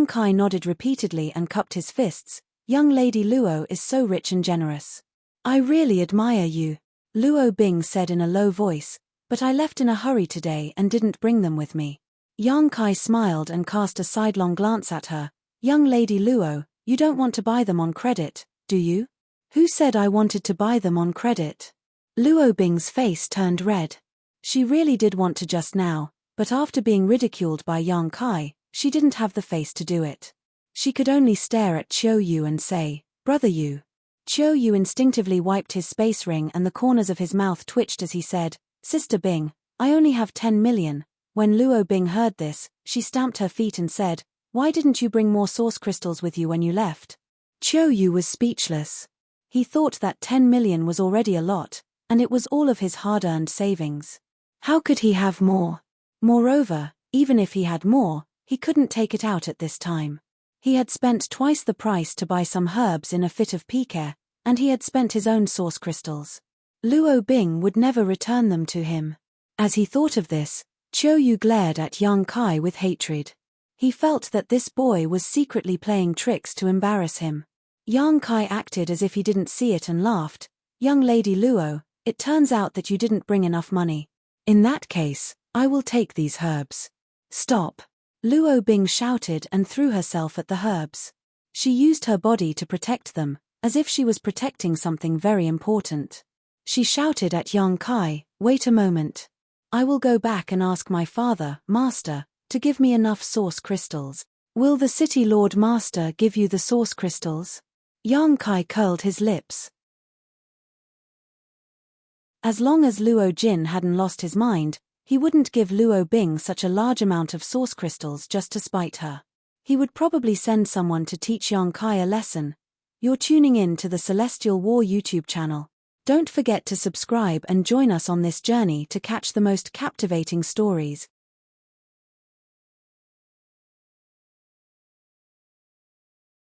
Kai nodded repeatedly and cupped his fists. Young lady Luo is so rich and generous. I really admire you, Luo Bing said in a low voice, but I left in a hurry today and didn't bring them with me. Yang Kai smiled and cast a sidelong glance at her. Young lady Luo, you don't want to buy them on credit, do you? Who said I wanted to buy them on credit? Luo Bing's face turned red. She really did want to just now, but after being ridiculed by Yang Kai, she didn't have the face to do it. She could only stare at Chiu Yu and say, Brother Yu. Chiu Yu instinctively wiped his space ring and the corners of his mouth twitched as he said, Sister Bing, I only have 10 million. When Luo Bing heard this, she stamped her feet and said, Why didn't you bring more source crystals with you when you left? Chiu Yu was speechless. He thought that 10 million was already a lot, and it was all of his hard-earned savings. How could he have more? Moreover, even if he had more, he couldn't take it out at this time. He had spent twice the price to buy some herbs in a fit of pique, and he had spent his own source crystals. Luo Bing would never return them to him. As he thought of this, Chiu Yu glared at Yang Kai with hatred. He felt that this boy was secretly playing tricks to embarrass him. Yang Kai acted as if he didn't see it and laughed. Young lady Luo, it turns out that you didn't bring enough money. In that case, I will take these herbs. Stop. Luo Bing shouted and threw herself at the herbs. She used her body to protect them, as if she was protecting something very important. She shouted at Yang Kai, Wait a moment. I will go back and ask my father, Master, to give me enough source crystals. Will the City Lord Master give you the source crystals? Yang Kai curled his lips. As long as Luo Jin hadn't lost his mind, he wouldn't give Luo Bing such a large amount of source crystals just to spite her. He would probably send someone to teach Yang Kai a lesson. You're tuning in to the Celestial War YouTube channel. Don't forget to subscribe and join us on this journey to catch the most captivating stories.